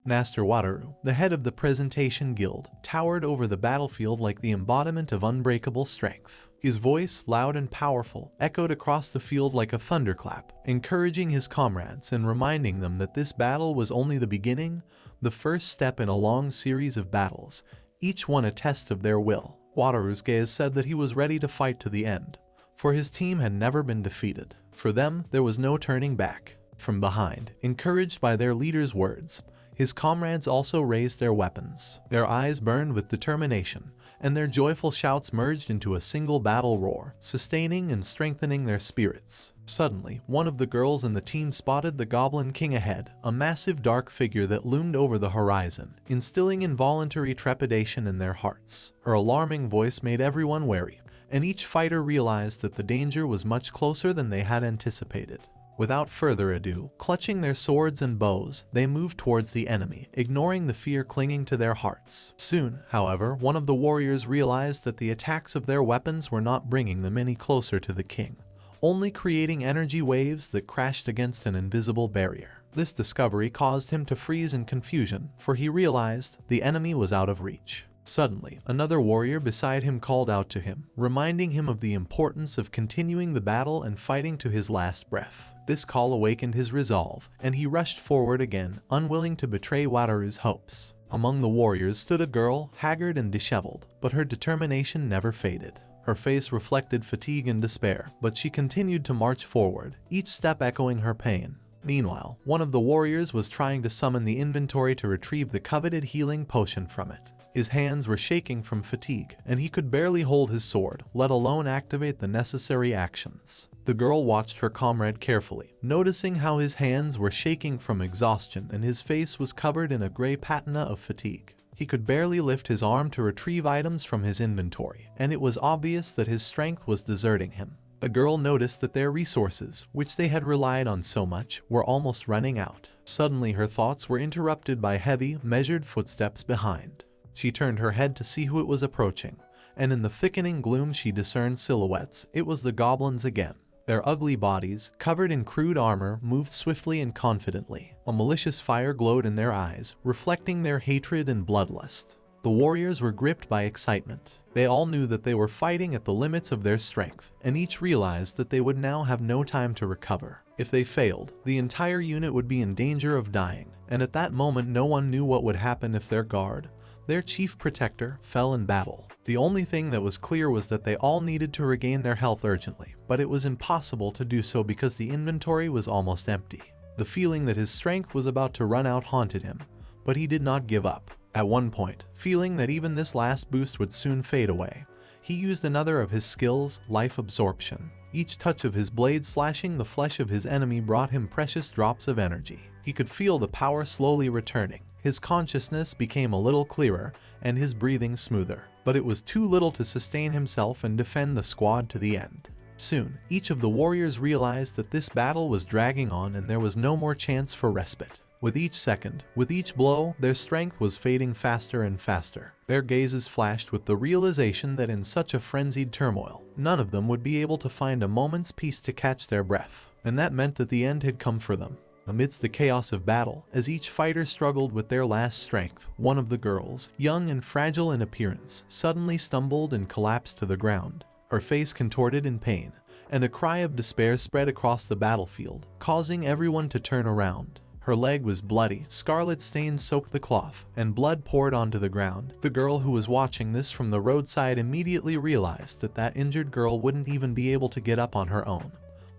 Master Watu, the head of the Presentation Guild, towered over the battlefield like the embodiment of unbreakable strength. His voice, loud and powerful, echoed across the field like a thunderclap, encouraging his comrades and reminding them that this battle was only the beginning, the first step in a long series of battles, each one a test of their will. Wataru's gaze said that he was ready to fight to the end, for his team had never been defeated. For them, there was no turning back. From behind, encouraged by their leader's words, his comrades also raised their weapons. Their eyes burned with determination, and their joyful shouts merged into a single battle roar, sustaining and strengthening their spirits. Suddenly, one of the girls in the team spotted the Goblin King ahead, a massive dark figure that loomed over the horizon, instilling involuntary trepidation in their hearts. Her alarming voice made everyone wary, and each fighter realized that the danger was much closer than they had anticipated. Without further ado, clutching their swords and bows, they moved towards the enemy, ignoring the fear clinging to their hearts. Soon, however, one of the warriors realized that the attacks of their weapons were not bringing them any closer to the king, only creating energy waves that crashed against an invisible barrier. This discovery caused him to freeze in confusion, for he realized the enemy was out of reach. Suddenly, another warrior beside him called out to him, reminding him of the importance of continuing the battle and fighting to his last breath. This call awakened his resolve, and he rushed forward again, unwilling to betray Wataru's hopes. Among the warriors stood a girl, haggard and disheveled, but her determination never faded. Her face reflected fatigue and despair, but she continued to march forward, each step echoing her pain. Meanwhile, one of the warriors was trying to summon the inventory to retrieve the coveted healing potion from it. His hands were shaking from fatigue, and he could barely hold his sword, let alone activate the necessary actions. The girl watched her comrade carefully, noticing how his hands were shaking from exhaustion and his face was covered in a gray patina of fatigue. He could barely lift his arm to retrieve items from his inventory, and it was obvious that his strength was deserting him. The girl noticed that their resources, which they had relied on so much, were almost running out. Suddenly her thoughts were interrupted by heavy, measured footsteps behind. She turned her head to see who it was approaching, and in the thickening gloom she discerned silhouettes. It was the goblins again. Their ugly bodies, covered in crude armor, moved swiftly and confidently. A malicious fire glowed in their eyes, reflecting their hatred and bloodlust. The warriors were gripped by excitement. They all knew that they were fighting at the limits of their strength, and each realized that they would now have no time to recover. If they failed, the entire unit would be in danger of dying, and at that moment no one knew what would happen if their guard, their chief protector, fell in battle. The only thing that was clear was that they all needed to regain their health urgently, but it was impossible to do so because the inventory was almost empty. The feeling that his strength was about to run out haunted him, but he did not give up. At one point, feeling that even this last boost would soon fade away, he used another of his skills, life absorption. Each touch of his blade slashing the flesh of his enemy brought him precious drops of energy. He could feel the power slowly returning. His consciousness became a little clearer and his breathing smoother, but it was too little to sustain himself and defend the squad to the end. Soon, each of the warriors realized that this battle was dragging on and there was no more chance for respite. With each second, with each blow, their strength was fading faster and faster. Their gazes flashed with the realization that in such a frenzied turmoil, none of them would be able to find a moment's peace to catch their breath, and that meant that the end had come for them. Amidst the chaos of battle, as each fighter struggled with their last strength, one of the girls, young and fragile in appearance, suddenly stumbled and collapsed to the ground. Her face contorted in pain, and a cry of despair spread across the battlefield, causing everyone to turn around. Her leg was bloody, scarlet stains soaked the cloth, and blood poured onto the ground. The girl who was watching this from the roadside immediately realized that that injured girl wouldn't even be able to get up on her own,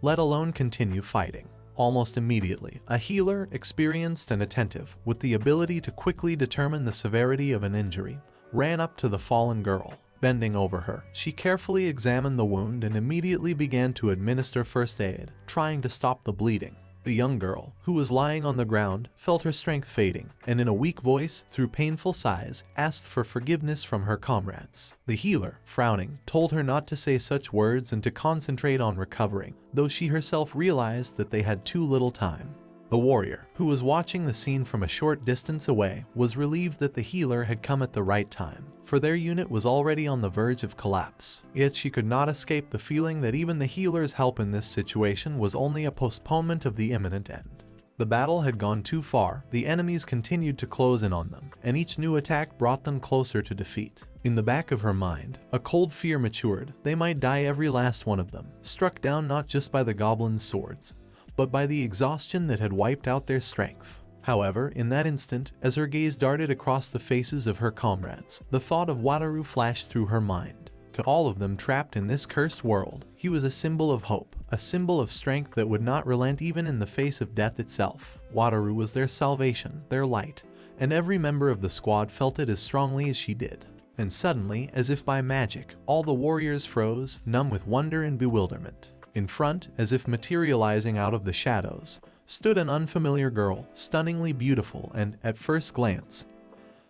let alone continue fighting. Almost immediately, a healer, experienced and attentive, with the ability to quickly determine the severity of an injury, ran up to the fallen girl. Bending over her, she carefully examined the wound and immediately began to administer first aid, trying to stop the bleeding. The young girl, who was lying on the ground, felt her strength fading, and in a weak voice, through painful sighs, asked for forgiveness from her comrades. The healer, frowning, told her not to say such words and to concentrate on recovering, though she herself realized that they had too little time. The warrior, who was watching the scene from a short distance away, was relieved that the healer had come at the right time, for their unit was already on the verge of collapse. Yet she could not escape the feeling that even the healer's help in this situation was only a postponement of the imminent end. The battle had gone too far, the enemies continued to close in on them, and each new attack brought them closer to defeat. In the back of her mind, a cold fear matured. They might die, every last one of them, struck down not just by the goblins' swords, but by the exhaustion that had wiped out their strength. However, in that instant, as her gaze darted across the faces of her comrades, the thought of Watu flashed through her mind. To all of them trapped in this cursed world, he was a symbol of hope, a symbol of strength that would not relent even in the face of death itself. Watu was their salvation, their light, and every member of the squad felt it as strongly as she did. And suddenly, as if by magic, all the warriors froze, numb with wonder and bewilderment. In front, as if materializing out of the shadows, stood an unfamiliar girl, stunningly beautiful and, at first glance,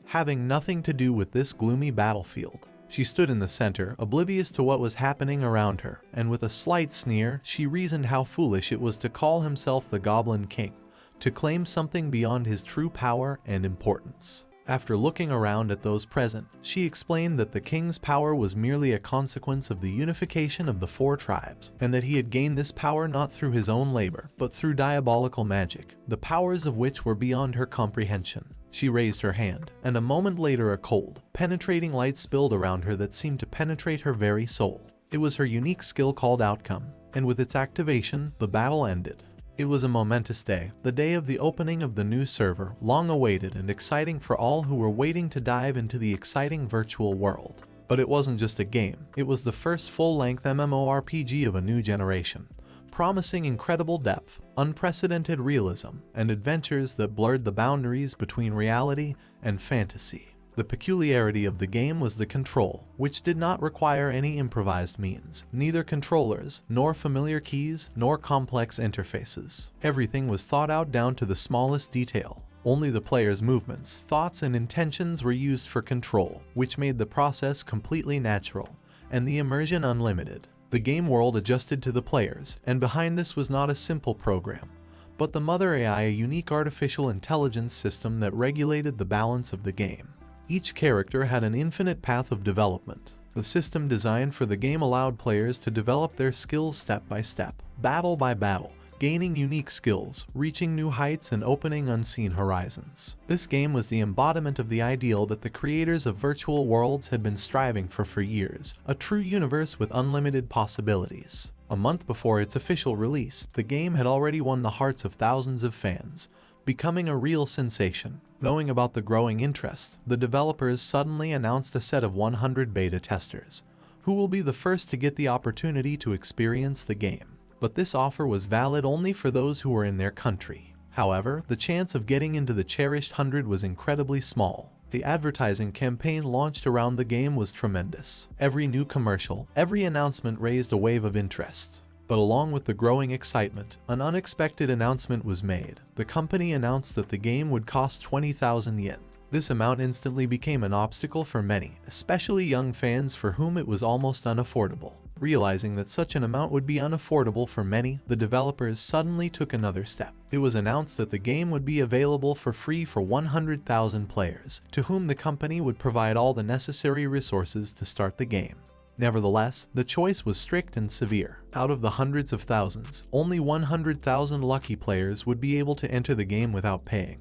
having nothing to do with this gloomy battlefield. She stood in the center, oblivious to what was happening around her, and with a slight sneer, she reasoned how foolish it was to call himself the Goblin King, to claim something beyond his true power and importance. After looking around at those present, she explained that the king's power was merely a consequence of the unification of the 4 tribes, and that he had gained this power not through his own labor, but through diabolical magic, the powers of which were beyond her comprehension. She raised her hand, and a moment later a cold, penetrating light spilled around her that seemed to penetrate her very soul. It was her unique skill called Outcome, and with its activation, the battle ended. It was a momentous day, the day of the opening of the new server, long awaited and exciting for all who were waiting to dive into the exciting virtual world. But it wasn't just a game, it was the first full-length MMORPG of a new generation, promising incredible depth, unprecedented realism, and adventures that blurred the boundaries between reality and fantasy. The peculiarity of the game was the control, which did not require any improvised means, neither controllers, nor familiar keys, nor complex interfaces. Everything was thought out down to the smallest detail. Only the player's movements, thoughts, and intentions were used for control, which made the process completely natural, and the immersion unlimited. The game world adjusted to the players, and behind this was not a simple program, but the Mother AI, a unique artificial intelligence system that regulated the balance of the game. Each character had an infinite path of development. The system designed for the game allowed players to develop their skills step by step, battle by battle, gaining unique skills, reaching new heights, and opening unseen horizons. This game was the embodiment of the ideal that the creators of virtual worlds had been striving for years, a true universe with unlimited possibilities. A month before its official release, the game had already won the hearts of thousands of fans, becoming a real sensation. Knowing about the growing interest, the developers suddenly announced a set of 100 beta testers, who will be the first to get the opportunity to experience the game. But this offer was valid only for those who were in their country. However, the chance of getting into the cherished 100 was incredibly small. The advertising campaign launched around the game was tremendous. Every new commercial, every announcement raised a wave of interest. But along with the growing excitement, an unexpected announcement was made. The company announced that the game would cost 20,000 yen. This amount instantly became an obstacle for many, especially young fans for whom it was almost unaffordable. Realizing that such an amount would be unaffordable for many, the developers suddenly took another step. It was announced that the game would be available for free for 100,000 players, to whom the company would provide all the necessary resources to start the game. Nevertheless, the choice was strict and severe. Out of the hundreds of thousands, only 100,000 lucky players would be able to enter the game without paying,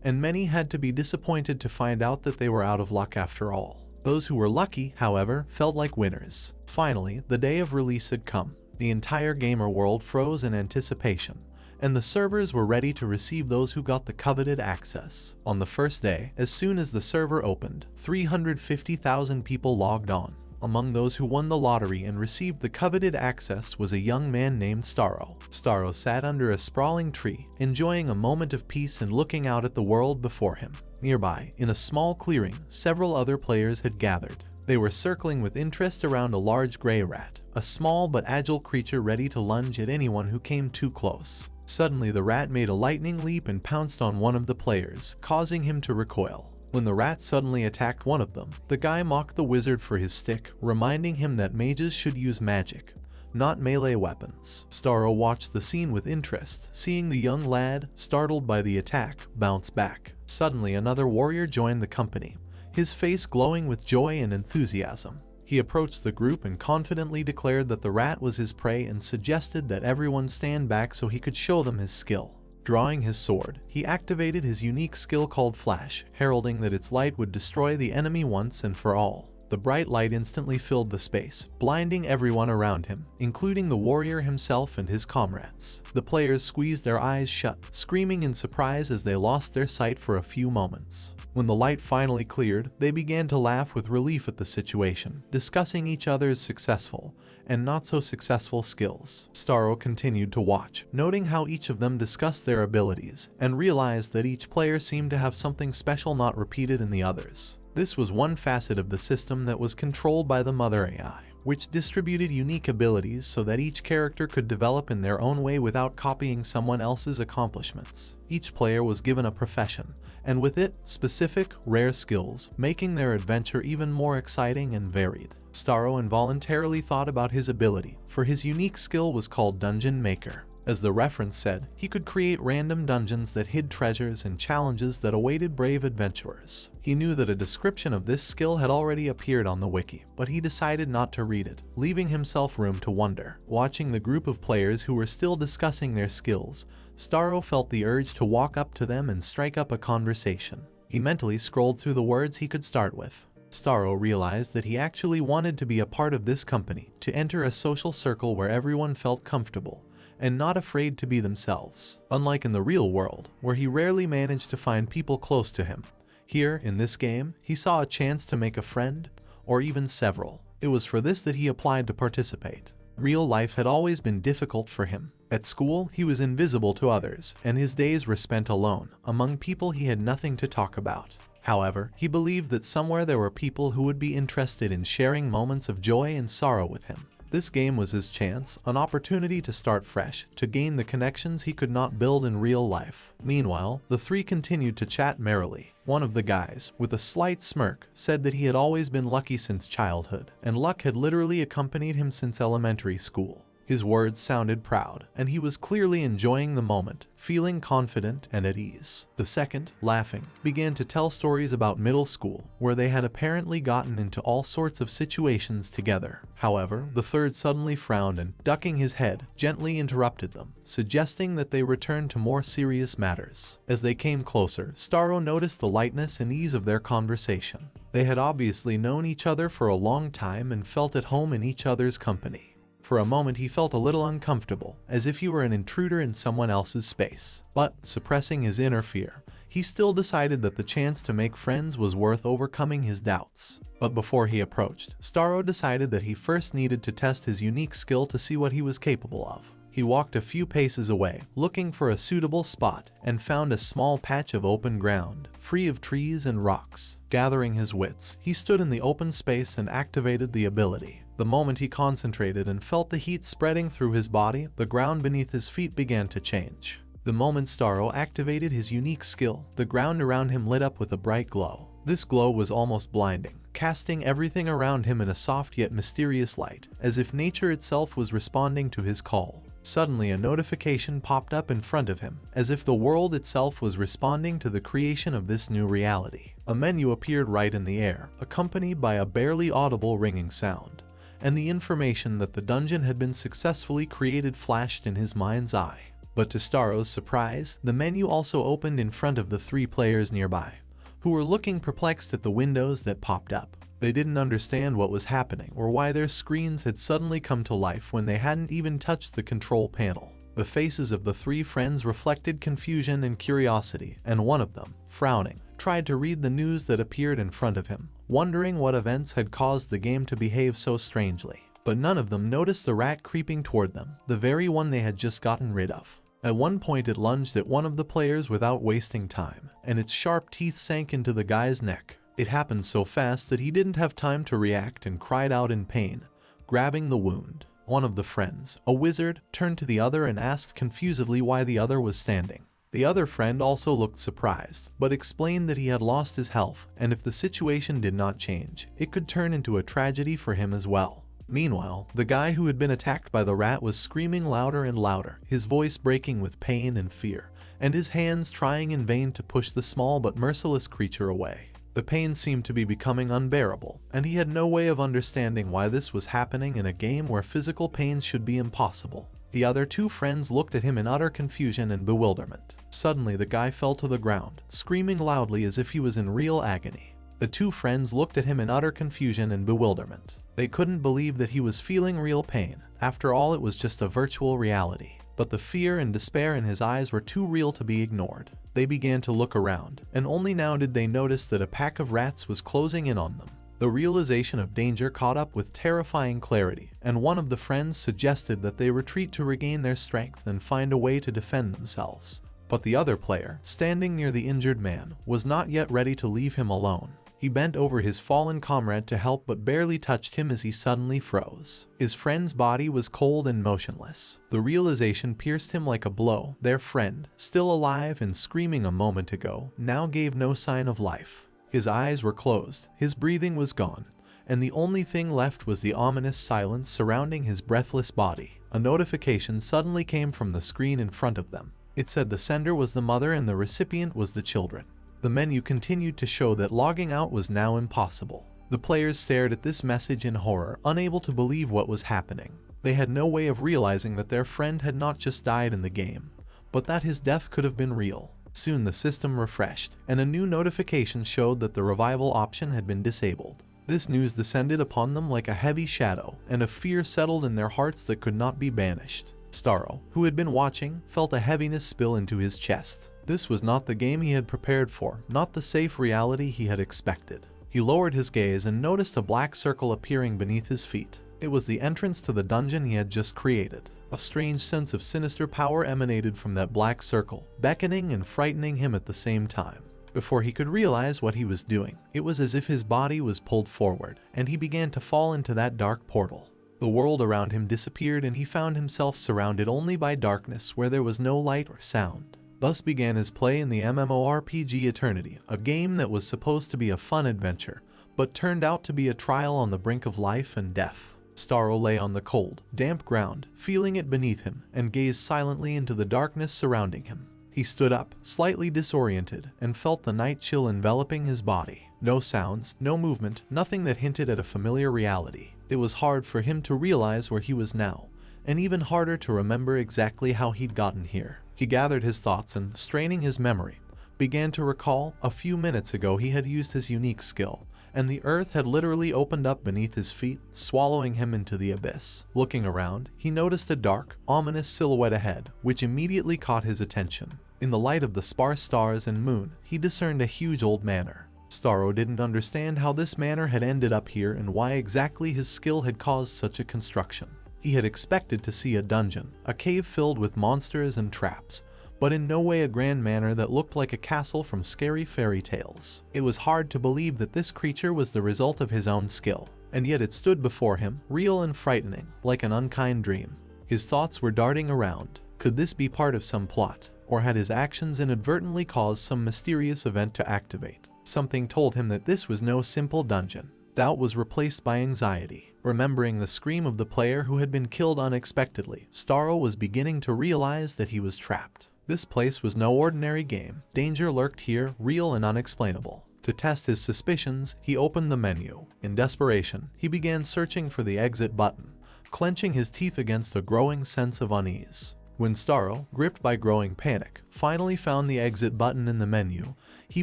and many had to be disappointed to find out that they were out of luck after all. Those who were lucky, however, felt like winners. Finally, the day of release had come. The entire gamer world froze in anticipation, and the servers were ready to receive those who got the coveted access. On the first day, as soon as the server opened, 350,000 people logged on. Among those who won the lottery and received the coveted access was a young man named Staro. Staro sat under a sprawling tree, enjoying a moment of peace and looking out at the world before him. Nearby, in a small clearing, several other players had gathered. They were circling with interest around a large gray rat, a small but agile creature ready to lunge at anyone who came too close. Suddenly the rat made a lightning leap and pounced on one of the players, causing him to recoil. When the rat suddenly attacked one of them, the guy mocked the wizard for his stick, reminding him that mages should use magic, not melee weapons. Staro watched the scene with interest, seeing the young lad, startled by the attack, bounce back. Suddenly another warrior joined the company, his face glowing with joy and enthusiasm. He approached the group and confidently declared that the rat was his prey and suggested that everyone stand back so he could show them his skill. Drawing his sword, he activated his unique skill called Flash, heralding that its light would destroy the enemy once and for all. The bright light instantly filled the space, blinding everyone around him, including the warrior himself and his comrades. The players squeezed their eyes shut, screaming in surprise as they lost their sight for a few moments. When the light finally cleared, they began to laugh with relief at the situation, discussing each other's successful and not so successful skills. Staro continued to watch, noting how each of them discussed their abilities, and realized that each player seemed to have something special not repeated in the others. This was one facet of the system that was controlled by the Mother AI, which distributed unique abilities so that each character could develop in their own way without copying someone else's accomplishments. Each player was given a profession, and with it, specific, rare skills, making their adventure even more exciting and varied. Staro involuntarily thought about his ability, for his unique skill was called Dungeon Maker. As the reference said, he could create random dungeons that hid treasures and challenges that awaited brave adventurers. He knew that a description of this skill had already appeared on the wiki, but he decided not to read it, leaving himself room to wonder. Watching the group of players who were still discussing their skills, Staro felt the urge to walk up to them and strike up a conversation. He mentally scrolled through the words he could start with. Staro realized that he actually wanted to be a part of this company, to enter a social circle where everyone felt comfortable and not afraid to be themselves. Unlike in the real world, where he rarely managed to find people close to him, here, in this game, he saw a chance to make a friend, or even several. It was for this that he applied to participate. Real life had always been difficult for him. At school, he was invisible to others, and his days were spent alone, among people he had nothing to talk about. However, he believed that somewhere there were people who would be interested in sharing moments of joy and sorrow with him. This game was his chance, an opportunity to start fresh, to gain the connections he could not build in real life. Meanwhile, the three continued to chat merrily. One of the guys, with a slight smirk, said that he had always been lucky since childhood, and luck had literally accompanied him since elementary school. His words sounded proud, and he was clearly enjoying the moment, feeling confident and at ease. The second, laughing, began to tell stories about middle school, where they had apparently gotten into all sorts of situations together. However, the third suddenly frowned and, ducking his head, gently interrupted them, suggesting that they return to more serious matters. As they came closer, Staro noticed the lightness and ease of their conversation. They had obviously known each other for a long time and felt at home in each other's company. For a moment he felt a little uncomfortable, as if he were an intruder in someone else's space. But, suppressing his inner fear, he still decided that the chance to make friends was worth overcoming his doubts. But before he approached, Staro decided that he first needed to test his unique skill to see what he was capable of. He walked a few paces away, looking for a suitable spot, and found a small patch of open ground, free of trees and rocks. Gathering his wits, he stood in the open space and activated the ability. The moment he concentrated and felt the heat spreading through his body, the ground beneath his feet began to change. The moment Staro activated his unique skill, the ground around him lit up with a bright glow. This glow was almost blinding, casting everything around him in a soft yet mysterious light, as if nature itself was responding to his call. Suddenly a notification popped up in front of him, as if the world itself was responding to the creation of this new reality. A menu appeared right in the air, accompanied by a barely audible ringing sound, and the information that the dungeon had been successfully created flashed in his mind's eye. But to Staro's surprise, the menu also opened in front of the three players nearby, who were looking perplexed at the windows that popped up. They didn't understand what was happening or why their screens had suddenly come to life when they hadn't even touched the control panel. The faces of the three friends reflected confusion and curiosity, and one of them, frowning, tried to read the news that appeared in front of him, wondering what events had caused the game to behave so strangely. But none of them noticed the rat creeping toward them, the very one they had just gotten rid of. At one point it lunged at one of the players without wasting time, and its sharp teeth sank into the guy's neck. It happened so fast that he didn't have time to react and cried out in pain, grabbing the wound. One of the friends, a wizard, turned to the other and asked confusedly why the other was standing. The other friend also looked surprised, but explained that he had lost his health, and if the situation did not change, it could turn into a tragedy for him as well. Meanwhile, the guy who had been attacked by the rat was screaming louder and louder, his voice breaking with pain and fear, and his hands trying in vain to push the small but merciless creature away. The pain seemed to be becoming unbearable, and he had no way of understanding why this was happening in a game where physical pain should be impossible. The other two friends looked at him in utter confusion and bewilderment. Suddenly the guy fell to the ground, screaming loudly as if he was in real agony. The two friends looked at him in utter confusion and bewilderment. They couldn't believe that he was feeling real pain. After all, it was just a virtual reality. But the fear and despair in his eyes were too real to be ignored. They began to look around, and only now did they notice that a pack of rats was closing in on them. The realization of danger caught up with terrifying clarity, and one of the friends suggested that they retreat to regain their strength and find a way to defend themselves. But the other player, standing near the injured man, was not yet ready to leave him alone. He bent over his fallen comrade to help but barely touched him as he suddenly froze. His friend's body was cold and motionless. The realization pierced him like a blow. Their friend, still alive and screaming a moment ago, now gave no sign of life. His eyes were closed, his breathing was gone, and the only thing left was the ominous silence surrounding his breathless body. A notification suddenly came from the screen in front of them. It said the sender was the mother and the recipient was the children. The menu continued to show that logging out was now impossible. The players stared at this message in horror, unable to believe what was happening. They had no way of realizing that their friend had not just died in the game, but that his death could have been real. Soon the system refreshed, and a new notification showed that the revival option had been disabled. This news descended upon them like a heavy shadow, and a fear settled in their hearts that could not be banished. Staro, who had been watching, felt a heaviness spill into his chest. This was not the game he had prepared for, not the safe reality he had expected. He lowered his gaze and noticed a black circle appearing beneath his feet. It was the entrance to the dungeon he had just created. A strange sense of sinister power emanated from that black circle, beckoning and frightening him at the same time. Before he could realize what he was doing, it was as if his body was pulled forward, and he began to fall into that dark portal. The world around him disappeared and he found himself surrounded only by darkness where there was no light or sound. Thus began his play in the MMORPG Eternity, a game that was supposed to be a fun adventure, but turned out to be a trial on the brink of life and death. Staro lay on the cold, damp ground, feeling it beneath him, and gazed silently into the darkness surrounding him. He stood up, slightly disoriented, and felt the night chill enveloping his body. No sounds, no movement, nothing that hinted at a familiar reality. It was hard for him to realize where he was now, and even harder to remember exactly how he'd gotten here. He gathered his thoughts and, straining his memory, began to recall a few minutes ago he had used his unique skill, and the earth had literally opened up beneath his feet, swallowing him into the abyss. Looking around, he noticed a dark, ominous silhouette ahead, which immediately caught his attention. In the light of the sparse stars and moon, he discerned a huge old manor. Staro didn't understand how this manor had ended up here and why exactly his skill had caused such a construction. He had expected to see a dungeon, a cave filled with monsters and traps, but in no way a grand manor that looked like a castle from scary fairy tales. It was hard to believe that this creature was the result of his own skill, and yet it stood before him, real and frightening, like an unkind dream. His thoughts were darting around. Could this be part of some plot, or had his actions inadvertently caused some mysterious event to activate? Something told him that this was no simple dungeon. Doubt was replaced by anxiety. Remembering the scream of the player who had been killed unexpectedly, Staro was beginning to realize that he was trapped. This place was no ordinary game. Danger lurked here, real and unexplainable. To test his suspicions, he opened the menu. In desperation, he began searching for the exit button, clenching his teeth against a growing sense of unease. When Staro, gripped by growing panic, finally found the exit button in the menu, he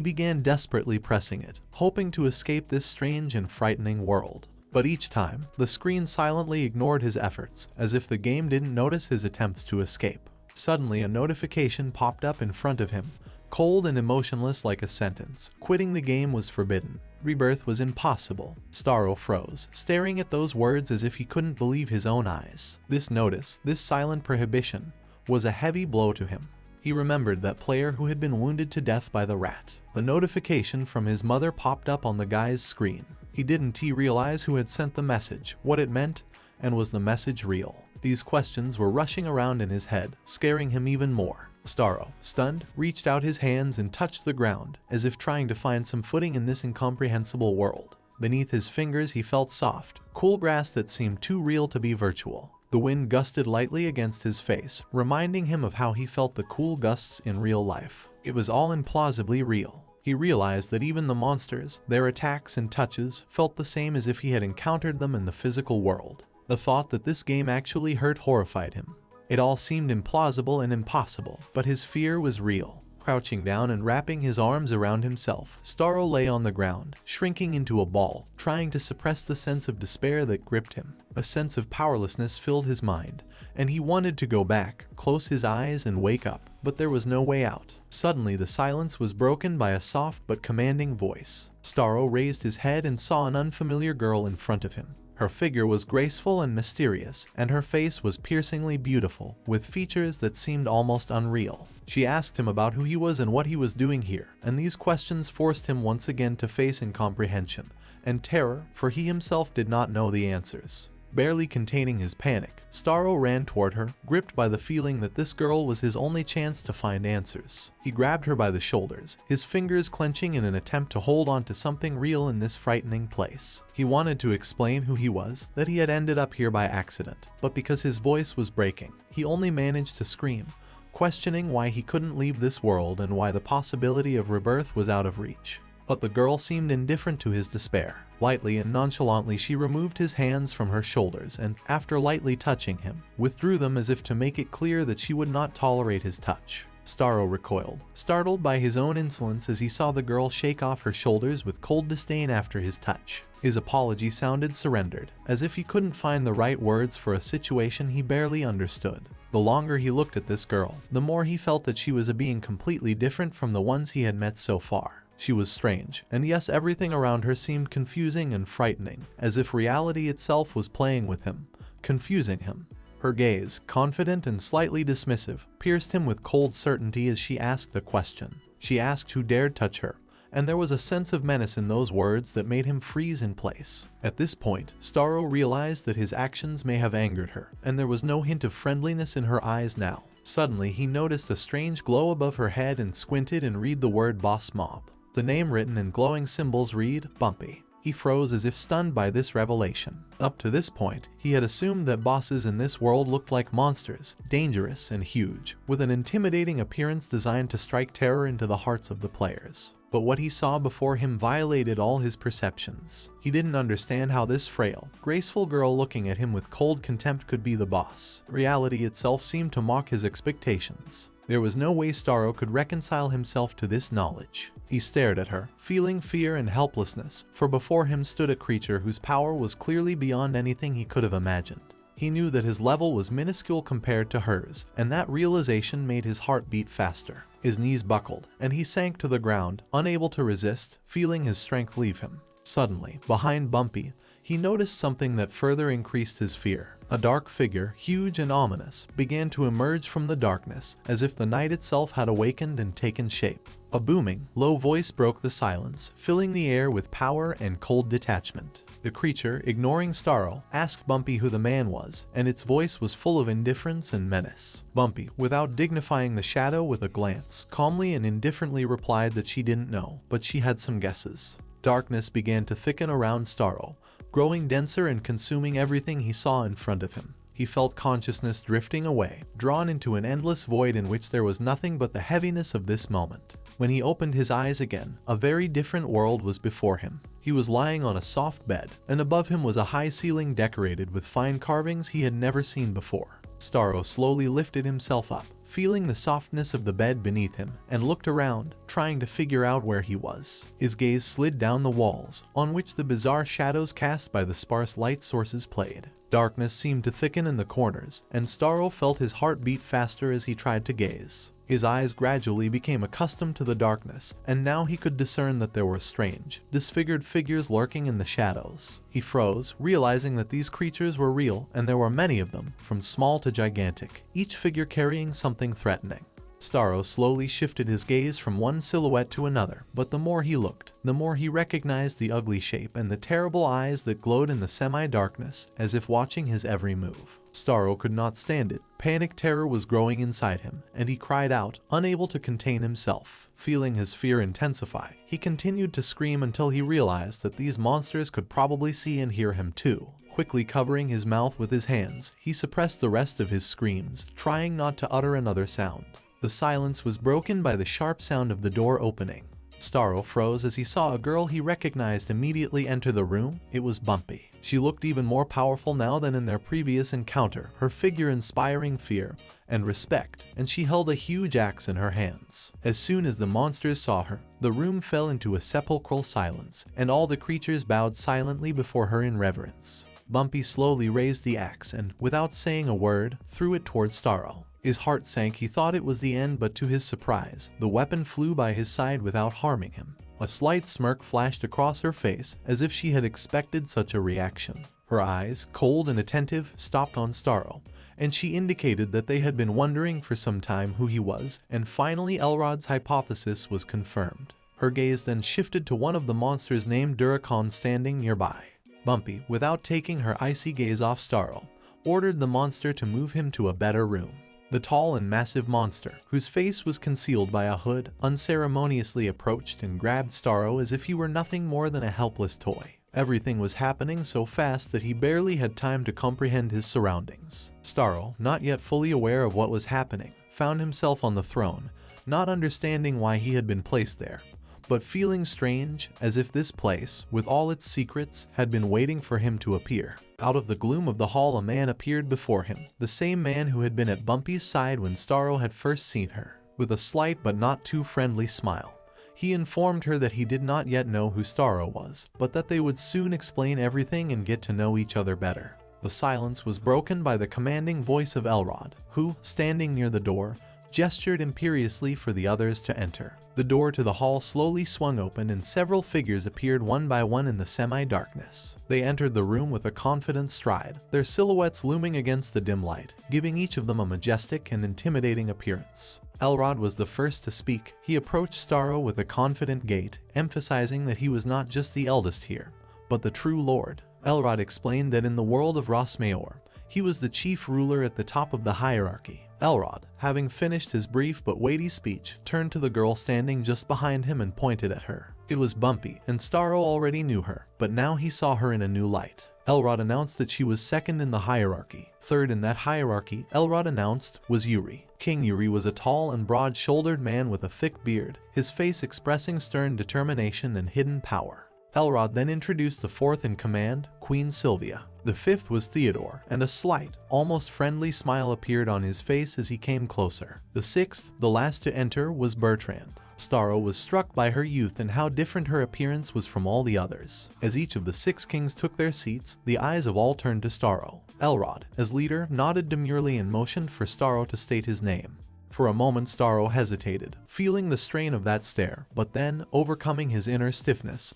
began desperately pressing it, hoping to escape this strange and frightening world. But each time, the screen silently ignored his efforts, as if the game didn't notice his attempts to escape. Suddenly, a notification popped up in front of him, cold and emotionless like a sentence. Quitting the game was forbidden. Rebirth was impossible. Staro froze, staring at those words as if he couldn't believe his own eyes. This notice, this silent prohibition, was a heavy blow to him. He remembered that player who had been wounded to death by the rat. The notification from his mother popped up on the guy's screen. He didn't realize who had sent the message, what it meant, and was the message real? These questions were rushing around in his head, scaring him even more. Staro, stunned, reached out his hands and touched the ground, as if trying to find some footing in this incomprehensible world. Beneath his fingers he felt soft, cool grass that seemed too real to be virtual. The wind gusted lightly against his face, reminding him of how he felt the cool gusts in real life. It was all implausibly real. He realized that even the monsters, their attacks and touches, felt the same as if he had encountered them in the physical world. The thought that this game actually hurt horrified him. It all seemed implausible and impossible, but his fear was real. Crouching down and wrapping his arms around himself, Staro lay on the ground, shrinking into a ball, trying to suppress the sense of despair that gripped him. A sense of powerlessness filled his mind, and he wanted to go back, close his eyes and wake up, but there was no way out. Suddenly the silence was broken by a soft but commanding voice. Staro raised his head and saw an unfamiliar girl in front of him. Her figure was graceful and mysterious, and her face was piercingly beautiful, with features that seemed almost unreal. She asked him about who he was and what he was doing here, and these questions forced him once again to face incomprehension and terror, for he himself did not know the answers. Barely containing his panic, Staro ran toward her, gripped by the feeling that this girl was his only chance to find answers. He grabbed her by the shoulders, his fingers clenching in an attempt to hold on to something real in this frightening place. He wanted to explain who he was, that he had ended up here by accident, but because his voice was breaking, he only managed to scream, questioning why he couldn't leave this world and why the possibility of rebirth was out of reach. But the girl seemed indifferent to his despair. Lightly and nonchalantly she removed his hands from her shoulders and, after lightly touching him, withdrew them as if to make it clear that she would not tolerate his touch. Staro recoiled, startled by his own insolence as he saw the girl shake off her shoulders with cold disdain after his touch. His apology sounded surrendered, as if he couldn't find the right words for a situation he barely understood. The longer he looked at this girl, the more he felt that she was a being completely different from the ones he had met so far. She was strange, and yes, everything around her seemed confusing and frightening, as if reality itself was playing with him, confusing him. Her gaze, confident and slightly dismissive, pierced him with cold certainty as she asked a question. She asked who dared touch her, and there was a sense of menace in those words that made him freeze in place. At this point, Staro realized that his actions may have angered her, and there was no hint of friendliness in her eyes now. Suddenly, he noticed a strange glow above her head and squinted and read the word boss mob. The name written in glowing symbols read, Bumpy. He froze as if stunned by this revelation. Up to this point, he had assumed that bosses in this world looked like monsters, dangerous and huge, with an intimidating appearance designed to strike terror into the hearts of the players. But what he saw before him violated all his perceptions. He didn't understand how this frail, graceful girl looking at him with cold contempt could be the boss. Reality itself seemed to mock his expectations. There was no way Staro could reconcile himself to this knowledge. He stared at her, feeling fear and helplessness, for before him stood a creature whose power was clearly beyond anything he could have imagined. He knew that his level was minuscule compared to hers, and that realization made his heart beat faster. His knees buckled, and he sank to the ground, unable to resist, feeling his strength leave him. Suddenly, behind Bumpy, he noticed something that further increased his fear. A dark figure, huge and ominous, began to emerge from the darkness, as if the night itself had awakened and taken shape. A booming, low voice broke the silence, filling the air with power and cold detachment. The creature, ignoring Staro, asked Bumpy who the man was, and its voice was full of indifference and menace. Bumpy, without dignifying the shadow with a glance, calmly and indifferently replied that she didn't know, but she had some guesses. Darkness began to thicken around Staro, growing denser and consuming everything he saw in front of him. He felt consciousness drifting away, drawn into an endless void in which there was nothing but the heaviness of this moment. When he opened his eyes again, a very different world was before him. He was lying on a soft bed, and above him was a high ceiling decorated with fine carvings he had never seen before. Staro slowly lifted himself up, feeling the softness of the bed beneath him, and looked around, trying to figure out where he was. His gaze slid down the walls, on which the bizarre shadows cast by the sparse light sources played. Darkness seemed to thicken in the corners, and Staro felt his heart beat faster as he tried to gaze. His eyes gradually became accustomed to the darkness, and now he could discern that there were strange, disfigured figures lurking in the shadows. He froze, realizing that these creatures were real, and there were many of them, from small to gigantic, each figure carrying something threatening. Staro slowly shifted his gaze from one silhouette to another, but the more he looked, the more he recognized the ugly shape and the terrible eyes that glowed in the semi-darkness, as if watching his every move. Staro could not stand it. Panic terror was growing inside him, and he cried out, unable to contain himself. Feeling his fear intensify, he continued to scream until he realized that these monsters could probably see and hear him too. Quickly covering his mouth with his hands, he suppressed the rest of his screams, trying not to utter another sound. The silence was broken by the sharp sound of the door opening. Staro froze as he saw a girl he recognized immediately enter the room. It was Bumpy. She looked even more powerful now than in their previous encounter, her figure inspiring fear and respect, and she held a huge axe in her hands. As soon as the monsters saw her, the room fell into a sepulchral silence, and all the creatures bowed silently before her in reverence. Bumpy slowly raised the axe and, without saying a word, threw it towards Staro. His heart sank. He thought it was the end, but to his surprise, the weapon flew by his side without harming him. A slight smirk flashed across her face, as if she had expected such a reaction. Her eyes, cold and attentive, stopped on Staro, and she indicated that they had been wondering for some time who he was, and finally Elrod's hypothesis was confirmed. Her gaze then shifted to one of the monsters named Duracon standing nearby. Bumpy, without taking her icy gaze off Staro, ordered the monster to move him to a better room. The tall and massive monster, whose face was concealed by a hood, unceremoniously approached and grabbed Staro as if he were nothing more than a helpless toy. Everything was happening so fast that he barely had time to comprehend his surroundings. Staro, not yet fully aware of what was happening, found himself on the throne, not understanding why he had been placed there, but feeling strange, as if this place, with all its secrets, had been waiting for him to appear. Out of the gloom of the hall a man appeared before him, the same man who had been at Bumpy's side when Staro had first seen her. With a slight but not too friendly smile, he informed her that he did not yet know who Staro was, but that they would soon explain everything and get to know each other better. The silence was broken by the commanding voice of Elrod, who, standing near the door, gestured imperiously for the others to enter. The door to the hall slowly swung open and several figures appeared one by one in the semi-darkness. They entered the room with a confident stride, their silhouettes looming against the dim light, giving each of them a majestic and intimidating appearance. Elrod was the first to speak. He approached Staro with a confident gait, emphasizing that he was not just the eldest here, but the true lord. Elrod explained that in the world of Rosmaor, he was the chief ruler at the top of the hierarchy. Elrod, having finished his brief but weighty speech, turned to the girl standing just behind him and pointed at her. It was Bumpy, and Staro already knew her, but now he saw her in a new light. Elrod announced that she was second in the hierarchy. Third in that hierarchy, Elrod announced, was Yuri. King Yuri was a tall and broad-shouldered man with a thick beard, his face expressing stern determination and hidden power. Elrod then introduced the fourth in command, Queen Sylvia. The fifth was Theodore, and a slight, almost friendly smile appeared on his face as he came closer. The sixth, the last to enter, was Bertrand. Staro was struck by her youth and how different her appearance was from all the others. As each of the 6 kings took their seats, the eyes of all turned to Staro. Elrod, as leader, nodded demurely and motioned for Staro to state his name. For a moment Staro hesitated, feeling the strain of that stare, but then, overcoming his inner stiffness,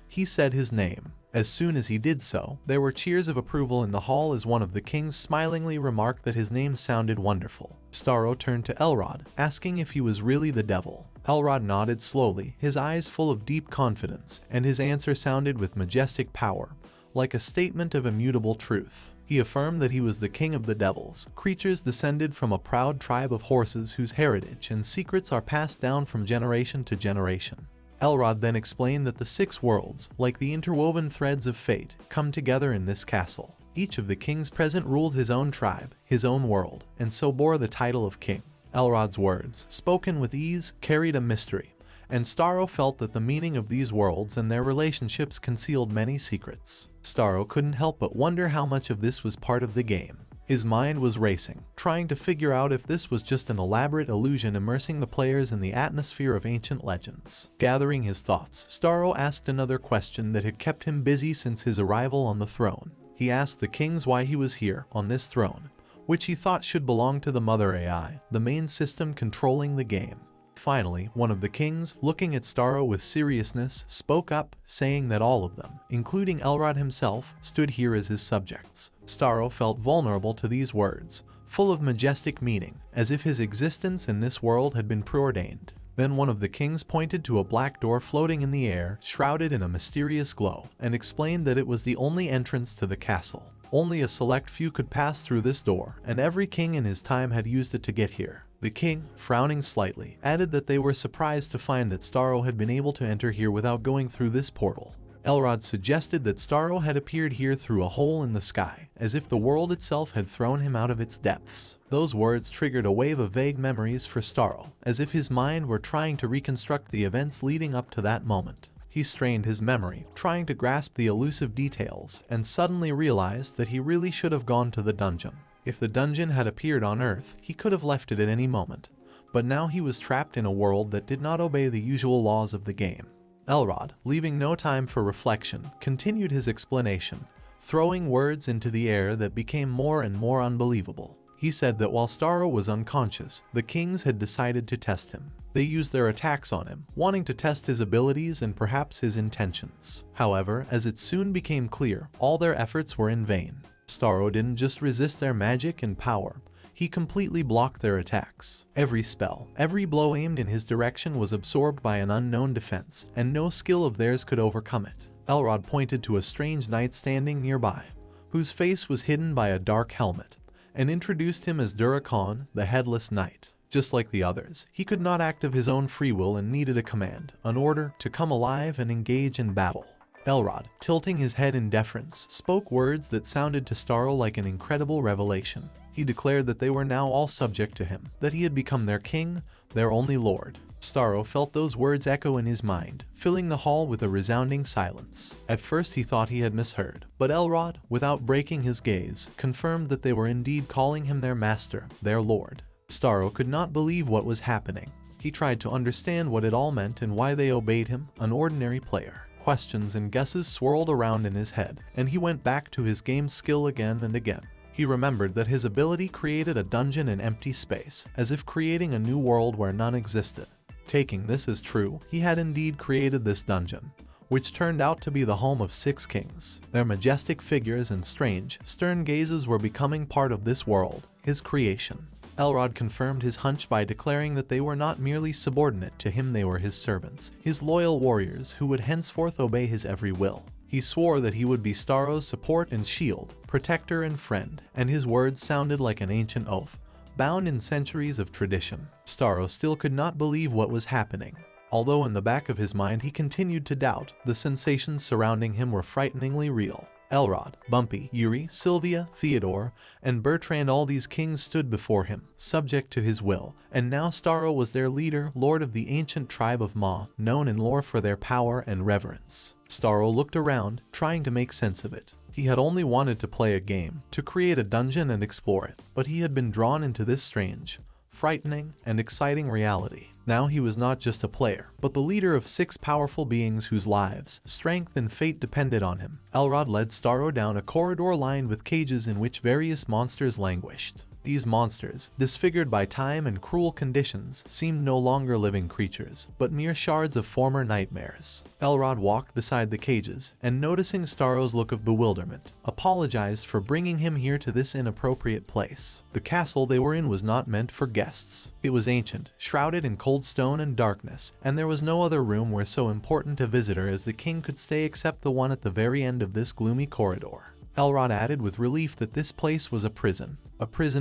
he said his name. As soon as he did so, there were cheers of approval in the hall as one of the kings smilingly remarked that his name sounded wonderful. Staro turned to Elrod, asking if he was really the devil. Elrod nodded slowly, his eyes full of deep confidence, and his answer sounded with majestic power, like a statement of immutable truth. He affirmed that he was the king of the devils, creatures descended from a proud tribe of horses whose heritage and secrets are passed down from generation to generation. Elrod then explained that the 6 worlds, like the interwoven threads of fate, come together in this castle. Each of the kings present ruled his own tribe, his own world, and so bore the title of king. Elrod's words, spoken with ease, carried a mystery, and Staro felt that the meaning of these worlds and their relationships concealed many secrets. Staro couldn't help but wonder how much of this was part of the game. His mind was racing, trying to figure out if this was just an elaborate illusion immersing the players in the atmosphere of ancient legends. Gathering his thoughts, Staro asked another question that had kept him busy since his arrival on the throne. He asked the kings why he was here, on this throne, which he thought should belong to the Mother AI, the main system controlling the game. Finally, one of the kings, looking at Staro with seriousness, spoke up, saying that all of them, including Elrod himself, stood here as his subjects. Staro felt vulnerable to these words, full of majestic meaning, as if his existence in this world had been preordained. Then one of the kings pointed to a black door floating in the air, shrouded in a mysterious glow, and explained that it was the only entrance to the castle. Only a select few could pass through this door, and every king in his time had used it to get here. The king, frowning slightly, added that they were surprised to find that Staro had been able to enter here without going through this portal. Elrod suggested that Staro had appeared here through a hole in the sky, as if the world itself had thrown him out of its depths. Those words triggered a wave of vague memories for Staro, as if his mind were trying to reconstruct the events leading up to that moment. He strained his memory, trying to grasp the elusive details, and suddenly realized that he really should have gone to the dungeon. If the dungeon had appeared on Earth, he could have left it at any moment. But now he was trapped in a world that did not obey the usual laws of the game. Elrod, leaving no time for reflection, continued his explanation, throwing words into the air that became more and more unbelievable. He said that while Staro was unconscious, the kings had decided to test him. They used their attacks on him, wanting to test his abilities and perhaps his intentions. However, as it soon became clear, all their efforts were in vain. Staro didn't just resist their magic and power, he completely blocked their attacks. Every spell, every blow aimed in his direction was absorbed by an unknown defense, and no skill of theirs could overcome it. Elrod pointed to a strange knight standing nearby, whose face was hidden by a dark helmet, and introduced him as Durakan, the Headless Knight. Just like the others, he could not act of his own free will and needed a command, an order, to come alive and engage in battle. Elrod, tilting his head in deference, spoke words that sounded to Staro like an incredible revelation. He declared that they were now all subject to him, that he had become their king, their only lord. Staro felt those words echo in his mind, filling the hall with a resounding silence. At first he thought he had misheard, but Elrod, without breaking his gaze, confirmed that they were indeed calling him their master, their lord. Staro could not believe what was happening. He tried to understand what it all meant and why they obeyed him, an ordinary player. Questions and guesses swirled around in his head, and he went back to his game skill again and again. He remembered that his ability created a dungeon in empty space, as if creating a new world where none existed. Taking this as true, he had indeed created this dungeon, which turned out to be the home of 6 kings. Their majestic figures and strange, stern gazes were becoming part of this world, his creation. Elrod confirmed his hunch by declaring that they were not merely subordinate to him, they were his servants, his loyal warriors who would henceforth obey his every will. He swore that he would be Staro's support and shield, protector and friend, and his words sounded like an ancient oath, bound in centuries of tradition. Staro still could not believe what was happening. Although in the back of his mind he continued to doubt, the sensations surrounding him were frighteningly real. Elrod, Bumpy, Yuri, Sylvia, Theodore, and Bertrand, all these kings stood before him, subject to his will, and now Staro was their leader, lord of the ancient tribe of Ma, known in lore for their power and reverence. Staro looked around, trying to make sense of it. He had only wanted to play a game, to create a dungeon and explore it, but he had been drawn into this strange, frightening, and exciting reality. Now he was not just a player, but the leader of 6 powerful beings whose lives, strength, and fate depended on him. Elrod led Staro down a corridor lined with cages in which various monsters languished. These monsters, disfigured by time and cruel conditions, seemed no longer living creatures, but mere shards of former nightmares. Elrod walked beside the cages, and noticing Staro's look of bewilderment, apologized for bringing him here to this inappropriate place. The castle they were in was not meant for guests. It was ancient, shrouded in cold stone and darkness, and there was no other room where so important a visitor as the king could stay except the one at the very end of this gloomy corridor. Elrod added with relief that this place was a prison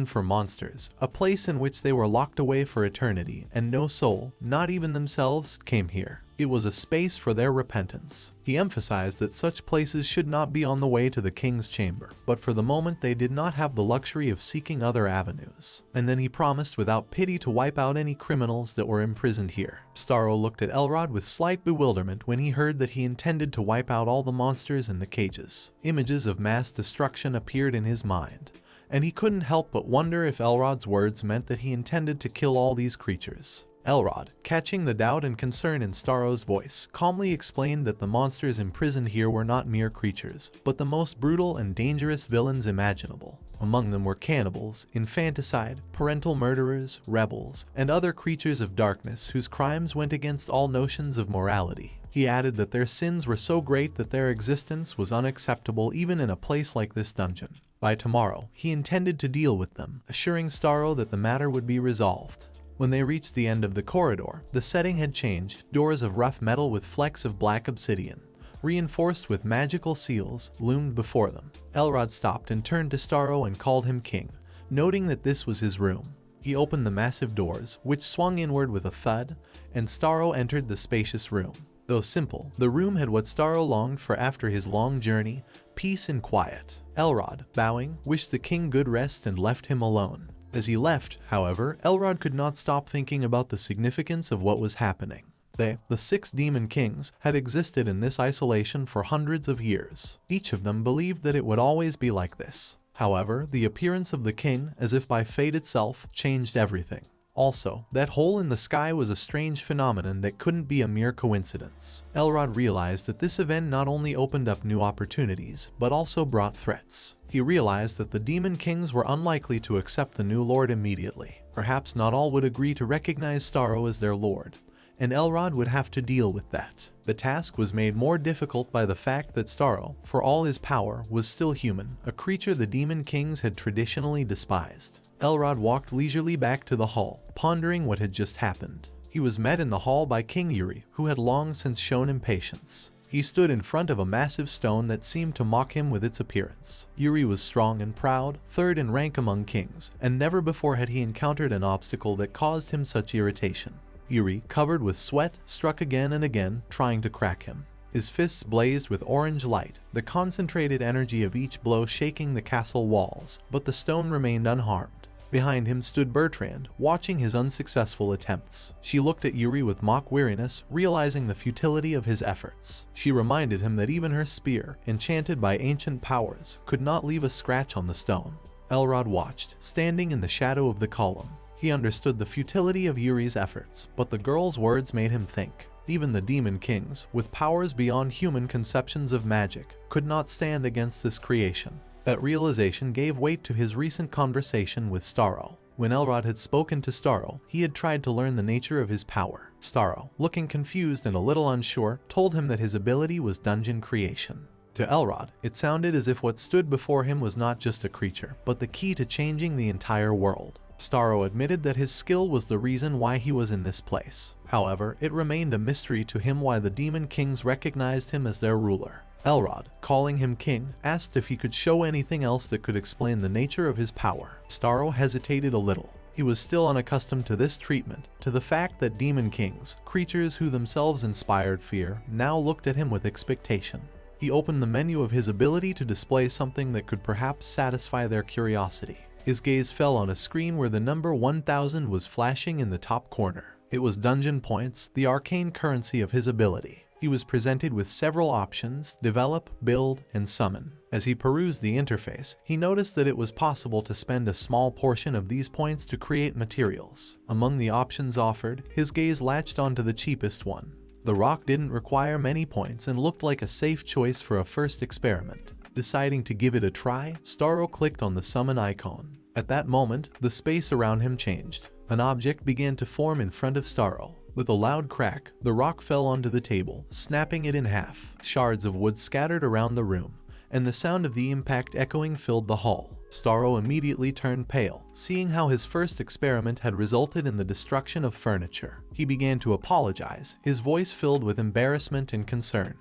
for monsters, a place in which they were locked away for eternity, and no soul, not even themselves, came here. It was a space for their repentance. He emphasized that such places should not be on the way to the king's chamber, but for the moment they did not have the luxury of seeking other avenues. And then he promised without pity to wipe out any criminals that were imprisoned here. Staro looked at Elrod with slight bewilderment when he heard that he intended to wipe out all the monsters in the cages. Images of mass destruction appeared in his mind, and he couldn't help but wonder if Elrod's words meant that he intended to kill all these creatures. Elrod, catching the doubt and concern in Staro's voice, calmly explained that the monsters imprisoned here were not mere creatures, but the most brutal and dangerous villains imaginable. Among them were cannibals, infanticide, parental murderers, rebels, and other creatures of darkness whose crimes went against all notions of morality. He added that their sins were so great that their existence was unacceptable even in a place like this dungeon. By tomorrow, he intended to deal with them, assuring Staro that the matter would be resolved. When they reached the end of the corridor, the setting had changed. Doors of rough metal with flecks of black obsidian, reinforced with magical seals, loomed before them. Elrod stopped and turned to Staro and called him king, noting that this was his room. He opened the massive doors, which swung inward with a thud, and Staro entered the spacious room. Though simple, the room had what Staro longed for after his long journey: peace and quiet. Elrod, bowing, wished the king good rest and left him alone. As he left, however, Elrod could not stop thinking about the significance of what was happening. They, the 6 demon kings, had existed in this isolation for hundreds of years. Each of them believed that it would always be like this. However, the appearance of the king, as if by fate itself, changed everything. Also, that hole in the sky was a strange phenomenon that couldn't be a mere coincidence. Elrod realized that this event not only opened up new opportunities, but also brought threats. He realized that the demon kings were unlikely to accept the new lord immediately. Perhaps not all would agree to recognize Staro as their lord, and Elrod would have to deal with that. The task was made more difficult by the fact that Staro, for all his power, was still human, a creature the demon kings had traditionally despised. Elrod walked leisurely back to the hall, pondering what had just happened. He was met in the hall by King Yuri, who had long since shown impatience. He stood in front of a massive stone that seemed to mock him with its appearance. Yuri was strong and proud, 3rd in rank among kings, and never before had he encountered an obstacle that caused him such irritation. Yuri, covered with sweat, struck again and again, trying to crack him. His fists blazed with orange light, the concentrated energy of each blow shaking the castle walls, but the stone remained unharmed. Behind him stood Bertrand, watching his unsuccessful attempts. She looked at Yuri with mock weariness, realizing the futility of his efforts. She reminded him that even her spear, enchanted by ancient powers, could not leave a scratch on the stone. Elrod watched, standing in the shadow of the column. He understood the futility of Yuri's efforts, but the girl's words made him think. Even the demon kings, with powers beyond human conceptions of magic, could not stand against this creation. That realization gave weight to his recent conversation with Staro. When Elrod had spoken to Staro, he had tried to learn the nature of his power. Staro, looking confused and a little unsure, told him that his ability was dungeon creation. To Elrod, it sounded as if what stood before him was not just a creature, but the key to changing the entire world. Staro admitted that his skill was the reason why he was in this place. However, it remained a mystery to him why the demon kings recognized him as their ruler. Elrod, calling him king, asked if he could show anything else that could explain the nature of his power. Staro hesitated a little. He was still unaccustomed to this treatment, to the fact that demon kings, creatures who themselves inspired fear, now looked at him with expectation. He opened the menu of his ability to display something that could perhaps satisfy their curiosity. His gaze fell on a screen where the number 1000 was flashing in the top corner. It was dungeon points, the arcane currency of his ability. He was presented with several options: develop, build, and summon. As he perused the interface, he noticed that it was possible to spend a small portion of these points to create materials. Among the options offered, his gaze latched onto the cheapest one. The rock didn't require many points and looked like a safe choice for a first experiment. Deciding to give it a try, Staro clicked on the summon icon. At that moment, the space around him changed. An object began to form in front of Staro. With a loud crack, the rock fell onto the table, snapping it in half. Shards of wood scattered around the room, and the sound of the impact echoing filled the hall. Staro immediately turned pale, seeing how his first experiment had resulted in the destruction of furniture. He began to apologize, his voice filled with embarrassment and concern.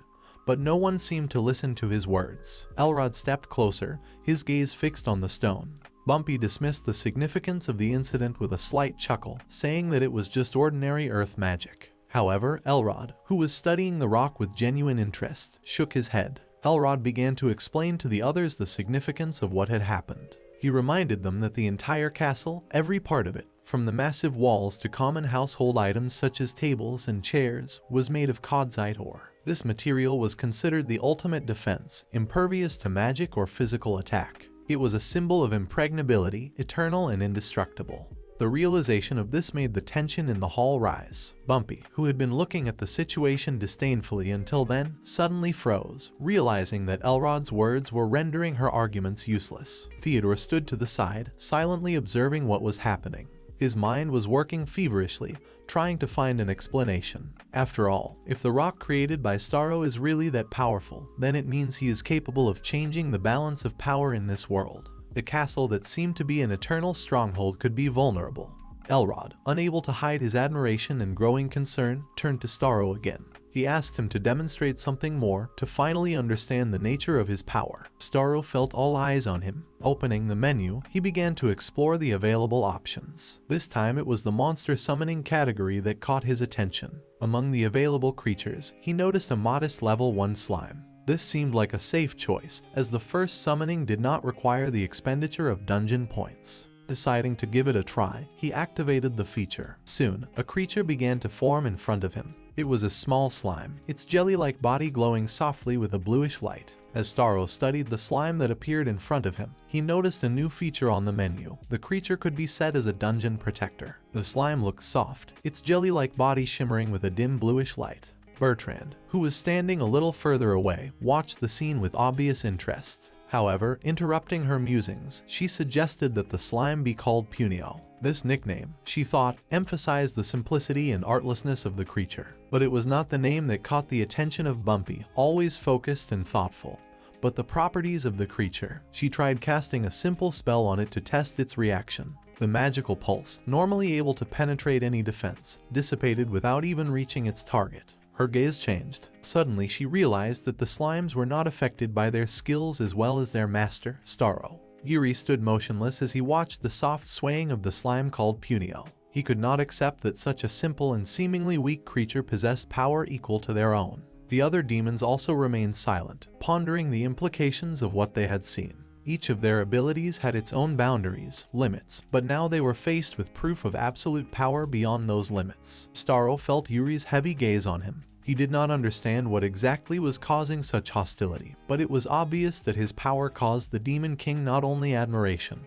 But no one seemed to listen to his words. Elrod stepped closer, his gaze fixed on the stone. Bumpy dismissed the significance of the incident with a slight chuckle, saying that it was just ordinary earth magic. However, Elrod, who was studying the rock with genuine interest, shook his head. Elrod began to explain to the others the significance of what had happened. He reminded them that the entire castle, every part of it, from the massive walls to common household items such as tables and chairs, was made of Codsite ore. This material was considered the ultimate defense, impervious to magic or physical attack. It was a symbol of impregnability, eternal and indestructible. The realization of this made the tension in the hall rise. Bumpy, who had been looking at the situation disdainfully until then, suddenly froze, realizing that Elrod's words were rendering her arguments useless. Theodore stood to the side, silently observing what was happening. His mind was working feverishly, trying to find an explanation. After all, if the rock created by Staro is really that powerful, then it means he is capable of changing the balance of power in this world. The castle that seemed to be an eternal stronghold could be vulnerable. Elrod, unable to hide his admiration and growing concern, turned to Staro again. He asked him to demonstrate something more to finally understand the nature of his power. Staro felt all eyes on him. Opening the menu, he began to explore the available options. This time it was the monster summoning category that caught his attention. Among the available creatures, he noticed a modest level 1 slime. This seemed like a safe choice, as the first summoning did not require the expenditure of dungeon points. Deciding to give it a try, he activated the feature. Soon, a creature began to form in front of him. It was a small slime, its jelly-like body glowing softly with a bluish light. As Staro studied the slime that appeared in front of him, he noticed a new feature on the menu. The creature could be set as a dungeon protector. The slime looked soft, its jelly-like body shimmering with a dim bluish light. Bertrand, who was standing a little further away, watched the scene with obvious interest. However, interrupting her musings, she suggested that the slime be called Punio. This nickname, she thought, emphasized the simplicity and artlessness of the creature. But it was not the name that caught the attention of Bumpy, always focused and thoughtful, but the properties of the creature. She tried casting a simple spell on it to test its reaction. The magical pulse, normally able to penetrate any defense, dissipated without even reaching its target. Her gaze changed. Suddenly she realized that the slimes were not affected by their skills as well as their master, Staro. Yuri stood motionless as he watched the soft swaying of the slime called Punio. He could not accept that such a simple and seemingly weak creature possessed power equal to their own. The other demons also remained silent, pondering the implications of what they had seen. Each of their abilities had its own boundaries, limits, but now they were faced with proof of absolute power beyond those limits. Staro felt Yuri's heavy gaze on him. He did not understand what exactly was causing such hostility, but it was obvious that his power caused the Demon King not only admiration,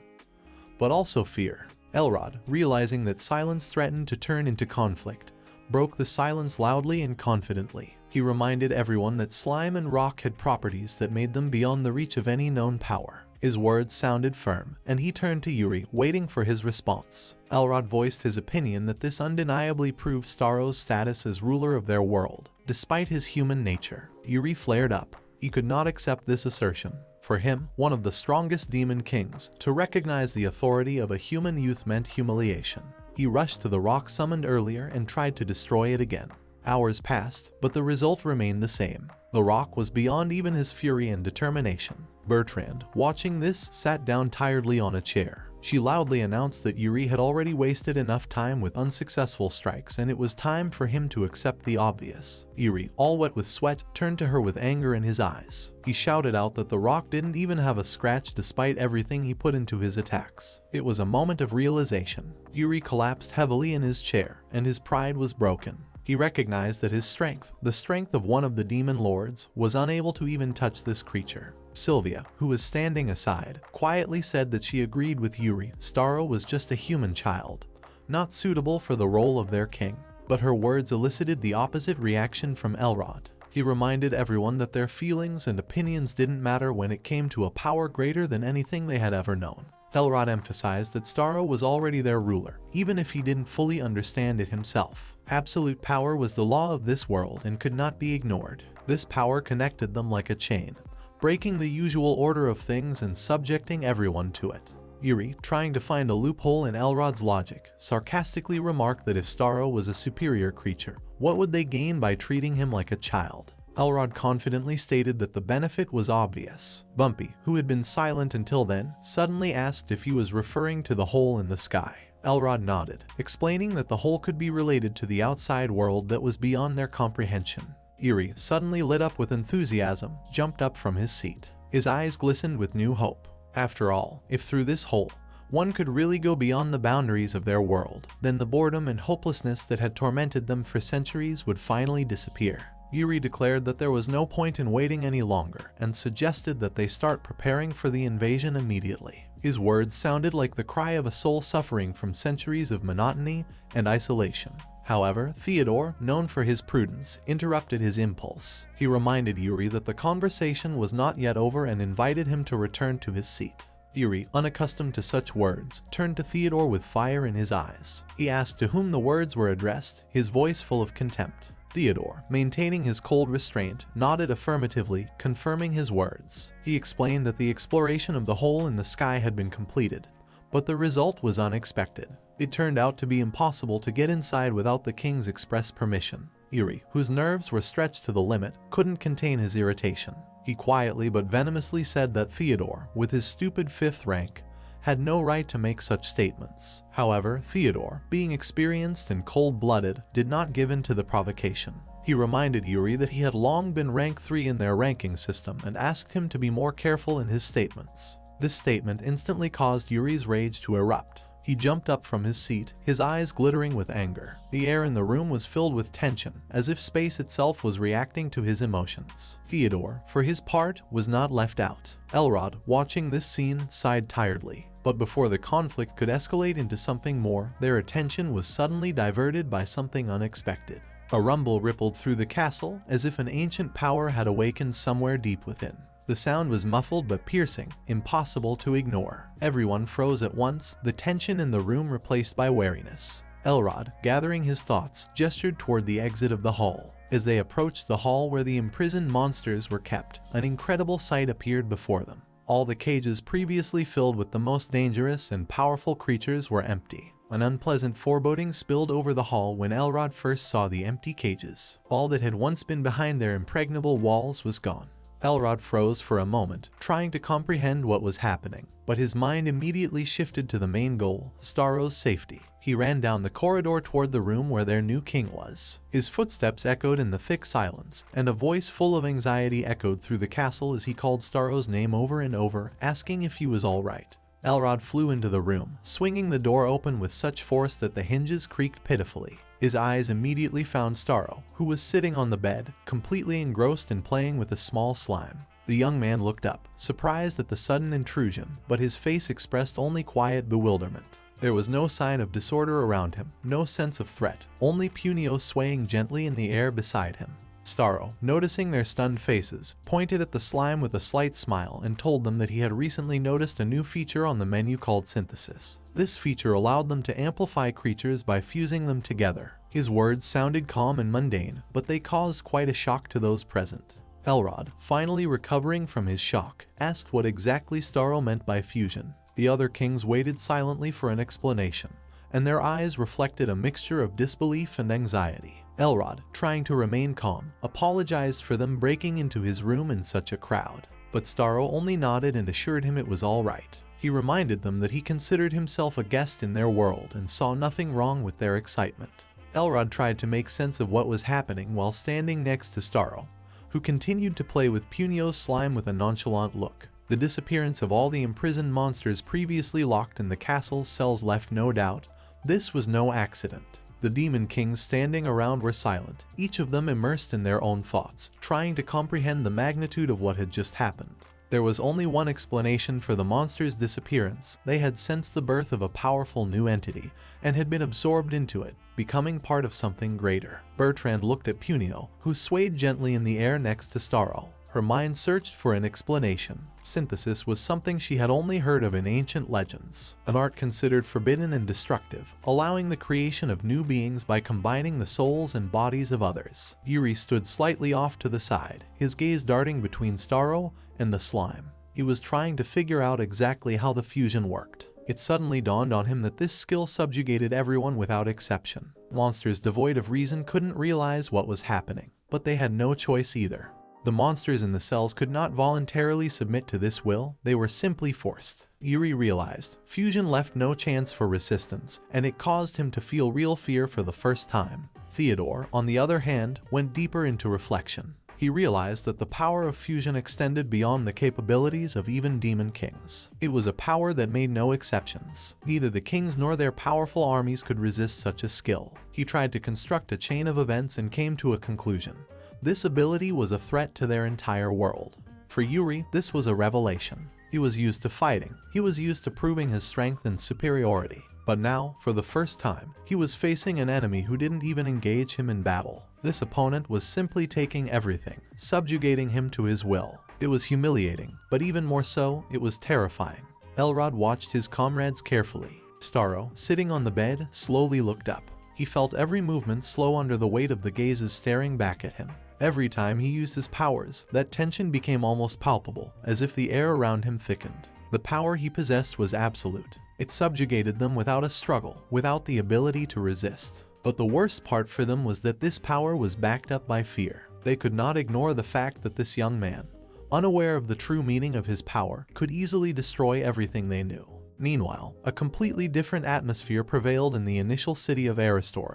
but also fear. Elrod, realizing that silence threatened to turn into conflict, broke the silence loudly and confidently. He reminded everyone that slime and rock had properties that made them beyond the reach of any known power. His words sounded firm, and he turned to Yuri, waiting for his response. Elrod voiced his opinion that this undeniably proved Staro's status as ruler of their world, despite his human nature. Yuri flared up. He could not accept this assertion. For him, one of the strongest demon kings, to recognize the authority of a human youth meant humiliation. He rushed to the rock summoned earlier and tried to destroy it again. Hours passed, but the result remained the same. The rock was beyond even his fury and determination. Bertrand, watching this, sat down tiredly on a chair. She loudly announced that Yuri had already wasted enough time with unsuccessful strikes and it was time for him to accept the obvious. Yuri, all wet with sweat, turned to her with anger in his eyes. He shouted out that the rock didn't even have a scratch despite everything he put into his attacks. It was a moment of realization. Yuri collapsed heavily in his chair, and his pride was broken. He recognized that his strength, the strength of one of the demon lords, was unable to even touch this creature. Sylvia, who was standing aside, quietly said that she agreed with Yuri. Staro was just a human child, not suitable for the role of their king. But her words elicited the opposite reaction from Elrod. He reminded everyone that their feelings and opinions didn't matter when it came to a power greater than anything they had ever known. Elrod emphasized that Staro was already their ruler, even if he didn't fully understand it himself. Absolute power was the law of this world and could not be ignored. This power connected them like a chain, breaking the usual order of things and subjecting everyone to it. Yuri, trying to find a loophole in Elrod's logic, sarcastically remarked that if Staro was a superior creature, what would they gain by treating him like a child? Elrod confidently stated that the benefit was obvious. Bumpy, who had been silent until then, suddenly asked if he was referring to the hole in the sky. Elrod nodded, explaining that the hole could be related to the outside world that was beyond their comprehension. Yuri, suddenly lit up with enthusiasm, jumped up from his seat. His eyes glistened with new hope. After all, if through this hole, one could really go beyond the boundaries of their world, then the boredom and hopelessness that had tormented them for centuries would finally disappear. Yuri declared that there was no point in waiting any longer and suggested that they start preparing for the invasion immediately. His words sounded like the cry of a soul suffering from centuries of monotony and isolation. However, Theodore, known for his prudence, interrupted his impulse. He reminded Yuri that the conversation was not yet over and invited him to return to his seat. Yuri, unaccustomed to such words, turned to Theodore with fire in his eyes. He asked to whom the words were addressed, his voice full of contempt. Theodore, maintaining his cold restraint, nodded affirmatively, confirming his words. He explained that the exploration of the hole in the sky had been completed, but the result was unexpected. It turned out to be impossible to get inside without the king's express permission. Yuri, whose nerves were stretched to the limit, couldn't contain his irritation. He quietly but venomously said that Theodore, with his stupid 5th rank, had no right to make such statements. However, Theodore, being experienced and cold-blooded, did not give in to the provocation. He reminded Yuri that he had long been rank 3 in their ranking system and asked him to be more careful in his statements. This statement instantly caused Yuri's rage to erupt. He jumped up from his seat, his eyes glittering with anger. The air in the room was filled with tension, as if space itself was reacting to his emotions. Theodore, for his part, was not left out. Elrod, watching this scene, sighed tiredly. But before the conflict could escalate into something more, their attention was suddenly diverted by something unexpected. A rumble rippled through the castle, as if an ancient power had awakened somewhere deep within. The sound was muffled but piercing, impossible to ignore. Everyone froze at once, the tension in the room replaced by wariness. Elrod, gathering his thoughts, gestured toward the exit of the hall. As they approached the hall where the imprisoned monsters were kept, an incredible sight appeared before them. All the cages previously filled with the most dangerous and powerful creatures were empty. An unpleasant foreboding spilled over the hall when Elrod first saw the empty cages. All that had once been behind their impregnable walls was gone. Elrod froze for a moment, trying to comprehend what was happening, but his mind immediately shifted to the main goal, Staro's safety. He ran down the corridor toward the room where their new king was. His footsteps echoed in the thick silence, and a voice full of anxiety echoed through the castle as he called Staro's name over and over, asking if he was all right. Elrod flew into the room, swinging the door open with such force that the hinges creaked pitifully. His eyes immediately found Staro, who was sitting on the bed, completely engrossed in playing with a small slime. The young man looked up, surprised at the sudden intrusion, but his face expressed only quiet bewilderment. There was no sign of disorder around him, no sense of threat, only Punio swaying gently in the air beside him. Staro, noticing their stunned faces, pointed at the slime with a slight smile and told them that he had recently noticed a new feature on the menu called synthesis. This feature allowed them to amplify creatures by fusing them together. His words sounded calm and mundane, but they caused quite a shock to those present. Elrod, finally recovering from his shock, asked what exactly Staro meant by fusion. The other kings waited silently for an explanation, and their eyes reflected a mixture of disbelief and anxiety. Elrod, trying to remain calm, apologized for them breaking into his room in such a crowd. But Staro only nodded and assured him it was all right. He reminded them that he considered himself a guest in their world and saw nothing wrong with their excitement. Elrod tried to make sense of what was happening while standing next to Staro, who continued to play with Punio's slime with a nonchalant look. The disappearance of all the imprisoned monsters previously locked in the castle's cells left no doubt. This was no accident. The demon kings standing around were silent, each of them immersed in their own thoughts, trying to comprehend the magnitude of what had just happened. There was only one explanation for the monster's disappearance. They had sensed the birth of a powerful new entity, and had been absorbed into it, becoming part of something greater. Bertrand looked at Punio, who swayed gently in the air next to Staro. Her mind searched for an explanation. Synthesis was something she had only heard of in ancient legends, an art considered forbidden and destructive, allowing the creation of new beings by combining the souls and bodies of others. Yuri stood slightly off to the side, his gaze darting between Staro and the slime. He was trying to figure out exactly how the fusion worked. It suddenly dawned on him that this skill subjugated everyone without exception. Monsters devoid of reason couldn't realize what was happening, but they had no choice either. The monsters in the cells could not voluntarily submit to this will, they were simply forced. Yuri realized, fusion left no chance for resistance, and it caused him to feel real fear for the first time. Theodore, on the other hand, went deeper into reflection. He realized that the power of fusion extended beyond the capabilities of even demon kings. It was a power that made no exceptions. Neither the kings nor their powerful armies could resist such a skill. He tried to construct a chain of events and came to a conclusion. This ability was a threat to their entire world. For Yuri, this was a revelation. He was used to fighting. He was used to proving his strength and superiority. But now, for the first time, he was facing an enemy who didn't even engage him in battle. This opponent was simply taking everything, subjugating him to his will. It was humiliating, but even more so, it was terrifying. Elrod watched his comrades carefully. Staro, sitting on the bed, slowly looked up. He felt every movement slow under the weight of the gazes staring back at him. Every time he used his powers, that tension became almost palpable, as if the air around him thickened. The power he possessed was absolute. It subjugated them without a struggle, without the ability to resist. But the worst part for them was that this power was backed up by fear. They could not ignore the fact that this young man, unaware of the true meaning of his power, could easily destroy everything they knew. Meanwhile, a completely different atmosphere prevailed in the initial city of Aristo.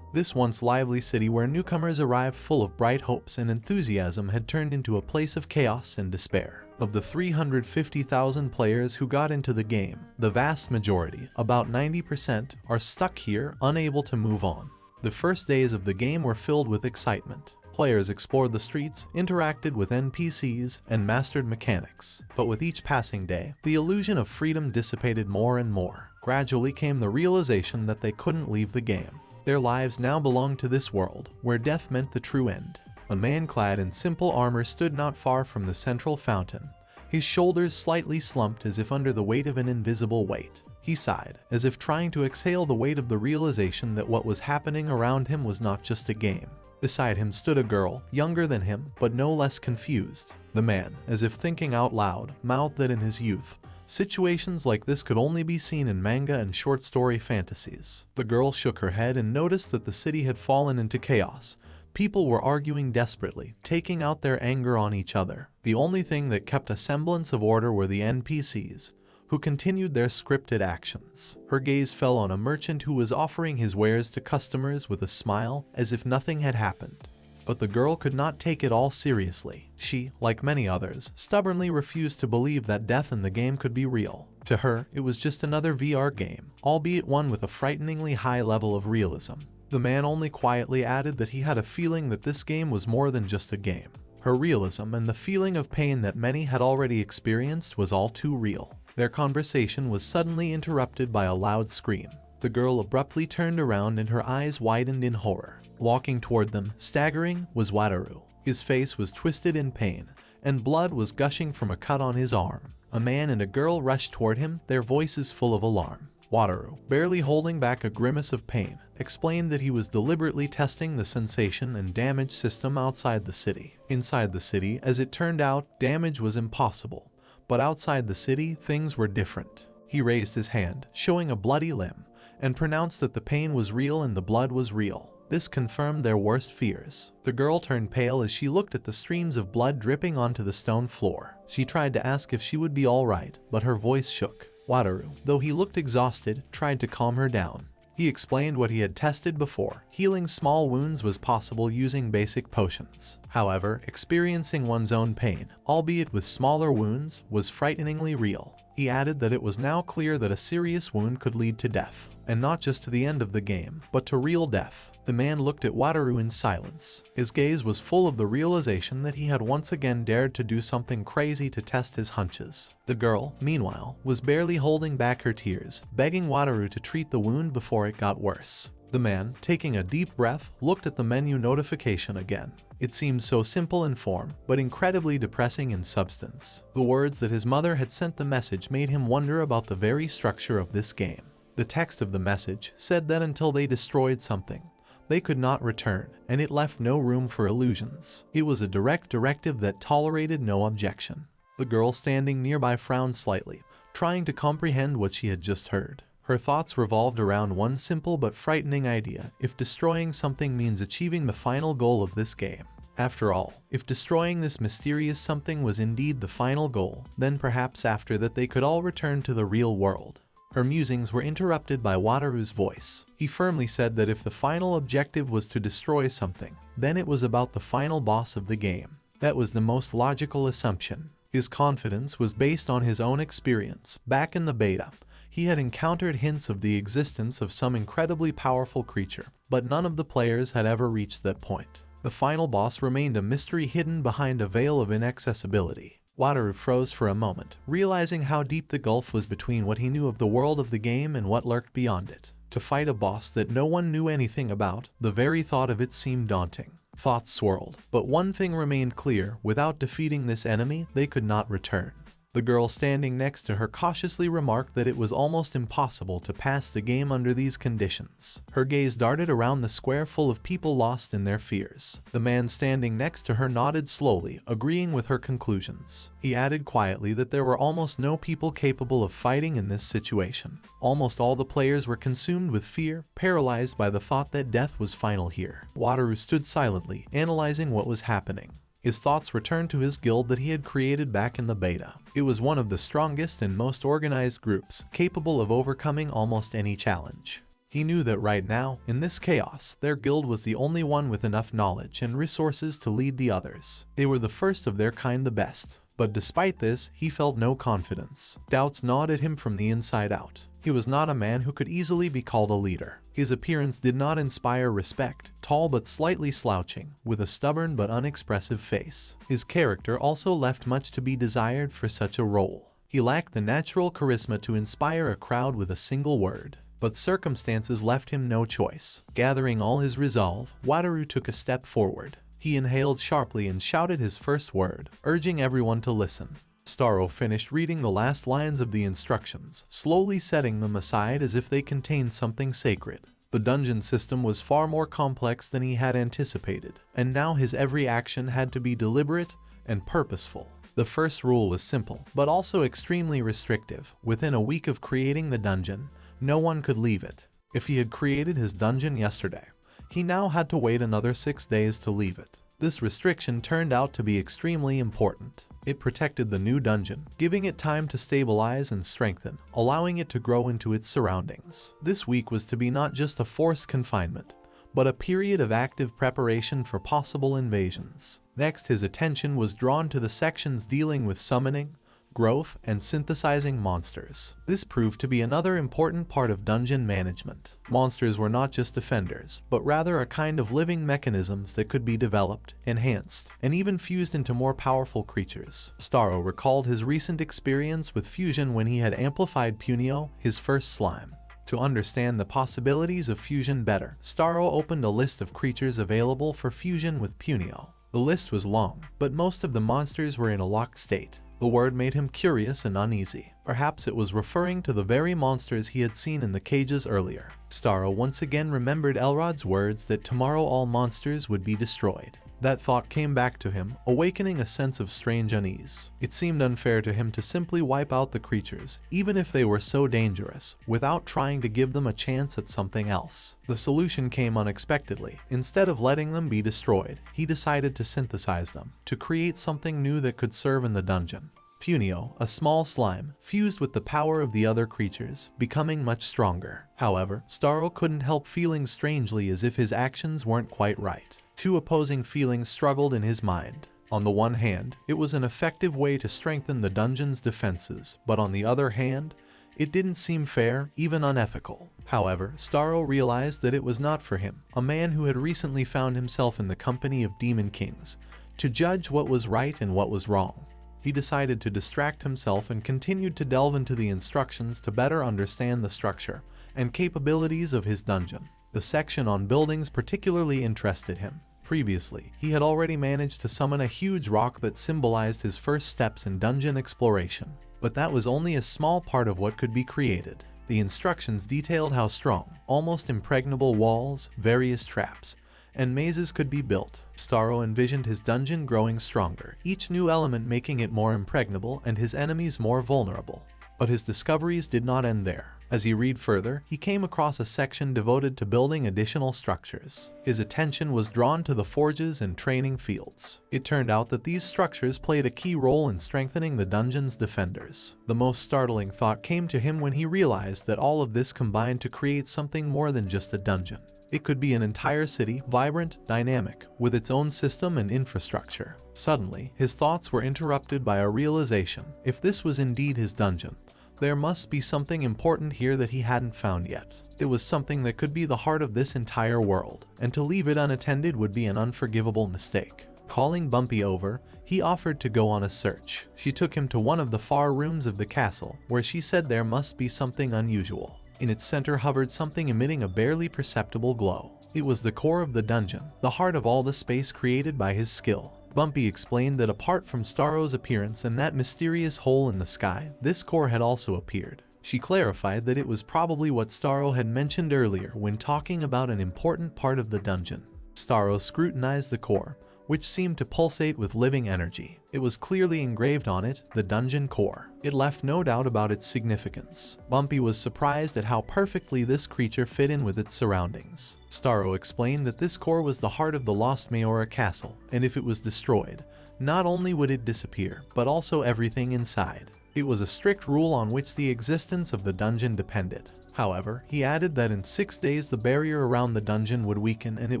This once lively city where newcomers arrived full of bright hopes and enthusiasm had turned into a place of chaos and despair. Of the 350,000 players who got into the game, the vast majority, about 90%, are stuck here, unable to move on. The first days of the game were filled with excitement. Players explored the streets, interacted with NPCs, and mastered mechanics. But with each passing day, the illusion of freedom dissipated more and more. Gradually came the realization that they couldn't leave the game. Their lives now belonged to this world, where death meant the true end. A man clad in simple armor stood not far from the central fountain, his shoulders slightly slumped as if under the weight of an invisible weight. He sighed, as if trying to exhale the weight of the realization that what was happening around him was not just a game. Beside him stood a girl, younger than him, but no less confused. The man, as if thinking out loud, mouthed that in his youth, situations like this could only be seen in manga and short story fantasies. The girl shook her head and noticed that the city had fallen into chaos. People were arguing desperately, taking out their anger on each other. The only thing that kept a semblance of order were the NPCs, who continued their scripted actions. Her gaze fell on a merchant who was offering his wares to customers with a smile, as if nothing had happened. But the girl could not take it all seriously. She, like many others, stubbornly refused to believe that death in the game could be real. To her, it was just another VR game, albeit one with a frighteningly high level of realism. The man only quietly added that he had a feeling that this game was more than just a game. Her realism and the feeling of pain that many had already experienced was all too real. Their conversation was suddenly interrupted by a loud scream. The girl abruptly turned around and her eyes widened in horror. Walking toward them, staggering, was Watu. His face was twisted in pain, and blood was gushing from a cut on his arm. A man and a girl rushed toward him, their voices full of alarm. Watu, barely holding back a grimace of pain, explained that he was deliberately testing the sensation and damage system outside the city. Inside the city, as it turned out, damage was impossible. But outside the city, things were different. He raised his hand, showing a bloody limb, and pronounced that the pain was real and the blood was real. This confirmed their worst fears. The girl turned pale as she looked at the streams of blood dripping onto the stone floor. She tried to ask if she would be all right, but her voice shook. Watu, though he looked exhausted, tried to calm her down. He explained what he had tested before. Healing small wounds was possible using basic potions. However, experiencing one's own pain, albeit with smaller wounds, was frighteningly real. He added that it was now clear that a serious wound could lead to death, and not just to the end of the game, but to real death. The man looked at Watu in silence. His gaze was full of the realization that he had once again dared to do something crazy to test his hunches. The girl, meanwhile, was barely holding back her tears, begging Watu to treat the wound before it got worse. The man, taking a deep breath, looked at the menu notification again. It seemed so simple in form, but incredibly depressing in substance. The words that his mother had sent the message made him wonder about the very structure of this game. The text of the message said that until they destroyed something, they could not return, and it left no room for illusions. It was a direct directive that tolerated no objection. The girl standing nearby frowned slightly, trying to comprehend what she had just heard. Her thoughts revolved around one simple but frightening idea: if destroying something means achieving the final goal of this game. After all, if destroying this mysterious something was indeed the final goal, then perhaps after that they could all return to the real world. Her musings were interrupted by Wataru's voice. He firmly said that if the final objective was to destroy something, then it was about the final boss of the game. That was the most logical assumption. His confidence was based on his own experience. Back in the beta, he had encountered hints of the existence of some incredibly powerful creature, but none of the players had ever reached that point. The final boss remained a mystery hidden behind a veil of inaccessibility. Wataru froze for a moment, realizing how deep the gulf was between what he knew of the world of the game and what lurked beyond it. To fight a boss that no one knew anything about, the very thought of it seemed daunting. Thoughts swirled, but one thing remained clear: without defeating this enemy, they could not return. The girl standing next to her cautiously remarked that it was almost impossible to pass the game under these conditions. Her gaze darted around the square full of people lost in their fears. The man standing next to her nodded slowly, agreeing with her conclusions. He added quietly that there were almost no people capable of fighting in this situation. Almost all the players were consumed with fear, paralyzed by the thought that death was final here. Watu stood silently, analyzing what was happening. His thoughts returned to his guild that he had created back in the beta. It was one of the strongest and most organized groups, capable of overcoming almost any challenge. He knew that right now, in this chaos, their guild was the only one with enough knowledge and resources to lead the others. They were the first of their kind, the best. But despite this, he felt no confidence. Doubts gnawed at him from the inside out. He was not a man who could easily be called a leader. His appearance did not inspire respect, tall but slightly slouching, with a stubborn but unexpressive face. His character also left much to be desired for such a role. He lacked the natural charisma to inspire a crowd with a single word. But circumstances left him no choice. Gathering all his resolve, Watu took a step forward. He inhaled sharply and shouted his first word, urging everyone to listen. Staro finished reading the last lines of the instructions, slowly setting them aside as if they contained something sacred. The dungeon system was far more complex than he had anticipated, and now his every action had to be deliberate and purposeful. The first rule was simple, but also extremely restrictive. Within a week of creating the dungeon, no one could leave it. If he had created his dungeon yesterday, he now had to wait another 6 days to leave it. This restriction turned out to be extremely important. It protected the new dungeon, giving it time to stabilize and strengthen, allowing it to grow into its surroundings. This week was to be not just a forced confinement, but a period of active preparation for possible invasions. Next, his attention was drawn to the sections dealing with summoning, growth, and synthesizing monsters. This proved to be another important part of dungeon management. Monsters were not just defenders, but rather a kind of living mechanisms that could be developed, enhanced, and even fused into more powerful creatures. Staro recalled his recent experience with fusion when he had amplified Punio, his first slime. To understand the possibilities of fusion better, Staro opened a list of creatures available for fusion with Punio. The list was long, but most of the monsters were in a locked state. The word made him curious and uneasy. Perhaps it was referring to the very monsters he had seen in the cages earlier. Staro once again remembered Elrod's words that tomorrow all monsters would be destroyed. That thought came back to him, awakening a sense of strange unease. It seemed unfair to him to simply wipe out the creatures, even if they were so dangerous, without trying to give them a chance at something else. The solution came unexpectedly. Instead of letting them be destroyed, he decided to synthesize them, to create something new that could serve in the dungeon. Punio, a small slime, fused with the power of the other creatures, becoming much stronger. However, Staro couldn't help feeling strangely as if his actions weren't quite right. Two opposing feelings struggled in his mind. On the one hand, it was an effective way to strengthen the dungeon's defenses, but on the other hand, it didn't seem fair, even unethical. However, Staro realized that it was not for him, a man who had recently found himself in the company of demon kings, to judge what was right and what was wrong. He decided to distract himself and continued to delve into the instructions to better understand the structure and capabilities of his dungeon. The section on buildings particularly interested him. Previously, he had already managed to summon a huge rock that symbolized his first steps in dungeon exploration. But that was only a small part of what could be created. The instructions detailed how strong, almost impregnable walls, various traps, and mazes could be built. Staro envisioned his dungeon growing stronger, each new element making it more impregnable and his enemies more vulnerable. But his discoveries did not end there. As he read further, he came across a section devoted to building additional structures. His attention was drawn to the forges and training fields. It turned out that these structures played a key role in strengthening the dungeon's defenders. The most startling thought came to him when he realized that all of this combined to create something more than just a dungeon. It could be an entire city, vibrant, dynamic, with its own system and infrastructure. Suddenly, his thoughts were interrupted by a realization. If this was indeed his dungeon, there must be something important here that he hadn't found yet. It was something that could be the heart of this entire world, and to leave it unattended would be an unforgivable mistake. Calling Bumpy over, he offered to go on a search. She took him to one of the far rooms of the castle, where she said there must be something unusual. In its center hovered something emitting a barely perceptible glow. It was the core of the dungeon, the heart of all the space created by his skill. Bumpy explained that apart from Staro's appearance and that mysterious hole in the sky, this core had also appeared. She clarified that it was probably what Staro had mentioned earlier when talking about an important part of the dungeon. Staro scrutinized the core, which seemed to pulsate with living energy. It was clearly engraved on it, the dungeon core. It left no doubt about its significance. Bumpy was surprised at how perfectly this creature fit in with its surroundings. Staro explained that this core was the heart of the lost Mayora castle, and if it was destroyed, not only would it disappear, but also everything inside. It was a strict rule on which the existence of the dungeon depended. However, he added that in 6 days the barrier around the dungeon would weaken and it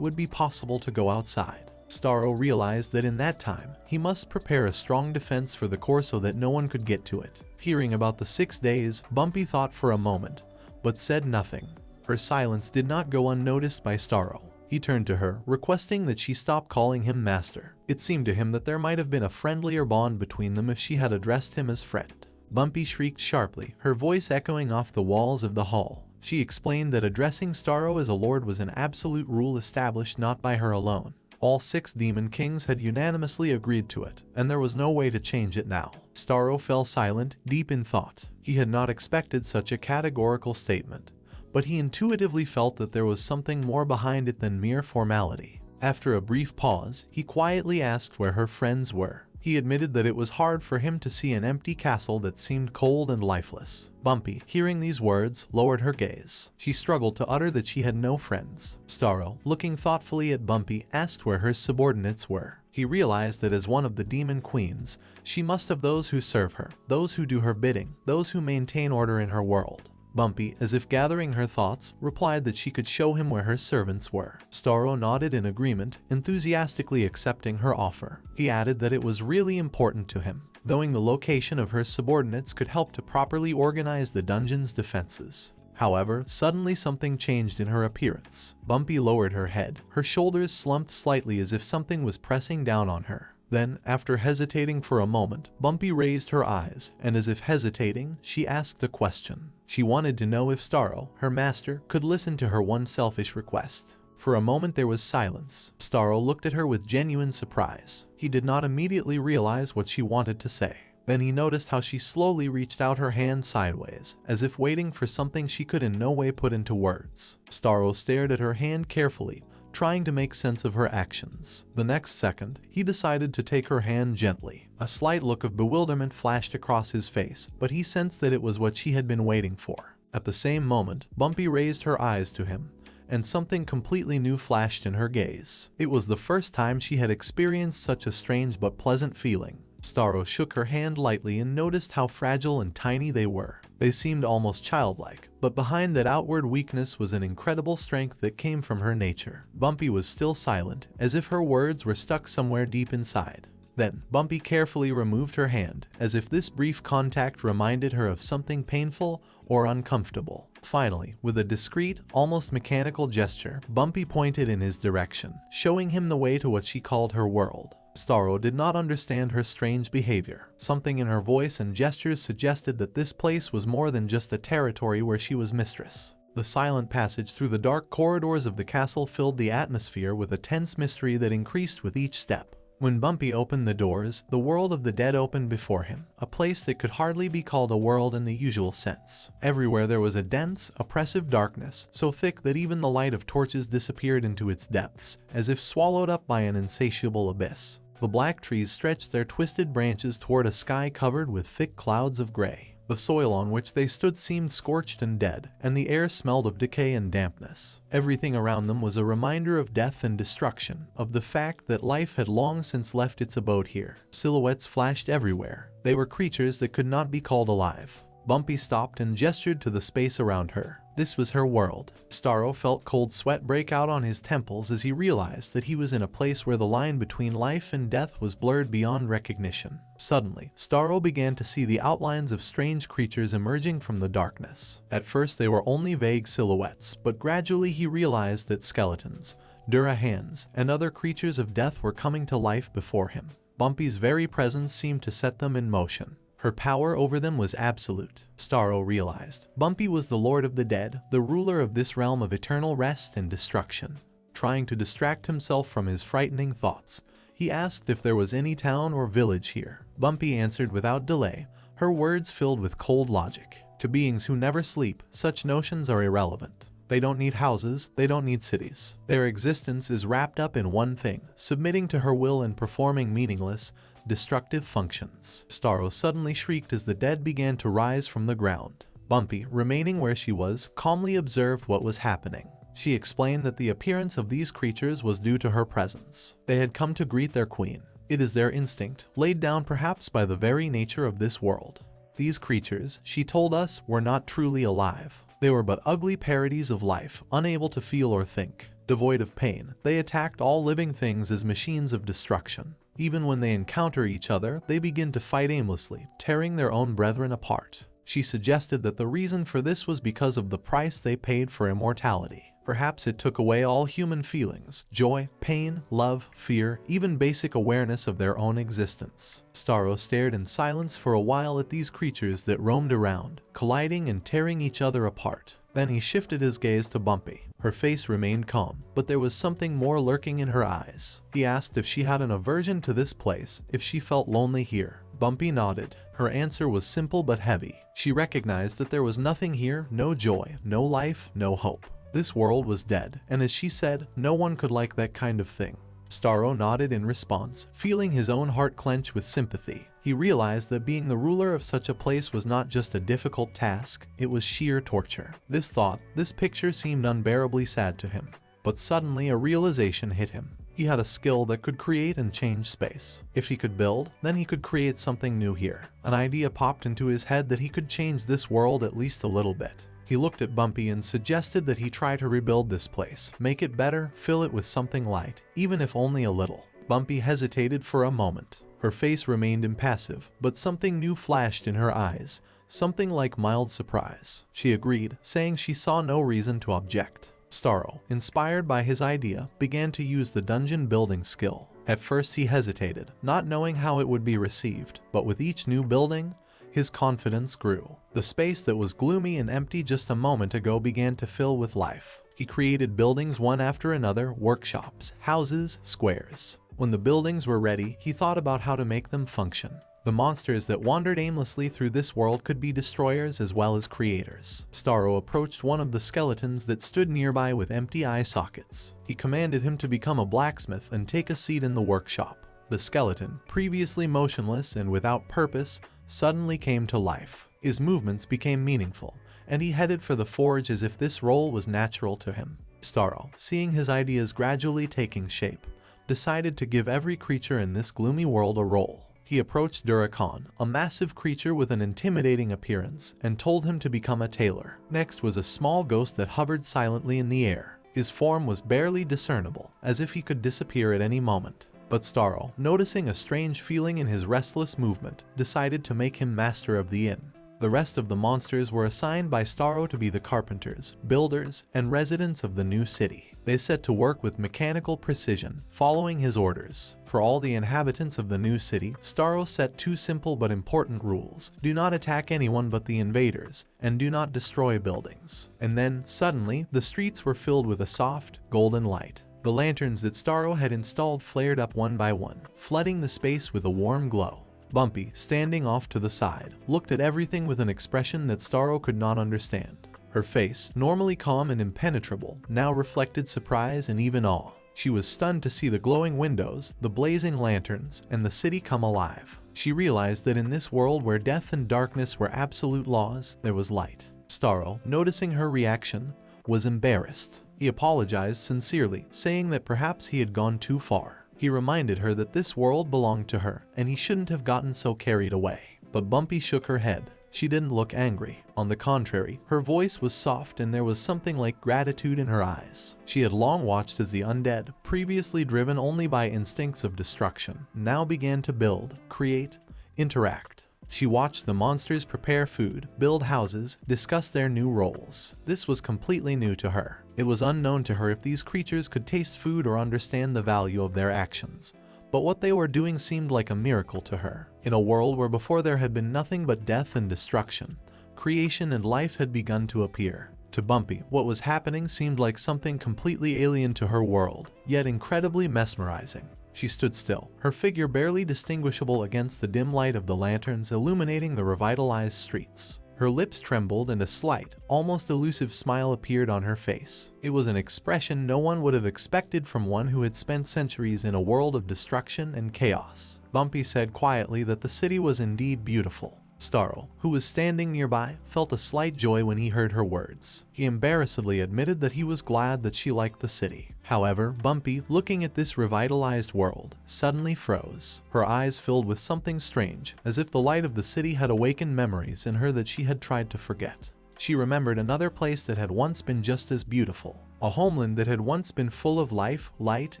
would be possible to go outside. Staro realized that in that time, he must prepare a strong defense for the core so that no one could get to it. Hearing about the 6 days, Bumpy thought for a moment, but said nothing. Her silence did not go unnoticed by Staro. He turned to her, requesting that she stop calling him master. It seemed to him that there might have been a friendlier bond between them if she had addressed him as friend. Bumpy shrieked sharply, her voice echoing off the walls of the hall. She explained that addressing Staro as a lord was an absolute rule established not by her alone. All 6 demon kings had unanimously agreed to it, and there was no way to change it now. Staro fell silent, deep in thought. He had not expected such a categorical statement, but he intuitively felt that there was something more behind it than mere formality. After a brief pause, he quietly asked where her friends were. He admitted that it was hard for him to see an empty castle that seemed cold and lifeless. Bumpy, hearing these words, lowered her gaze. She struggled to utter that she had no friends. Staro, looking thoughtfully at Bumpy, asked where her subordinates were. He realized that as one of the demon queens, she must have those who serve her, those who do her bidding, those who maintain order in her world. Bumpy, as if gathering her thoughts, replied that she could show him where her servants were. Staro nodded in agreement, enthusiastically accepting her offer. He added that it was really important to him. Knowing the location of her subordinates could help to properly organize the dungeon's defenses. However, suddenly something changed in her appearance. Bumpy lowered her head. Her shoulders slumped slightly as if something was pressing down on her. Then, after hesitating for a moment, Bumpy raised her eyes, and as if hesitating, she asked a question. She wanted to know if Staro, her master, could listen to her one selfish request. For a moment there was silence. Staro looked at her with genuine surprise. He did not immediately realize what she wanted to say. Then he noticed how she slowly reached out her hand sideways, as if waiting for something she could in no way put into words. Staro stared at her hand carefully, trying to make sense of her actions. The next second, he decided to take her hand gently. A slight look of bewilderment flashed across his face, but he sensed that it was what she had been waiting for. At the same moment, Bumpy raised her eyes to him, and something completely new flashed in her gaze. It was the first time she had experienced such a strange but pleasant feeling. Staro shook her hand lightly and noticed how fragile and tiny they were. They seemed almost childlike, but behind that outward weakness was an incredible strength that came from her nature. Bumpy was still silent, as if her words were stuck somewhere deep inside. Then, Bumpy carefully removed her hand, as if this brief contact reminded her of something painful or uncomfortable. Finally, with a discreet, almost mechanical gesture, Bumpy pointed in his direction, showing him the way to what she called her world. Staro did not understand her strange behavior. Something in her voice and gestures suggested that this place was more than just a territory where she was mistress. The silent passage through the dark corridors of the castle filled the atmosphere with a tense mystery that increased with each step. When Bumpy opened the doors, the world of the dead opened before him, a place that could hardly be called a world in the usual sense. Everywhere there was a dense, oppressive darkness, so thick that even the light of torches disappeared into its depths, as if swallowed up by an insatiable abyss. The black trees stretched their twisted branches toward a sky covered with thick clouds of gray. The soil on which they stood seemed scorched and dead, and the air smelled of decay and dampness. Everything around them was a reminder of death and destruction, of the fact that life had long since left its abode here. Silhouettes flashed everywhere. They were creatures that could not be called alive. Bumpy stopped and gestured to the space around her. This was her world. Staro felt cold sweat break out on his temples as he realized that he was in a place where the line between life and death was blurred beyond recognition. Suddenly, Staro began to see the outlines of strange creatures emerging from the darkness. At first they were only vague silhouettes, but gradually he realized that skeletons, Durahans, and other creatures of death were coming to life before him. Bumpy's very presence seemed to set them in motion. Her power over them was absolute, Staro realized. Bumpy was the lord of the dead, the ruler of this realm of eternal rest and destruction. Trying to distract himself from his frightening thoughts, He asked if there was any town or village here. Bumpy answered without delay, her words filled with cold logic. To beings who never sleep, such notions are irrelevant. They don't need houses, they don't need cities. Their existence is wrapped up in one thing, submitting to her will and performing meaningless, destructive functions. Staro suddenly shrieked as the dead began to rise from the ground. Bumpy, remaining where she was, calmly observed what was happening. She explained that the appearance of these creatures was due to her presence. They had come to greet their queen. It is their instinct, laid down perhaps by the very nature of this world. These creatures, she told us, were not truly alive. They were but ugly parodies of life, unable to feel or think. Devoid of pain, they attacked all living things as machines of destruction. Even when they encounter each other, they begin to fight aimlessly, tearing their own brethren apart. She suggested that the reason for this was because of the price they paid for immortality. Perhaps it took away all human feelings, joy, pain, love, fear, even basic awareness of their own existence. Staro stared in silence for a while at these creatures that roamed around, colliding and tearing each other apart. Then he shifted his gaze to Bumpy. Her face remained calm, but there was something more lurking in her eyes. He asked if she had an aversion to this place, if she felt lonely here. Bumpy nodded. Her answer was simple but heavy. She recognized that there was nothing here, no joy, no life, no hope. This world was dead, and as she said, no one could like that kind of thing. Staro nodded in response, feeling his own heart clench with sympathy. He realized that being the ruler of such a place was not just a difficult task, it was sheer torture. This thought, this picture seemed unbearably sad to him. But suddenly a realization hit him. He had a skill that could create and change space. If he could build, then he could create something new here. An idea popped into his head that he could change this world at least a little bit. He looked at Bumpy and suggested that he try to rebuild this place, make it better, fill it with something light, even if only a little. Bumpy hesitated for a moment. Her face remained impassive, but something new flashed in her eyes, something like mild surprise. She agreed, saying she saw no reason to object. Staro, inspired by his idea, began to use the dungeon building skill. At first he hesitated, not knowing how it would be received, but with each new building, his confidence grew. The space that was gloomy and empty just a moment ago began to fill with life. He created buildings one after another, workshops, houses, squares. When the buildings were ready, he thought about how to make them function. The monsters that wandered aimlessly through this world could be destroyers as well as creators. Staro approached one of the skeletons that stood nearby with empty eye sockets. He commanded him to become a blacksmith and take a seat in the workshop. The skeleton, previously motionless and without purpose, suddenly came to life. His movements became meaningful, and he headed for the forge as if this role was natural to him. Staro, seeing his ideas gradually taking shape, decided to give every creature in this gloomy world a role. He approached Durakan, a massive creature with an intimidating appearance, and told him to become a tailor. Next was a small ghost that hovered silently in the air. His form was barely discernible, as if he could disappear at any moment. But Staro, noticing a strange feeling in his restless movement, decided to make him master of the inn. The rest of the monsters were assigned by Staro to be the carpenters, builders, and residents of the new city. They set to work with mechanical precision, following his orders. For all the inhabitants of the new city, Staro set two simple but important rules. Do not attack anyone but the invaders, and do not destroy buildings. And then, suddenly, the streets were filled with a soft, golden light. The lanterns that Staro had installed flared up one by one, flooding the space with a warm glow. Bumpy, standing off to the side, looked at everything with an expression that Staro could not understand. Her face, normally calm and impenetrable, now reflected surprise and even awe. She was stunned to see the glowing windows, the blazing lanterns, and the city come alive. She realized that in this world where death and darkness were absolute laws, there was light. Staro, noticing her reaction, was embarrassed. He apologized sincerely, saying that perhaps he had gone too far. He reminded her that this world belonged to her, and he shouldn't have gotten so carried away. But Bumpy shook her head. She didn't look angry. On the contrary, her voice was soft and there was something like gratitude in her eyes. She had long watched as the undead, previously driven only by instincts of destruction, now began to build, create, interact. She watched the monsters prepare food, build houses, discuss their new roles. This was completely new to her. It was unknown to her if these creatures could taste food or understand the value of their actions. But what they were doing seemed like a miracle to her. In a world where before there had been nothing but death and destruction, creation and life had begun to appear. To Bumpy, what was happening seemed like something completely alien to her world, yet incredibly mesmerizing. She stood still, her figure barely distinguishable against the dim light of the lanterns illuminating the revitalized streets. Her lips trembled and a slight, almost elusive smile appeared on her face. It was an expression no one would have expected from one who had spent centuries in a world of destruction and chaos. Bumpy said quietly that the city was indeed beautiful. Staro, who was standing nearby, felt a slight joy when he heard her words. He embarrassedly admitted that he was glad that she liked the city. However, Bumpy, looking at this revitalized world, suddenly froze. Her eyes filled with something strange, as if the light of the city had awakened memories in her that she had tried to forget. She remembered another place that had once been just as beautiful, a homeland that had once been full of life, light,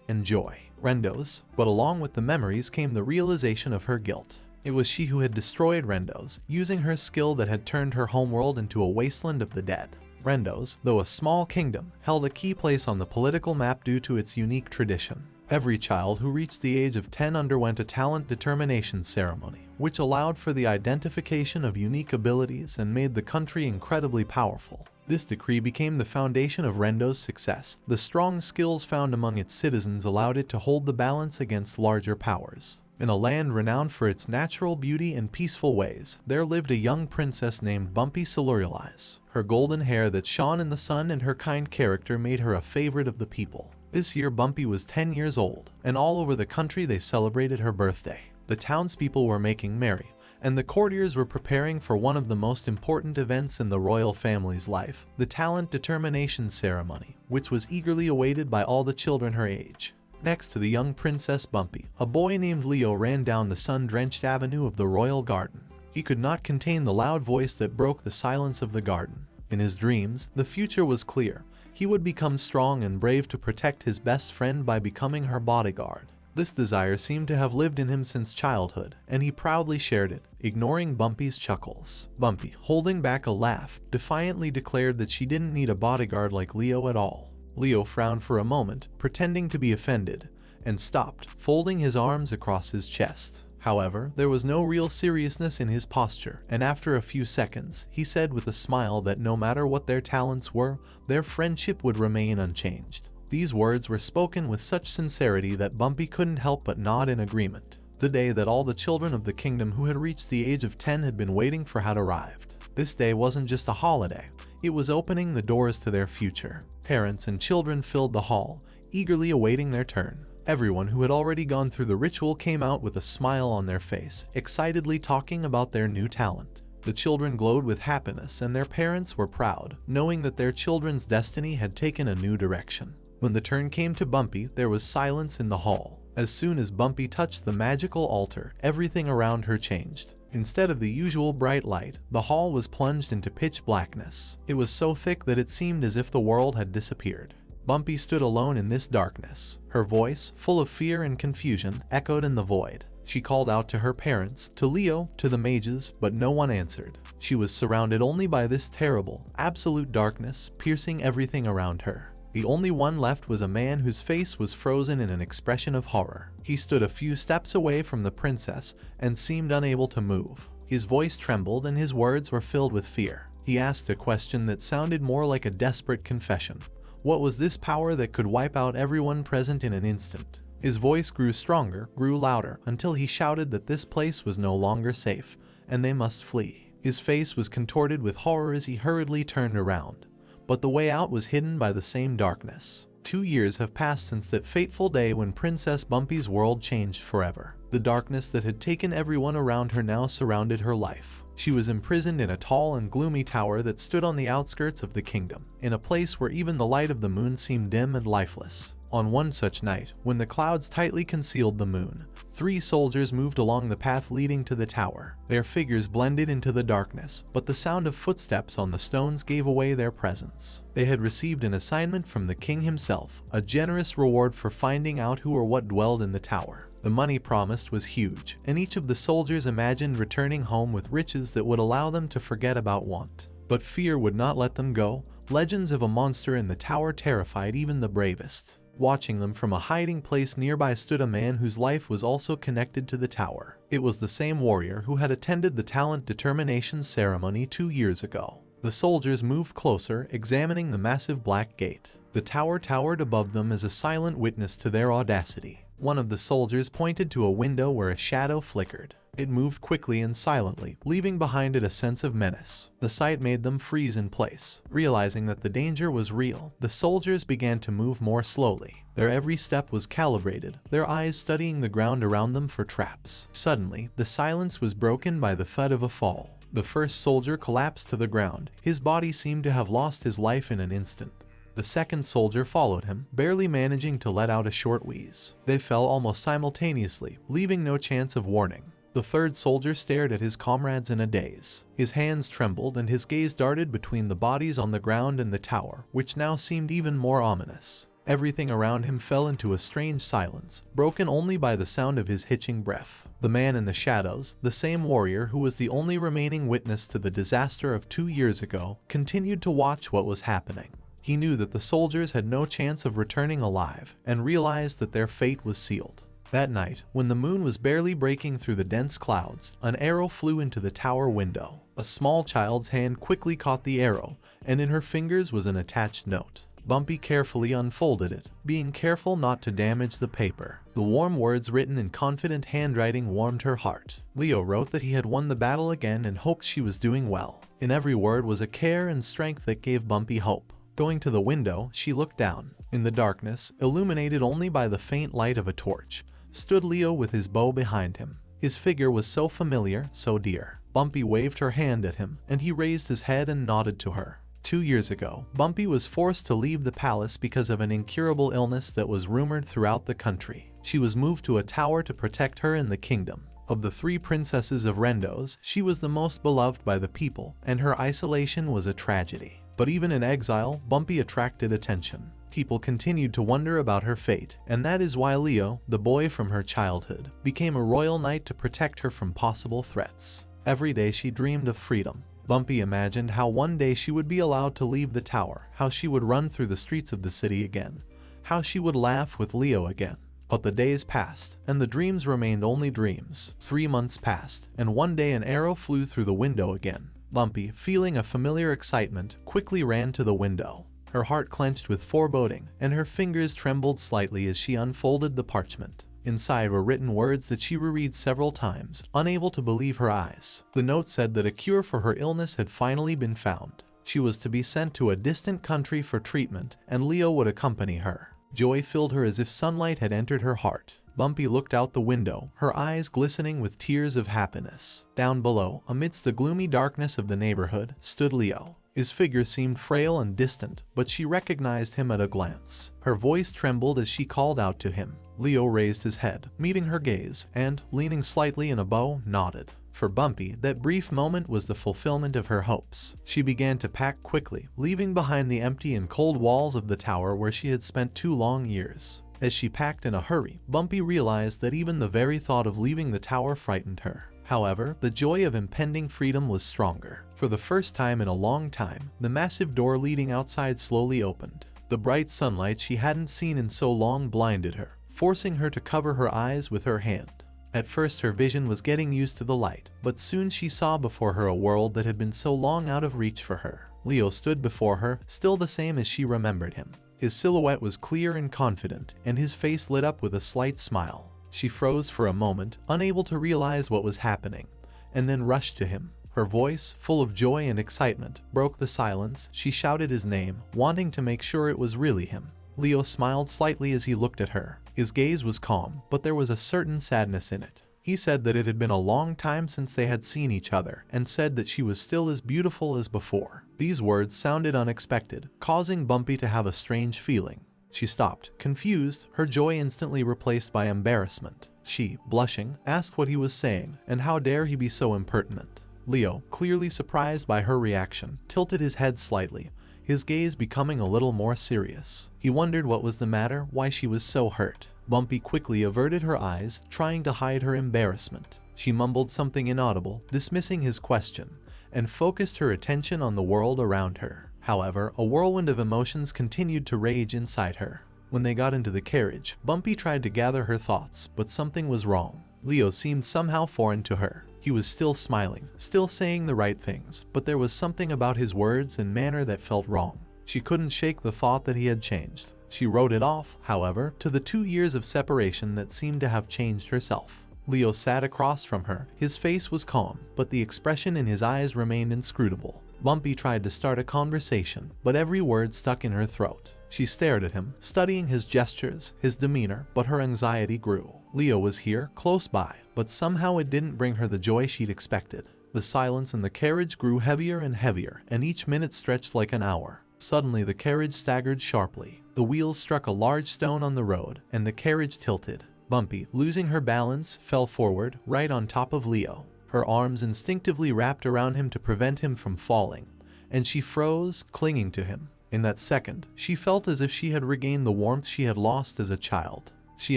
and joy. Rendo's, but along with the memories came the realization of her guilt. It was she who had destroyed Rendo's, using her skill that had turned her homeworld into a wasteland of the dead. Rendo's, though a small kingdom, held a key place on the political map due to its unique tradition. Every child who reached the age of 10 underwent a talent determination ceremony, which allowed for the identification of unique abilities and made the country incredibly powerful. This decree became the foundation of Rendo's success. The strong skills found among its citizens allowed it to hold the balance against larger powers. In a land renowned for its natural beauty and peaceful ways, there lived a young princess named Bumpy Silurialize. Her golden hair that shone in the sun and her kind character made her a favorite of the people. This year Bumpy was 10 years old, and all over the country they celebrated her birthday. The townspeople were making merry, and the courtiers were preparing for one of the most important events in the royal family's life, the talent determination ceremony, which was eagerly awaited by all the children her age. Next to the young Princess Bumpy, a boy named Leo ran down the sun-drenched avenue of the royal garden. He could not contain the loud voice that broke the silence of the garden. In his dreams, the future was clear. He would become strong and brave to protect his best friend by becoming her bodyguard. This desire seemed to have lived in him since childhood, and he proudly shared it, ignoring Bumpy's chuckles. Bumpy, holding back a laugh, defiantly declared that she didn't need a bodyguard like Leo at all. Leo frowned for a moment, pretending to be offended, and stopped, folding his arms across his chest. However, there was no real seriousness in his posture, and after a few seconds, he said with a smile that no matter what their talents were, their friendship would remain unchanged. These words were spoken with such sincerity that Bumpy couldn't help but nod in agreement. The day that all the children of the kingdom who had reached the age of 10 had been waiting for had arrived. This day wasn't just a holiday, it was opening the doors to their future. Parents and children filled the hall, eagerly awaiting their turn. Everyone who had already gone through the ritual came out with a smile on their face, excitedly talking about their new talent. The children glowed with happiness and their parents were proud, knowing that their children's destiny had taken a new direction. When the turn came to Bumpy, there was silence in the hall. As soon as Bumpy touched the magical altar, everything around her changed. Instead of the usual bright light, the hall was plunged into pitch blackness. It was so thick that it seemed as if the world had disappeared. Bumpy stood alone in this darkness. Her voice, full of fear and confusion, echoed in the void. She called out to her parents, to Leo, to the mages, but no one answered. She was surrounded only by this terrible, absolute darkness, piercing everything around her. The only one left was a man whose face was frozen in an expression of horror. He stood a few steps away from the princess and seemed unable to move. His voice trembled and his words were filled with fear. He asked a question that sounded more like a desperate confession. What was this power that could wipe out everyone present in an instant? His voice grew stronger, grew louder, until he shouted that this place was no longer safe, and they must flee. His face was contorted with horror as he hurriedly turned around. But the way out was hidden by the same darkness. 2 years have passed since that fateful day when Princess Bumpy's world changed forever. The darkness that had taken everyone around her now surrounded her life. She was imprisoned in a tall and gloomy tower that stood on the outskirts of the kingdom, in a place where even the light of the moon seemed dim and lifeless. On one such night, when the clouds tightly concealed the moon, 3 soldiers moved along the path leading to the tower. Their figures blended into the darkness, but the sound of footsteps on the stones gave away their presence. They had received an assignment from the king himself, a generous reward for finding out who or what dwelled in the tower. The money promised was huge, and each of the soldiers imagined returning home with riches that would allow them to forget about want. But fear would not let them go. Legends of a monster in the tower terrified even the bravest. Watching them from a hiding place nearby stood a man whose life was also connected to the tower. It was the same warrior who had attended the talent determination ceremony 2 years ago. The soldiers moved closer, examining the massive black gate. The tower towered above them as a silent witness to their audacity. One of the soldiers pointed to a window where a shadow flickered. It moved quickly and silently, leaving behind it a sense of menace. The sight made them freeze in place. Realizing that the danger was real, the soldiers began to move more slowly. Their every step was calibrated, their eyes studying the ground around them for traps. Suddenly, the silence was broken by the thud of a fall. The first soldier collapsed to the ground. His body seemed to have lost his life in an instant. The second soldier followed him, barely managing to let out a short wheeze. They fell almost simultaneously, leaving no chance of warning. The third soldier stared at his comrades in a daze. His hands trembled and his gaze darted between the bodies on the ground and the tower, which now seemed even more ominous. Everything around him fell into a strange silence, broken only by the sound of his hitching breath. The man in the shadows, the same warrior who was the only remaining witness to the disaster of 2 years ago, continued to watch what was happening. He knew that the soldiers had no chance of returning alive, and realized that their fate was sealed. That night, when the moon was barely breaking through the dense clouds, an arrow flew into the tower window. A small child's hand quickly caught the arrow, and in her fingers was an attached note. Bumpy carefully unfolded it, being careful not to damage the paper. The warm words written in confident handwriting warmed her heart. Leo wrote that he had won the battle again and hoped she was doing well. In every word was a care and strength that gave Bumpy hope. Going to the window, she looked down. In the darkness, illuminated only by the faint light of a torch, stood Leo with his bow behind him. His figure was so familiar, so dear. Bumpy waved her hand at him, and he raised his head and nodded to her. 2 years ago, Bumpy was forced to leave the palace because of an incurable illness that was rumored throughout the country. She was moved to a tower to protect her and the kingdom. Of the 3 princesses of Rendos, she was the most beloved by the people, and her isolation was a tragedy. But even in exile, Bumpy attracted attention. People continued to wonder about her fate, and that is why Leo, the boy from her childhood, became a royal knight to protect her from possible threats. Every day she dreamed of freedom. Bumpy imagined how one day she would be allowed to leave the tower, how she would run through the streets of the city again, how she would laugh with Leo again. But the days passed, and the dreams remained only dreams. 3 months passed, and one day an arrow flew through the window again. Bumpy, feeling a familiar excitement, quickly ran to the window. Her heart clenched with foreboding, and her fingers trembled slightly as she unfolded the parchment. Inside were written words that she reread several times, unable to believe her eyes. The note said that a cure for her illness had finally been found. She was to be sent to a distant country for treatment, and Leo would accompany her. Joy filled her as if sunlight had entered her heart. Bumpy looked out the window, her eyes glistening with tears of happiness. Down below, amidst the gloomy darkness of the neighborhood, stood Leo. His figure seemed frail and distant, but she recognized him at a glance. Her voice trembled as she called out to him. Leo raised his head, meeting her gaze, and, leaning slightly in a bow, nodded. For Bumpy, that brief moment was the fulfillment of her hopes. She began to pack quickly, leaving behind the empty and cold walls of the tower where she had spent 2 long years. As she packed in a hurry, Bumpy realized that even the very thought of leaving the tower frightened her. However, the joy of impending freedom was stronger. For the first time in a long time, the massive door leading outside slowly opened. The bright sunlight she hadn't seen in so long blinded her, forcing her to cover her eyes with her hand. At first her vision was getting used to the light, but soon she saw before her a world that had been so long out of reach for her. Leo stood before her, still the same as she remembered him. His silhouette was clear and confident, and his face lit up with a slight smile. She froze for a moment, unable to realize what was happening, and then rushed to him. Her voice, full of joy and excitement, broke the silence. She shouted his name, wanting to make sure it was really him. Leo smiled slightly as he looked at her. His gaze was calm, but there was a certain sadness in it. He said that it had been a long time since they had seen each other, and said that she was still as beautiful as before. These words sounded unexpected, causing Bumpy to have a strange feeling. She stopped, confused, her joy instantly replaced by embarrassment. She, blushing, asked what he was saying, and how dare he be so impertinent. Leo, clearly surprised by her reaction, tilted his head slightly, his gaze becoming a little more serious. He wondered what was the matter, why she was so hurt. Bumpy quickly averted her eyes, trying to hide her embarrassment. She mumbled something inaudible, dismissing his question, and focused her attention on the world around her. However, a whirlwind of emotions continued to rage inside her. When they got into the carriage, Bumpy tried to gather her thoughts, but something was wrong. Leo seemed somehow foreign to her. He was still smiling, still saying the right things, but there was something about his words and manner that felt wrong. She couldn't shake the thought that he had changed. She wrote it off, however, to the 2 years of separation that seemed to have changed herself. Leo sat across from her. His face was calm, but the expression in his eyes remained inscrutable. Bumpy tried to start a conversation, but every word stuck in her throat. She stared at him, studying his gestures, his demeanor, but her anxiety grew. Leo was here, close by, but somehow it didn't bring her the joy she'd expected. The silence in the carriage grew heavier and heavier, and each minute stretched like an hour. Suddenly the carriage staggered sharply. The wheels struck a large stone on the road, and the carriage tilted. Bumpy, losing her balance, fell forward, right on top of Leo. Her arms instinctively wrapped around him to prevent him from falling, and she froze, clinging to him. In that second, she felt as if she had regained the warmth she had lost as a child. She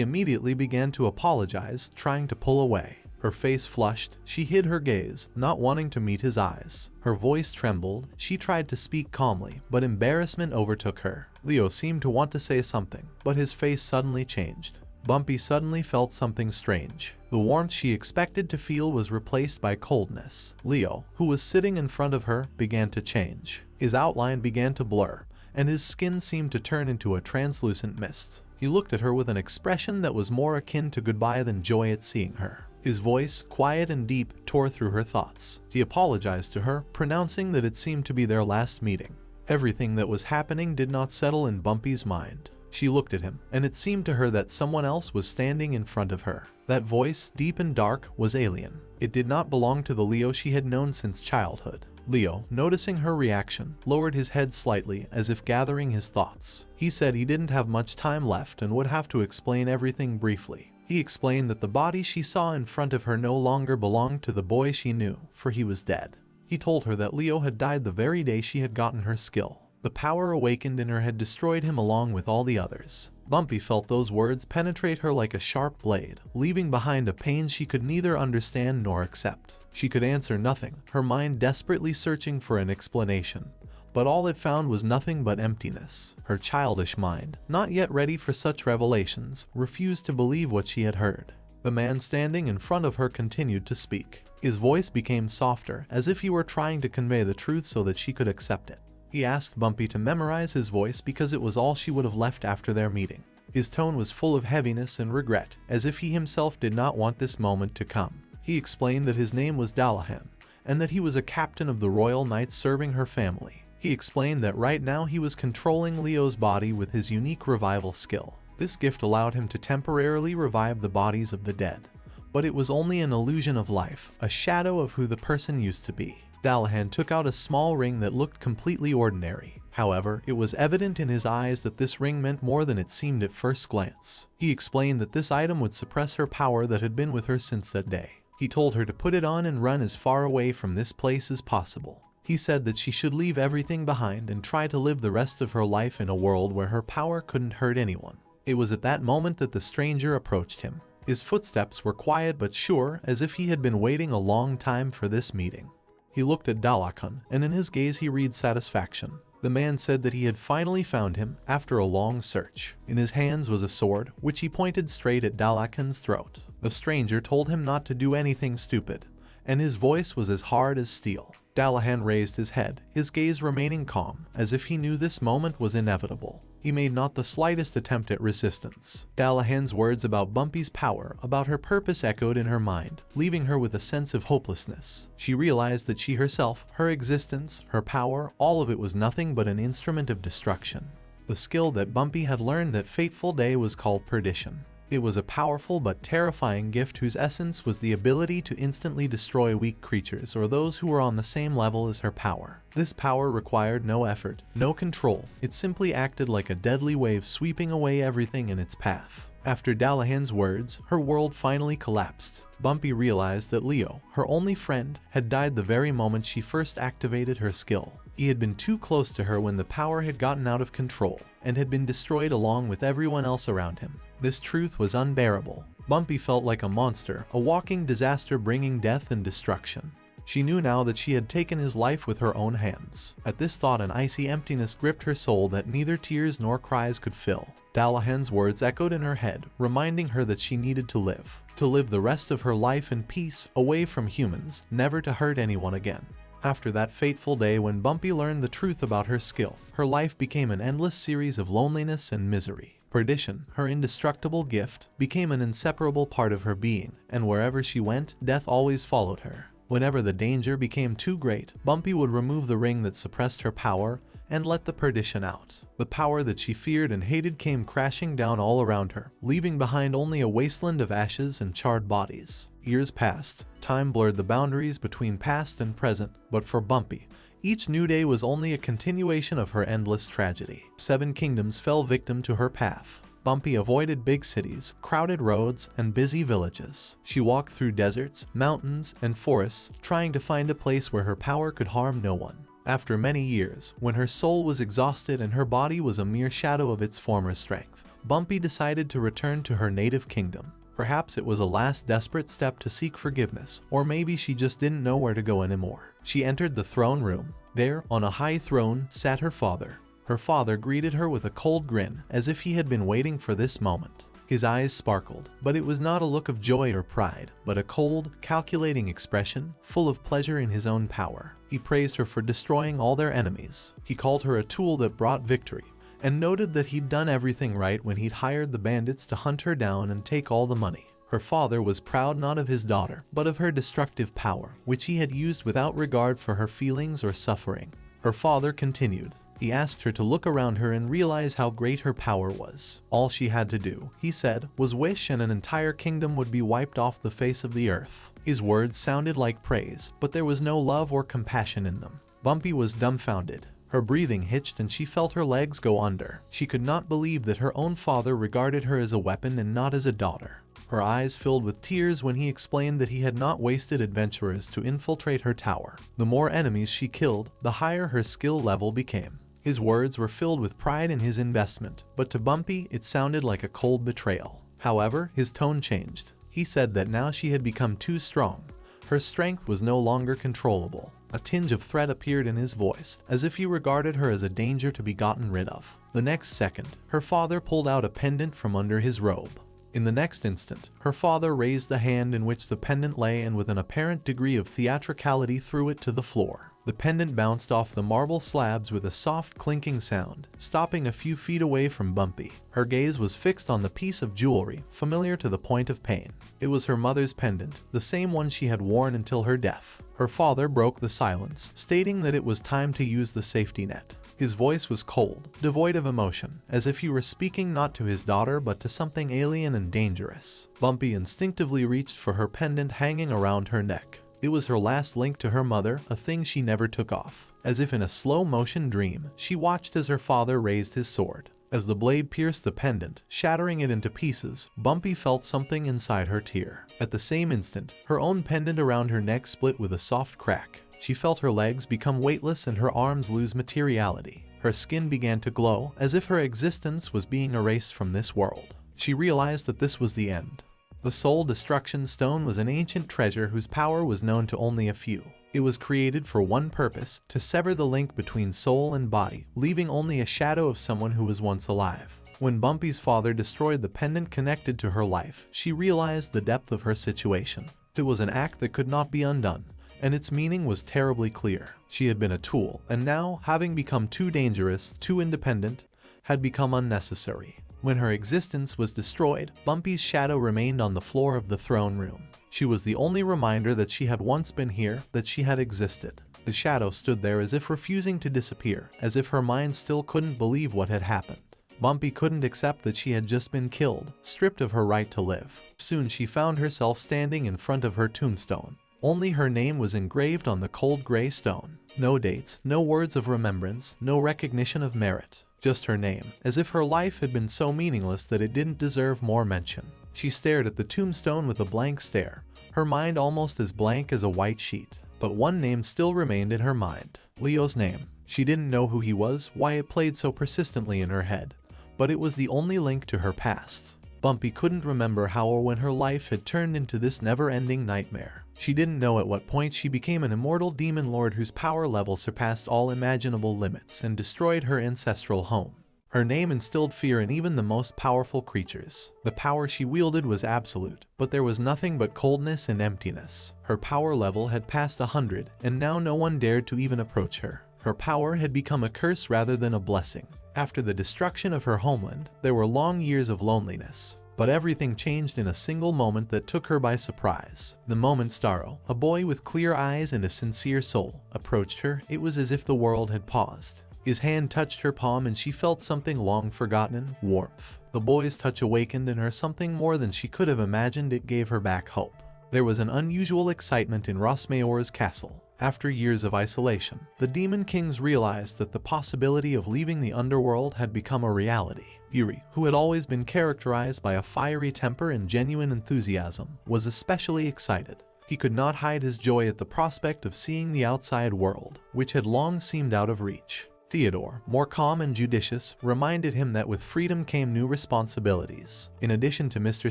immediately began to apologize, trying to pull away. Her face flushed, she hid her gaze, not wanting to meet his eyes. Her voice trembled, she tried to speak calmly, but embarrassment overtook her. Leo seemed to want to say something, but his face suddenly changed. Bumpy suddenly felt something strange. The warmth she expected to feel was replaced by coldness. Leo, who was sitting in front of her, began to change. His outline began to blur, and his skin seemed to turn into a translucent mist. He looked at her with an expression that was more akin to goodbye than joy at seeing her. His voice, quiet and deep, tore through her thoughts. He apologized to her, pronouncing that it seemed to be their last meeting. Everything that was happening did not settle in Bumpy's mind. She looked at him, and it seemed to her that someone else was standing in front of her. That voice, deep and dark, was alien. It did not belong to the Leo she had known since childhood. Leo, noticing her reaction, lowered his head slightly as if gathering his thoughts. He said he didn't have much time left and would have to explain everything briefly. He explained that the body she saw in front of her no longer belonged to the boy she knew, for he was dead. He told her that Leo had died the very day she had gotten her skill. The power awakened in her had destroyed him along with all the others. Bumpy felt those words penetrate her like a sharp blade, leaving behind a pain she could neither understand nor accept. She could answer nothing, her mind desperately searching for an explanation. But all it found was nothing but emptiness. Her childish mind, not yet ready for such revelations, refused to believe what she had heard. The man standing in front of her continued to speak. His voice became softer, as if he were trying to convey the truth so that she could accept it. He asked Bumpy to memorize his voice because it was all she would have left after their meeting. His tone was full of heaviness and regret, as if he himself did not want this moment to come. He explained that his name was Dallahan, and that he was a captain of the Royal Knights serving her family. He explained that right now he was controlling Leo's body with his unique revival skill. This gift allowed him to temporarily revive the bodies of the dead. But it was only an illusion of life, a shadow of who the person used to be. Dallahan took out a small ring that looked completely ordinary. However, it was evident in his eyes that this ring meant more than it seemed at first glance. He explained that this item would suppress her power that had been with her since that day. He told her to put it on and run as far away from this place as possible. He said that she should leave everything behind and try to live the rest of her life in a world where her power couldn't hurt anyone. It was at that moment that the stranger approached him. His footsteps were quiet but sure, as if he had been waiting a long time for this meeting. He looked at Dallahan, and in his gaze he read satisfaction. The man said that he had finally found him after a long search. In his hands was a sword, which he pointed straight at Dallahan's throat. The stranger told him not to do anything stupid, and his voice was as hard as steel. Dallahan raised his head, his gaze remaining calm, as if he knew this moment was inevitable. He made not the slightest attempt at resistance. Dallahan's words about Bumpy's power, about her purpose echoed in her mind, leaving her with a sense of hopelessness. She realized that she herself, her existence, her power, all of it was nothing but an instrument of destruction. The skill that Bumpy had learned that fateful day was called perdition. It was a powerful but terrifying gift whose essence was the ability to instantly destroy weak creatures or those who were on the same level as her power. This power required no effort, no control. It simply acted like a deadly wave sweeping away everything in its path. After Dallahan's words, her world finally collapsed. Bumpy realized that Leo, her only friend, had died the very moment she first activated her skill. He had been too close to her when the power had gotten out of control, and had been destroyed along with everyone else around him. This truth was unbearable. Bumpy felt like a monster, a walking disaster bringing death and destruction. She knew now that she had taken his life with her own hands. At this thought, an icy emptiness gripped her soul that neither tears nor cries could fill. Dallahan's words echoed in her head, reminding her that she needed to live the rest of her life in peace, away from humans, never to hurt anyone again. After that fateful day when Bumpy learned the truth about her skill, her life became an endless series of loneliness and misery. Perdition, her indestructible gift, became an inseparable part of her being, and wherever she went, death always followed her. Whenever the danger became too great, Bumpy would remove the ring that suppressed her power and let the perdition out. The power that she feared and hated came crashing down all around her, leaving behind only a wasteland of ashes and charred bodies. Years passed. Time blurred the boundaries between past and present, but for Bumpy, each new day was only a continuation of her endless tragedy. 7 kingdoms fell victim to her path. Bumpy avoided big cities, crowded roads, and busy villages. She walked through deserts, mountains, and forests, trying to find a place where her power could harm no one. After many years, when her soul was exhausted and her body was a mere shadow of its former strength, Bumpy decided to return to her native kingdom. Perhaps it was a last desperate step to seek forgiveness, or maybe she just didn't know where to go anymore. She entered the throne room. There, on a high throne, sat her father. Her father greeted her with a cold grin, as if he had been waiting for this moment. His eyes sparkled, but it was not a look of joy or pride, but a cold, calculating expression, full of pleasure in his own power. He praised her for destroying all their enemies. He called her a tool that brought victory, and noted that he'd done everything right when he'd hired the bandits to hunt her down and take all the money. Her father was proud not of his daughter, but of her destructive power, which he had used without regard for her feelings or suffering. Her father continued. He asked her to look around her and realize how great her power was. All she had to do, he said, was wish and an entire kingdom would be wiped off the face of the earth. His words sounded like praise, but there was no love or compassion in them. Bumpy was dumbfounded. Her breathing hitched and she felt her legs go under. She could not believe that her own father regarded her as a weapon and not as a daughter. Her eyes filled with tears when he explained that he had not wasted adventurers to infiltrate her tower. The more enemies she killed, the higher her skill level became. His words were filled with pride in his investment, but to Bumpy it sounded like a cold betrayal. However, his tone changed. He said that now she had become too strong. Her strength was no longer controllable. A tinge of threat appeared in his voice, as if he regarded her as a danger to be gotten rid of. The next second, her father pulled out a pendant from under his robe. In the next instant, her father raised the hand in which the pendant lay and with an apparent degree of theatricality threw it to the floor. The pendant bounced off the marble slabs with a soft clinking sound, stopping a few feet away from Bumpy. Her gaze was fixed on the piece of jewelry, familiar to the point of pain. It was her mother's pendant, the same one she had worn until her death. Her father broke the silence, stating that it was time to use the safety net. His voice was cold, devoid of emotion, as if he were speaking not to his daughter but to something alien and dangerous. Bumpy instinctively reached for her pendant hanging around her neck. It was her last link to her mother, a thing she never took off. As if in a slow-motion dream, she watched as her father raised his sword. As the blade pierced the pendant, shattering it into pieces, Bumpy felt something inside her tear. At the same instant, her own pendant around her neck split with a soft crack. She felt her legs become weightless and her arms lose materiality. Her skin began to glow, as if her existence was being erased from this world. She realized that this was the end. The Soul Destruction Stone was an ancient treasure whose power was known to only a few. It was created for one purpose, to sever the link between soul and body, leaving only a shadow of someone who was once alive. When Bumpy's father destroyed the pendant connected to her life, she realized the depth of her situation. It was an act that could not be undone, and its meaning was terribly clear. She had been a tool, and now, having become too dangerous, too independent, had become unnecessary. When her existence was destroyed, Bumpy's shadow remained on the floor of the throne room. She was the only reminder that she had once been here, that she had existed. The shadow stood there as if refusing to disappear, as if her mind still couldn't believe what had happened. Bumpy couldn't accept that she had just been killed, stripped of her right to live. Soon she found herself standing in front of her tombstone. Only her name was engraved on the cold gray stone. No dates, no words of remembrance, no recognition of merit. Just her name, as if her life had been so meaningless that it didn't deserve more mention. She stared at the tombstone with a blank stare, her mind almost as blank as a white sheet. But one name still remained in her mind. Leo's name. She didn't know who he was, why it played so persistently in her head, but it was the only link to her past. Bumpy couldn't remember how or when her life had turned into this never-ending nightmare. She didn't know at what point she became an immortal demon lord whose power level surpassed all imaginable limits and destroyed her ancestral home. Her name instilled fear in even the most powerful creatures. The power she wielded was absolute, but there was nothing but coldness and emptiness. Her power level had passed 100, and now no one dared to even approach her. Her power had become a curse rather than a blessing. After the destruction of her homeland, there were long years of loneliness. But everything changed in a single moment that took her by surprise. The moment Staro, a boy with clear eyes and a sincere soul, approached her, it was as if the world had paused. His hand touched her palm and she felt something long forgotten, warmth. The boy's touch awakened in her something more than she could have imagined. It gave her back hope. There was an unusual excitement in Rosmayor's castle. After years of isolation, the demon kings realized that the possibility of leaving the underworld had become a reality. Yuri, who had always been characterized by a fiery temper and genuine enthusiasm, was especially excited. He could not hide his joy at the prospect of seeing the outside world, which had long seemed out of reach. Theodore, more calm and judicious, reminded him that with freedom came new responsibilities. In addition to Mr.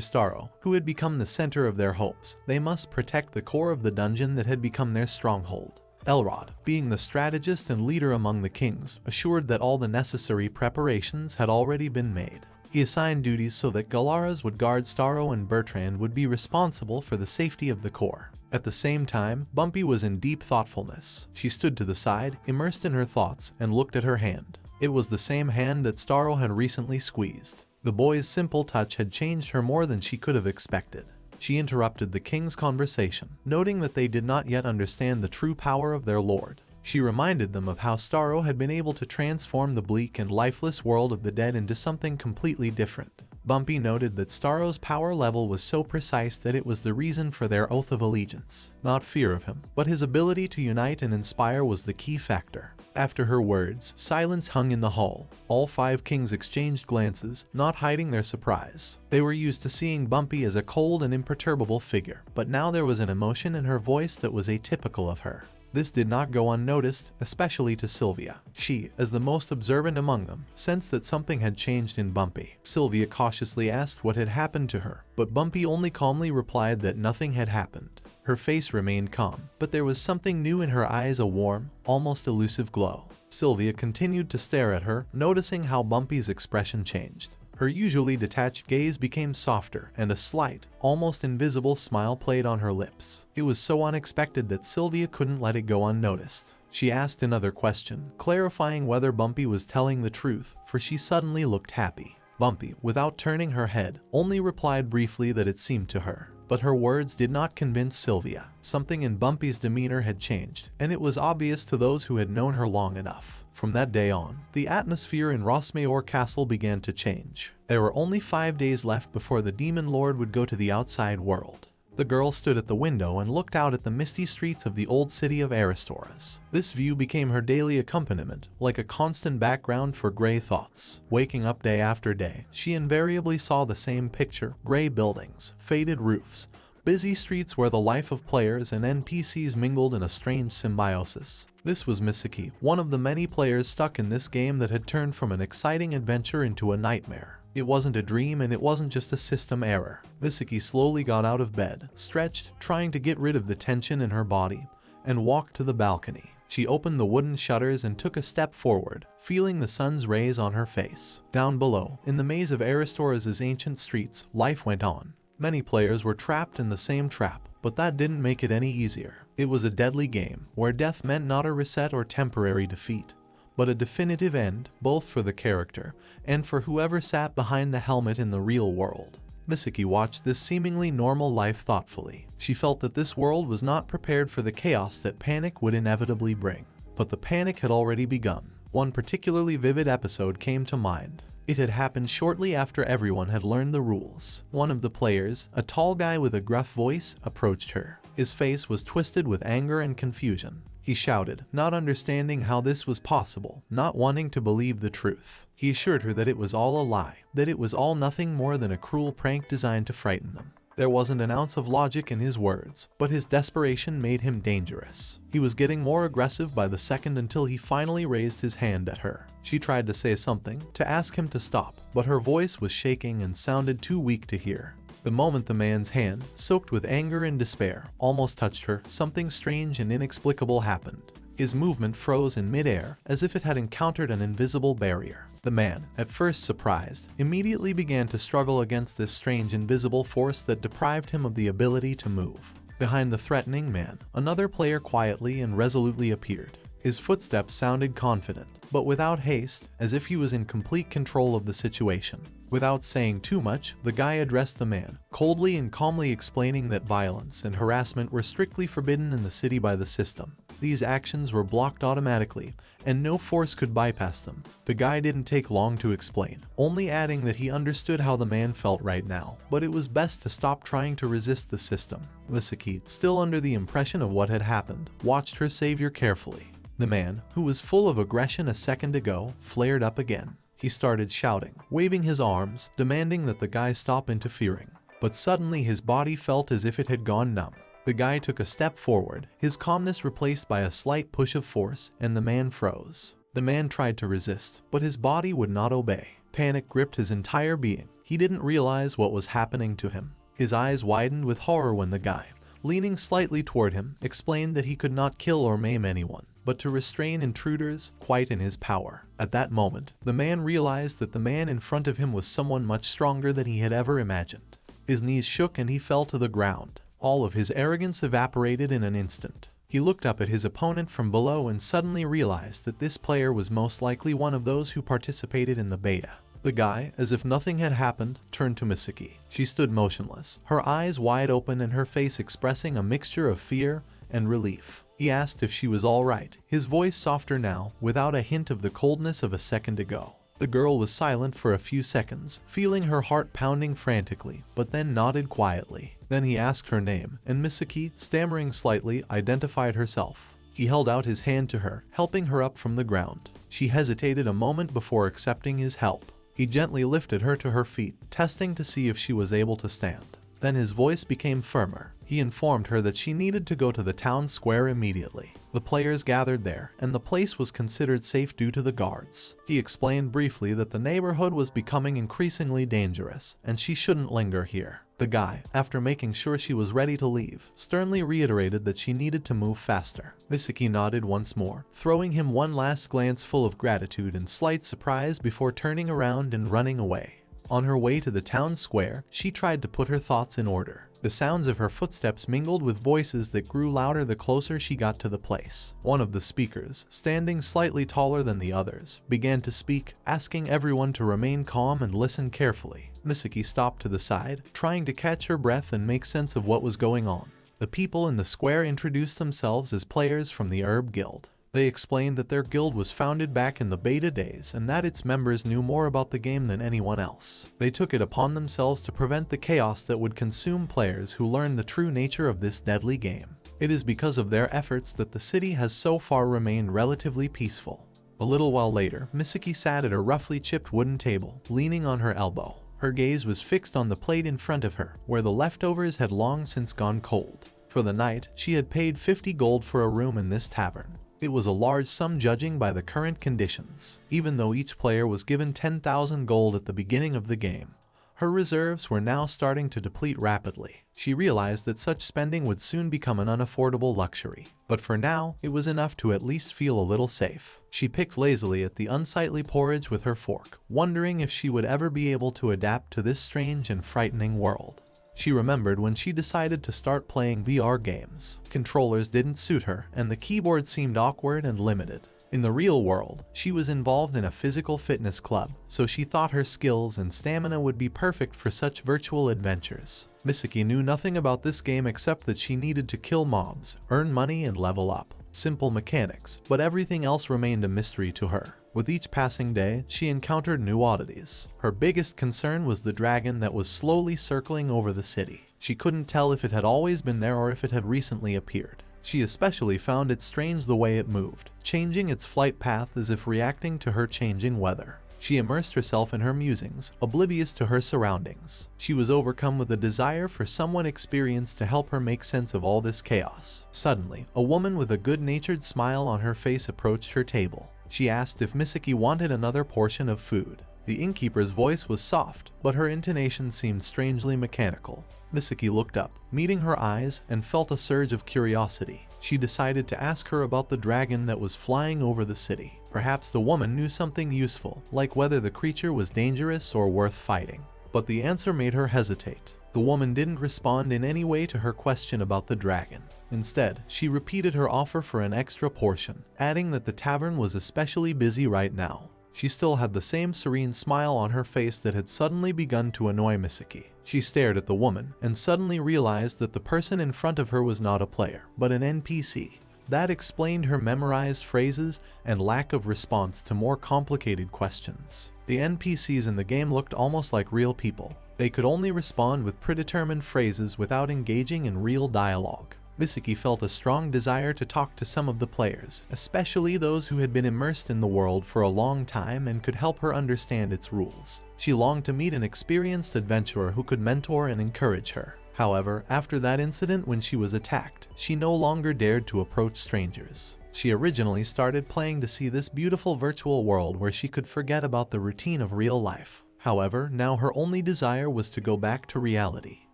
Staro, who had become the center of their hopes, they must protect the core of the dungeon that had become their stronghold. Elrod, being the strategist and leader among the kings, assured that all the necessary preparations had already been made. He assigned duties so that Galaras would guard Staro and Bertrand would be responsible for the safety of the core. At the same time, Bumpy was in deep thoughtfulness. She stood to the side, immersed in her thoughts, and looked at her hand. It was the same hand that Staro had recently squeezed. The boy's simple touch had changed her more than she could have expected. She interrupted the king's conversation, noting that they did not yet understand the true power of their lord. She reminded them of how Staro had been able to transform the bleak and lifeless world of the dead into something completely different. Bumpy noted that Staro's power level was so precise that it was the reason for their oath of allegiance. Not fear of him, but his ability to unite and inspire was the key factor. After her words, silence hung in the hall. All 5 kings exchanged glances, not hiding their surprise. They were used to seeing Bumpy as a cold and imperturbable figure, but now there was an emotion in her voice that was atypical of her. This did not go unnoticed, especially to Sylvia. She, as the most observant among them, sensed that something had changed in Bumpy. Sylvia cautiously asked what had happened to her, but Bumpy only calmly replied that nothing had happened. Her face remained calm, but there was something new in her eyes, a warm, almost elusive glow. Sylvia continued to stare at her, noticing how Bumpy's expression changed. Her usually detached gaze became softer, and a slight, almost invisible smile played on her lips. It was so unexpected that Sylvia couldn't let it go unnoticed. She asked another question, clarifying whether Bumpy was telling the truth, for she suddenly looked happy. Bumpy, without turning her head, only replied briefly that it seemed to her. But her words did not convince Sylvia. Something in Bumpy's demeanor had changed, and it was obvious to those who had known her long enough. From that day on, the atmosphere in Rosmayor Castle began to change. There were only 5 days left before the demon lord would go to the outside world. The girl stood at the window and looked out at the misty streets of the old city of Aristo. This view became her daily accompaniment, like a constant background for gray thoughts. Waking up day after day, she invariably saw the same picture: gray buildings, faded roofs, busy streets where the life of players and NPCs mingled in a strange symbiosis. This was Msiki, one of the many players stuck in this game that had turned from an exciting adventure into a nightmare. It wasn't a dream, and it wasn't just a system error. Msiki slowly got out of bed, stretched, trying to get rid of the tension in her body, and walked to the balcony. She opened the wooden shutters and took a step forward, feeling the sun's rays on her face. Down below, in the maze of Aristo's ancient streets, life went on. Many players were trapped in the same trap, but that didn't make it any easier. It was a deadly game, where death meant not a reset or temporary defeat, but a definitive end, both for the character and for whoever sat behind the helmet in the real world. Msiki watched this seemingly normal life thoughtfully. She felt that this world was not prepared for the chaos that panic would inevitably bring. But the panic had already begun. One particularly vivid episode came to mind. It had happened shortly after everyone had learned the rules. One of the players, a tall guy with a gruff voice, approached her. His face was twisted with anger and confusion. He shouted, not understanding how this was possible, not wanting to believe the truth. He assured her that it was all a lie, that it was all nothing more than a cruel prank designed to frighten them. There wasn't an ounce of logic in his words, but his desperation made him dangerous. He was getting more aggressive by the second until he finally raised his hand at her. She tried to say something, to ask him to stop, but her voice was shaking and sounded too weak to hear. The moment the man's hand, soaked with anger and despair, almost touched her, something strange and inexplicable happened. His movement froze in midair, as if it had encountered an invisible barrier. The man, at first surprised, immediately began to struggle against this strange invisible force that deprived him of the ability to move. Behind the threatening man, another player quietly and resolutely appeared. His footsteps sounded confident, but without haste, as if he was in complete control of the situation. Without saying too much, the guy addressed the man, coldly and calmly explaining that violence and harassment were strictly forbidden in the city by the system. These actions were blocked automatically, and no force could bypass them. The guy didn't take long to explain, only adding that he understood how the man felt right now, but it was best to stop trying to resist the system. Msiki, still under the impression of what had happened, watched her savior carefully. The man, who was full of aggression a second ago, flared up again. He started shouting, waving his arms, demanding that the guy stop interfering. But suddenly his body felt as if it had gone numb. The guy took a step forward, his calmness replaced by a slight push of force, and the man froze. The man tried to resist, but his body would not obey. Panic gripped his entire being. He didn't realize what was happening to him. His eyes widened with horror when the guy, leaning slightly toward him, explained that he could not kill or maim anyone, but to restrain intruders quite in his power. At that moment, the man realized that the man in front of him was someone much stronger than he had ever imagined. His knees shook and he fell to the ground. All of his arrogance evaporated in an instant. He looked up at his opponent from below and suddenly realized that this player was most likely one of those who participated in the beta. The guy, as if nothing had happened, turned to Msiki. She stood motionless, her eyes wide open and her face expressing a mixture of fear and relief. He asked if she was all right, his voice softer now, without a hint of the coldness of a second ago. The girl was silent for a few seconds, feeling her heart pounding frantically, but then nodded quietly. Then he asked her name, and Msiki, stammering slightly, identified herself. He held out his hand to her, helping her up from the ground. She hesitated a moment before accepting his help. He gently lifted her to her feet, testing to see if she was able to stand. Then his voice became firmer. He informed her that she needed to go to the town square immediately. The players gathered there, and the place was considered safe due to the guards. He explained briefly that the neighborhood was becoming increasingly dangerous, and she shouldn't linger here. The guy, after making sure she was ready to leave, sternly reiterated that she needed to move faster. Msiki nodded once more, throwing him one last glance full of gratitude and slight surprise before turning around and running away. On her way to the town square, she tried to put her thoughts in order. The sounds of her footsteps mingled with voices that grew louder the closer she got to the place. One of the speakers, standing slightly taller than the others, began to speak, asking everyone to remain calm and listen carefully. Msiki stopped to the side, trying to catch her breath and make sense of what was going on. The people in the square introduced themselves as players from the Herb Guild. They explained that their guild was founded back in the beta days and that its members knew more about the game than anyone else. They took it upon themselves to prevent the chaos that would consume players who learned the true nature of this deadly game. It is because of their efforts that the city has so far remained relatively peaceful. A little while later, Msiki sat at a roughly chipped wooden table, leaning on her elbow. Her gaze was fixed on the plate in front of her, where the leftovers had long since gone cold. For the night, she had paid 50 gold for a room in this tavern. It was a large sum judging by the current conditions, even though each player was given 10,000 gold at the beginning of the game. Her reserves were now starting to deplete rapidly. She realized that such spending would soon become an unaffordable luxury. But for now, it was enough to at least feel a little safe. She picked lazily at the unsightly porridge with her fork, wondering if she would ever be able to adapt to this strange and frightening world. She remembered when she decided to start playing VR games. Controllers didn't suit her, and the keyboard seemed awkward and limited. In the real world, she was involved in a physical fitness club, so she thought her skills and stamina would be perfect for such virtual adventures. Msiki knew nothing about this game except that she needed to kill mobs, earn money, and level up. Simple mechanics, but everything else remained a mystery to her. With each passing day, she encountered new oddities. Her biggest concern was the dragon that was slowly circling over the city. She couldn't tell if it had always been there or if it had recently appeared. She especially found it strange the way it moved, changing its flight path as if reacting to her changing weather. She immersed herself in her musings, oblivious to her surroundings. She was overcome with a desire for someone experienced to help her make sense of all this chaos. Suddenly, a woman with a good-natured smile on her face approached her table. She asked if Msiki wanted another portion of food. The innkeeper's voice was soft, but her intonation seemed strangely mechanical. Msiki looked up, meeting her eyes, and felt a surge of curiosity. She decided to ask her about the dragon that was flying over the city. Perhaps the woman knew something useful, like whether the creature was dangerous or worth fighting. But the answer made her hesitate. The woman didn't respond in any way to her question about the dragon. Instead, she repeated her offer for an extra portion, adding that the tavern was especially busy right now. She still had the same serene smile on her face that had suddenly begun to annoy Msiki. She stared at the woman and suddenly realized that the person in front of her was not a player, but an NPC. That explained her memorized phrases and lack of response to more complicated questions. The NPCs in the game looked almost like real people. They could only respond with predetermined phrases without engaging in real dialogue. Msiki felt a strong desire to talk to some of the players, especially those who had been immersed in the world for a long time and could help her understand its rules. She longed to meet an experienced adventurer who could mentor and encourage her. However, after that incident when she was attacked, she no longer dared to approach strangers. She originally started playing to see this beautiful virtual world where she could forget about the routine of real life. However, now her only desire was to go back to reality.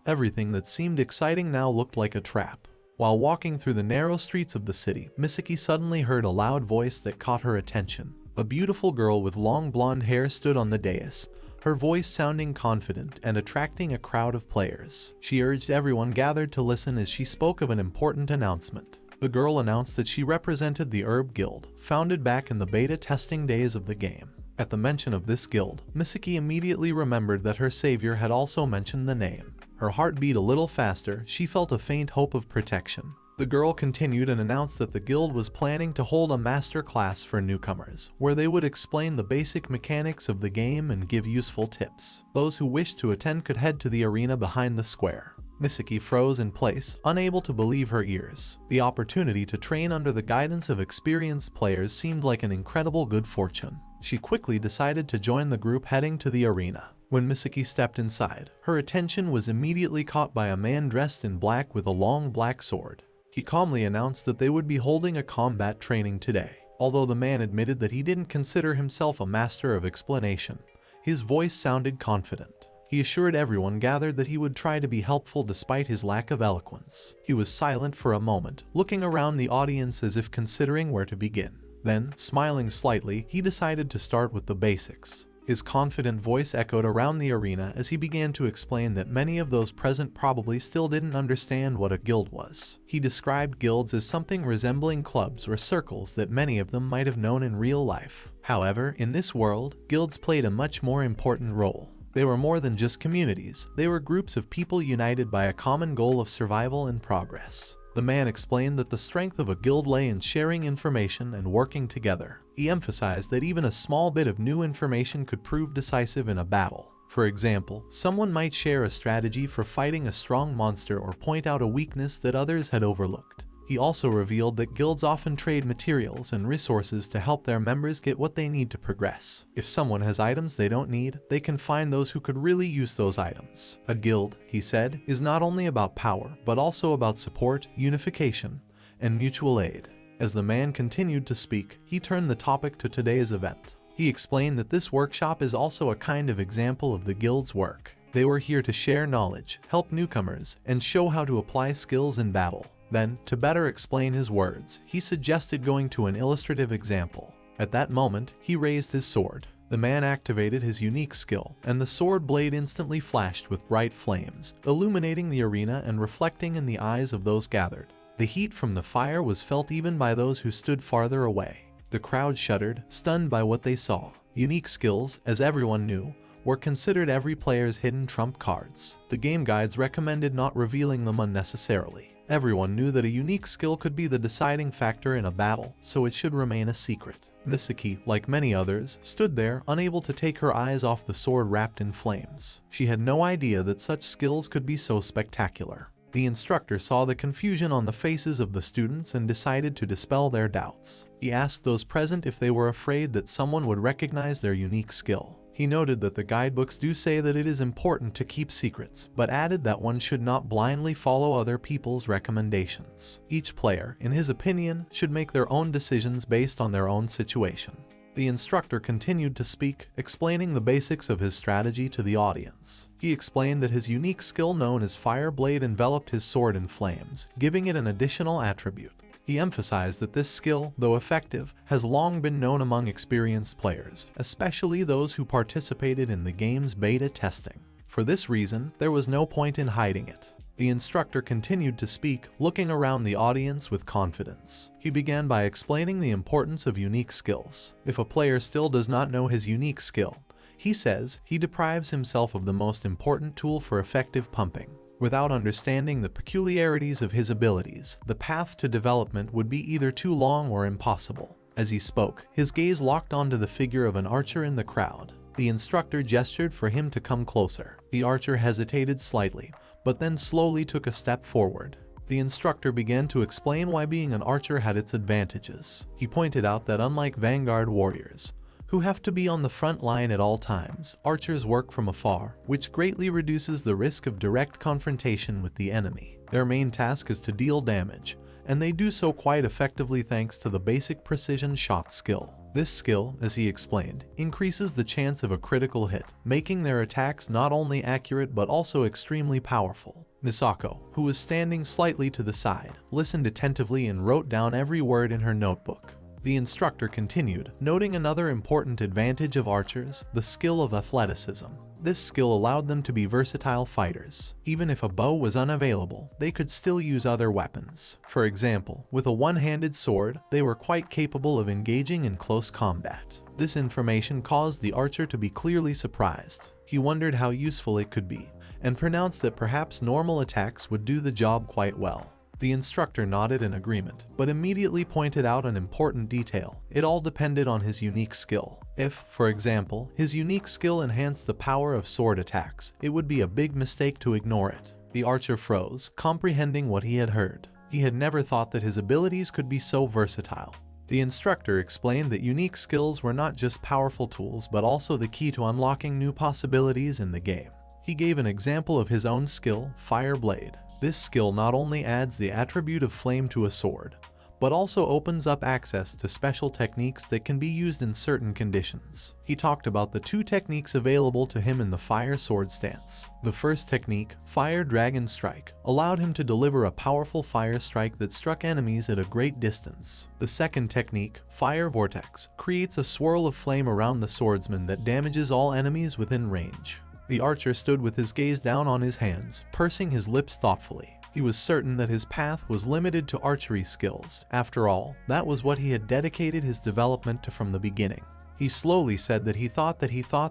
Everything that seemed exciting now looked like a trap. While walking through the narrow streets of the city, Msiki suddenly heard a loud voice that caught her attention. A beautiful girl with long blonde hair stood on the dais, her voice sounding confident and attracting a crowd of players. She urged everyone gathered to listen as she spoke of an important announcement. The girl announced that she represented the Herb Guild, founded back in the beta testing days of the game. At the mention of this guild, Msiki immediately remembered that her savior had also mentioned the name. Her heart beat a little faster, she felt a faint hope of protection. The girl continued and announced that the guild was planning to hold a master class for newcomers, where they would explain the basic mechanics of the game and give useful tips. Those who wished to attend could head to the arena behind the square. Msiki froze in place, unable to believe her ears. The opportunity to train under the guidance of experienced players seemed like an incredible good fortune. She quickly decided to join the group heading to the arena. When Msiki stepped inside, her attention was immediately caught by a man dressed in black with a long black sword. He calmly announced that they would be holding a combat training today. Although the man admitted that he didn't consider himself a master of explanation, his voice sounded confident. He assured everyone gathered that he would try to be helpful despite his lack of eloquence. He was silent for a moment, looking around the audience as if considering where to begin. Then, smiling slightly, he decided to start with the basics. His confident voice echoed around the arena as he began to explain that many of those present probably still didn't understand what a guild was. He described guilds as something resembling clubs or circles that many of them might have known in real life. However, in this world, guilds played a much more important role. They were more than just communities, they were groups of people united by a common goal of survival and progress. The man explained that the strength of a guild lay in sharing information and working together. He emphasized that even a small bit of new information could prove decisive in a battle. For example, someone might share a strategy for fighting a strong monster or point out a weakness that others had overlooked. He also revealed that guilds often trade materials and resources to help their members get what they need to progress. If someone has items they don't need, they can find those who could really use those items. A guild, he said, is not only about power, but also about support, unification, and mutual aid. As the man continued to speak, he turned the topic to today's event. He explained that this workshop is also a kind of example of the guild's work. They were here to share knowledge, help newcomers, and show how to apply skills in battle. Then, to better explain his words, he suggested going to an illustrative example. At that moment, he raised his sword. The man activated his unique skill, and the sword blade instantly flashed with bright flames, illuminating the arena and reflecting in the eyes of those gathered. The heat from the fire was felt even by those who stood farther away. The crowd shuddered, stunned by what they saw. Unique skills, as everyone knew, were considered every player's hidden trump cards. The game guides recommended not revealing them unnecessarily. Everyone knew that a unique skill could be the deciding factor in a battle, so it should remain a secret. Msiki, like many others, stood there, unable to take her eyes off the sword wrapped in flames. She had no idea that such skills could be so spectacular. The instructor saw the confusion on the faces of the students and decided to dispel their doubts. He asked those present if they were afraid that someone would recognize their unique skill. He noted that the guidebooks do say that it is important to keep secrets, but added that one should not blindly follow other people's recommendations. Each player, in his opinion, should make their own decisions based on their own situation. The instructor continued to speak, explaining the basics of his strategy to the audience. He explained that his unique skill known as Fire Blade enveloped his sword in flames, giving it an additional attribute. He emphasized that this skill, though effective, has long been known among experienced players, especially those who participated in the game's beta testing. For this reason, there was no point in hiding it. The instructor continued to speak, looking around the audience with confidence. He began by explaining the importance of unique skills. If a player still does not know his unique skill, he says, he deprives himself of the most important tool for effective pumping. Without understanding the peculiarities of his abilities, the path to development would be either too long or impossible. As he spoke, his gaze locked onto the figure of an archer in the crowd. The instructor gestured for him to come closer. The archer hesitated slightly, but then slowly took a step forward. The instructor began to explain why being an archer had its advantages. He pointed out that unlike vanguard warriors, who have to be on the front line at all times, archers work from afar, which greatly reduces the risk of direct confrontation with the enemy. Their main task is to deal damage, and they do so quite effectively thanks to the basic precision shot skill. This skill, as he explained, increases the chance of a critical hit, making their attacks not only accurate but also extremely powerful. Misako, who was standing slightly to the side, listened attentively and wrote down every word in her notebook. The instructor continued, noting another important advantage of archers, the skill of athleticism. This skill allowed them to be versatile fighters. Even if a bow was unavailable, they could still use other weapons. For example, with a one-handed sword, they were quite capable of engaging in close combat. This information caused the archer to be clearly surprised. He wondered how useful it could be, and pronounced that perhaps normal attacks would do the job quite well. The instructor nodded in agreement, but immediately pointed out an important detail. It all depended on his unique skill. If, for example, his unique skill enhanced the power of sword attacks, it would be a big mistake to ignore it. The archer froze, comprehending what he had heard. He had never thought that his abilities could be so versatile. The instructor explained that unique skills were not just powerful tools but also the key to unlocking new possibilities in the game. He gave an example of his own skill, Fire Blade. This skill not only adds the attribute of flame to a sword, but also opens up access to special techniques that can be used in certain conditions. He talked about the two techniques available to him in the fire sword stance. The first technique, Fire Dragon Strike, allowed him to deliver a powerful fire strike that struck enemies at a great distance. The second technique, Fire Vortex, creates a swirl of flame around the swordsman that damages all enemies within range. The archer stood with his gaze down on his hands, pursing his lips thoughtfully. He was certain that his path was limited to archery skills. After all, that was what he had dedicated his development to from the beginning. He slowly said that he thought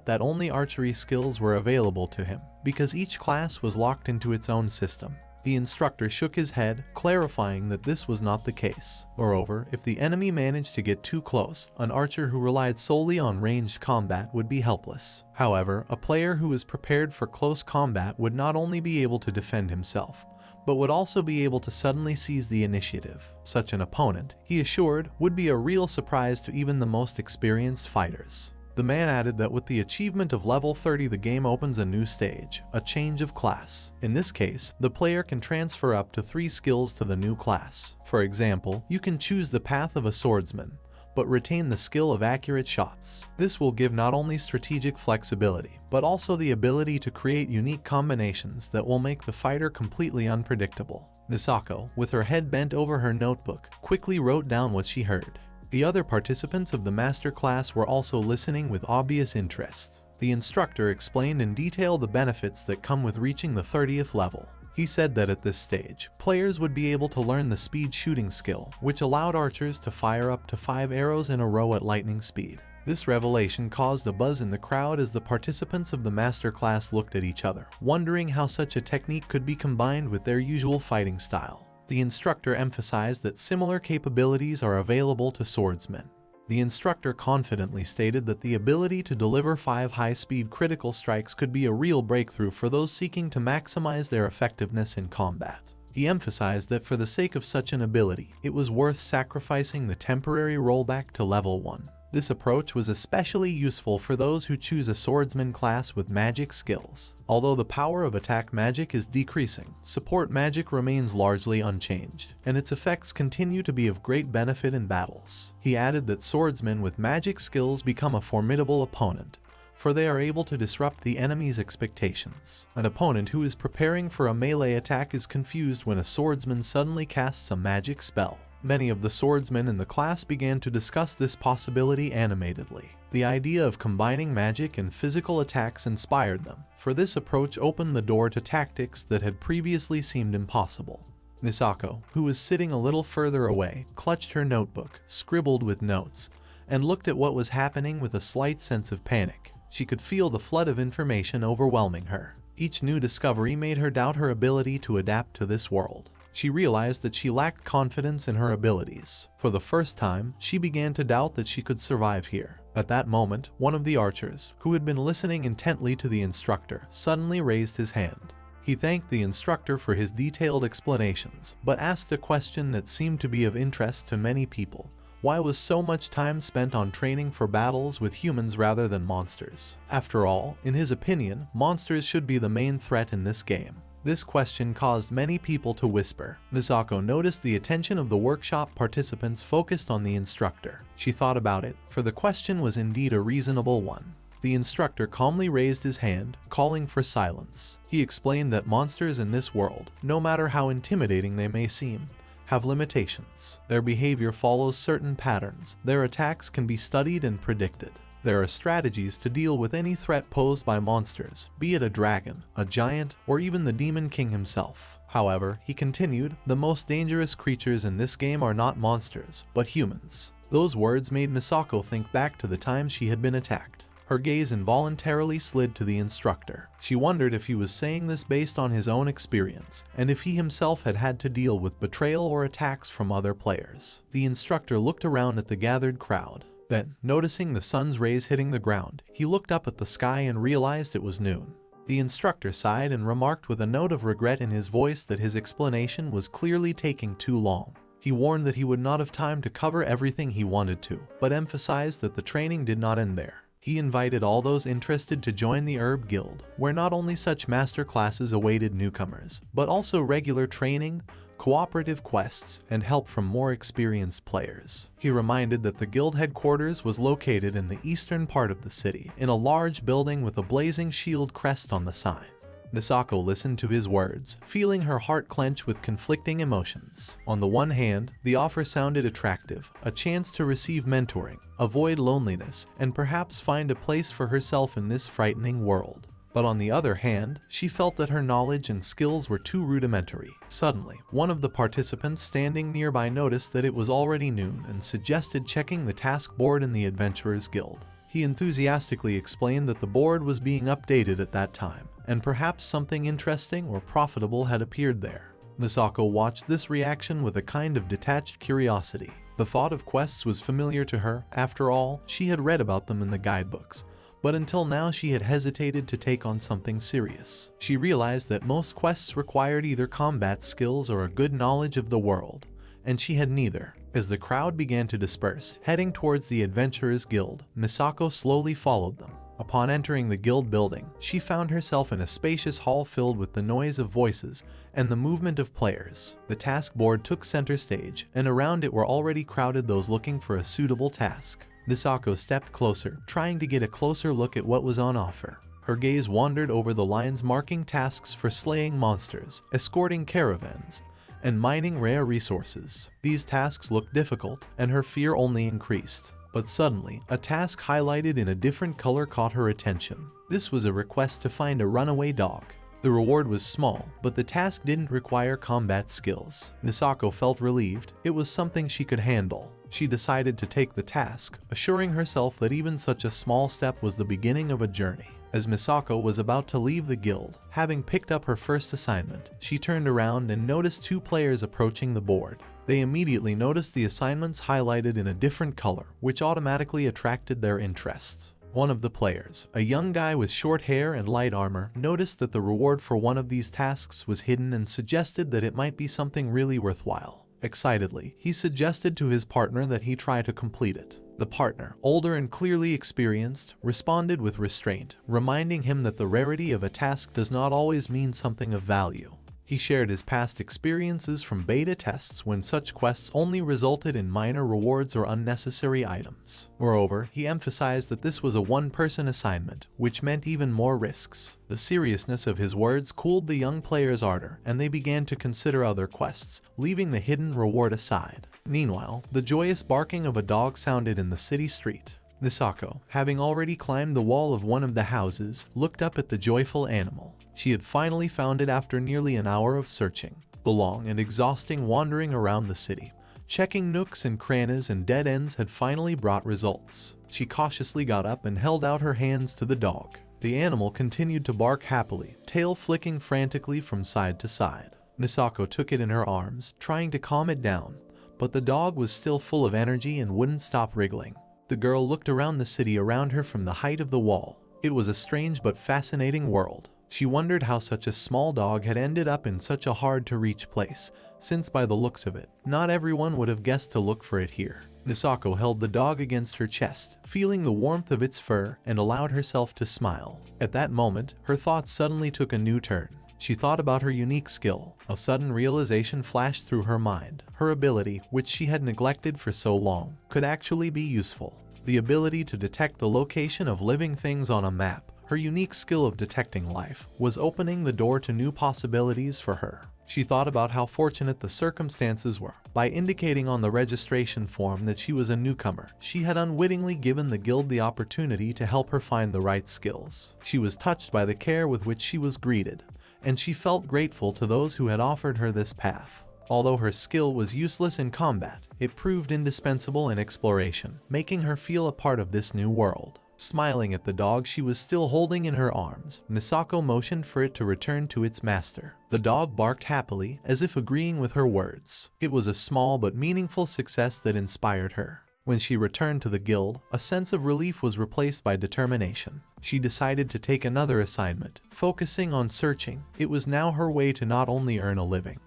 that only archery skills were available to him, because each class was locked into its own system. The instructor shook his head, clarifying that this was not the case. Moreover, if the enemy managed to get too close, an archer who relied solely on ranged combat would be helpless. However, a player who was prepared for close combat would not only be able to defend himself, but would also be able to suddenly seize the initiative. Such an opponent, he assured, would be a real surprise to even the most experienced fighters. The man added that with the achievement of level 30 the game opens a new stage, a change of class. In this case, the player can transfer up to 3 skills to the new class. For example, you can choose the path of a swordsman, but retain the skill of accurate shots. This will give not only strategic flexibility, but also the ability to create unique combinations that will make the fighter completely unpredictable. Misako, with her head bent over her notebook, quickly wrote down what she heard. The other participants of the master class were also listening with obvious interest. The instructor explained in detail the benefits that come with reaching the 30th level. He said that at this stage, players would be able to learn the speed shooting skill, which allowed archers to fire up to 5 arrows in a row at lightning speed. This revelation caused a buzz in the crowd as the participants of the master class looked at each other, wondering how such a technique could be combined with their usual fighting style. The instructor emphasized that similar capabilities are available to swordsmen. The instructor confidently stated that the ability to deliver 5 high-speed critical strikes could be a real breakthrough for those seeking to maximize their effectiveness in combat. He emphasized that for the sake of such an ability, it was worth sacrificing the temporary rollback to level 1. This approach was especially useful for those who choose a swordsman class with magic skills. Although the power of attack magic is decreasing, support magic remains largely unchanged, and its effects continue to be of great benefit in battles. He added that swordsmen with magic skills become a formidable opponent, for they are able to disrupt the enemy's expectations. An opponent who is preparing for a melee attack is confused when a swordsman suddenly casts a magic spell. Many of the swordsmen in the class began to discuss this possibility animatedly. The idea of combining magic and physical attacks inspired them, for this approach opened the door to tactics that had previously seemed impossible. Misako, who was sitting a little further away, clutched her notebook, scribbled with notes, and looked at what was happening with a slight sense of panic. She could feel the flood of information overwhelming her. Each new discovery made her doubt her ability to adapt to this world. She realized that she lacked confidence in her abilities. For the first time, she began to doubt that she could survive here. At that moment, one of the archers, who had been listening intently to the instructor, suddenly raised his hand. He thanked the instructor for his detailed explanations, but asked a question that seemed to be of interest to many people. Why was so much time spent on training for battles with humans rather than monsters? After all, in his opinion, monsters should be the main threat in this game. This question caused many people to whisper. Misako noticed the attention of the workshop participants focused on the instructor. She thought about it, for the question was indeed a reasonable one. The instructor calmly raised his hand, calling for silence. He explained that monsters in this world, no matter how intimidating they may seem, have limitations. Their behavior follows certain patterns. Their attacks can be studied and predicted. There are strategies to deal with any threat posed by monsters, be it a dragon, a giant, or even the Demon King himself. However, he continued, the most dangerous creatures in this game are not monsters, but humans. Those words made Misako think back to the time she had been attacked. Her gaze involuntarily slid to the instructor. She wondered if he was saying this based on his own experience, and if he himself had had to deal with betrayal or attacks from other players. The instructor looked around at the gathered crowd. Then, noticing the sun's rays hitting the ground, he looked up at the sky and realized it was noon. The instructor sighed and remarked with a note of regret in his voice that his explanation was clearly taking too long. He warned that he would not have time to cover everything he wanted to, but emphasized that the training did not end there. He invited all those interested to join the Herb Guild, where not only such master classes awaited newcomers, but also regular training, cooperative quests, and help from more experienced players. He reminded that the guild headquarters was located in the eastern part of the city, in a large building with a blazing shield crest on the sign. Misako listened to his words, feeling her heart clench with conflicting emotions. On the one hand, the offer sounded attractive, a chance to receive mentoring, avoid loneliness, and perhaps find a place for herself in this frightening world. But on the other hand, she felt that her knowledge and skills were too rudimentary. Suddenly, one of the participants standing nearby noticed that it was already noon and suggested checking the task board in the Adventurers Guild. He enthusiastically explained that the board was being updated at that time, and perhaps something interesting or profitable had appeared there. Misako watched this reaction with a kind of detached curiosity. The thought of quests was familiar to her. After all, she had read about them in the guidebooks, but until now she had hesitated to take on something serious. She realized that most quests required either combat skills or a good knowledge of the world, and she had neither. As the crowd began to disperse, heading towards the Adventurers Guild, Misako slowly followed them. Upon entering the guild building, she found herself in a spacious hall filled with the noise of voices and the movement of players. The task board took center stage, and around it were already crowded those looking for a suitable task. Misako stepped closer, trying to get a closer look at what was on offer. Her gaze wandered over the lines marking tasks for slaying monsters, escorting caravans, and mining rare resources. These tasks looked difficult, and her fear only increased. But suddenly, a task highlighted in a different color caught her attention. This was a request to find a runaway dog. The reward was small, but the task didn't require combat skills. Misako felt relieved. It was something she could handle. She decided to take the task, assuring herself that even such a small step was the beginning of a journey. As Misako was about to leave the guild, having picked up her first assignment, she turned around and noticed two players approaching the board. They immediately noticed the assignments highlighted in a different color, which automatically attracted their interest. One of the players, a young guy with short hair and light armor, noticed that the reward for one of these tasks was hidden and suggested that it might be something really worthwhile. Excitedly, he suggested to his partner that he try to complete it. The partner, older and clearly experienced, responded with restraint, reminding him that the rarity of a task does not always mean something of value. He shared his past experiences from beta tests when such quests only resulted in minor rewards or unnecessary items. Moreover, he emphasized that this was a one-person assignment, which meant even more risks. The seriousness of his words cooled the young players' ardor, and they began to consider other quests, leaving the hidden reward aside. Meanwhile, the joyous barking of a dog sounded in the city street. Misako, having already climbed the wall of one of the houses, looked up at the joyful animal. She had finally found it after nearly an hour of searching. The long and exhausting wandering around the city, checking nooks and crannies and dead ends had finally brought results. She cautiously got up and held out her hands to the dog. The animal continued to bark happily, tail flicking frantically from side to side. Misako took it in her arms, trying to calm it down, but the dog was still full of energy and wouldn't stop wriggling. The girl looked around the city around her from the height of the wall. It was a strange but fascinating world. She wondered how such a small dog had ended up in such a hard-to-reach place, since by the looks of it, not everyone would have guessed to look for it here. Misako held the dog against her chest, feeling the warmth of its fur, and allowed herself to smile. At that moment, her thoughts suddenly took a new turn. She thought about her unique skill. A sudden realization flashed through her mind. Her ability, which she had neglected for so long, could actually be useful. The ability to detect the location of living things on a map. Her unique skill of detecting life was opening the door to new possibilities for her. She thought about how fortunate the circumstances were. By indicating on the registration form that she was a newcomer, she had unwittingly given the guild the opportunity to help her find the right skills. She was touched by the care with which she was greeted, and she felt grateful to those who had offered her this path. Although her skill was useless in combat, it proved indispensable in exploration, making her feel a part of this new world. Smiling at the dog she was still holding in her arms, Misako motioned for it to return to its master. The dog barked happily, as if agreeing with her words. It was a small but meaningful success that inspired her. When she returned to the guild, a sense of relief was replaced by determination. She decided to take another assignment, focusing on searching. It was now her way to not only earn a living,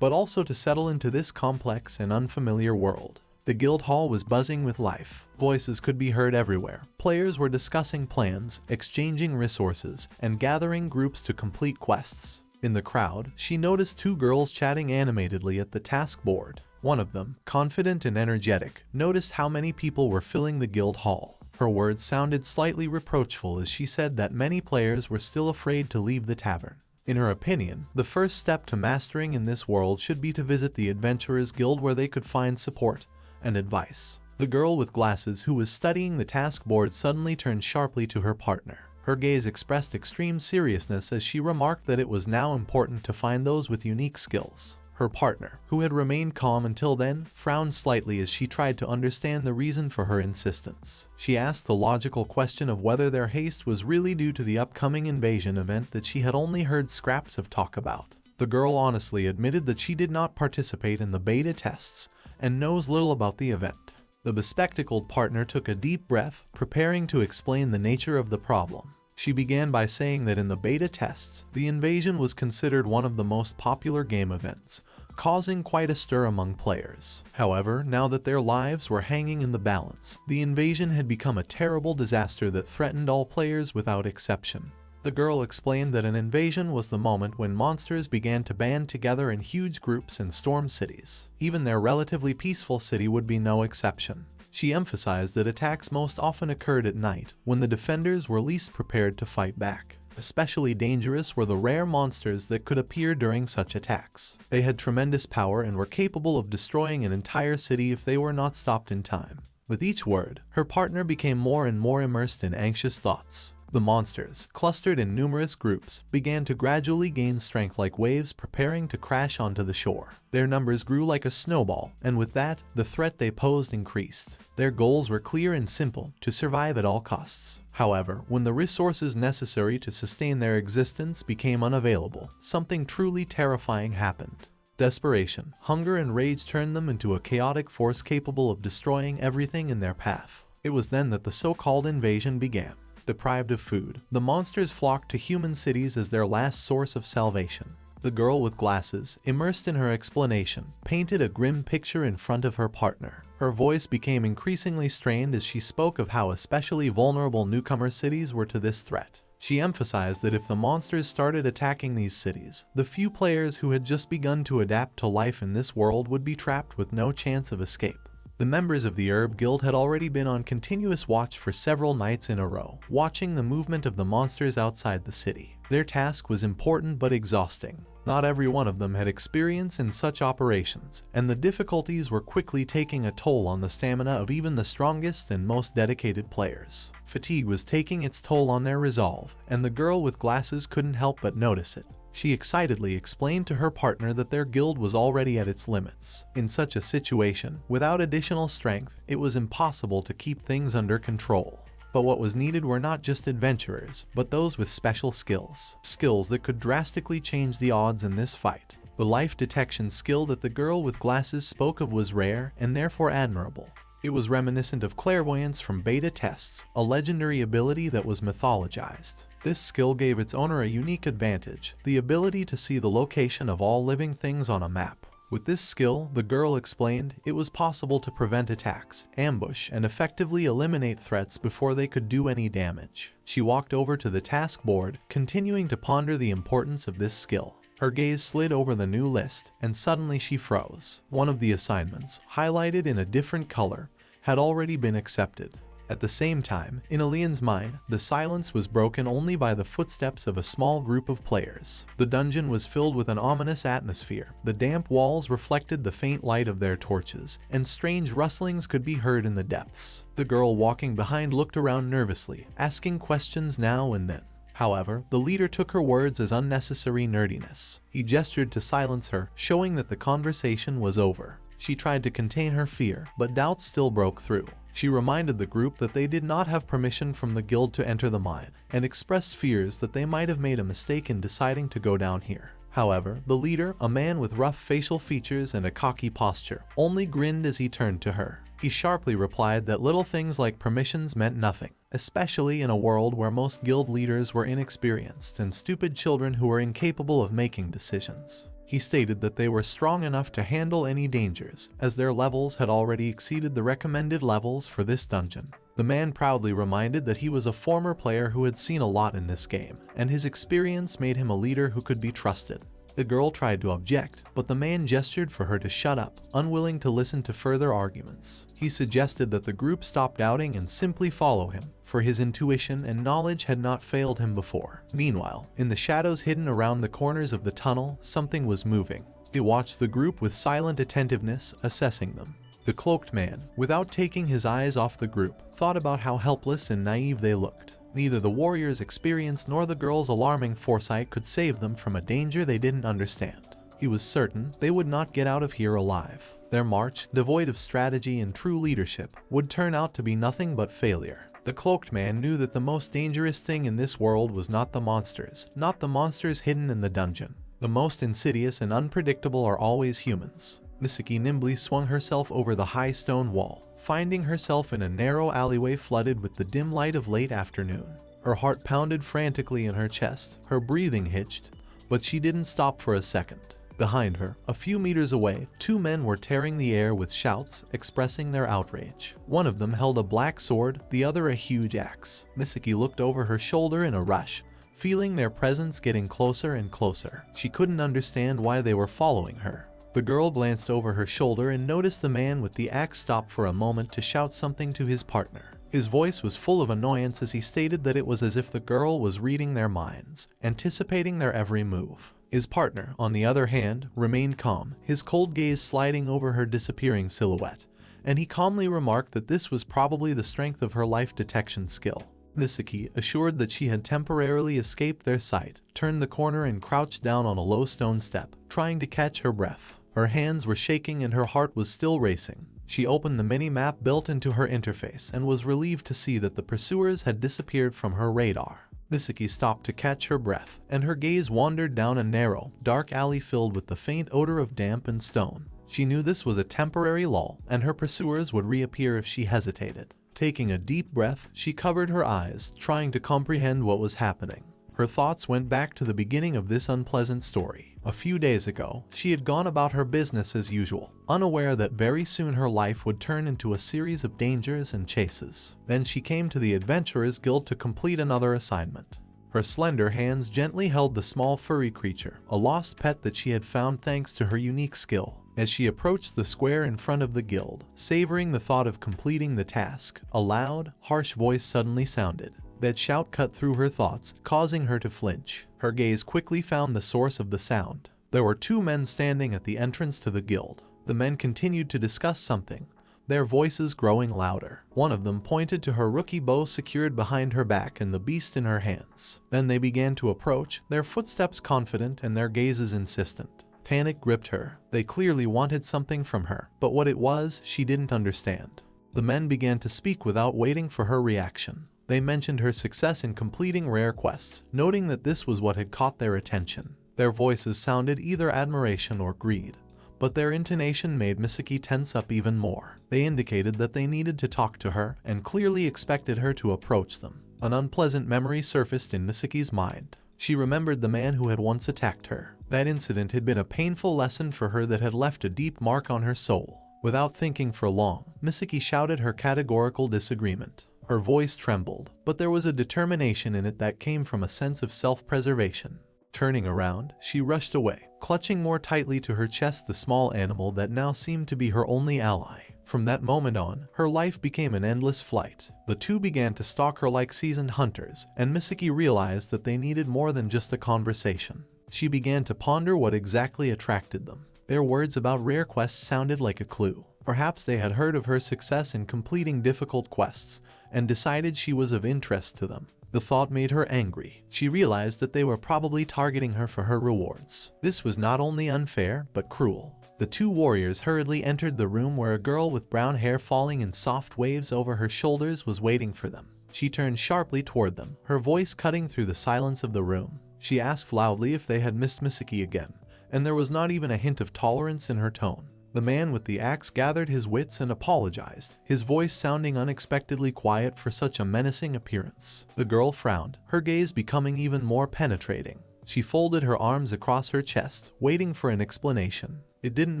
but also to settle into this complex and unfamiliar world. The guild hall was buzzing with life. Voices could be heard everywhere. Players were discussing plans, exchanging resources, and gathering groups to complete quests. In the crowd, she noticed two girls chatting animatedly at the task board. One of them, confident and energetic, noticed how many people were filling the guild hall. Her words sounded slightly reproachful as she said that many players were still afraid to leave the tavern. In her opinion, the first step to mastering in this world should be to visit the Adventurers Guild where they could find support and advice. The girl with glasses who was studying the task board suddenly turned sharply to her partner. Her gaze expressed extreme seriousness as she remarked that it was now important to find those with unique skills. Her partner, who had remained calm until then, frowned slightly as she tried to understand the reason for her insistence. She asked the logical question of whether their haste was really due to the upcoming invasion event that she had only heard scraps of talk about. The girl honestly admitted that she did not participate in the beta tests and knows little about the event. The bespectacled partner took a deep breath, preparing to explain the nature of the problem. She began by saying that in the beta tests, the invasion was considered one of the most popular game events, causing quite a stir among players. However, now that their lives were hanging in the balance, the invasion had become a terrible disaster that threatened all players without exception. The girl explained that an invasion was the moment when monsters began to band together in huge groups and storm cities. Even their relatively peaceful city would be no exception. She emphasized that attacks most often occurred at night, when the defenders were least prepared to fight back. Especially dangerous were the rare monsters that could appear during such attacks. They had tremendous power and were capable of destroying an entire city if they were not stopped in time. With each word, her partner became more and more immersed in anxious thoughts. The monsters, clustered in numerous groups, began to gradually gain strength like waves preparing to crash onto the shore. Their numbers grew like a snowball, and with that, the threat they posed increased. Their goals were clear and simple: to survive at all costs. However, when the resources necessary to sustain their existence became unavailable, something truly terrifying happened. Desperation, hunger, and rage turned them into a chaotic force capable of destroying everything in their path. It was then that the so-called invasion began. Deprived of food, the monsters flocked to human cities as their last source of salvation. The girl with glasses, immersed in her explanation, painted a grim picture in front of her partner. Her voice became increasingly strained as she spoke of how especially vulnerable newcomer cities were to this threat. She emphasized that if the monsters started attacking these cities, the few players who had just begun to adapt to life in this world would be trapped with no chance of escape. The members of the Herb Guild had already been on continuous watch for several nights in a row, watching the movement of the monsters outside the city. Their task was important but exhausting. Not every one of them had experience in such operations, and the difficulties were quickly taking a toll on the stamina of even the strongest and most dedicated players. Fatigue was taking its toll on their resolve, and the girl with glasses couldn't help but notice it. She excitedly explained to her partner that their guild was already at its limits. In such a situation, without additional strength, it was impossible to keep things under control. But what was needed were not just adventurers, but those with special skills. Skills that could drastically change the odds in this fight. The life detection skill that the girl with glasses spoke of was rare and therefore admirable. It was reminiscent of clairvoyance from beta tests, a legendary ability that was mythologized. This skill gave its owner a unique advantage, the ability to see the location of all living things on a map. With this skill, the girl explained, it was possible to prevent attacks, ambush, and effectively eliminate threats before they could do any damage. She walked over to the task board, continuing to ponder the importance of this skill. Her gaze slid over the new list, and suddenly she froze. One of the assignments, highlighted in a different color, had already been accepted. At the same time, in Alien's mind, the silence was broken only by the footsteps of a small group of players. The dungeon was filled with an ominous atmosphere. The damp walls reflected the faint light of their torches, and strange rustlings could be heard in the depths. The girl walking behind looked around nervously, asking questions now and then. However, the leader took her words as unnecessary nerdiness. He gestured to silence her, showing that the conversation was over. She tried to contain her fear, but doubts still broke through. She reminded the group that they did not have permission from the guild to enter the mine, and expressed fears that they might have made a mistake in deciding to go down here. However, the leader, a man with rough facial features and a cocky posture, only grinned as he turned to her. He sharply replied that little things like permissions meant nothing, especially in a world where most guild leaders were inexperienced and stupid children who were incapable of making decisions. He stated that they were strong enough to handle any dangers, as their levels had already exceeded the recommended levels for this dungeon. The man proudly reminded that he was a former player who had seen a lot in this game, and his experience made him a leader who could be trusted. The girl tried to object, but the man gestured for her to shut up, unwilling to listen to further arguments. He suggested that the group stop doubting and simply follow him, for his intuition and knowledge had not failed him before. Meanwhile, in the shadows hidden around the corners of the tunnel, something was moving. He watched the group with silent attentiveness, assessing them. The cloaked man, without taking his eyes off the group, thought about how helpless and naive they looked. Neither the warrior's experience nor the girl's alarming foresight could save them from a danger they didn't understand. He was certain they would not get out of here alive. Their march, devoid of strategy and true leadership, would turn out to be nothing but failure. The cloaked man knew that the most dangerous thing in this world was not the monsters hidden in the dungeon. The most insidious and unpredictable are always humans. Msiki nimbly swung herself over the high stone wall, finding herself in a narrow alleyway flooded with the dim light of late afternoon. Her heart pounded frantically in her chest, her breathing hitched, but she didn't stop for a second. Behind her, a few meters away, two men were tearing the air with shouts, expressing their outrage. One of them held a black sword, the other a huge axe. Msiki looked over her shoulder in a rush, feeling their presence getting closer and closer. She couldn't understand why they were following her. The girl glanced over her shoulder and noticed the man with the axe stop for a moment to shout something to his partner. His voice was full of annoyance as he stated that it was as if the girl was reading their minds, anticipating their every move. His partner, on the other hand, remained calm, his cold gaze sliding over her disappearing silhouette, and he calmly remarked that this was probably the strength of her life detection skill. Msiki, assured that she had temporarily escaped their sight, turned the corner and crouched down on a low stone step, trying to catch her breath. Her hands were shaking and her heart was still racing. She opened the mini-map built into her interface and was relieved to see that the pursuers had disappeared from her radar. Msiki stopped to catch her breath, and her gaze wandered down a narrow, dark alley filled with the faint odor of damp and stone. She knew this was a temporary lull, and her pursuers would reappear if she hesitated. Taking a deep breath, she covered her eyes, trying to comprehend what was happening. Her thoughts went back to the beginning of this unpleasant story. A few days ago, she had gone about her business as usual, unaware that very soon her life would turn into a series of dangers and chases. Then she came to the Adventurers Guild to complete another assignment. Her slender hands gently held the small furry creature, a lost pet that she had found thanks to her unique skill. As she approached the square in front of the guild, savoring the thought of completing the task, a loud, harsh voice suddenly sounded. That shout cut through her thoughts, causing her to flinch. Her gaze quickly found the source of the sound. There were two men standing at the entrance to the guild. The men continued to discuss something, their voices growing louder. One of them pointed to her rookie bow secured behind her back and the beast in her hands. Then they began to approach, their footsteps confident and their gazes insistent. Panic gripped her. They clearly wanted something from her, but what it was, she didn't understand. The men began to speak without waiting for her reaction. They mentioned her success in completing rare quests, noting that this was what had caught their attention. Their voices sounded either admiration or greed, but their intonation made Msiki tense up even more. They indicated that they needed to talk to her and clearly expected her to approach them. An unpleasant memory surfaced in Msiki's mind. She remembered the man who had once attacked her. That incident had been a painful lesson for her that had left a deep mark on her soul. Without thinking for long, Msiki shouted her categorical disagreement. Her voice trembled, but there was a determination in it that came from a sense of self-preservation. Turning around, she rushed away, clutching more tightly to her chest the small animal that now seemed to be her only ally. From that moment on, her life became an endless flight. The two began to stalk her like seasoned hunters, and Msiki realized that they needed more than just a conversation. She began to ponder what exactly attracted them. Their words about rare quests sounded like a clue. Perhaps they had heard of her success in completing difficult quests, and decided she was of interest to them. The thought made her angry. She realized that they were probably targeting her for her rewards. This was not only unfair, but cruel. The two warriors hurriedly entered the room where a girl with brown hair falling in soft waves over her shoulders was waiting for them. She turned sharply toward them, her voice cutting through the silence of the room. She asked loudly if they had missed Msiki again, and there was not even a hint of tolerance in her tone. The man with the axe gathered his wits and apologized, his voice sounding unexpectedly quiet for such a menacing appearance. The girl frowned, her gaze becoming even more penetrating. She folded her arms across her chest, waiting for an explanation. It didn't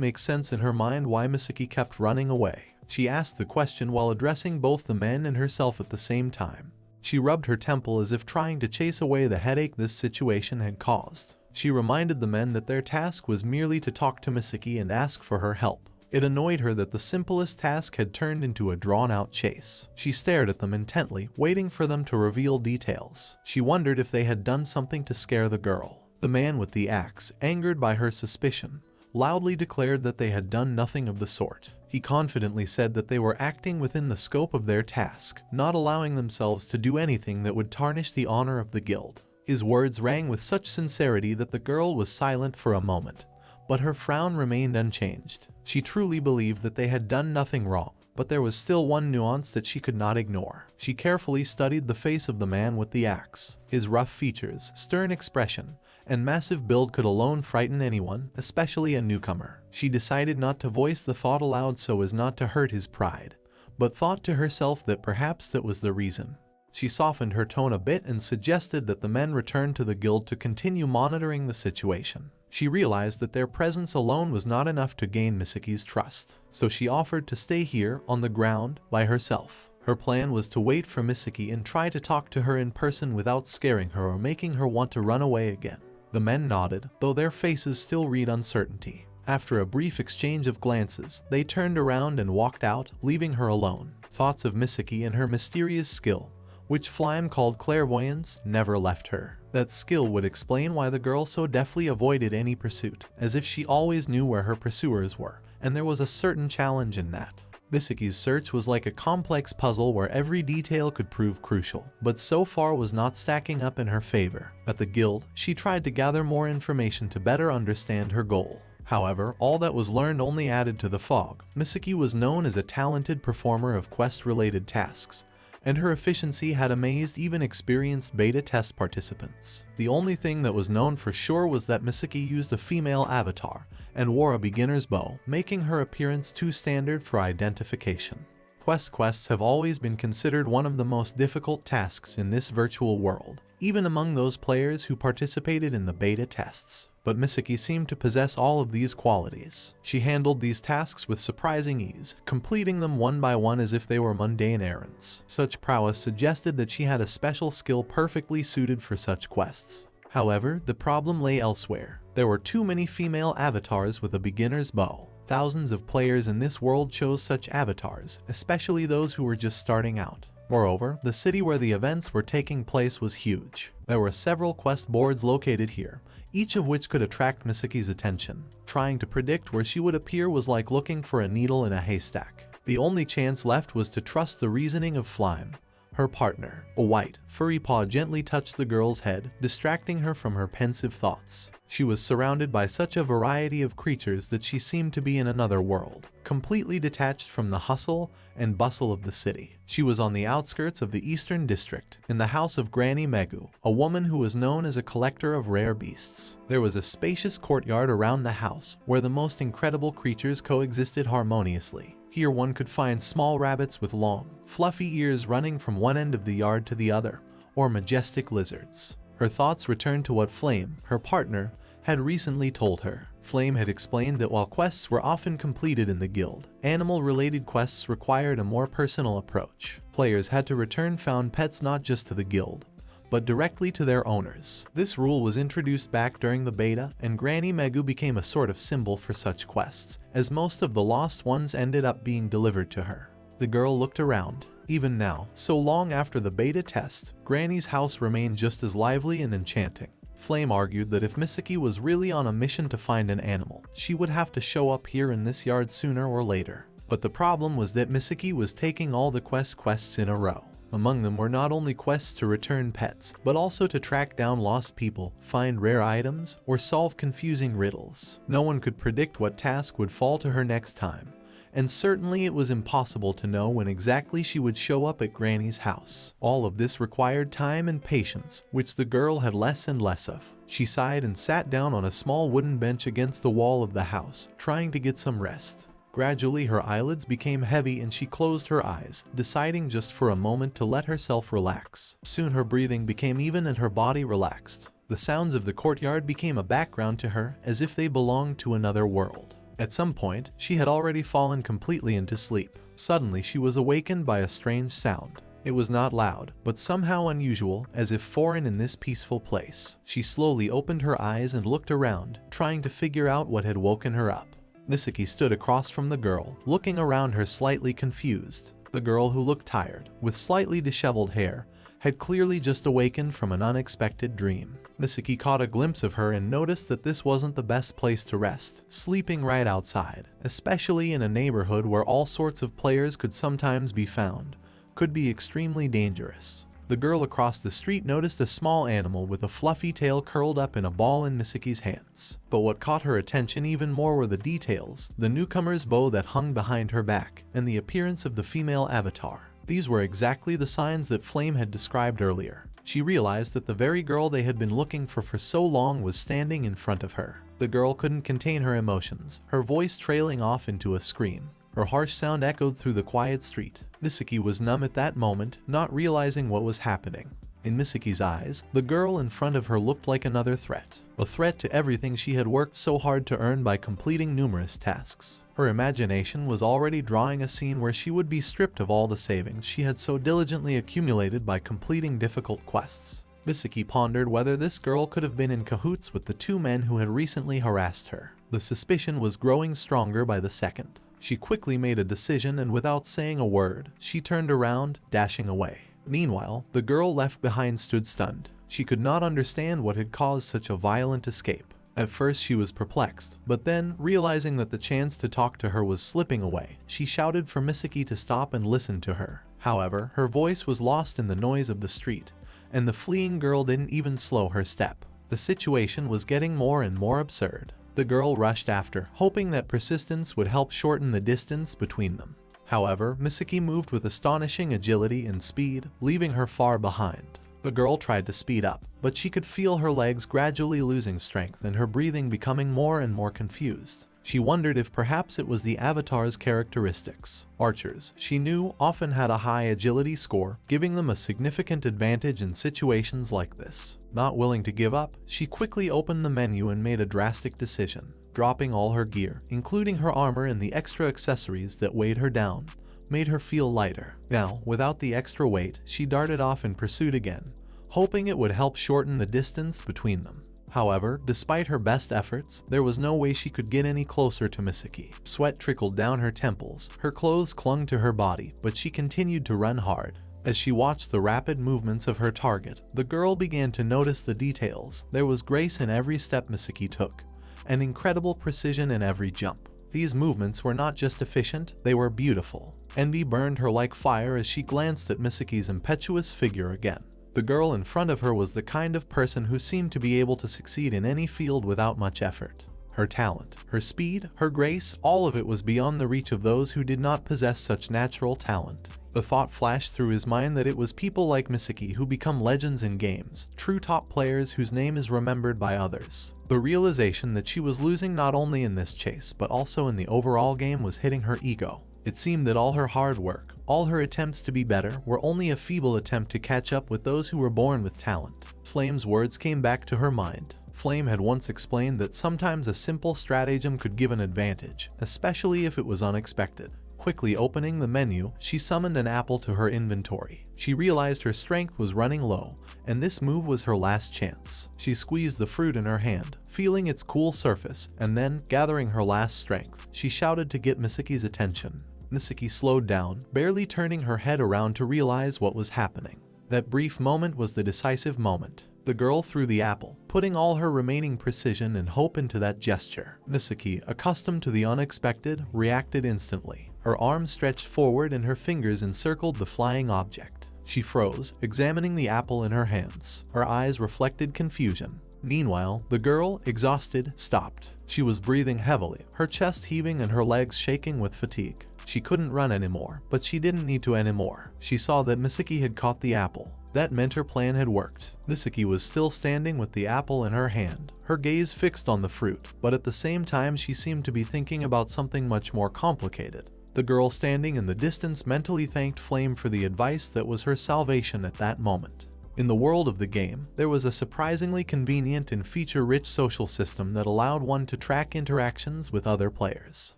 make sense in her mind why Msiki kept running away. She asked the question while addressing both the men and herself at the same time. She rubbed her temple as if trying to chase away the headache this situation had caused. She reminded the men that their task was merely to talk to Msiki and ask for her help. It annoyed her that the simplest task had turned into a drawn-out chase. She stared at them intently, waiting for them to reveal details. She wondered if they had done something to scare the girl. The man with the axe, angered by her suspicion, loudly declared that they had done nothing of the sort. He confidently said that they were acting within the scope of their task, not allowing themselves to do anything that would tarnish the honor of the guild. His words rang with such sincerity that the girl was silent for a moment, but her frown remained unchanged. She truly believed that they had done nothing wrong, but there was still one nuance that she could not ignore. She carefully studied the face of the man with the axe. His rough features, stern expression, and massive build could alone frighten anyone, especially a newcomer. She decided not to voice the thought aloud so as not to hurt his pride, but thought to herself that perhaps that was the reason. She softened her tone a bit and suggested that the men return to the guild to continue monitoring the situation. She realized that their presence alone was not enough to gain Msiki's trust, so she offered to stay here, on the ground, by herself. Her plan was to wait for Msiki and try to talk to her in person without scaring her or making her want to run away again. The men nodded, though their faces still read uncertainty. After a brief exchange of glances, they turned around and walked out, leaving her alone. Thoughts of Msiki and her mysterious skill, which Flame called clairvoyance, never left her. That skill would explain why the girl so deftly avoided any pursuit, as if she always knew where her pursuers were, and there was a certain challenge in that. Msiki's search was like a complex puzzle where every detail could prove crucial, but so far was not stacking up in her favor. At the guild, she tried to gather more information to better understand her goal. However, all that was learned only added to the fog. Msiki was known as a talented performer of quest-related tasks, and her efficiency had amazed even experienced beta test participants. The only thing that was known for sure was that Msiki used a female avatar and wore a beginner's bow, making her appearance too standard for identification. Quests have always been considered one of the most difficult tasks in this virtual world, even among those players who participated in the beta tests. But Msiki seemed to possess all of these qualities. She handled these tasks with surprising ease, completing them one by one as if they were mundane errands. Such prowess suggested that she had a special skill perfectly suited for such quests. However, the problem lay elsewhere. There were too many female avatars with a beginner's bow. Thousands of players in this world chose such avatars, especially those who were just starting out. Moreover, the city where the events were taking place was huge. There were several quest boards located here, each of which could attract Msiki's attention. Trying to predict where she would appear was like looking for a needle in a haystack. The only chance left was to trust the reasoning of Flame. Her partner, a white, furry paw gently touched the girl's head, distracting her from her pensive thoughts. She was surrounded by such a variety of creatures that she seemed to be in another world, completely detached from the hustle and bustle of the city. She was on the outskirts of the Eastern District, in the house of Granny Megu, a woman who was known as a collector of rare beasts. There was a spacious courtyard around the house, where the most incredible creatures coexisted harmoniously. Here one could find small rabbits with long, fluffy ears running from one end of the yard to the other, or majestic lizards. Her thoughts returned to what Flame, her partner, had recently told her. Flame had explained that while quests were often completed in the guild, animal-related quests required a more personal approach. Players had to return found pets not just to the guild, but directly to their owners. This rule was introduced back during the beta, and Granny Megu became a sort of symbol for such quests, as most of the lost ones ended up being delivered to her. The girl looked around. Even now, so long after the beta test, Granny's house remained just as lively and enchanting. Flame argued that if Msiki was really on a mission to find an animal, she would have to show up here in this yard sooner or later. But the problem was that Msiki was taking all the quests in a row. Among them were not only quests to return pets, but also to track down lost people, find rare items, or solve confusing riddles. No one could predict what task would fall to her next time, and certainly it was impossible to know when exactly she would show up at Granny's house. All of this required time and patience, which the girl had less and less of. She sighed and sat down on a small wooden bench against the wall of the house, trying to get some rest. Gradually her eyelids became heavy and she closed her eyes, deciding just for a moment to let herself relax. Soon her breathing became even and her body relaxed. The sounds of the courtyard became a background to her, as if they belonged to another world. At some point, she had already fallen completely into sleep. Suddenly she was awakened by a strange sound. It was not loud, but somehow unusual, as if foreign in this peaceful place. She slowly opened her eyes and looked around, trying to figure out what had woken her up. Msiki stood across from the girl, looking around her slightly confused. The girl, who looked tired, with slightly disheveled hair, had clearly just awakened from an unexpected dream. Msiki caught a glimpse of her and noticed that this wasn't the best place to rest, sleeping right outside, especially in a neighborhood where all sorts of players could sometimes be found, could be extremely dangerous. The girl across the street noticed a small animal with a fluffy tail curled up in a ball in Msiki's hands. But what caught her attention even more were the details, the newcomer's bow that hung behind her back, and the appearance of the female avatar. These were exactly the signs that Flame had described earlier. She realized that the very girl they had been looking for so long was standing in front of her. The girl couldn't contain her emotions, her voice trailing off into a scream. Her harsh sound echoed through the quiet street. Msiki was numb at that moment, not realizing what was happening. In Msiki's eyes, the girl in front of her looked like another threat. A threat to everything she had worked so hard to earn by completing numerous tasks. Her imagination was already drawing a scene where she would be stripped of all the savings she had so diligently accumulated by completing difficult quests. Msiki pondered whether this girl could have been in cahoots with the two men who had recently harassed her. The suspicion was growing stronger by the second. She quickly made a decision, and without saying a word, she turned around, dashing away. Meanwhile, the girl left behind stood stunned. She could not understand what had caused such a violent escape. At first she was perplexed, but then, realizing that the chance to talk to her was slipping away, she shouted for Msiki to stop and listen to her. However, her voice was lost in the noise of the street, and the fleeing girl didn't even slow her step. The situation was getting more and more absurd. The girl rushed after, hoping that persistence would help shorten the distance between them. However, Msiki moved with astonishing agility and speed, leaving her far behind. The girl tried to speed up, but she could feel her legs gradually losing strength and her breathing becoming more and more confused. She wondered if perhaps it was the avatar's characteristics. Archers, she knew, often had a high agility score, giving them a significant advantage in situations like this. Not willing to give up, she quickly opened the menu and made a drastic decision. Dropping all her gear, including her armor and the extra accessories that weighed her down, made her feel lighter. Now, without the extra weight, she darted off in pursuit again, hoping it would help shorten the distance between them. However, despite her best efforts, there was no way she could get any closer to Msiki. Sweat trickled down her temples, her clothes clung to her body, but she continued to run hard. As she watched the rapid movements of her target, the girl began to notice the details. There was grace in every step Msiki took, and incredible precision in every jump. These movements were not just efficient, they were beautiful. Envy burned her like fire as she glanced at Msiki's impetuous figure again. The girl in front of her was the kind of person who seemed to be able to succeed in any field without much effort. Her talent, her speed, her grace, all of it was beyond the reach of those who did not possess such natural talent. The thought flashed through his mind that it was people like Msiki who become legends in games, true top players whose name is remembered by others. The realization that she was losing not only in this chase but also in the overall game was hitting her ego. It seemed that all her hard work, all her attempts to be better, were only a feeble attempt to catch up with those who were born with talent. Flame's words came back to her mind. Flame had once explained that sometimes a simple stratagem could give an advantage, especially if it was unexpected. Quickly opening the menu, she summoned an apple to her inventory. She realized her strength was running low, and this move was her last chance. She squeezed the fruit in her hand, feeling its cool surface, and then, gathering her last strength, she shouted to get Msiki's attention. Msiki slowed down, barely turning her head around to realize what was happening. That brief moment was the decisive moment. The girl threw the apple, putting all her remaining precision and hope into that gesture. Msiki, accustomed to the unexpected, reacted instantly. Her arms stretched forward and her fingers encircled the flying object. She froze, examining the apple in her hands. Her eyes reflected confusion. Meanwhile, the girl, exhausted, stopped. She was breathing heavily, her chest heaving and her legs shaking with fatigue. She couldn't run anymore, but she didn't need to anymore. She saw that Msiki had caught the apple. That meant her plan had worked. Msiki was still standing with the apple in her hand, her gaze fixed on the fruit, but at the same time she seemed to be thinking about something much more complicated. The girl standing in the distance mentally thanked Flame for the advice that was her salvation at that moment. In the world of the game, there was a surprisingly convenient and feature-rich social system that allowed one to track interactions with other players.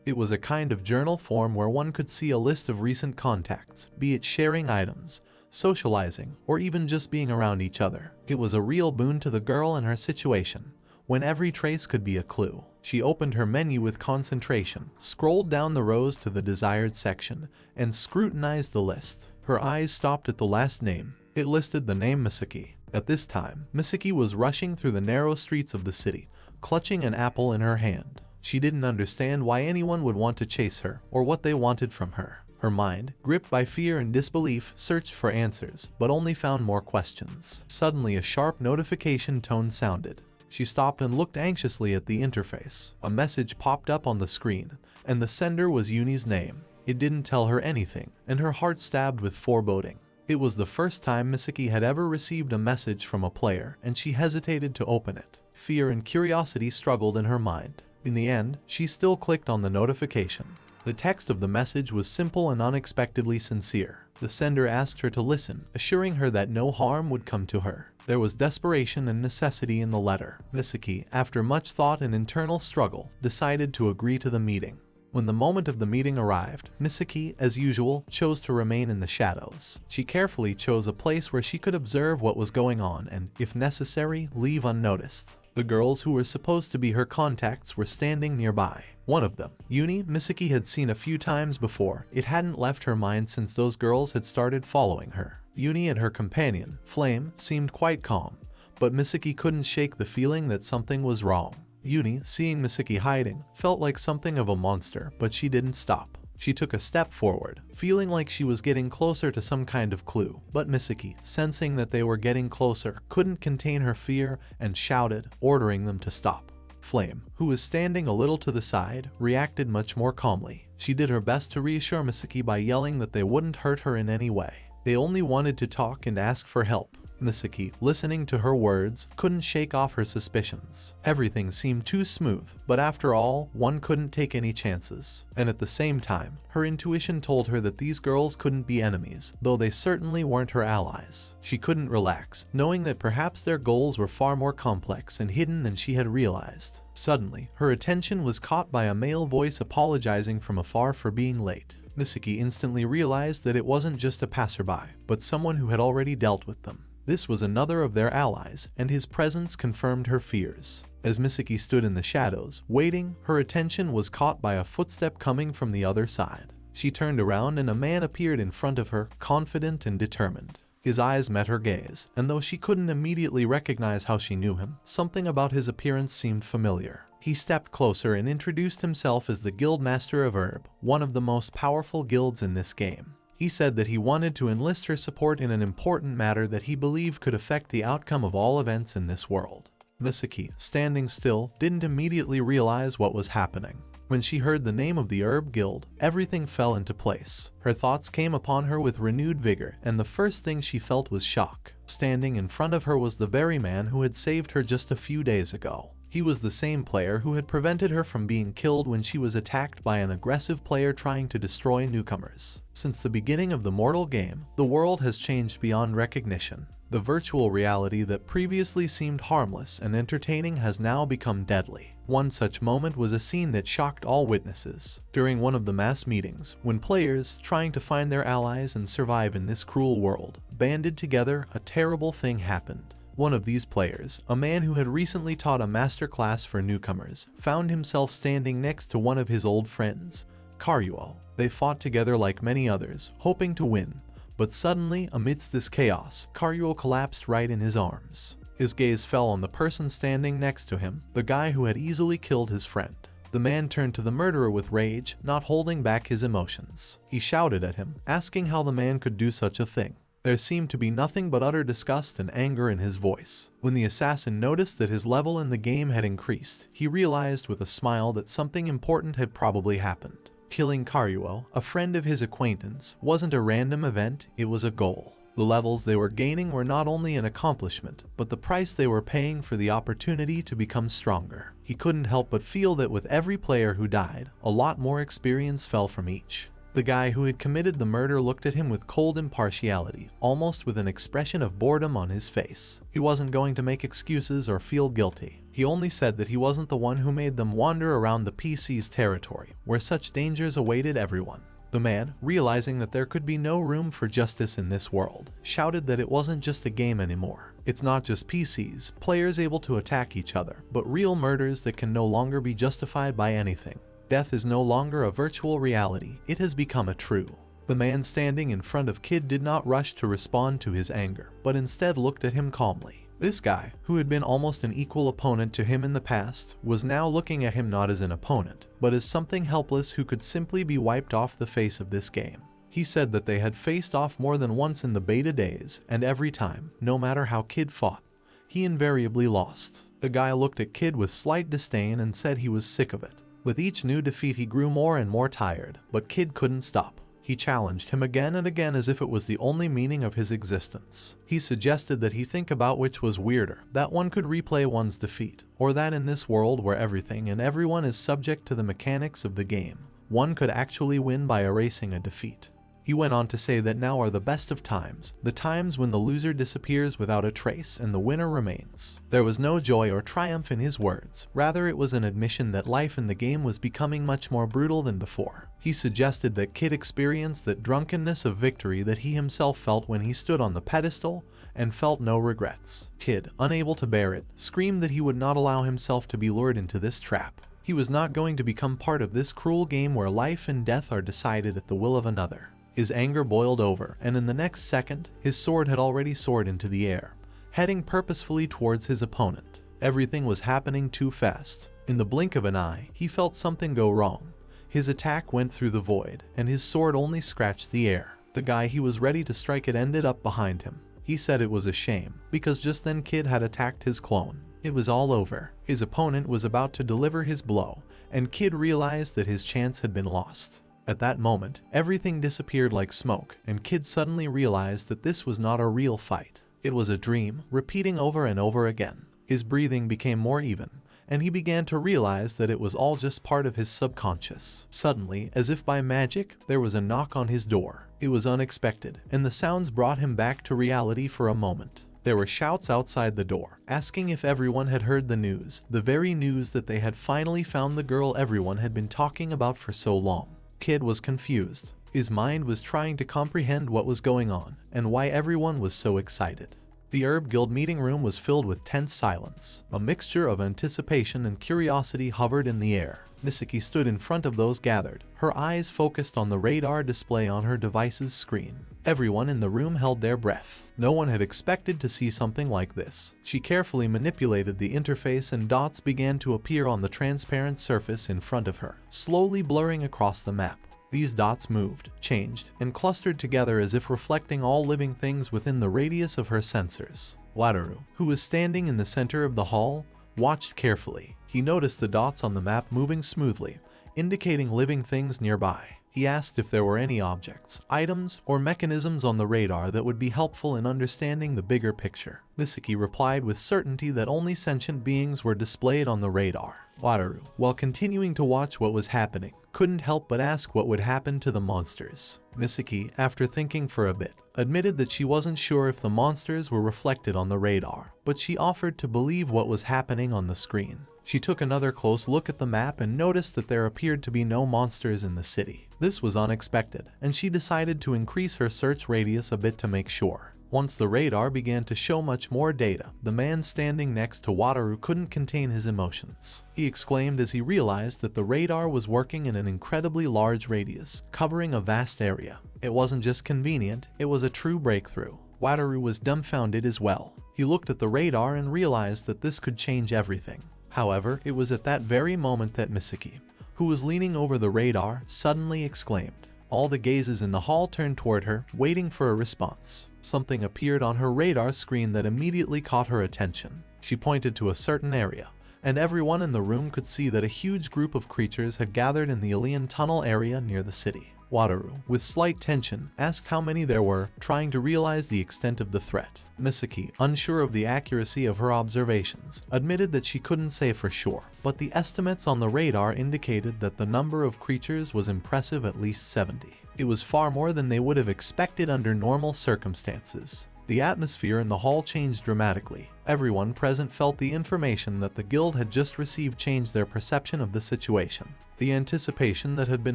It was a kind of journal form where one could see a list of recent contacts, be it sharing items, socializing, or even just being around each other. It was a real boon to the girl in her situation, when every trace could be a clue. She opened her menu with concentration, scrolled down the rows to the desired section, and scrutinized the list. Her eyes stopped at the last name. It listed the name Msiki. At this time, Msiki was rushing through the narrow streets of the city, clutching an apple in her hand. She didn't understand why anyone would want to chase her, or what they wanted from her. Her mind, gripped by fear and disbelief, searched for answers, but only found more questions. Suddenly, a sharp notification tone sounded. She stopped and looked anxiously at the interface. A message popped up on the screen, and the sender was Uni's name. It didn't tell her anything, and her heart stabbed with foreboding. It was the first time Msiki had ever received a message from a player, and she hesitated to open it. Fear and curiosity struggled in her mind. In the end, she still clicked on the notification. The text of the message was simple and unexpectedly sincere. The sender asked her to listen, assuring her that no harm would come to her. There was desperation and necessity in the letter. Msiki, after much thought and internal struggle, decided to agree to the meeting. When the moment of the meeting arrived, Msiki, as usual, chose to remain in the shadows. She carefully chose a place where she could observe what was going on and, if necessary, leave unnoticed. The girls who were supposed to be her contacts were standing nearby. One of them, Uni, Msiki had seen a few times before. It hadn't left her mind since those girls had started following her. Uni and her companion, Flame, seemed quite calm, but Msiki couldn't shake the feeling that something was wrong. Uni, seeing Msiki hiding, felt like something of a monster, but she didn't stop. She took a step forward, feeling like she was getting closer to some kind of clue, but Msiki, sensing that they were getting closer, couldn't contain her fear and shouted, ordering them to stop. Flame, who was standing a little to the side, reacted much more calmly. She did her best to reassure Msiki by yelling that they wouldn't hurt her in any way. They only wanted to talk and ask for help. Msiki, listening to her words, couldn't shake off her suspicions. Everything seemed too smooth, but after all, one couldn't take any chances. And at the same time, her intuition told her that these girls couldn't be enemies, though they certainly weren't her allies. She couldn't relax, knowing that perhaps their goals were far more complex and hidden than she had realized. Suddenly, her attention was caught by a male voice apologizing from afar for being late. Msiki instantly realized that it wasn't just a passerby, but someone who had already dealt with them. This was another of their allies, and his presence confirmed her fears. As Msiki stood in the shadows, waiting, her attention was caught by a footstep coming from the other side. She turned around and a man appeared in front of her, confident and determined. His eyes met her gaze, and though she couldn't immediately recognize how she knew him, something about his appearance seemed familiar. He stepped closer and introduced himself as the Guild Master of Herb, one of the most powerful guilds in this game. He said that he wanted to enlist her support in an important matter that he believed could affect the outcome of all events in this world. Msiki, standing still, didn't immediately realize what was happening. When she heard the name of the Herb Guild, everything fell into place. Her thoughts came upon her with renewed vigor, and the first thing she felt was shock. Standing in front of her was the very man who had saved her just a few days ago. He was the same player who had prevented her from being killed when she was attacked by an aggressive player trying to destroy newcomers. Since the beginning of the Mortal game, the world has changed beyond recognition. The virtual reality that previously seemed harmless and entertaining has now become deadly. One such moment was a scene that shocked all witnesses. During one of the mass meetings, when players, trying to find their allies and survive in this cruel world, banded together, a terrible thing happened. One of these players, a man who had recently taught a master class for newcomers, found himself standing next to one of his old friends, Karuo. They fought together like many others, hoping to win. But suddenly, amidst this chaos, Karuo collapsed right in his arms. His gaze fell on the person standing next to him, the guy who had easily killed his friend. The man turned to the murderer with rage, not holding back his emotions. He shouted at him, asking how the man could do such a thing. There seemed to be nothing but utter disgust and anger in his voice. When the assassin noticed that his level in the game had increased, he realized with a smile that something important had probably happened. Killing Karuo, a friend of his acquaintance, wasn't a random event, it was a goal. The levels they were gaining were not only an accomplishment, but the price they were paying for the opportunity to become stronger. He couldn't help but feel that with every player who died, a lot more experience fell from each. The guy who had committed the murder looked at him with cold impartiality, almost with an expression of boredom on his face. He wasn't going to make excuses or feel guilty. He only said that he wasn't the one who made them wander around the PC's territory, where such dangers awaited everyone. The man, realizing that there could be no room for justice in this world, shouted that it wasn't just a game anymore. It's not just PCs, players able to attack each other, but real murders that can no longer be justified by anything. Death is no longer a virtual reality, it has become a true. The man standing in front of Kid did not rush to respond to his anger, but instead looked at him calmly. This guy, who had been almost an equal opponent to him in the past, was now looking at him not as an opponent, but as something helpless who could simply be wiped off the face of this game. He said that they had faced off more than once in the beta days, and every time, no matter how Kid fought, he invariably lost. The guy looked at Kid with slight disdain and said he was sick of it. With each new defeat he grew more and more tired, but Kid couldn't stop. He challenged him again and again as if it was the only meaning of his existence. He suggested that he think about which was weirder, that one could replay one's defeat, or that in this world where everything and everyone is subject to the mechanics of the game, one could actually win by erasing a defeat. He went on to say that now are the best of times, the times when the loser disappears without a trace and the winner remains. There was no joy or triumph in his words, rather it was an admission that life in the game was becoming much more brutal than before. He suggested that Kid experience that drunkenness of victory that he himself felt when he stood on the pedestal, and felt no regrets. Kid, unable to bear it, screamed that he would not allow himself to be lured into this trap. He was not going to become part of this cruel game where life and death are decided at the will of another. His anger boiled over, and in the next second, his sword had already soared into the air, heading purposefully towards his opponent. Everything was happening too fast. In the blink of an eye, he felt something go wrong. His attack went through the void, and his sword only scratched the air. The guy he was ready to strike it ended up behind him. He said it was a shame, because just then Kid had attacked his clone. It was all over. His opponent was about to deliver his blow, and Kid realized that his chance had been lost. At that moment, everything disappeared like smoke, and Kid suddenly realized that this was not a real fight. It was a dream, repeating over and over again. His breathing became more even, and he began to realize that it was all just part of his subconscious. Suddenly, as if by magic, there was a knock on his door. It was unexpected, and the sounds brought him back to reality for a moment. There were shouts outside the door, asking if everyone had heard the news, the very news that they had finally found the girl everyone had been talking about for so long. Kid was confused. His mind was trying to comprehend what was going on, and why everyone was so excited. The Herb Guild meeting room was filled with tense silence. A mixture of anticipation and curiosity hovered in the air. Msiki stood in front of those gathered, her eyes focused on the radar display on her device's screen. Everyone in the room held their breath. No one had expected to see something like this. She carefully manipulated the interface and dots began to appear on the transparent surface in front of her, slowly blurring across the map. These dots moved, changed, and clustered together as if reflecting all living things within the radius of her sensors. Watu, who was standing in the center of the hall, watched carefully. He noticed the dots on the map moving smoothly, indicating living things nearby. He asked if there were any objects, items, or mechanisms on the radar that would be helpful in understanding the bigger picture. Msiki replied with certainty that only sentient beings were displayed on the radar. Watu, while continuing to watch what was happening, couldn't help but ask what would happen to the monsters. Msiki, after thinking for a bit, admitted that she wasn't sure if the monsters were reflected on the radar, but she offered to believe what was happening on the screen. She took another close look at the map and noticed that there appeared to be no monsters in the city. This was unexpected, and she decided to increase her search radius a bit to make sure. Once the radar began to show much more data, the man standing next to Watu couldn't contain his emotions. He exclaimed as he realized that the radar was working in an incredibly large radius, covering a vast area. It wasn't just convenient, it was a true breakthrough. Watu was dumbfounded as well. He looked at the radar and realized that this could change everything. However, it was at that very moment that Msiki, who was leaning over the radar, suddenly exclaimed. All the gazes in the hall turned toward her, waiting for a response. Something appeared on her radar screen that immediately caught her attention. She pointed to a certain area, and everyone in the room could see that a huge group of creatures had gathered in the alien tunnel area near the city. Watu, with slight tension, asked how many there were, trying to realize the extent of the threat. Msiki, unsure of the accuracy of her observations, admitted that she couldn't say for sure, but the estimates on the radar indicated that the number of creatures was impressive, at least 70. It was far more than they would have expected under normal circumstances. The atmosphere in the hall changed dramatically. Everyone present felt the information that the guild had just received changed their perception of the situation. The anticipation that had been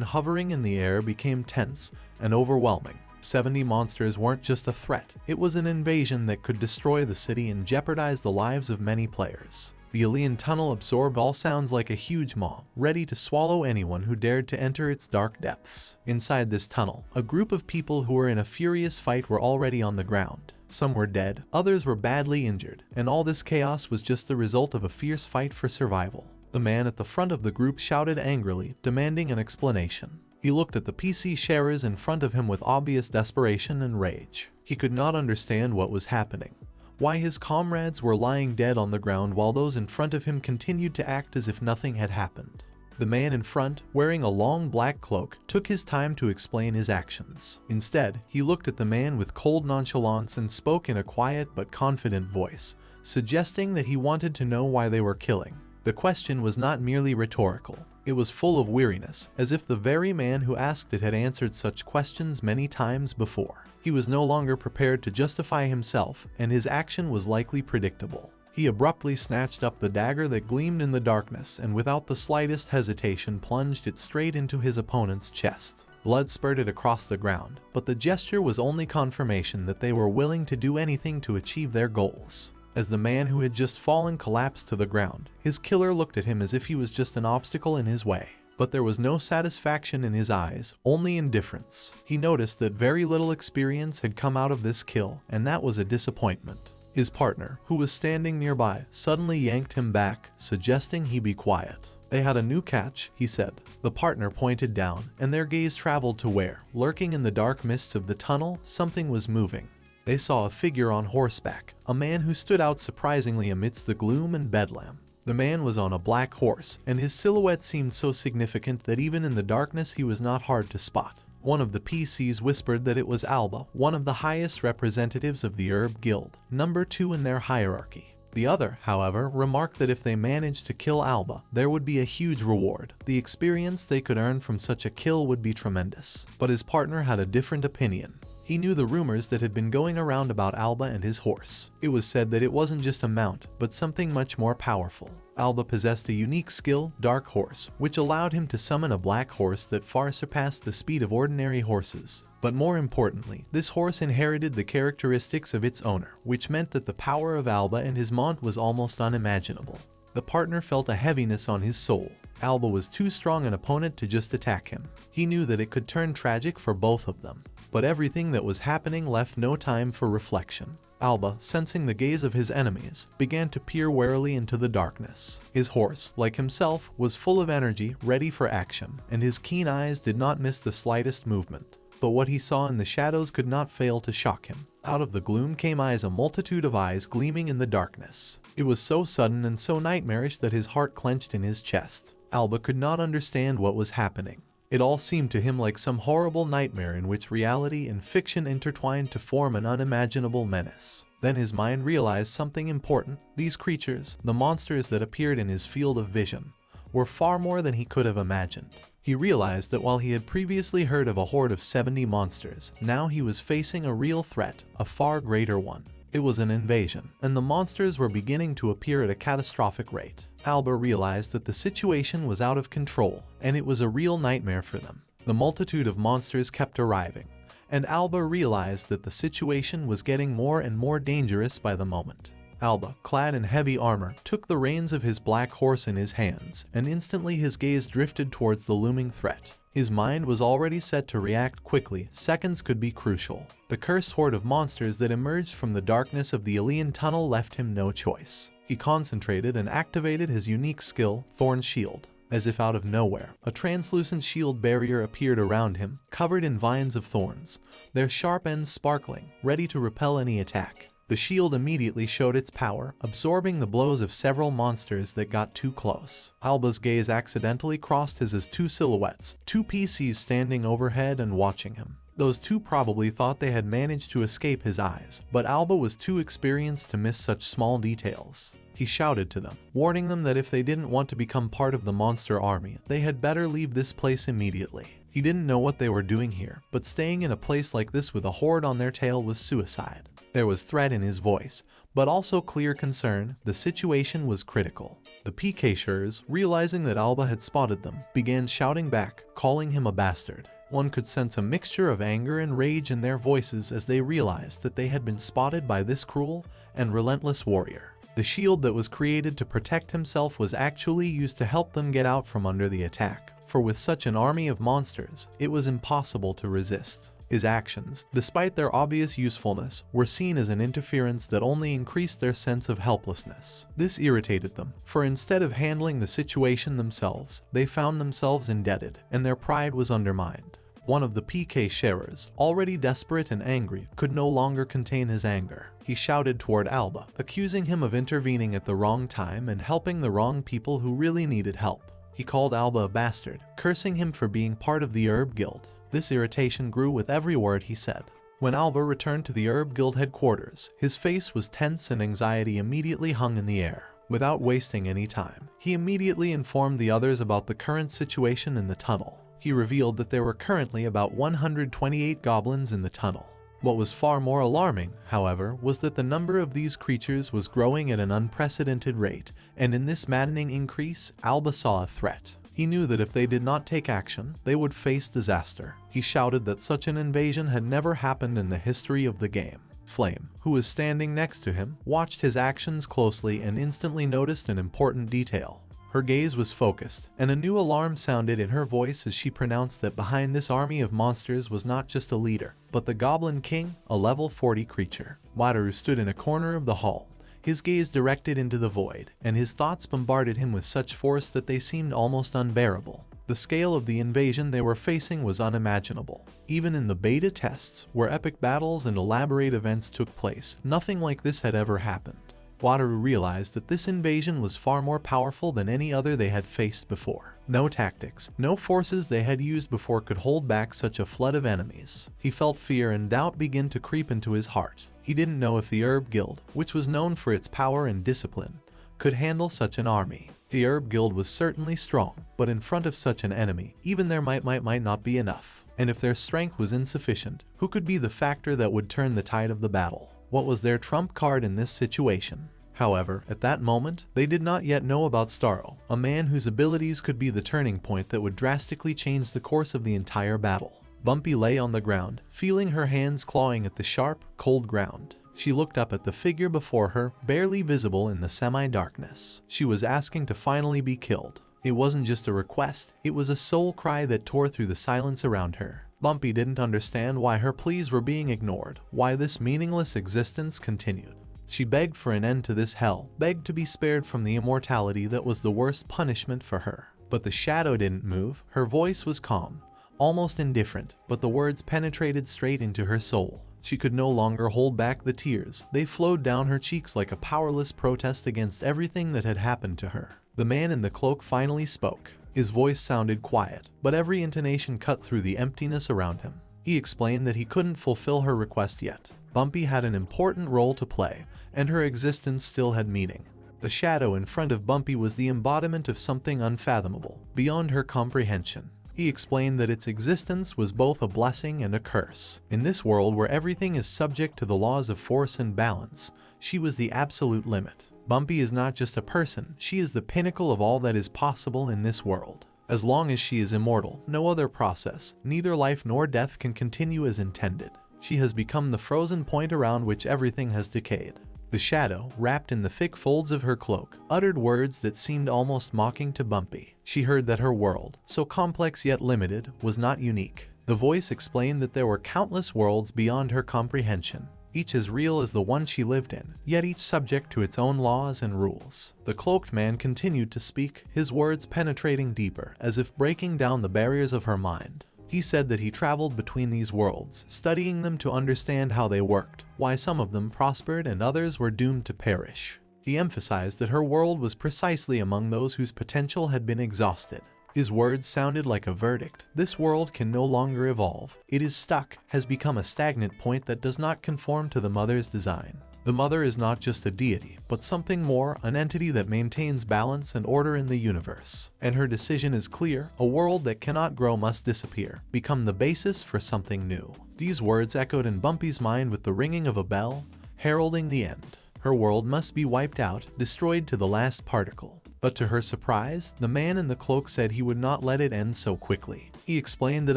hovering in the air became tense and overwhelming. 70 monsters weren't just a threat, it was an invasion that could destroy the city and jeopardize the lives of many players. The alien tunnel absorbed all sounds like a huge maw, ready to swallow anyone who dared to enter its dark depths. Inside this tunnel, a group of people who were in a furious fight were already on the ground. Some were dead, others were badly injured, and all this chaos was just the result of a fierce fight for survival. The man at the front of the group shouted angrily, demanding an explanation. He looked at the PC sharers in front of him with obvious desperation and rage. He could not understand what was happening. Why his comrades were lying dead on the ground while those in front of him continued to act as if nothing had happened. The man in front, wearing a long black cloak, took his time to explain his actions. Instead, he looked at the man with cold nonchalance and spoke in a quiet but confident voice, suggesting that he wanted to know why they were killing. The question was not merely rhetorical. It was full of weariness, as if the very man who asked it had answered such questions many times before. He was no longer prepared to justify himself, and his action was likely predictable. He abruptly snatched up the dagger that gleamed in the darkness and without the slightest hesitation plunged it straight into his opponent's chest. Blood spurted across the ground, but the gesture was only confirmation that they were willing to do anything to achieve their goals. As the man who had just fallen collapsed to the ground, his killer looked at him as if he was just an obstacle in his way. But there was no satisfaction in his eyes, only indifference. He noticed that very little experience had come out of this kill, and that was a disappointment. His partner, who was standing nearby, suddenly yanked him back, suggesting he be quiet. They had a new catch, he said. The partner pointed down, and their gaze traveled to where, lurking in the dark mists of the tunnel, something was moving. They saw a figure on horseback, a man who stood out surprisingly amidst the gloom and bedlam. The man was on a black horse, and his silhouette seemed so significant that even in the darkness he was not hard to spot. One of the PCs whispered that it was Alba, one of the highest representatives of the Herb Guild, number 2 in their hierarchy. The other, however, remarked that if they managed to kill Alba, there would be a huge reward. The experience they could earn from such a kill would be tremendous. But his partner had a different opinion. He knew the rumors that had been going around about Alba and his horse. It was said that it wasn't just a mount, but something much more powerful. Alba possessed a unique skill, Dark Horse, which allowed him to summon a black horse that far surpassed the speed of ordinary horses. But more importantly, this horse inherited the characteristics of its owner, which meant that the power of Alba and his mount was almost unimaginable. The partner felt a heaviness on his soul. Alba was too strong an opponent to just attack him. He knew that it could turn tragic for both of them. But everything that was happening left no time for reflection. Alba, sensing the gaze of his enemies, began to peer warily into the darkness. His horse, like himself, was full of energy, ready for action, and his keen eyes did not miss the slightest movement. But what he saw in the shadows could not fail to shock him. Out of the gloom came a multitude of eyes gleaming in the darkness. It was so sudden and so nightmarish that his heart clenched in his chest. Alba could not understand what was happening. It all seemed to him like some horrible nightmare in which reality and fiction intertwined to form an unimaginable menace. Then his mind realized something important. These creatures, the monsters that appeared in his field of vision, were far more than he could have imagined. He realized that while he had previously heard of a horde of 70 monsters, now he was facing a real threat, a far greater one. It was an invasion, and the monsters were beginning to appear at a catastrophic rate. Alba realized that the situation was out of control, and it was a real nightmare for them. The multitude of monsters kept arriving, and Alba realized that the situation was getting more and more dangerous by the moment. Alba, clad in heavy armor, took the reins of his black horse in his hands, and instantly his gaze drifted towards the looming threat. His mind was already set to react quickly. Seconds could be crucial. The cursed horde of monsters that emerged from the darkness of the Ilian tunnel left him no choice. He concentrated and activated his unique skill, Thorn Shield. As if out of nowhere, a translucent shield barrier appeared around him, covered in vines of thorns, their sharp ends sparkling, ready to repel any attack. The shield immediately showed its power, absorbing the blows of several monsters that got too close. Alba's gaze accidentally crossed his two silhouettes, two PCs standing overhead and watching him. Those two probably thought they had managed to escape his eyes, but Alba was too experienced to miss such small details. He shouted to them, warning them that if they didn't want to become part of the monster army, they had better leave this place immediately. He didn't know what they were doing here, but staying in a place like this with a horde on their tail was suicide. There was threat in his voice, but also clear concern. The situation was critical. The PK-shers, realizing that Alba had spotted them, began shouting back, calling him a bastard. One could sense a mixture of anger and rage in their voices as they realized that they had been spotted by this cruel and relentless warrior. The shield that was created to protect himself was actually used to help them get out from under the attack, for with such an army of monsters, it was impossible to resist. His actions, despite their obvious usefulness, were seen as an interference that only increased their sense of helplessness. This irritated them, for instead of handling the situation themselves, they found themselves indebted, and their pride was undermined. One of the PK sharers, already desperate and angry, could no longer contain his anger. He shouted toward Alba, accusing him of intervening at the wrong time and helping the wrong people who really needed help. He called Alba a bastard, cursing him for being part of the Herb Guild. This irritation grew with every word he said. When Alba returned to the Herb Guild headquarters, his face was tense and anxiety immediately hung in the air. Without wasting any time, he immediately informed the others about the current situation in the tunnel. He revealed that there were currently about 128 goblins in the tunnel. What was far more alarming, however, was that the number of these creatures was growing at an unprecedented rate, and in this maddening increase, Alba saw a threat. He knew that if they did not take action, they would face disaster. He shouted that such an invasion had never happened in the history of the game. Flame, who was standing next to him, watched his actions closely and instantly noticed an important detail. Her gaze was focused, and a new alarm sounded in her voice as she pronounced that behind this army of monsters was not just a leader, but the Goblin King, a level 40 creature. Watu stood in a corner of the hall, his gaze directed into the void, and his thoughts bombarded him with such force that they seemed almost unbearable. The scale of the invasion they were facing was unimaginable. Even in the beta tests, where epic battles and elaborate events took place, nothing like this had ever happened. Watu realized that this invasion was far more powerful than any other they had faced before. No tactics, no forces they had used before could hold back such a flood of enemies. He felt fear and doubt begin to creep into his heart. He didn't know if the Herb Guild, which was known for its power and discipline, could handle such an army. The Herb Guild was certainly strong, but in front of such an enemy, even their might not be enough. And if their strength was insufficient, who could be the factor that would turn the tide of the battle? What was their trump card in this situation? However, at that moment, they did not yet know about Staro, a man whose abilities could be the turning point that would drastically change the course of the entire battle. Bumpy lay on the ground, feeling her hands clawing at the sharp, cold ground. She looked up at the figure before her, barely visible in the semi-darkness. She was asking to finally be killed. It wasn't just a request, it was a soul cry that tore through the silence around her. Bumpy didn't understand why her pleas were being ignored, why this meaningless existence continued. She begged for an end to this hell, begged to be spared from the immortality that was the worst punishment for her. But the shadow didn't move, her voice was calm, almost indifferent, but the words penetrated straight into her soul. She could no longer hold back the tears, they flowed down her cheeks like a powerless protest against everything that had happened to her. The man in the cloak finally spoke. His voice sounded quiet, but every intonation cut through the emptiness around him. He explained that he couldn't fulfill her request yet. Bumpy had an important role to play, and her existence still had meaning. The shadow in front of Bumpy was the embodiment of something unfathomable, beyond her comprehension. He explained that its existence was both a blessing and a curse. In this world where everything is subject to the laws of force and balance, she was the absolute limit. Bumpy is not just a person, she is the pinnacle of all that is possible in this world. As long as she is immortal, no other process, neither life nor death can continue as intended. She has become the frozen point around which everything has decayed. The shadow, wrapped in the thick folds of her cloak, uttered words that seemed almost mocking to Bumpy. She heard that her world, so complex yet limited, was not unique. The voice explained that there were countless worlds beyond her comprehension, each as real as the one she lived in, yet each subject to its own laws and rules. The cloaked man continued to speak, his words penetrating deeper, as if breaking down the barriers of her mind. He said that he traveled between these worlds, studying them to understand how they worked, why some of them prospered and others were doomed to perish. He emphasized that her world was precisely among those whose potential had been exhausted. His words sounded like a verdict. This world can no longer evolve. It is stuck, has become a stagnant point that does not conform to the Mother's design. The Mother is not just a deity, but something more, an entity that maintains balance and order in the universe. And her decision is clear, a world that cannot grow must disappear, become the basis for something new. These words echoed in Bumpy's mind with the ringing of a bell, heralding the end. Her world must be wiped out, destroyed to the last particle. But to her surprise, the man in the cloak said he would not let it end so quickly. He explained that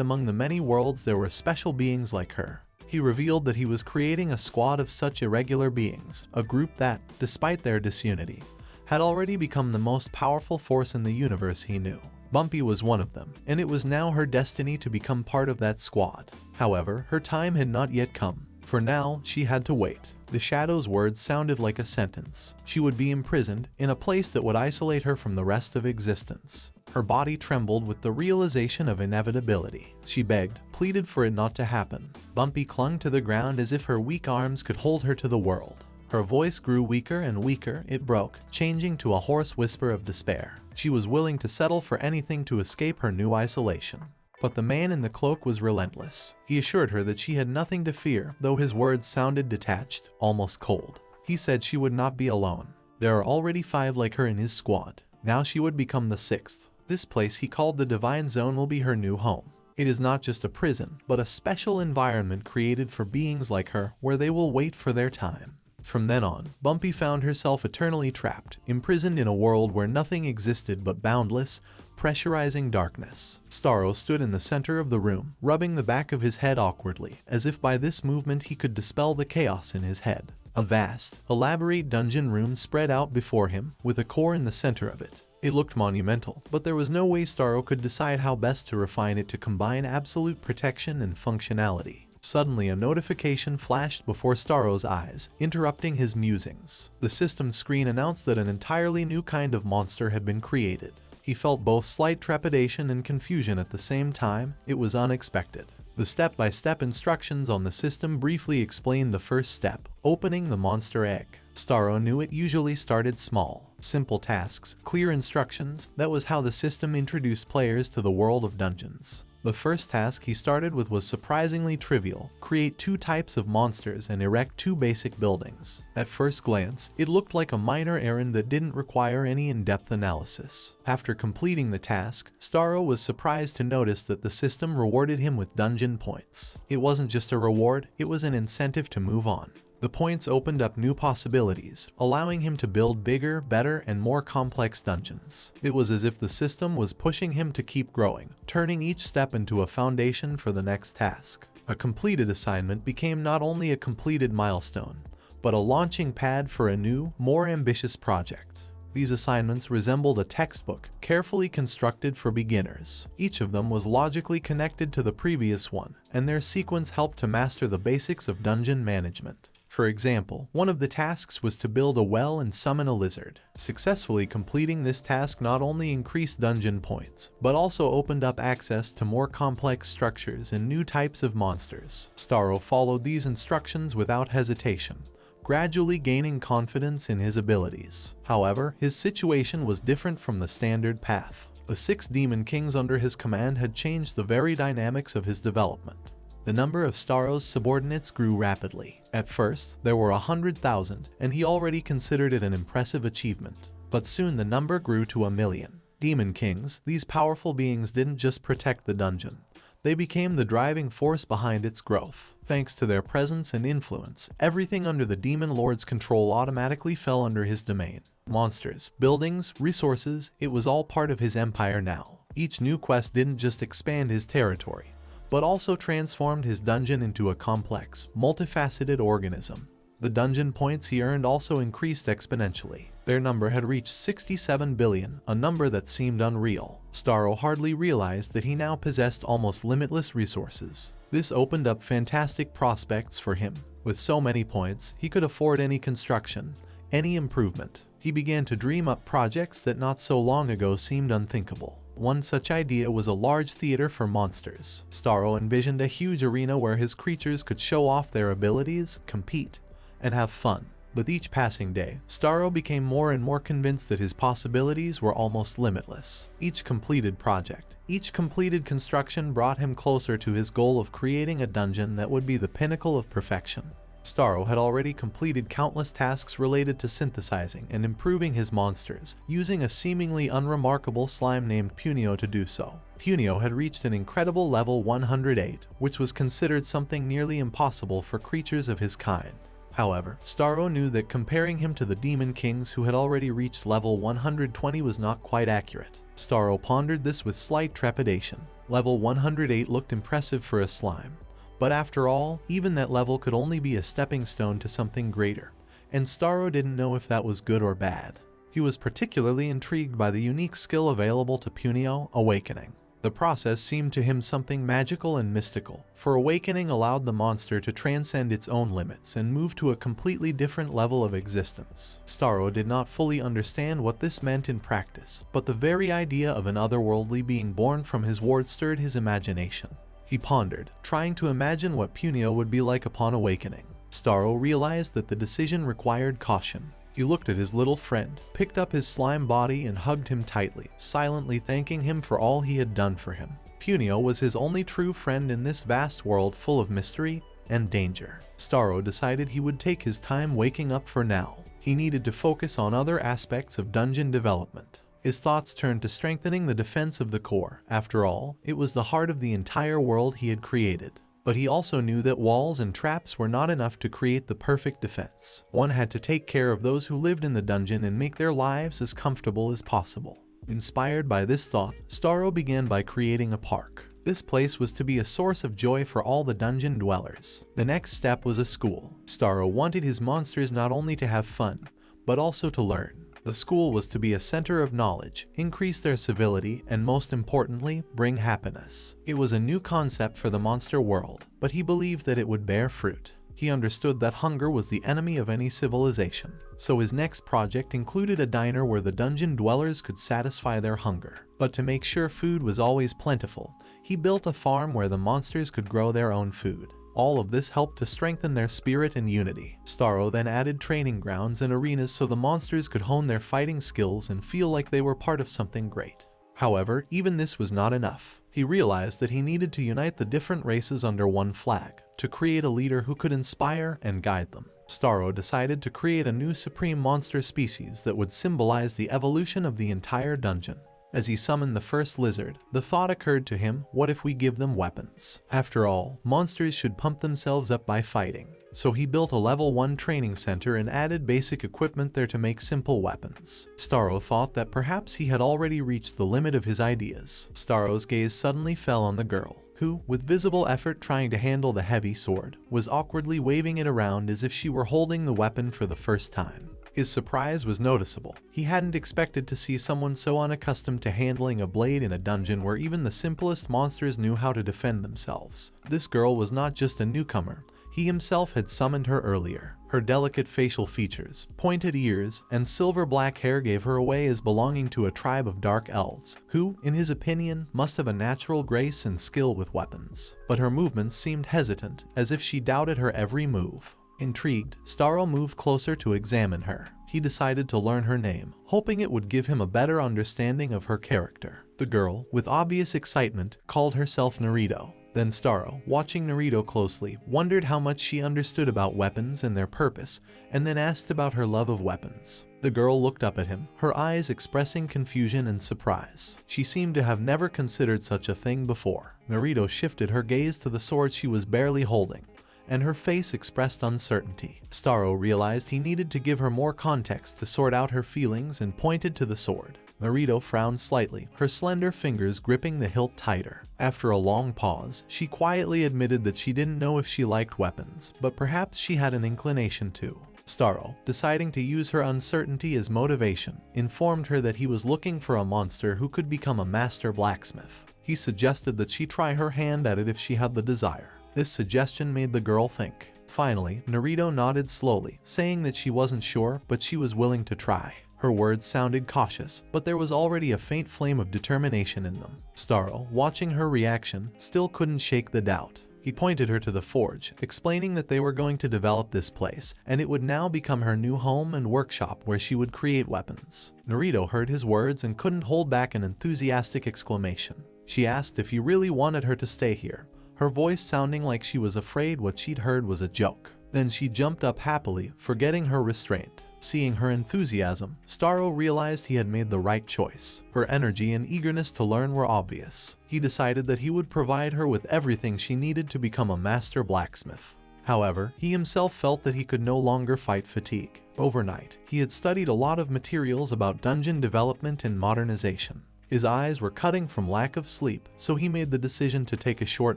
among the many worlds there were special beings like her. He revealed that he was creating a squad of such irregular beings, a group that, despite their disunity, had already become the most powerful force in the universe he knew. Bumpy was one of them, and it was now her destiny to become part of that squad. However, her time had not yet come. For now, she had to wait. The shadow's words sounded like a sentence. She would be imprisoned in a place that would isolate her from the rest of existence. Her body trembled with the realization of inevitability. She begged, pleaded for it not to happen. Bumpy clung to the ground as if her weak arms could hold her to the world. Her voice grew weaker and weaker, it broke, changing to a hoarse whisper of despair. She was willing to settle for anything to escape her new isolation. But the man in the cloak was relentless. He assured her that she had nothing to fear, though his words sounded detached, almost cold. He said she would not be alone. There are already 5 like her in his squad. Now she would become the 6th. This place he called the Divine Zone will be her new home. It is not just a prison, but a special environment created for beings like her, where they will wait for their time. From then on, Bumpy found herself eternally trapped, imprisoned in a world where nothing existed but boundless, pressurizing darkness. Staro stood in the center of the room, rubbing the back of his head awkwardly, as if by this movement he could dispel the chaos in his head. A vast, elaborate dungeon room spread out before him, with a core in the center of it. It looked monumental, but there was no way Staro could decide how best to refine it to combine absolute protection and functionality. Suddenly a notification flashed before Staro's eyes, interrupting his musings. The system screen announced that an entirely new kind of monster had been created. He felt both slight trepidation and confusion at the same time. It was unexpected. The step-by-step instructions on the system briefly explained the first step, opening the monster egg. Staro knew it usually started small. Simple tasks, clear instructions, that was how the system introduced players to the world of dungeons. The first task he started with was surprisingly trivial: create 2 types of monsters and erect 2 basic buildings. At first glance, it looked like a minor errand that didn't require any in-depth analysis. After completing the task, Staro was surprised to notice that the system rewarded him with dungeon points. It wasn't just a reward, it was an incentive to move on. The points opened up new possibilities, allowing him to build bigger, better, and more complex dungeons. It was as if the system was pushing him to keep growing, turning each step into a foundation for the next task. A completed assignment became not only a completed milestone, but a launching pad for a new, more ambitious project. These assignments resembled a textbook, carefully constructed for beginners. Each of them was logically connected to the previous one, and their sequence helped to master the basics of dungeon management. For example, one of the tasks was to build a well and summon a lizard. Successfully completing this task not only increased dungeon points, but also opened up access to more complex structures and new types of monsters. Staro followed these instructions without hesitation, gradually gaining confidence in his abilities. However, his situation was different from the standard path. The 6 demon kings under his command had changed the very dynamics of his development. The number of Staro's subordinates grew rapidly. At first, there were 100,000, and he already considered it an impressive achievement. But soon the number grew to 1,000,000. Demon kings, these powerful beings didn't just protect the dungeon. They became the driving force behind its growth. Thanks to their presence and influence, everything under the demon lord's control automatically fell under his domain. Monsters, buildings, resources, it was all part of his empire now. Each new quest didn't just expand his territory, but also transformed his dungeon into a complex, multifaceted organism. The dungeon points he earned also increased exponentially. Their number had reached 67 billion, a number that seemed unreal. Staro hardly realized that he now possessed almost limitless resources. This opened up fantastic prospects for him. With so many points, he could afford any construction, any improvement. He began to dream up projects that not so long ago seemed unthinkable. One such idea was a large theater for monsters. Staro envisioned a huge arena where his creatures could show off their abilities, compete, and have fun. With each passing day, Staro became more and more convinced that his possibilities were almost limitless. Each completed project, each completed construction brought him closer to his goal of creating a dungeon that would be the pinnacle of perfection. Staro had already completed countless tasks related to synthesizing and improving his monsters, using a seemingly unremarkable slime named Punio to do so. Punio had reached an incredible level 108, which was considered something nearly impossible for creatures of his kind. However, Staro knew that comparing him to the demon kings who had already reached level 120 was not quite accurate. Staro pondered this with slight trepidation. Level 108 looked impressive for a slime. But after all, even that level could only be a stepping stone to something greater, and Staro didn't know if that was good or bad. He was particularly intrigued by the unique skill available to Punio, Awakening. The process seemed to him something magical and mystical, for Awakening allowed the monster to transcend its own limits and move to a completely different level of existence. Staro did not fully understand what this meant in practice, but the very idea of an otherworldly being born from his ward stirred his imagination. He pondered, trying to imagine what Punio would be like upon awakening. Staro realized that the decision required caution. He looked at his little friend, picked up his slime body and hugged him tightly, silently thanking him for all he had done for him. Punio was his only true friend in this vast world full of mystery and danger. Staro decided he would take his time waking up for now. He needed to focus on other aspects of dungeon development. His thoughts turned to strengthening the defense of the core. After all, it was the heart of the entire world he had created. But he also knew that walls and traps were not enough to create the perfect defense. One had to take care of those who lived in the dungeon and make their lives as comfortable as possible. Inspired by this thought, Staro began by creating a park. This place was to be a source of joy for all the dungeon dwellers. The next step was a school. Staro wanted his monsters not only to have fun, but also to learn. The school was to be a center of knowledge, increase their civility, and most importantly, bring happiness. It was a new concept for the monster world, but he believed that it would bear fruit. He understood that hunger was the enemy of any civilization, so his next project included a diner where the dungeon dwellers could satisfy their hunger. But to make sure food was always plentiful, he built a farm where the monsters could grow their own food. All of this helped to strengthen their spirit and unity. Staro then added training grounds and arenas so the monsters could hone their fighting skills and feel like they were part of something great. However, even this was not enough. He realized that he needed to unite the different races under one flag, to create a leader who could inspire and guide them. Staro decided to create a new supreme monster species that would symbolize the evolution of the entire dungeon. As he summoned the first lizard, the thought occurred to him, what if we give them weapons? After all, monsters should pump themselves up by fighting. So he built a level 1 training center and added basic equipment there to make simple weapons. Staro thought that perhaps he had already reached the limit of his ideas. Staro's gaze suddenly fell on the girl, who, with visible effort trying to handle the heavy sword, was awkwardly waving it around as if she were holding the weapon for the first time. His surprise was noticeable. He hadn't expected to see someone so unaccustomed to handling a blade in a dungeon where even the simplest monsters knew how to defend themselves. This girl was not just a newcomer. He himself had summoned her earlier. Her delicate facial features, pointed ears, and silver black hair gave her away as belonging to a tribe of dark elves, who, in his opinion, must have a natural grace and skill with weapons. But her movements seemed hesitant, as if she doubted her every move. Intrigued, Staro moved closer to examine her. He decided to learn her name, hoping it would give him a better understanding of her character. The girl, with obvious excitement, called herself Naruto. Then Staro, watching Naruto closely, wondered how much she understood about weapons and their purpose, and then asked about her love of weapons. The girl looked up at him, her eyes expressing confusion and surprise. She seemed to have never considered such a thing before. Naruto shifted her gaze to the sword she was barely holding, and her face expressed uncertainty. Staro realized he needed to give her more context to sort out her feelings and pointed to the sword. Naruto frowned slightly, her slender fingers gripping the hilt tighter. After a long pause, she quietly admitted that she didn't know if she liked weapons, but perhaps she had an inclination to. Staro, deciding to use her uncertainty as motivation, informed her that he was looking for a monster who could become a master blacksmith. He suggested that she try her hand at it if she had the desire. This suggestion made the girl think. Finally, Naruto nodded slowly, saying that she wasn't sure, but she was willing to try. Her words sounded cautious, but there was already a faint flame of determination in them. Staro, watching her reaction, still couldn't shake the doubt. He pointed her to the forge, explaining that they were going to develop this place, and it would now become her new home and workshop where she would create weapons. Naruto heard his words and couldn't hold back an enthusiastic exclamation. She asked if he really wanted her to stay here, her voice sounding like she was afraid what she'd heard was a joke. Then she jumped up happily, forgetting her restraint. Seeing her enthusiasm, Staro realized he had made the right choice. Her energy and eagerness to learn were obvious. He decided that he would provide her with everything she needed to become a master blacksmith. However, he himself felt that he could no longer fight fatigue. Overnight, he had studied a lot of materials about dungeon development and modernization. His eyes were cutting from lack of sleep, so he made the decision to take a short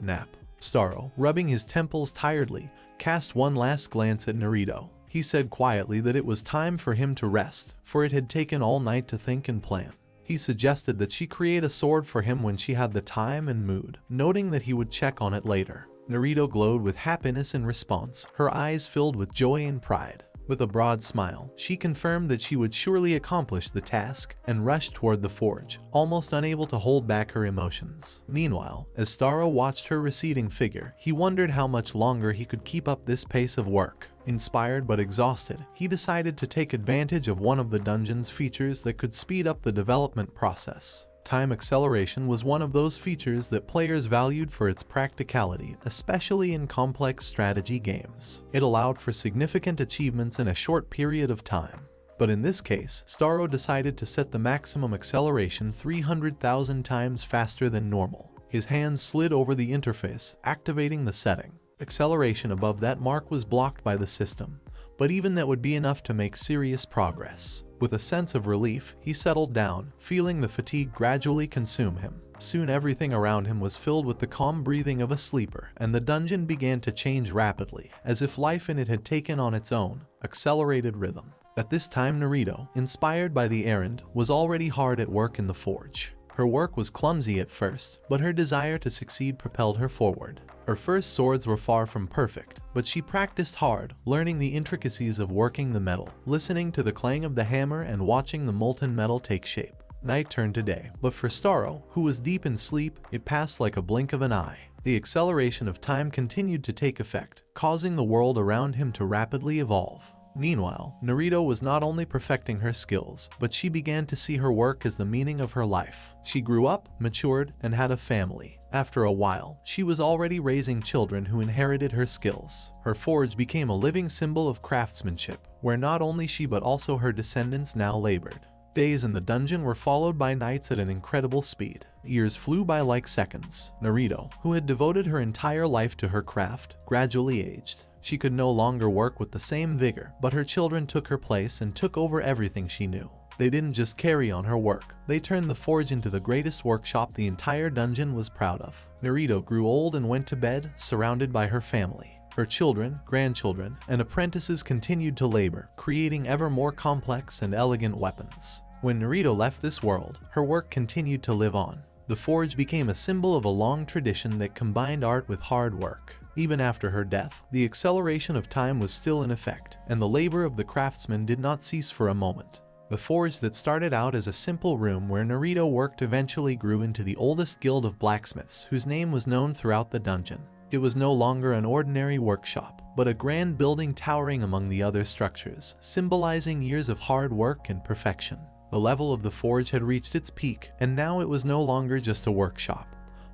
nap. Staro, rubbing his temples tiredly, cast one last glance at Naruto. He said quietly that it was time for him to rest, for it had taken all night to think and plan. He suggested that she create a sword for him when she had the time and mood, noting that he would check on it later. Naruto glowed with happiness in response, her eyes filled with joy and pride. With a broad smile, she confirmed that she would surely accomplish the task and rushed toward the forge, almost unable to hold back her emotions. Meanwhile, as Staro watched her receding figure, he wondered how much longer he could keep up this pace of work. Inspired but exhausted, he decided to take advantage of one of the dungeon's features that could speed up the development process. Time acceleration was one of those features that players valued for its practicality, especially in complex strategy games. It allowed for significant achievements in a short period of time. But in this case, Staro decided to set the maximum acceleration 300,000 times faster than normal. His hands slid over the interface, activating the setting. Acceleration above that mark was blocked by the system, but even that would be enough to make serious progress. With a sense of relief, he settled down, feeling the fatigue gradually consume him. Soon everything around him was filled with the calm breathing of a sleeper, and the dungeon began to change rapidly, as if life in it had taken on its own, accelerated rhythm. At this time Naruto, inspired by the errand, was already hard at work in the forge. Her work was clumsy at first, but her desire to succeed propelled her forward. Her first swords were far from perfect, but she practiced hard, learning the intricacies of working the metal, listening to the clang of the hammer and watching the molten metal take shape. Night turned to day, but for Staro, who was deep in sleep, it passed like a blink of an eye. The acceleration of time continued to take effect, causing the world around him to rapidly evolve. Meanwhile, Naruto was not only perfecting her skills, but she began to see her work as the meaning of her life. She grew up, matured, and had a family. After a while, she was already raising children who inherited her skills. Her forge became a living symbol of craftsmanship, where not only she but also her descendants now labored. Days in the dungeon were followed by nights at an incredible speed. Years flew by like seconds. Naruto, who had devoted her entire life to her craft, gradually aged. She could no longer work with the same vigor, but her children took her place and took over everything she knew. They didn't just carry on her work, they turned the forge into the greatest workshop the entire dungeon was proud of. Naruto grew old and went to bed, surrounded by her family. Her children, grandchildren, and apprentices continued to labor, creating ever more complex and elegant weapons. When Naruto left this world, her work continued to live on. The forge became a symbol of a long tradition that combined art with hard work. Even after her death, the acceleration of time was still in effect, and the labor of the craftsman did not cease for a moment. The forge that started out as a simple room where Naruto worked eventually grew into the oldest guild of blacksmiths, whose name was known throughout the dungeon. It was no longer an ordinary workshop, but a grand building towering among the other structures, symbolizing years of hard work and perfection. The level of the forge had reached its peak, and now it was no longer just a workshop,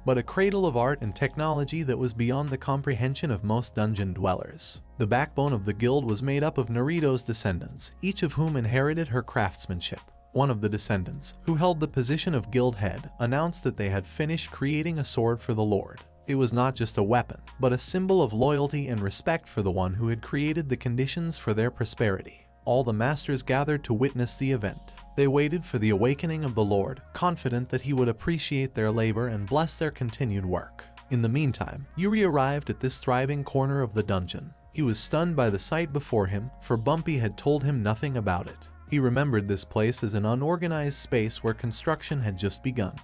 but a cradle of art and technology that was beyond the comprehension of most dungeon dwellers. The backbone of the guild was made up of Naruto's descendants, each of whom inherited her craftsmanship. One of the descendants, who held the position of guild head, announced that they had finished creating a sword for the Lord. It was not just a weapon, but a symbol of loyalty and respect for the one who had created the conditions for their prosperity. All the masters gathered to witness the event. They waited for the awakening of the Lord, confident that he would appreciate their labor and bless their continued work. In the meantime, Yuri arrived at this thriving corner of the dungeon. He was stunned by the sight before him, for Bumpy had told him nothing about it. He remembered this place as an unorganized space where construction had just begun,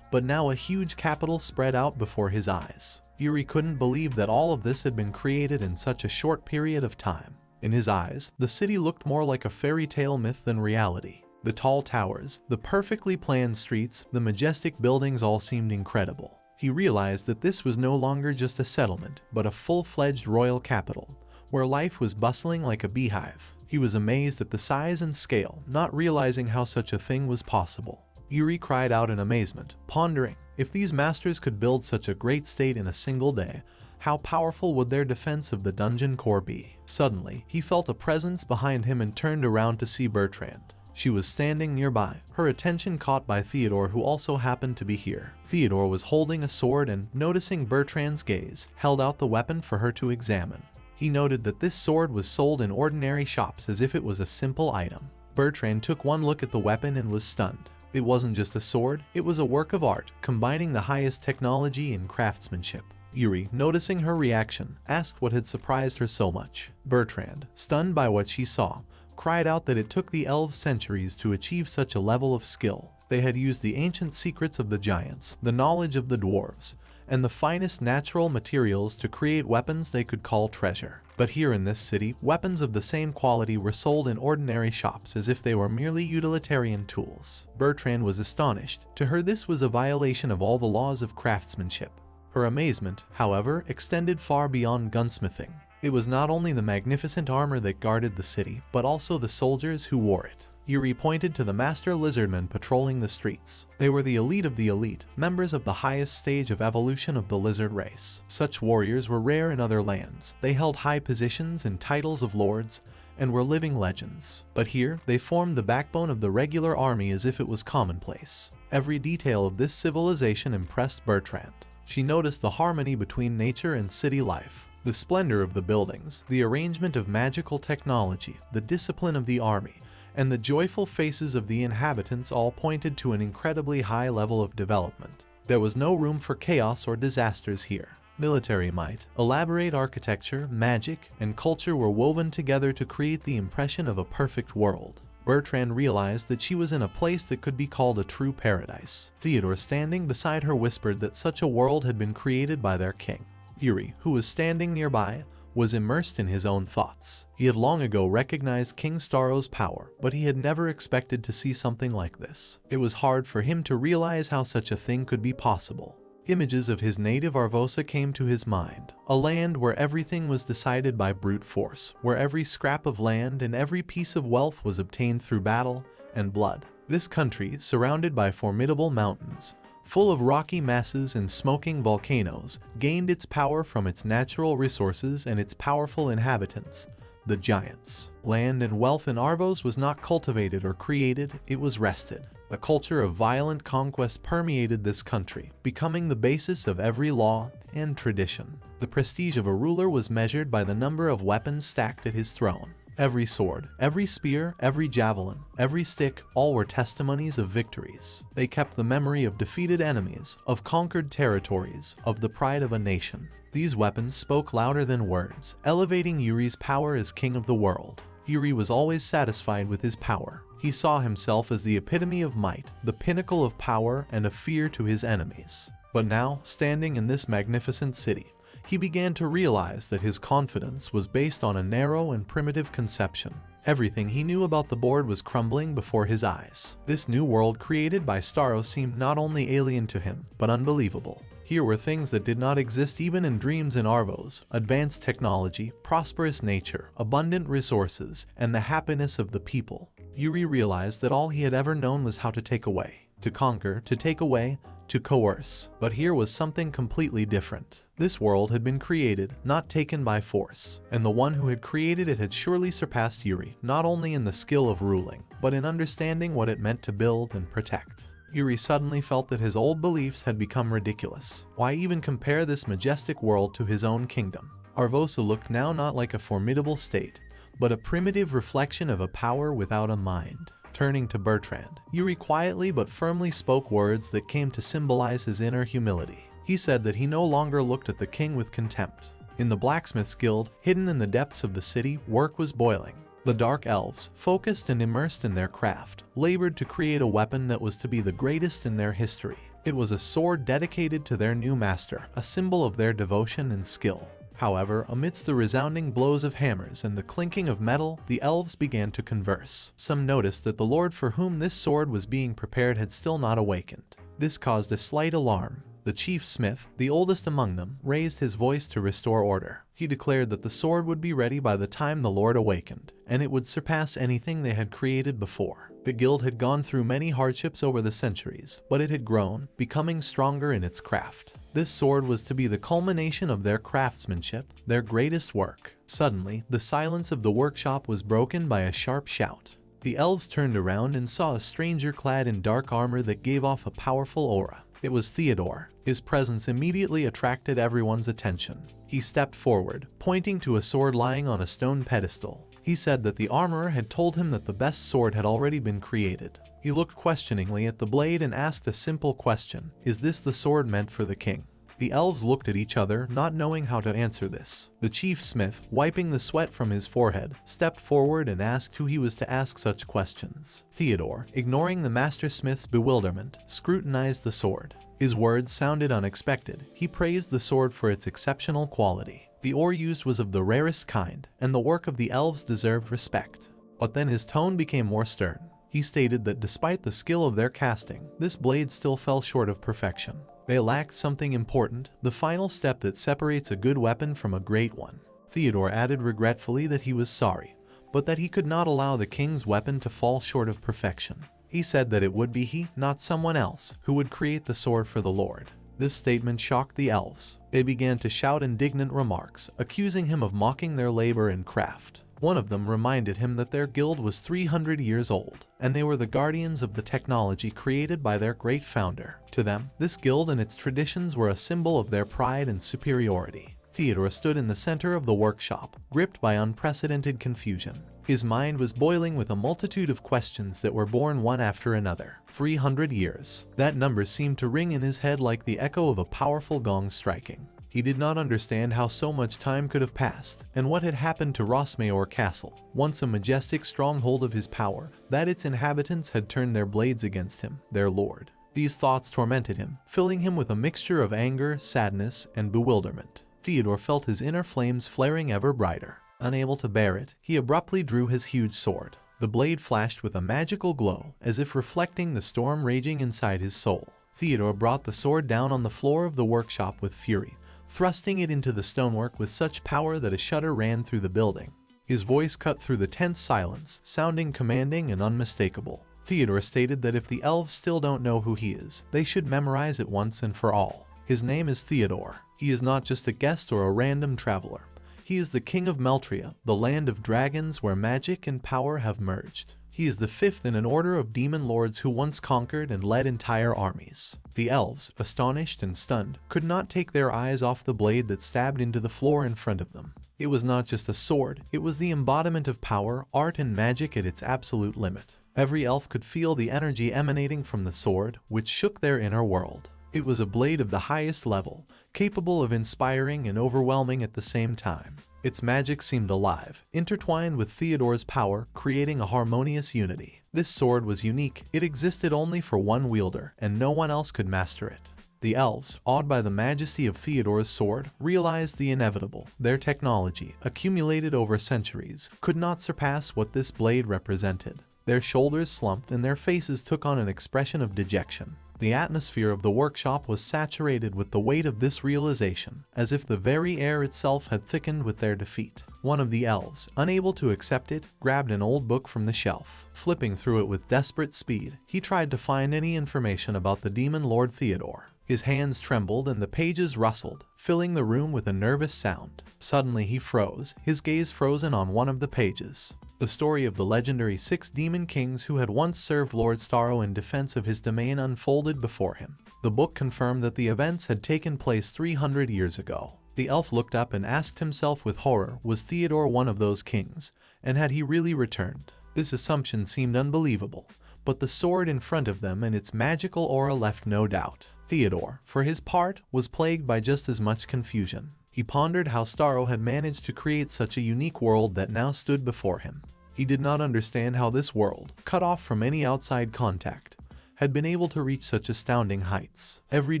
but now a huge capital spread out before his eyes. Yuri couldn't believe that all of this had been created in such a short period of time. In his eyes, the city looked more like a fairy tale myth than reality. The tall towers, the perfectly planned streets, the majestic buildings all seemed incredible. He realized that this was no longer just a settlement, but a full-fledged royal capital, where life was bustling like a beehive. He was amazed at the size and scale, not realizing how such a thing was possible. Yuri cried out in amazement, pondering, if these masters could build such a great state in a single day, how powerful would their defense of the dungeon core be? Suddenly, he felt a presence behind him and turned around to see Bertrand. She was standing nearby, her attention caught by Theodore, who also happened to be here. Theodore was holding a sword and, noticing Bertrand's gaze, held out the weapon for her to examine. He noted that this sword was sold in ordinary shops as if it was a simple item. Bertrand took one look at the weapon and was stunned. It wasn't just a sword, it was a work of art, combining the highest technology and craftsmanship. Yuri, noticing her reaction, asked what had surprised her so much. Bertrand, stunned by what she saw, cried out that it took the elves centuries to achieve such a level of skill. They had used the ancient secrets of the giants, the knowledge of the dwarves, and the finest natural materials to create weapons they could call treasure. But here in this city, weapons of the same quality were sold in ordinary shops as if they were merely utilitarian tools. Bertrand was astonished. To her, this was a violation of all the laws of craftsmanship. Her amazement, however, extended far beyond gunsmithing. It was not only the magnificent armor that guarded the city, but also the soldiers who wore it. Yuri pointed to the master lizardmen patrolling the streets. They were the elite of the elite, members of the highest stage of evolution of the lizard race. Such warriors were rare in other lands. They held high positions and titles of lords, and were living legends. But here, they formed the backbone of the regular army as if it was commonplace. Every detail of this civilization impressed Bertrand. She noticed the harmony between nature and city life. The splendor of the buildings, the arrangement of magical technology, the discipline of the army, and the joyful faces of the inhabitants all pointed to an incredibly high level of development. There was no room for chaos or disasters here. Military might, elaborate architecture, magic, and culture were woven together to create the impression of a perfect world. Bertrand realized that she was in a place that could be called a true paradise. Theodore, standing beside her, whispered that such a world had been created by their king. Yuri, who was standing nearby, was immersed in his own thoughts. He had long ago recognized King Staro's power, but he had never expected to see something like this. It was hard for him to realize how such a thing could be possible. Images of his native Arvosa came to his mind, a land where everything was decided by brute force, where every scrap of land and every piece of wealth was obtained through battle and blood. This country, surrounded by formidable mountains, full of rocky masses and smoking volcanoes, gained its power from its natural resources and its powerful inhabitants, the giants. Land and wealth in Arvos was not cultivated or created, it was wrested. A culture of violent conquest permeated this country, becoming the basis of every law and tradition. The prestige of a ruler was measured by the number of weapons stacked at his throne. Every sword, every spear, every javelin, every stick, all were testimonies of victories. They kept the memory of defeated enemies, of conquered territories, of the pride of a nation. These weapons spoke louder than words, elevating Yuri's power as king of the world. Yuri was always satisfied with his power. He saw himself as the epitome of might, the pinnacle of power and of fear to his enemies. But now, standing in this magnificent city, he began to realize that his confidence was based on a narrow and primitive conception. Everything he knew about the board was crumbling before his eyes. This new world created by Staro seemed not only alien to him, but unbelievable. Here were things that did not exist even in dreams in Arvos: advanced technology, prosperous nature, abundant resources, and the happiness of the people. Yuri realized that all he had ever known was how to take away, to conquer, to take away, to coerce. But here was something completely different. This world had been created, not taken by force, and the one who had created it had surely surpassed Yuri, not only in the skill of ruling, but in understanding what it meant to build and protect. Yuri suddenly felt that his old beliefs had become ridiculous. Why even compare this majestic world to his own kingdom? Arvosa looked now not like a formidable state, but a primitive reflection of a power without a mind. Turning to Bertrand, Yuri quietly but firmly spoke words that came to symbolize his inner humility. He said that he no longer looked at the king with contempt. In the blacksmith's guild, hidden in the depths of the city, work was boiling. The dark elves, focused and immersed in their craft, labored to create a weapon that was to be the greatest in their history. It was a sword dedicated to their new master, a symbol of their devotion and skill. However, amidst the resounding blows of hammers and the clinking of metal, the elves began to converse. Some noticed that the lord for whom this sword was being prepared had still not awakened. This caused a slight alarm. The chief smith, the oldest among them, raised his voice to restore order. He declared that the sword would be ready by the time the lord awakened, and it would surpass anything they had created before. The guild had gone through many hardships over the centuries, but it had grown, becoming stronger in its craft. This sword was to be the culmination of their craftsmanship, their greatest work. Suddenly, the silence of the workshop was broken by a sharp shout. The elves turned around and saw a stranger clad in dark armor that gave off a powerful aura. It was Theodore. His presence immediately attracted everyone's attention. He stepped forward, pointing to a sword lying on a stone pedestal. He said that the armorer had told him that the best sword had already been created. He looked questioningly at the blade and asked a simple question: "Is this the sword meant for the king?" The elves looked at each other, not knowing how to answer this. The chief smith, wiping the sweat from his forehead, stepped forward and asked who he was to ask such questions. Theodore, ignoring the master smith's bewilderment, scrutinized the sword. His words sounded unexpected. He praised the sword for its exceptional quality. The ore used was of the rarest kind, and the work of the elves deserved respect. But then his tone became more stern. He stated that despite the skill of their casting, this blade still fell short of perfection. They lacked something important, the final step that separates a good weapon from a great one. Theodore added regretfully that he was sorry, but that he could not allow the king's weapon to fall short of perfection. He said that it would be he, not someone else, who would create the sword for the Lord. This statement shocked the elves. They began to shout indignant remarks, accusing him of mocking their labor and craft. One of them reminded him that their guild was 300 years old, and they were the guardians of the technology created by their great founder. To them, this guild and its traditions were a symbol of their pride and superiority. Theodore stood in the center of the workshop, gripped by unprecedented confusion. His mind was boiling with a multitude of questions that were born one after another. 300 years. That number seemed to ring in his head like the echo of a powerful gong striking. He did not understand how so much time could have passed, and what had happened to Rosmayor Castle, once a majestic stronghold of his power, that its inhabitants had turned their blades against him, their lord. These thoughts tormented him, filling him with a mixture of anger, sadness, and bewilderment. Theodore felt his inner flames flaring ever brighter. Unable to bear it, he abruptly drew his huge sword. The blade flashed with a magical glow, as if reflecting the storm raging inside his soul. Theodore brought the sword down on the floor of the workshop with fury, thrusting it into the stonework with such power that a shudder ran through the building. His voice cut through the tense silence, sounding commanding and unmistakable. Theodore stated that if the elves still don't know who he is, they should memorize it once and for all. His name is Theodore. He is not just a guest or a random traveler. He is the king of Meltria, the land of dragons where magic and power have merged. He is the fifth in an order of demon lords who once conquered and led entire armies. The elves, astonished and stunned, could not take their eyes off the blade that stabbed into the floor in front of them. It was not just a sword, it was the embodiment of power, art and magic at its absolute limit. Every elf could feel the energy emanating from the sword, which shook their inner world. It was a blade of the highest level, capable of inspiring and overwhelming at the same time. Its magic seemed alive, intertwined with Theodore's power, creating a harmonious unity. This sword was unique, it existed only for one wielder, and no one else could master it. The elves, awed by the majesty of Theodore's sword, realized the inevitable. Their technology, accumulated over centuries, could not surpass what this blade represented. Their shoulders slumped and their faces took on an expression of dejection. The atmosphere of the workshop was saturated with the weight of this realization, as if the very air itself had thickened with their defeat. One of the elves, unable to accept it, grabbed an old book from the shelf. Flipping through it with desperate speed, he tried to find any information about the demon lord Theodore. His hands trembled and the pages rustled, filling the room with a nervous sound. Suddenly he froze, his gaze frozen on one of the pages. The story of the legendary 6 demon kings who had once served Lord Staro in defense of his domain unfolded before him. The book confirmed that the events had taken place 300 years ago. The elf looked up and asked himself with horror, was Theodore one of those kings, and had he really returned? This assumption seemed unbelievable, but the sword in front of them and its magical aura left no doubt. Theodore, for his part, was plagued by just as much confusion. He pondered how Staro had managed to create such a unique world that now stood before him. He did not understand how this world, cut off from any outside contact, had been able to reach such astounding heights. Every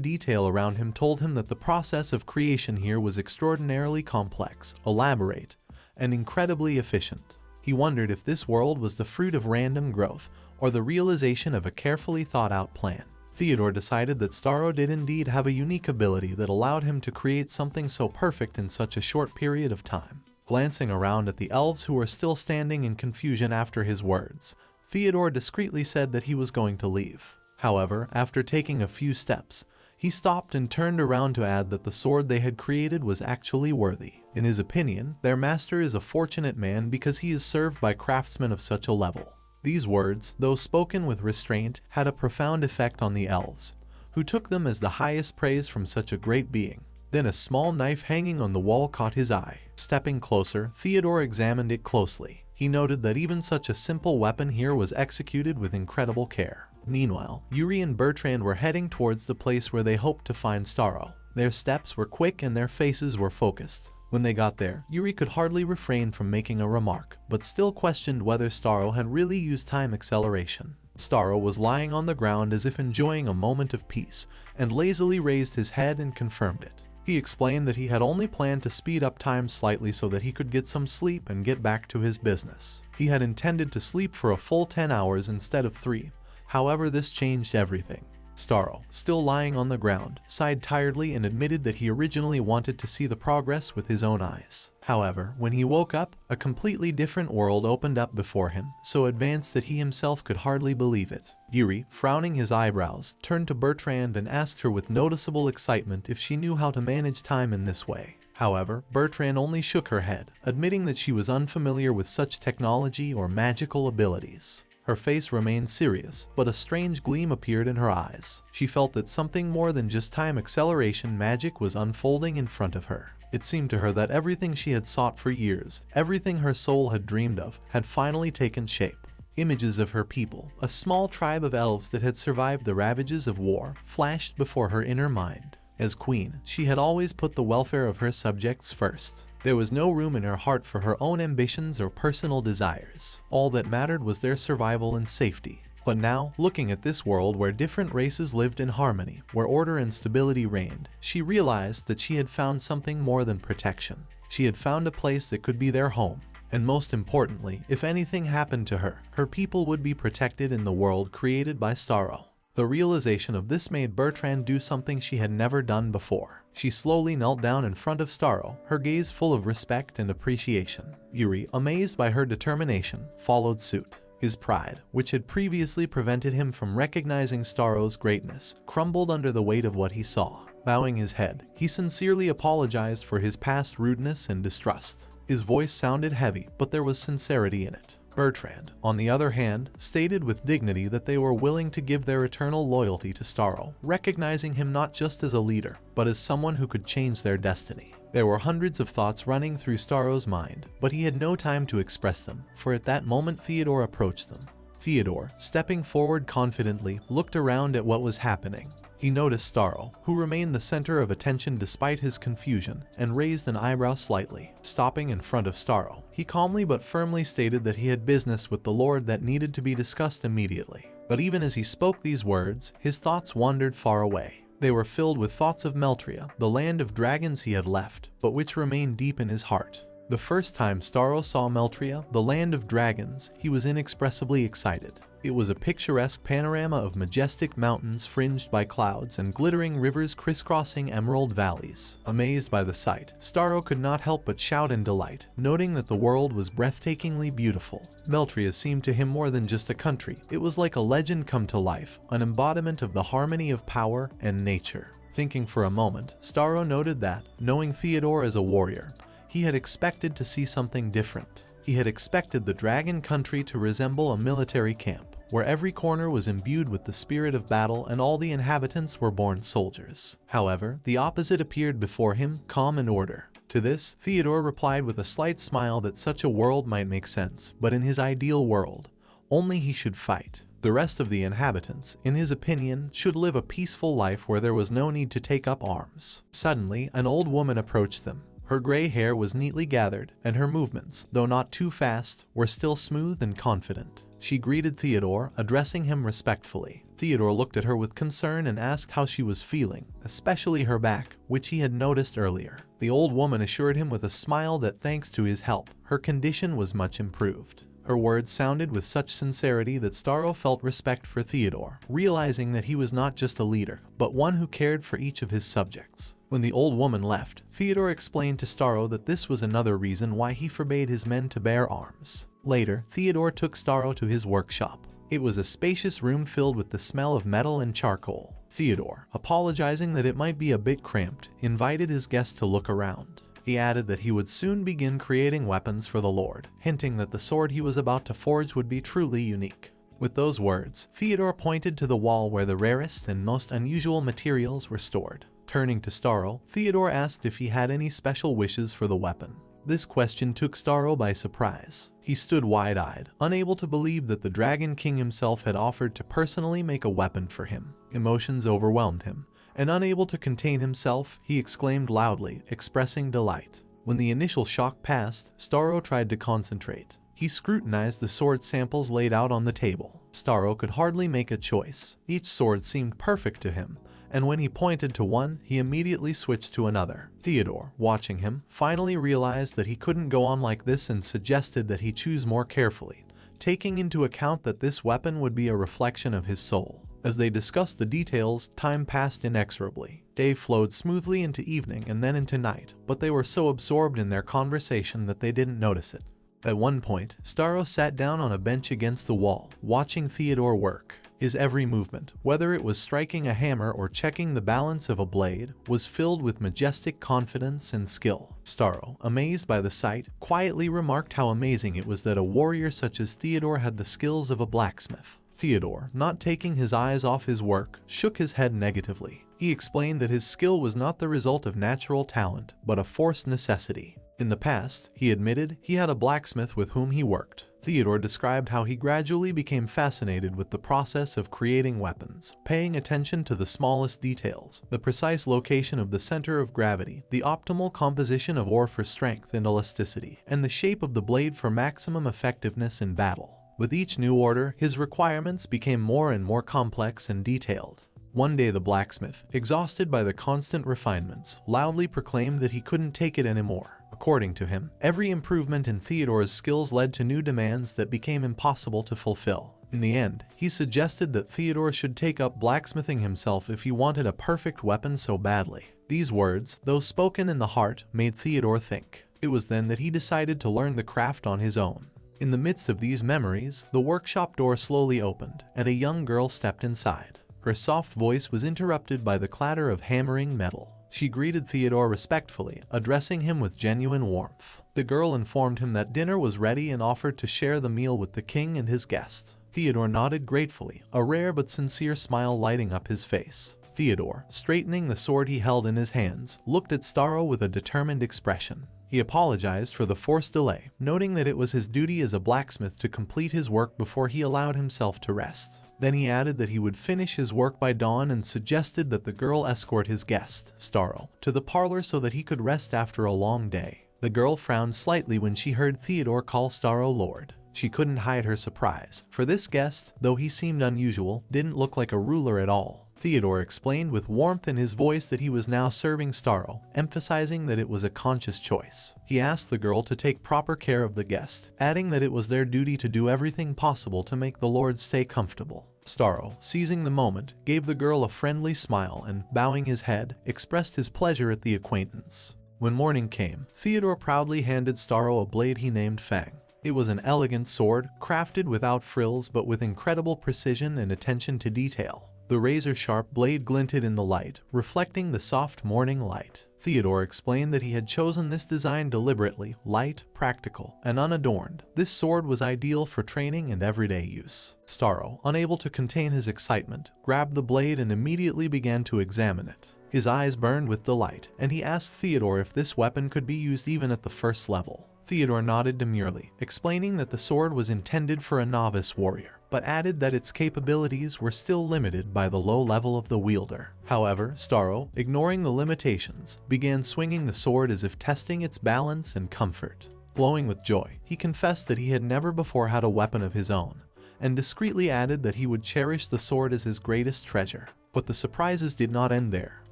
detail around him told him that the process of creation here was extraordinarily complex, elaborate, and incredibly efficient. He wondered if this world was the fruit of random growth, or the realization of a carefully thought-out plan. Theodore decided that Staro did indeed have a unique ability that allowed him to create something so perfect in such a short period of time. Glancing around at the elves who were still standing in confusion after his words, Theodore discreetly said that he was going to leave. However, after taking a few steps, he stopped and turned around to add that the sword they had created was actually worthy. In his opinion, their master is a fortunate man because he is served by craftsmen of such a level. These words, though spoken with restraint, had a profound effect on the elves, who took them as the highest praise from such a great being. Then a small knife hanging on the wall caught his eye. Stepping closer, Theodore examined it closely. He noted that even such a simple weapon here was executed with incredible care. Meanwhile, Yuri and Bertrand were heading towards the place where they hoped to find Staro. Their steps were quick and their faces were focused. When they got there, Yuri could hardly refrain from making a remark, but still questioned whether Staro had really used time acceleration. Staro was lying on the ground as if enjoying a moment of peace, and lazily raised his head and confirmed it. He explained that he had only planned to speed up time slightly so that he could get some sleep and get back to his business. He had intended to sleep for a full 10 hours instead of 3, however this changed everything. Staro, still lying on the ground, sighed tiredly and admitted that he originally wanted to see the progress with his own eyes. However, when he woke up, a completely different world opened up before him, so advanced that he himself could hardly believe it. Yuri, frowning his eyebrows, turned to Bertrand and asked her with noticeable excitement if she knew how to manage time in this way. However, Bertrand only shook her head, admitting that she was unfamiliar with such technology or magical abilities. Her face remained serious, but a strange gleam appeared in her eyes. She felt that something more than just time acceleration magic was unfolding in front of her. It seemed to her that everything she had sought for years, everything her soul had dreamed of, had finally taken shape. Images of her people, a small tribe of elves that had survived the ravages of war, flashed before her inner mind. As queen, she had always put the welfare of her subjects first. There was no room in her heart for her own ambitions or personal desires. All that mattered was their survival and safety. But now, looking at this world where different races lived in harmony, where order and stability reigned, she realized that she had found something more than protection. She had found a place that could be their home. And most importantly, if anything happened to her, her people would be protected in the world created by Staro. The realization of this made Bertrand do something she had never done before. She slowly knelt down in front of Staro, her gaze full of respect and appreciation. Yuri, amazed by her determination, followed suit. His pride, which had previously prevented him from recognizing Staro's greatness, crumbled under the weight of what he saw. Bowing his head, he sincerely apologized for his past rudeness and distrust. His voice sounded heavy, but there was sincerity in it. Bertrand, on the other hand, stated with dignity that they were willing to give their eternal loyalty to Staro, recognizing him not just as a leader, but as someone who could change their destiny. There were hundreds of thoughts running through Staro's mind, but he had no time to express them, for at that moment Theodore approached them. Theodore, stepping forward confidently, looked around at what was happening. He noticed Staro, who remained the center of attention despite his confusion, and raised an eyebrow slightly. Stopping in front of Staro, he calmly but firmly stated that he had business with the Lord that needed to be discussed immediately. But even as he spoke these words, his thoughts wandered far away. They were filled with thoughts of Meltria, the land of dragons he had left, but which remained deep in his heart. The first time Staro saw Meltria, the land of dragons, he was inexpressibly excited. It was a picturesque panorama of majestic mountains fringed by clouds and glittering rivers crisscrossing emerald valleys. Amazed by the sight, Staro could not help but shout in delight, noting that the world was breathtakingly beautiful. Meltria seemed to him more than just a country. It was like a legend come to life, an embodiment of the harmony of power and nature. Thinking for a moment, Staro noted that, knowing Theodore as a warrior, he had expected to see something different. He had expected the dragon country to resemble a military camp, where every corner was imbued with the spirit of battle and all the inhabitants were born soldiers. However, the opposite appeared before him, calm and order. To this, Theodore replied with a slight smile that such a world might make sense, but in his ideal world, only he should fight. The rest of the inhabitants, in his opinion, should live a peaceful life where there was no need to take up arms. Suddenly, an old woman approached them. Her gray hair was neatly gathered, and her movements, though not too fast, were still smooth and confident. She greeted Theodore, addressing him respectfully. Theodore looked at her with concern and asked how she was feeling, especially her back, which he had noticed earlier. The old woman assured him with a smile that thanks to his help, her condition was much improved. Her words sounded with such sincerity that Staro felt respect for Theodore, realizing that he was not just a leader, but one who cared for each of his subjects. When the old woman left, Theodore explained to Staro that this was another reason why he forbade his men to bear arms. Later, Theodore took Staro to his workshop. It was a spacious room filled with the smell of metal and charcoal. Theodore, apologizing that it might be a bit cramped, invited his guest to look around. He added that he would soon begin creating weapons for the Lord, hinting that the sword he was about to forge would be truly unique. With those words, Theodore pointed to the wall where the rarest and most unusual materials were stored. Turning to Staro, Theodore asked if he had any special wishes for the weapon. This question took Staro by surprise. He stood wide-eyed, unable to believe that the Dragon King himself had offered to personally make a weapon for him. Emotions overwhelmed him, and unable to contain himself, he exclaimed loudly, expressing delight. When the initial shock passed, Staro tried to concentrate. He scrutinized the sword samples laid out on the table. Staro could hardly make a choice. Each sword seemed perfect to him, and when he pointed to one, he immediately switched to another. Theodore, watching him, finally realized that he couldn't go on like this and suggested that he choose more carefully, taking into account that this weapon would be a reflection of his soul. As they discussed the details, time passed inexorably. Day flowed smoothly into evening and then into night, but they were so absorbed in their conversation that they didn't notice it. At one point, Staro sat down on a bench against the wall, watching Theodore work. His every movement, whether it was striking a hammer or checking the balance of a blade, was filled with majestic confidence and skill. Staro, amazed by the sight, quietly remarked how amazing it was that a warrior such as Theodore had the skills of a blacksmith. Theodore, not taking his eyes off his work, shook his head negatively. He explained that his skill was not the result of natural talent, but a forced necessity. In the past, he admitted, he had a blacksmith with whom he worked. Theodore described how he gradually became fascinated with the process of creating weapons, paying attention to the smallest details, the precise location of the center of gravity, the optimal composition of ore for strength and elasticity, and the shape of the blade for maximum effectiveness in battle. With each new order, his requirements became more and more complex and detailed. One day the blacksmith, exhausted by the constant refinements, loudly proclaimed that he couldn't take it anymore. According to him, every improvement in Theodore's skills led to new demands that became impossible to fulfill. In the end, he suggested that Theodore should take up blacksmithing himself if he wanted a perfect weapon so badly. These words, though spoken in the heart, made Theodore think. It was then that he decided to learn the craft on his own. In the midst of these memories, the workshop door slowly opened, and a young girl stepped inside. Her soft voice was interrupted by the clatter of hammering metal. She greeted Theodore respectfully, addressing him with genuine warmth. The girl informed him that dinner was ready and offered to share the meal with the king and his guest. Theodore nodded gratefully, a rare but sincere smile lighting up his face. Theodore, straightening the sword he held in his hands, looked at Staro with a determined expression. He apologized for the forced delay, noting that it was his duty as a blacksmith to complete his work before he allowed himself to rest. Then he added that he would finish his work by dawn and suggested that the girl escort his guest, Staro, to the parlor so that he could rest after a long day. The girl frowned slightly when she heard Theodore call Staro Lord. She couldn't hide her surprise, for this guest, though he seemed unusual, didn't look like a ruler at all. Theodore explained with warmth in his voice that he was now serving Staro, emphasizing that it was a conscious choice. He asked the girl to take proper care of the guest, adding that it was their duty to do everything possible to make the Lord stay comfortable. Staro, seizing the moment, gave the girl a friendly smile and, bowing his head, expressed his pleasure at the acquaintance. When morning came, Theodore proudly handed Staro a blade he named Fang. It was an elegant sword, crafted without frills but with incredible precision and attention to detail. The razor-sharp blade glinted in the light, reflecting the soft morning light. Theodore explained that he had chosen this design deliberately, light, practical, and unadorned. This sword was ideal for training and everyday use. Staro, unable to contain his excitement, grabbed the blade and immediately began to examine it. His eyes burned with delight, and he asked Theodore if this weapon could be used even at the first level. Theodore nodded demurely, explaining that the sword was intended for a novice warrior, but added that its capabilities were still limited by the low level of the wielder. However, Staro, ignoring the limitations, began swinging the sword as if testing its balance and comfort. Glowing with joy, he confessed that he had never before had a weapon of his own, and discreetly added that he would cherish the sword as his greatest treasure. But the surprises did not end there.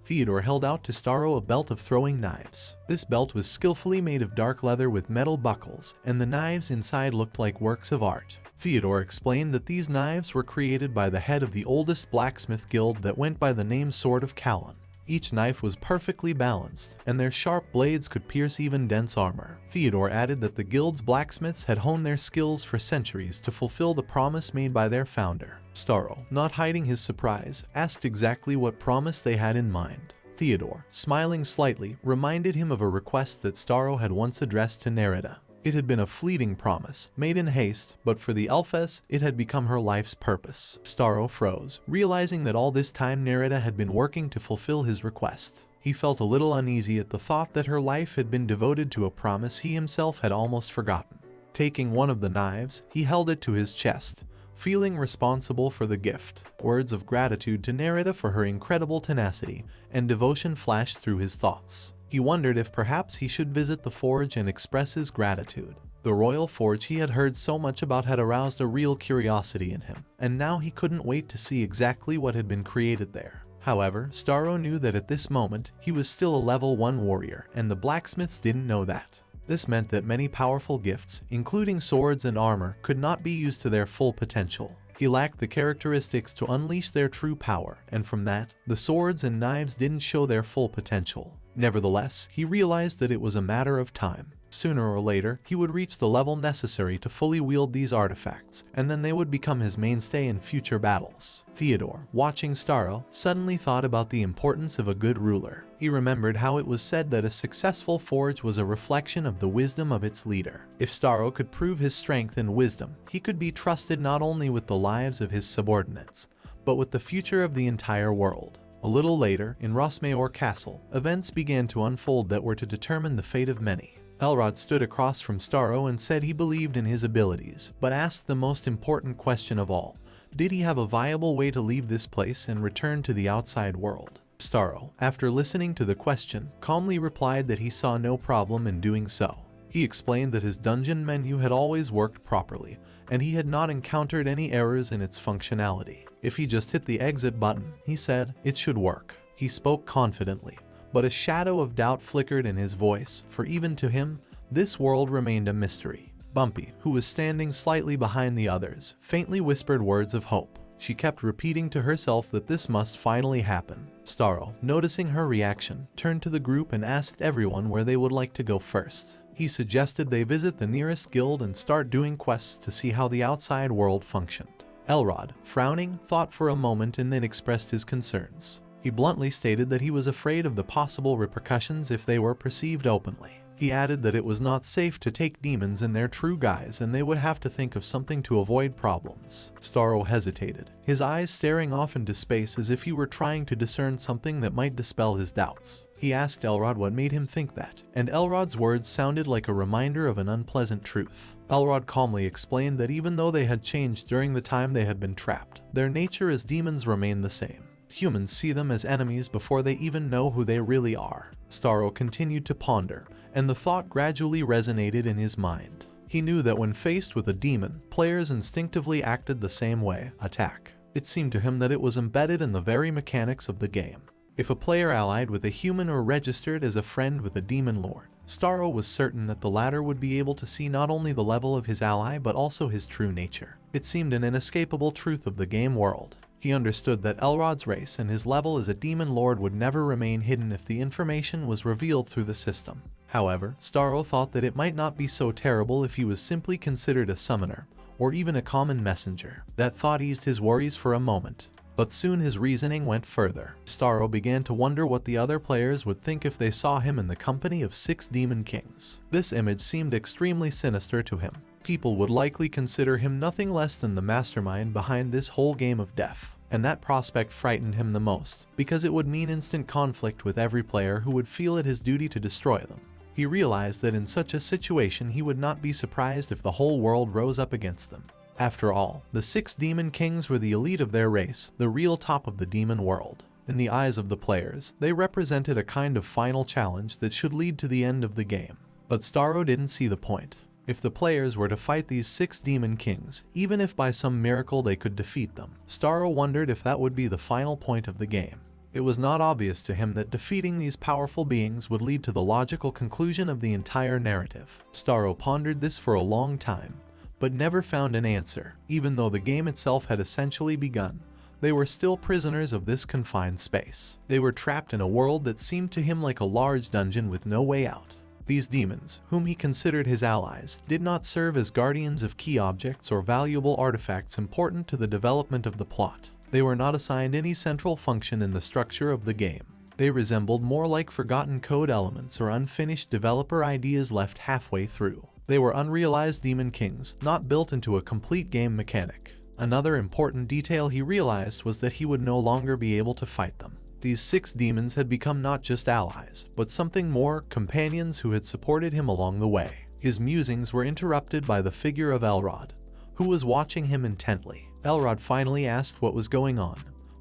Theodore held out to Staro a belt of throwing knives. This belt was skillfully made of dark leather with metal buckles, and the knives inside looked like works of art. Theodore explained that these knives were created by the head of the oldest blacksmith guild that went by the name Sword of Callan. Each knife was perfectly balanced, and their sharp blades could pierce even dense armor. Theodore added that the guild's blacksmiths had honed their skills for centuries to fulfill the promise made by their founder. Staro, not hiding his surprise, asked exactly what promise they had in mind. Theodore, smiling slightly, reminded him of a request that Staro had once addressed to Nerida. It had been a fleeting promise, made in haste, but for the Elfess, it had become her life's purpose. Staro froze, realizing that all this time Nerida had been working to fulfill his request. He felt a little uneasy at the thought that her life had been devoted to a promise he himself had almost forgotten. Taking one of the knives, he held it to his chest, feeling responsible for the gift. Words of gratitude to Nerida for her incredible tenacity and devotion flashed through his thoughts. He wondered if perhaps he should visit the forge and express his gratitude. The royal forge he had heard so much about had aroused a real curiosity in him, and now he couldn't wait to see exactly what had been created there. However, Staro knew that at this moment, he was still a level 1 warrior, and the blacksmiths didn't know that. This meant that many powerful gifts, including swords and armor, could not be used to their full potential. He lacked the characteristics to unleash their true power, and from that, the swords and knives didn't show their full potential. Nevertheless, he realized that it was a matter of time. Sooner or later, he would reach the level necessary to fully wield these artifacts, and then they would become his mainstay in future battles. Theodore, watching Staro, suddenly thought about the importance of a good ruler. He remembered how it was said that a successful forge was a reflection of the wisdom of its leader. If Staro could prove his strength and wisdom, he could be trusted not only with the lives of his subordinates, but with the future of the entire world. A little later, in Rosmayor Castle, events began to unfold that were to determine the fate of many. Elrod stood across from Staro and said he believed in his abilities, but asked the most important question of all. Did he have a viable way to leave this place and return to the outside world? Staro, after listening to the question, calmly replied that he saw no problem in doing so. He explained that his dungeon menu had always worked properly, and he had not encountered any errors in its functionality. If he just hit the exit button, he said, it should work. He spoke confidently, but a shadow of doubt flickered in his voice, for even to him, this world remained a mystery. Bumpy, who was standing slightly behind the others, faintly whispered words of hope. She kept repeating to herself that this must finally happen. Staro, noticing her reaction, turned to the group and asked everyone where they would like to go first. He suggested they visit the nearest guild and start doing quests to see how the outside world functioned. Elrod, frowning, thought for a moment and then expressed his concerns. He bluntly stated that he was afraid of the possible repercussions if they were perceived openly. He added that it was not safe to take demons in their true guise and they would have to think of something to avoid problems. Staro hesitated, his eyes staring off into space as if he were trying to discern something that might dispel his doubts. He asked Elrod what made him think that, and Elrod's words sounded like a reminder of an unpleasant truth. Elrod calmly explained that even though they had changed during the time they had been trapped, their nature as demons remained the same. Humans see them as enemies before they even know who they really are. Staro continued to ponder, and the thought gradually resonated in his mind. He knew that when faced with a demon, players instinctively acted the same way, attack. It seemed to him that it was embedded in the very mechanics of the game. If a player allied with a human or registered as a friend with a demon lord, Staro was certain that the latter would be able to see not only the level of his ally but also his true nature. It seemed an inescapable truth of the game world. He understood that Elrod's race and his level as a demon lord would never remain hidden if the information was revealed through the system. However, Staro thought that it might not be so terrible if he was simply considered a summoner, or even a common messenger. That thought eased his worries for a moment. But soon his reasoning went further. Staro began to wonder what the other players would think if they saw him in the company of 6 demon kings. This image seemed extremely sinister to him. People would likely consider him nothing less than the mastermind behind this whole game of death. And that prospect frightened him the most, because it would mean instant conflict with every player who would feel it his duty to destroy them. He realized that in such a situation he would not be surprised if the whole world rose up against them. After all, the 6 demon kings were the elite of their race, the real top of the demon world. In the eyes of the players, they represented a kind of final challenge that should lead to the end of the game. But Staro didn't see the point. If the players were to fight these 6 demon kings, even if by some miracle they could defeat them, Staro wondered if that would be the final point of the game. It was not obvious to him that defeating these powerful beings would lead to the logical conclusion of the entire narrative. Staro pondered this for a long time, but never found an answer. Even though the game itself had essentially begun, they were still prisoners of this confined space. They were trapped in a world that seemed to him like a large dungeon with no way out. These demons, whom he considered his allies, did not serve as guardians of key objects or valuable artifacts important to the development of the plot. They were not assigned any central function in the structure of the game. They resembled more like forgotten code elements or unfinished developer ideas left halfway through. They were unrealized demon kings, not built into a complete game mechanic. Another important detail he realized was that he would no longer be able to fight them. These 6 demons had become not just allies, but something more, companions who had supported him along the way. His musings were interrupted by the figure of Elrod, who was watching him intently. Elrod finally asked what was going on,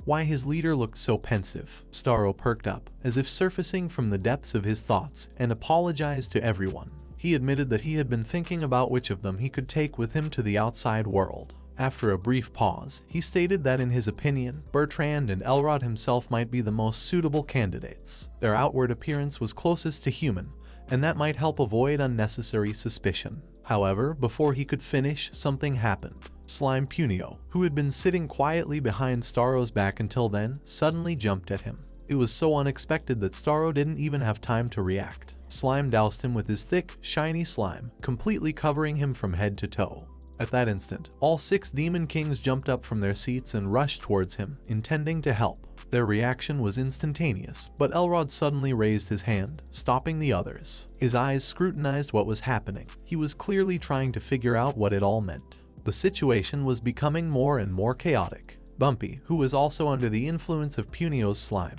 why his leader looked so pensive. Staro perked up, as if surfacing from the depths of his thoughts, and apologized to everyone. He admitted that he had been thinking about which of them he could take with him to the outside world. After a brief pause, he stated that in his opinion, Bertrand and Elrod himself might be the most suitable candidates. Their outward appearance was closest to human, and that might help avoid unnecessary suspicion. However, before he could finish, something happened. Slime Punio, who had been sitting quietly behind Staro's back until then, suddenly jumped at him. It was so unexpected that Staro didn't even have time to react. Slime doused him with his thick, shiny slime, completely covering him from head to toe. At that instant, all 6 demon kings jumped up from their seats and rushed towards him, intending to help. Their reaction was instantaneous, but Elrod suddenly raised his hand, stopping the others. His eyes scrutinized what was happening. He was clearly trying to figure out what it all meant. The situation was becoming more and more chaotic. Bumpy, who was also under the influence of Punio's slime,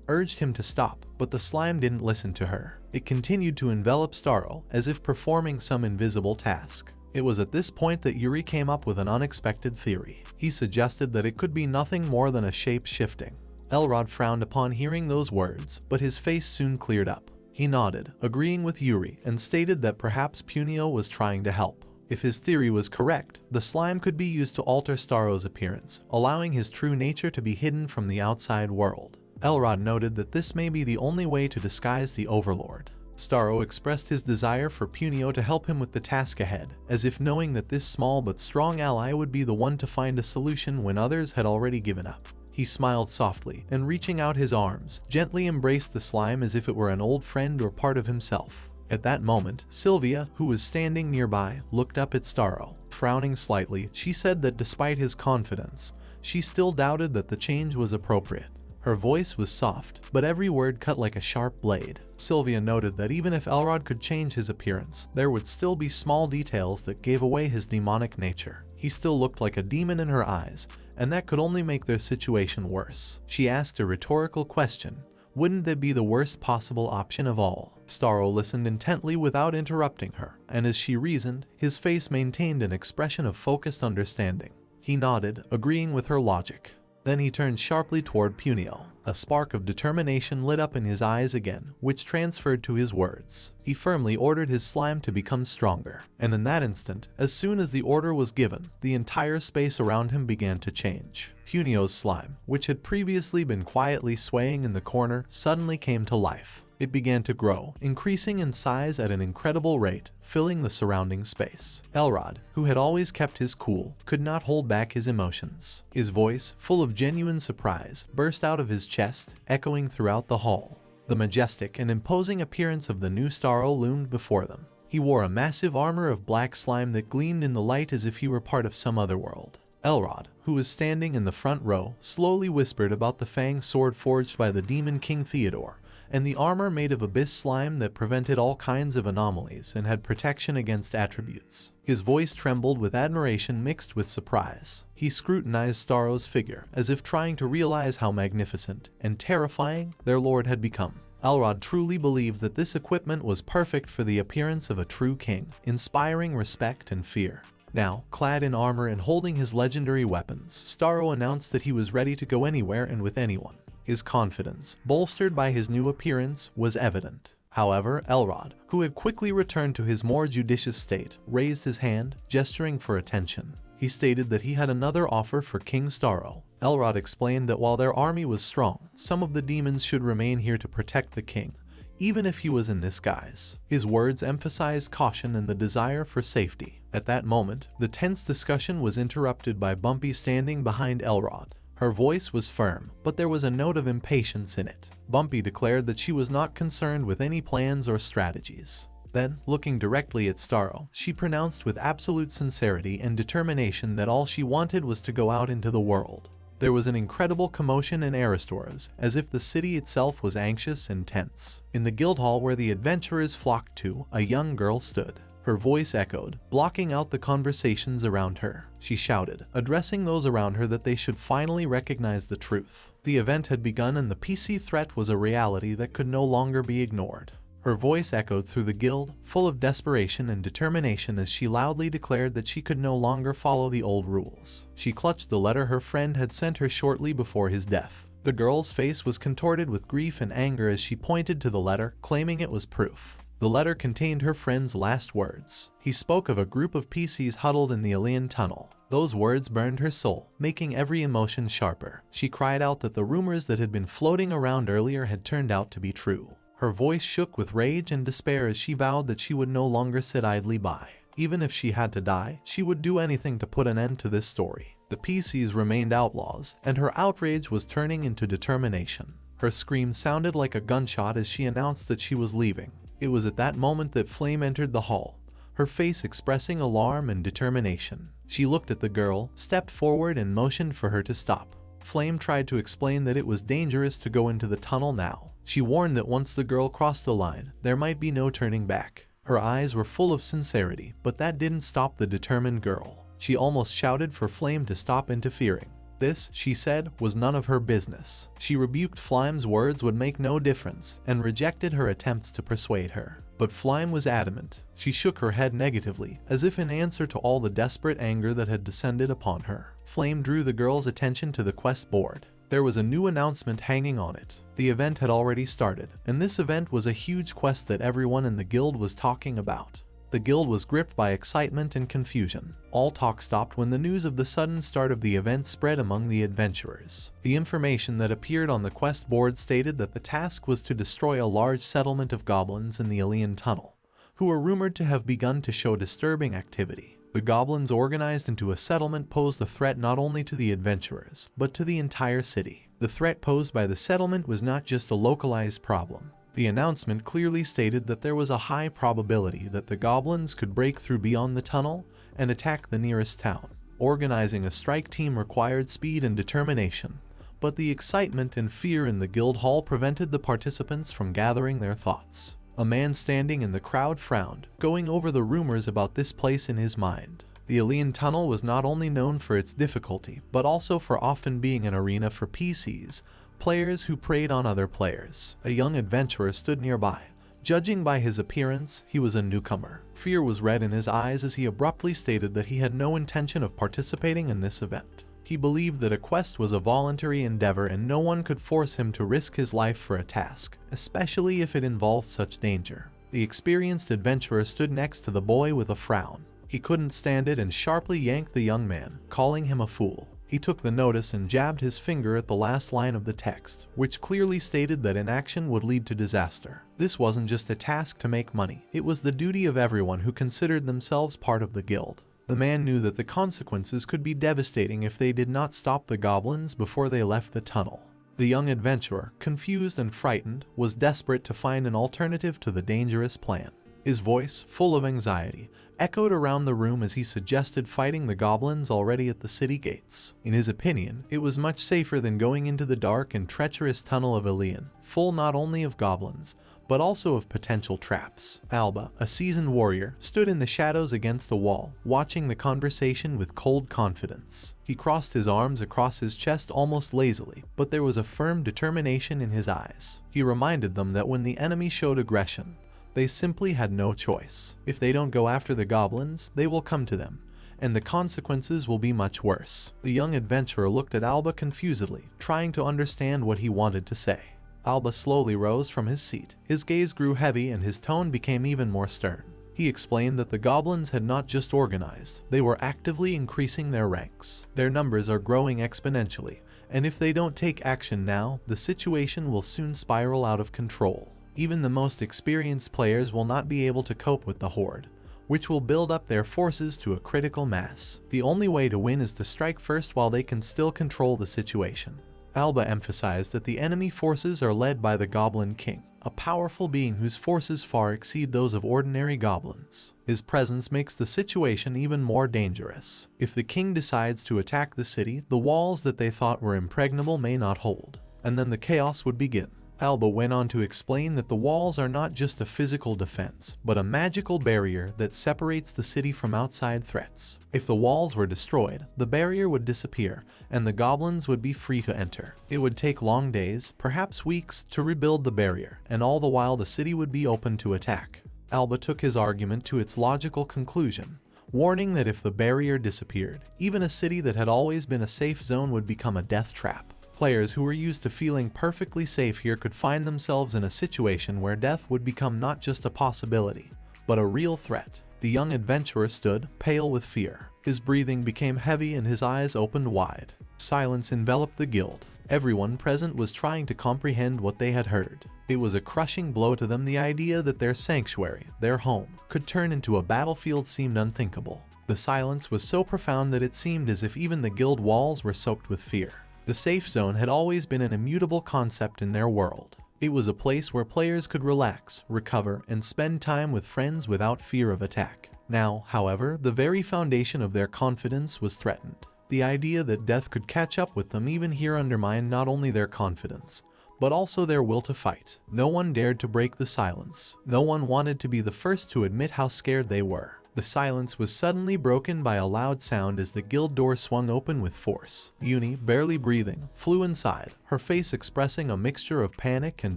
urged him to stop, but the slime didn't listen to her. It continued to envelop Staro, as if performing some invisible task. It was at this point that Yuri came up with an unexpected theory. He suggested that it could be nothing more than a shape shifting. Elrod frowned upon hearing those words, but his face soon cleared up. He nodded, agreeing with Yuri, and stated that perhaps Punio was trying to help. If his theory was correct, the slime could be used to alter Staro's appearance, allowing his true nature to be hidden from the outside world. Elrod noted that this may be the only way to disguise the Overlord. Staro expressed his desire for Punio to help him with the task ahead, as if knowing that this small but strong ally would be the one to find a solution when others had already given up. He smiled softly, and reaching out his arms, gently embraced the slime as if it were an old friend or part of himself. At that moment, Sylvia, who was standing nearby, looked up at Staro. Frowning slightly, she said that despite his confidence, she still doubted that the change was appropriate. Her voice was soft, but every word cut like a sharp blade. Sylvia noted that even if Elrod could change his appearance, there would still be small details that gave away his demonic nature. He still looked like a demon in her eyes, and that could only make their situation worse. She asked a rhetorical question. Wouldn't that be the worst possible option of all? Staro listened intently without interrupting her, and as she reasoned, his face maintained an expression of focused understanding. He nodded, agreeing with her logic. Then he turned sharply toward Punio. A spark of determination lit up in his eyes again, which transferred to his words. He firmly ordered his slime to become stronger, and in that instant, as soon as the order was given, the entire space around him began to change. Punio's slime, which had previously been quietly swaying in the corner, suddenly came to life. It began to grow, increasing in size at an incredible rate, filling the surrounding space. Elrod, who had always kept his cool, could not hold back his emotions. His voice, full of genuine surprise, burst out of his chest, echoing throughout the hall. The majestic and imposing appearance of the new Staro loomed before them. He wore a massive armor of black slime that gleamed in the light as if he were part of some other world. Elrod, who was standing in the front row, slowly whispered about the fanged sword forged by the demon king Theodore, and the armor made of abyss slime that prevented all kinds of anomalies and had protection against attributes. His voice trembled with admiration mixed with surprise. He scrutinized Staro's figure, as if trying to realize how magnificent and terrifying their lord had become. Elrod truly believed that this equipment was perfect for the appearance of a true king, inspiring respect and fear. Now, clad in armor and holding his legendary weapons, Staro announced that he was ready to go anywhere and with anyone. His confidence, bolstered by his new appearance, was evident. However, Elrod, who had quickly returned to his more judicious state, raised his hand, gesturing for attention. He stated that he had another offer for King Staro. Elrod explained that while their army was strong, some of the demons should remain here to protect the king, even if he was in this guise. His words emphasized caution and the desire for safety. At that moment, the tense discussion was interrupted by Bumpy standing behind Elrod. Her voice was firm, but there was a note of impatience in it. Bumpy declared that she was not concerned with any plans or strategies. Then, looking directly at Staro, she pronounced with absolute sincerity and determination that all she wanted was to go out into the world. There was an incredible commotion in Aristo's, as if the city itself was anxious and tense. In the guild hall where the adventurers flocked to, a young girl stood. Her voice echoed, blocking out the conversations around her. She shouted, addressing those around her that they should finally recognize the truth. The event had begun and the PC threat was a reality that could no longer be ignored. Her voice echoed through the guild, full of desperation and determination as she loudly declared that she could no longer follow the old rules. She clutched the letter her friend had sent her shortly before his death. The girl's face was contorted with grief and anger as she pointed to the letter, claiming it was proof. The letter contained her friend's last words. He spoke of a group of PCs huddled in the Ilian tunnel. Those words burned her soul, making every emotion sharper. She cried out that the rumors that had been floating around earlier had turned out to be true. Her voice shook with rage and despair as she vowed that she would no longer sit idly by. Even if she had to die, she would do anything to put an end to this story. The PCs remained outlaws, and her outrage was turning into determination. Her scream sounded like a gunshot as she announced that she was leaving. It was at that moment that Flame entered the hall, her face expressing alarm and determination. She looked at the girl, stepped forward and motioned for her to stop. Flame tried to explain that it was dangerous to go into the tunnel now. She warned that once the girl crossed the line, there might be no turning back. Her eyes were full of sincerity, but that didn't stop the determined girl. She almost shouted for Flame to stop interfering. This, she said, was none of her business. She rebuked Flame's words would make no difference, and rejected her attempts to persuade her. But Flame was adamant. She shook her head negatively, as if in answer to all the desperate anger that had descended upon her. Flame drew the girl's attention to the quest board. There was a new announcement hanging on it. The event had already started, and this event was a huge quest that everyone in the guild was talking about. The guild was gripped by excitement and confusion. All talk stopped when the news of the sudden start of the event spread among the adventurers. The information that appeared on the quest board stated that the task was to destroy a large settlement of goblins in the Ilian Tunnel, who were rumored to have begun to show disturbing activity. The goblins organized into a settlement posed a threat not only to the adventurers, but to the entire city. The threat posed by the settlement was not just a localized problem. The announcement clearly stated that there was a high probability that the goblins could break through beyond the tunnel and attack the nearest town. Organizing a strike team required speed and determination, but the excitement and fear in the guild hall prevented the participants from gathering their thoughts. A man standing in the crowd frowned, going over the rumors about this place in his mind. The Ilian Tunnel was not only known for its difficulty, but also for often being an arena for PCs, players who preyed on other players. A young adventurer stood nearby. Judging by his appearance, he was a newcomer. Fear was red in his eyes as he abruptly stated that he had no intention of participating in this event. He believed that a quest was a voluntary endeavor and no one could force him to risk his life for a task, especially if it involved such danger. The experienced adventurer stood next to the boy with a frown. He couldn't stand it and sharply yanked the young man, calling him a fool. He took the notice and jabbed his finger at the last line of the text, which clearly stated that inaction would lead to disaster. This wasn't just a task to make money, it was the duty of everyone who considered themselves part of the guild. The man knew that the consequences could be devastating if they did not stop the goblins before they left the tunnel. The young adventurer, confused and frightened, was desperate to find an alternative to the dangerous plan. His voice, full of anxiety, echoed around the room as he suggested fighting the goblins already at the city gates. In his opinion, it was much safer than going into the dark and treacherous tunnel of Ilian, full not only of goblins, but also of potential traps. Alba, a seasoned warrior, stood in the shadows against the wall, watching the conversation with cold confidence. He crossed his arms across his chest almost lazily, but there was a firm determination in his eyes. He reminded them that when the enemy showed aggression, they simply had no choice. If they don't go after the goblins, they will come to them, and the consequences will be much worse. The young adventurer looked at Alba confusedly, trying to understand what he wanted to say. Alba slowly rose from his seat. His gaze grew heavy and his tone became even more stern. He explained that the goblins had not just organized, they were actively increasing their ranks. Their numbers are growing exponentially, and if they don't take action now, the situation will soon spiral out of control. Even the most experienced players will not be able to cope with the horde, which will build up their forces to a critical mass. The only way to win is to strike first while they can still control the situation. Alba emphasized that the enemy forces are led by the Goblin King, a powerful being whose forces far exceed those of ordinary goblins. His presence makes the situation even more dangerous. If the king decides to attack the city, the walls that they thought were impregnable may not hold, and then the chaos would begin. Alba went on to explain that the walls are not just a physical defense, but a magical barrier that separates the city from outside threats. If the walls were destroyed, the barrier would disappear, and the goblins would be free to enter. It would take long days, perhaps weeks, to rebuild the barrier, and all the while the city would be open to attack. Alba took his argument to its logical conclusion, warning that if the barrier disappeared, even a city that had always been a safe zone would become a death trap. Players who were used to feeling perfectly safe here could find themselves in a situation where death would become not just a possibility, but a real threat. The young adventurer stood, pale with fear. His breathing became heavy and his eyes opened wide. Silence enveloped the guild. Everyone present was trying to comprehend what they had heard. It was a crushing blow to them. The idea that their sanctuary, their home, could turn into a battlefield seemed unthinkable. The silence was so profound that it seemed as if even the guild walls were soaked with fear. The safe zone had always been an immutable concept in their world. It was a place where players could relax, recover, and spend time with friends without fear of attack. Now, however, the very foundation of their confidence was threatened. The idea that death could catch up with them even here undermined not only their confidence, but also their will to fight. No one dared to break the silence. No one wanted to be the first to admit how scared they were. The silence was suddenly broken by a loud sound as the guild door swung open with force. Uni, barely breathing, flew inside, her face expressing a mixture of panic and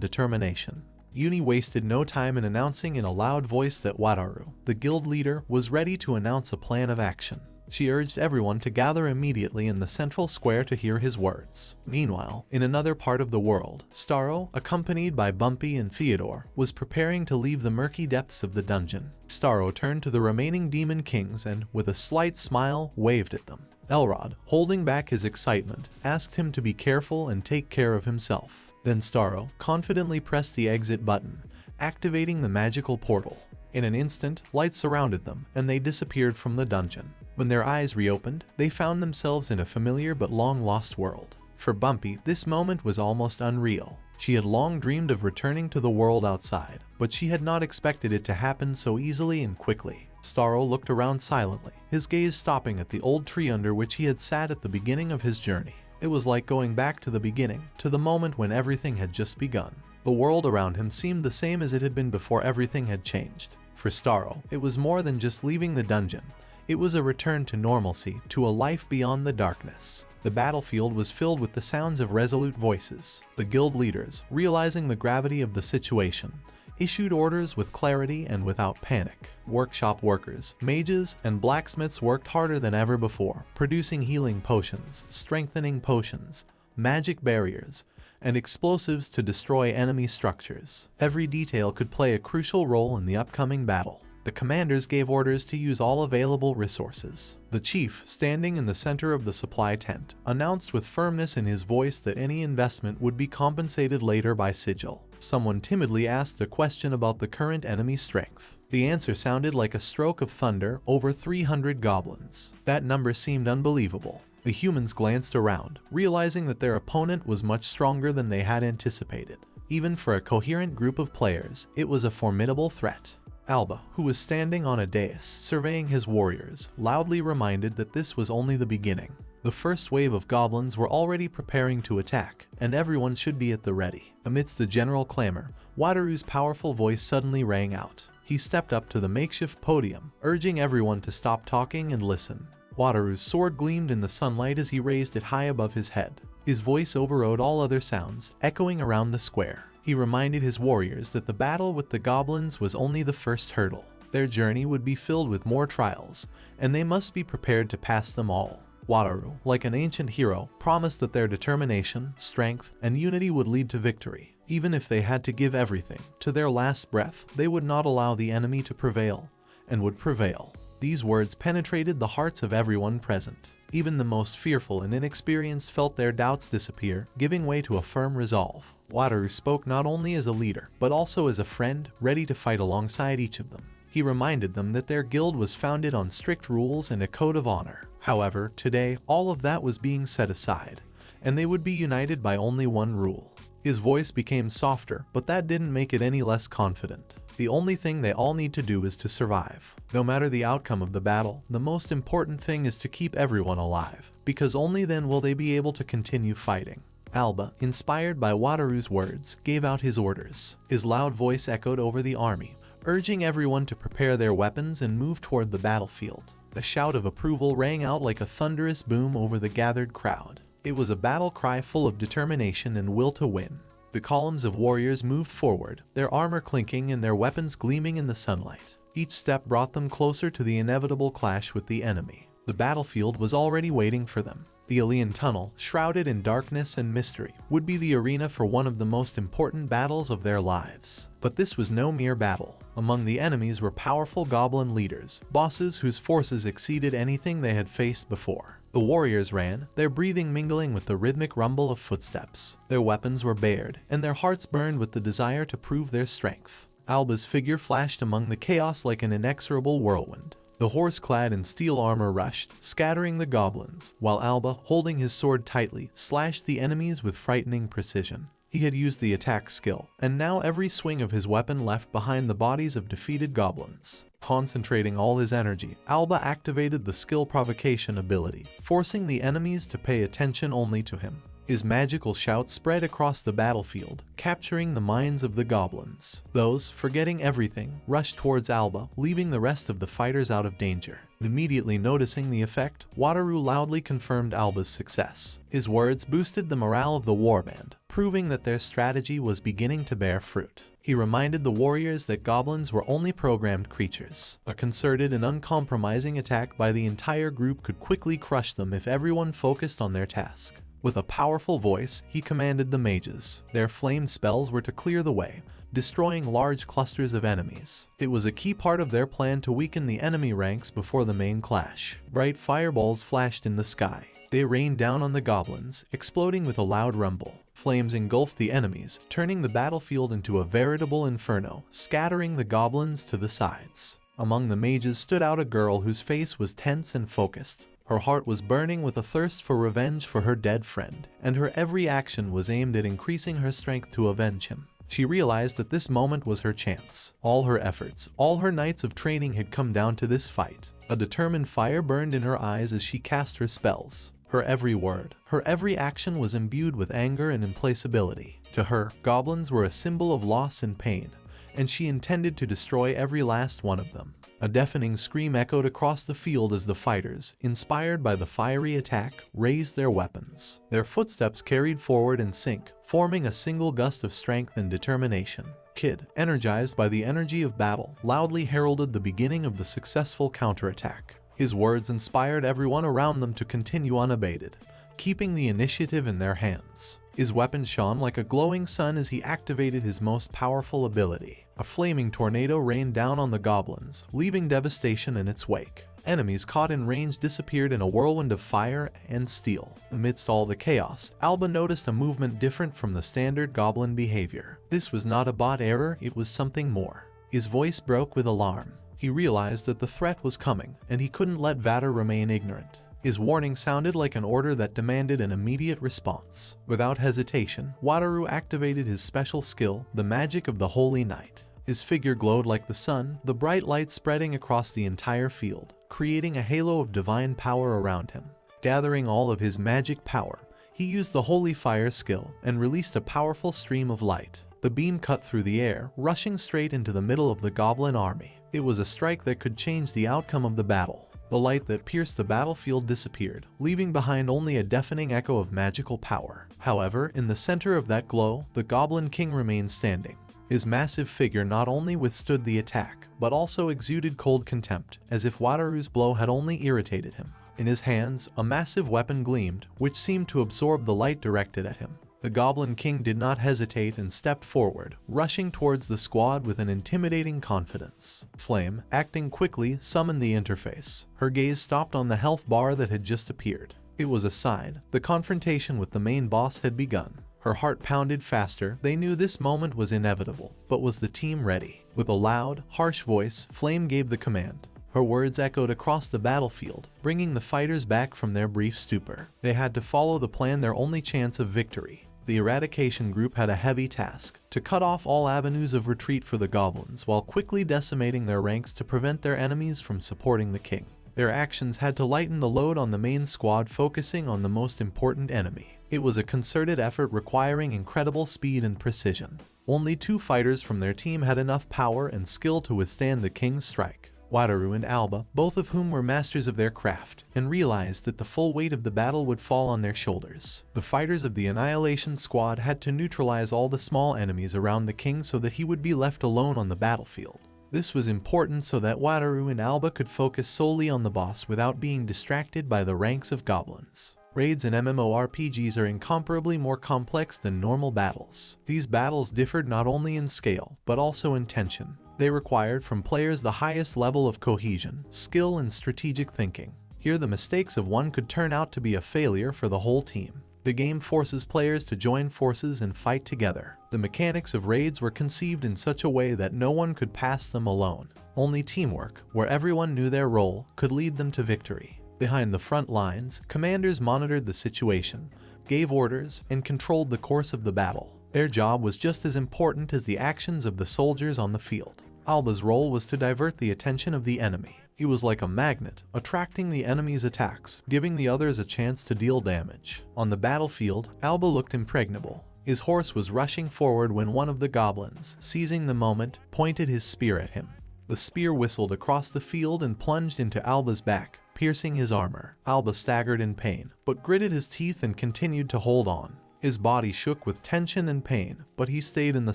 determination. Uni wasted no time in announcing in a loud voice that Wataru, the guild leader, was ready to announce a plan of action. She urged everyone to gather immediately in the central square to hear his words. Meanwhile, in another part of the world, Staro, accompanied by Bumpy and Theodore, was preparing to leave the murky depths of the dungeon. Staro turned to the remaining demon kings and, with a slight smile, waved at them. Elrod, holding back his excitement, asked him to be careful and take care of himself. Then Staro confidently pressed the exit button, activating the magical portal. In an instant, light surrounded them, and they disappeared from the dungeon. When their eyes reopened, they found themselves in a familiar but long-lost world. For Bumpy, this moment was almost unreal. She had long dreamed of returning to the world outside, but she had not expected it to happen so easily and quickly. Staro looked around silently, his gaze stopping at the old tree under which he had sat at the beginning of his journey. It was like going back to the beginning, to the moment when everything had just begun. The world around him seemed the same as it had been before everything had changed. For Staro, it was more than just leaving the dungeon. It was a return to normalcy, to a life beyond the darkness. The battlefield was filled with the sounds of resolute voices. The guild leaders, realizing the gravity of the situation, issued orders with clarity and without panic. Workshop workers, mages, and blacksmiths worked harder than ever before, producing healing potions, strengthening potions, magic barriers, and explosives to destroy enemy structures. Every detail could play a crucial role in the upcoming battle. The commanders gave orders to use all available resources. The chief, standing in the center of the supply tent, announced with firmness in his voice that any investment would be compensated later by sigil. Someone timidly asked a question about the current enemy strength. The answer sounded like a stroke of thunder: over 300 goblins. That number seemed unbelievable. The humans glanced around, realizing that their opponent was much stronger than they had anticipated. Even for a coherent group of players, it was a formidable threat. Alba, who was standing on a dais surveying his warriors, loudly reminded that this was only the beginning. The first wave of goblins were already preparing to attack, and everyone should be at the ready. Amidst the general clamor, Wataru's powerful voice suddenly rang out. He stepped up to the makeshift podium, urging everyone to stop talking and listen. Wataru's sword gleamed in the sunlight as he raised it high above his head. His voice overrode all other sounds, echoing around the square. He reminded his warriors that the battle with the goblins was only the first hurdle. Their journey would be filled with more trials, and they must be prepared to pass them all. Wataru, like an ancient hero, promised that their determination, strength, and unity would lead to victory. Even if they had to give everything, to their last breath, they would not allow the enemy to prevail, and would prevail. These words penetrated the hearts of everyone present. Even the most fearful and inexperienced felt their doubts disappear, giving way to a firm resolve. Wataru spoke not only as a leader, but also as a friend, ready to fight alongside each of them. He reminded them that their guild was founded on strict rules and a code of honor. However, today, all of that was being set aside, and they would be united by only one rule. His voice became softer, but that didn't make it any less confident. The only thing they all need to do is to survive. No matter the outcome of the battle, the most important thing is to keep everyone alive, because only then will they be able to continue fighting. Alba, inspired by Wataru's words, gave out his orders. His loud voice echoed over the army, urging everyone to prepare their weapons and move toward the battlefield. A shout of approval rang out like a thunderous boom over the gathered crowd. It was a battle cry full of determination and will to win. The columns of warriors moved forward, their armor clinking and their weapons gleaming in the sunlight. Each step brought them closer to the inevitable clash with the enemy. The battlefield was already waiting for them. The Alien Tunnel, shrouded in darkness and mystery, would be the arena for one of the most important battles of their lives. But this was no mere battle. Among the enemies were powerful goblin leaders, bosses whose forces exceeded anything they had faced before. The warriors ran, their breathing mingling with the rhythmic rumble of footsteps. Their weapons were bared, and their hearts burned with the desire to prove their strength. Alba's figure flashed among the chaos like an inexorable whirlwind. The horse clad in steel armor rushed, scattering the goblins, while Alba, holding his sword tightly, slashed the enemies with frightening precision. He had used the attack skill, and now every swing of his weapon left behind the bodies of defeated goblins. Concentrating all his energy, Alba activated the skill provocation ability, forcing the enemies to pay attention only to him. His magical shout spread across the battlefield, capturing the minds of the goblins. Those, forgetting everything, rushed towards Alba, leaving the rest of the fighters out of danger. Immediately noticing the effect, Wataru loudly confirmed Alba's success. His words boosted the morale of the warband, proving that their strategy was beginning to bear fruit. He reminded the warriors that goblins were only programmed creatures. A concerted and uncompromising attack by the entire group could quickly crush them if everyone focused on their task. With a powerful voice, he commanded the mages. Their flame spells were to clear the way, destroying large clusters of enemies. It was a key part of their plan to weaken the enemy ranks before the main clash. Bright fireballs flashed in the sky. They rained down on the goblins, exploding with a loud rumble. Flames engulfed the enemies, turning the battlefield into a veritable inferno, scattering the goblins to the sides. Among the mages stood out a girl whose face was tense and focused. Her heart was burning with a thirst for revenge for her dead friend, and her every action was aimed at increasing her strength to avenge him. She realized that this moment was her chance. All her efforts, all her nights of training had come down to this fight. A determined fire burned in her eyes as she cast her spells. Her every word, her every action was imbued with anger and implacability. To her, goblins were a symbol of loss and pain, and she intended to destroy every last one of them. A deafening scream echoed across the field as the fighters, inspired by the fiery attack, raised their weapons. Their footsteps carried forward in sync, forming a single gust of strength and determination. Kid, energized by the energy of battle, loudly heralded the beginning of the successful counterattack. His words inspired everyone around them to continue unabated, keeping the initiative in their hands. His weapon shone like a glowing sun as he activated his most powerful ability. A flaming tornado rained down on the goblins, leaving devastation in its wake. Enemies caught in range disappeared in a whirlwind of fire and steel. Amidst all the chaos, Alba noticed a movement different from the standard goblin behavior. This was not a bot error, it was something more. His voice broke with alarm. He realized that the threat was coming, and he couldn't let Vader remain ignorant. His warning sounded like an order that demanded an immediate response. Without hesitation, Wataru activated his special skill, the magic of the Holy Night. His figure glowed like the sun, the bright light spreading across the entire field, creating a halo of divine power around him. Gathering all of his magic power, he used the Holy Fire skill and released a powerful stream of light. The beam cut through the air, rushing straight into the middle of the goblin army. It was a strike that could change the outcome of the battle. The light that pierced the battlefield disappeared, leaving behind only a deafening echo of magical power. However, in the center of that glow, the Goblin King remained standing. His massive figure not only withstood the attack, but also exuded cold contempt, as if Wataru's blow had only irritated him. In his hands, a massive weapon gleamed, which seemed to absorb the light directed at him. The Goblin King did not hesitate and stepped forward, rushing towards the squad with an intimidating confidence. Flame, acting quickly, summoned the interface. Her gaze stopped on the health bar that had just appeared. It was a sign. The confrontation with the main boss had begun. Her heart pounded faster. They knew this moment was inevitable, but was the team ready? With a loud, harsh voice, Flame gave the command. Her words echoed across the battlefield, bringing the fighters back from their brief stupor. They had to follow the plan, their only chance of victory. The eradication group had a heavy task, to cut off all avenues of retreat for the goblins while quickly decimating their ranks to prevent their enemies from supporting the king. Their actions had to lighten the load on the main squad, focusing on the most important enemy. It was a concerted effort requiring incredible speed and precision. Only 2 fighters from their team had enough power and skill to withstand the king's strike. Wataru and Alba, both of whom were masters of their craft, and realized that the full weight of the battle would fall on their shoulders. The fighters of the Annihilation Squad had to neutralize all the small enemies around the king so that he would be left alone on the battlefield. This was important so that Wataru and Alba could focus solely on the boss without being distracted by the ranks of goblins. Raids in MMORPGs are incomparably more complex than normal battles. These battles differed not only in scale, but also in tension. They required from players the highest level of cohesion, skill, and strategic thinking. Here, the mistakes of one could turn out to be a failure for the whole team. The game forces players to join forces and fight together. The mechanics of raids were conceived in such a way that no one could pass them alone. Only teamwork, where everyone knew their role, could lead them to victory. Behind the front lines, commanders monitored the situation, gave orders, and controlled the course of the battle. Their job was just as important as the actions of the soldiers on the field. Alba's role was to divert the attention of the enemy. He was like a magnet, attracting the enemy's attacks, giving the others a chance to deal damage. On the battlefield, Alba looked impregnable. His horse was rushing forward when one of the goblins, seizing the moment, pointed his spear at him. The spear whistled across the field and plunged into Alba's back, piercing his armor. Alba staggered in pain, but gritted his teeth and continued to hold on. His body shook with tension and pain, but he stayed in the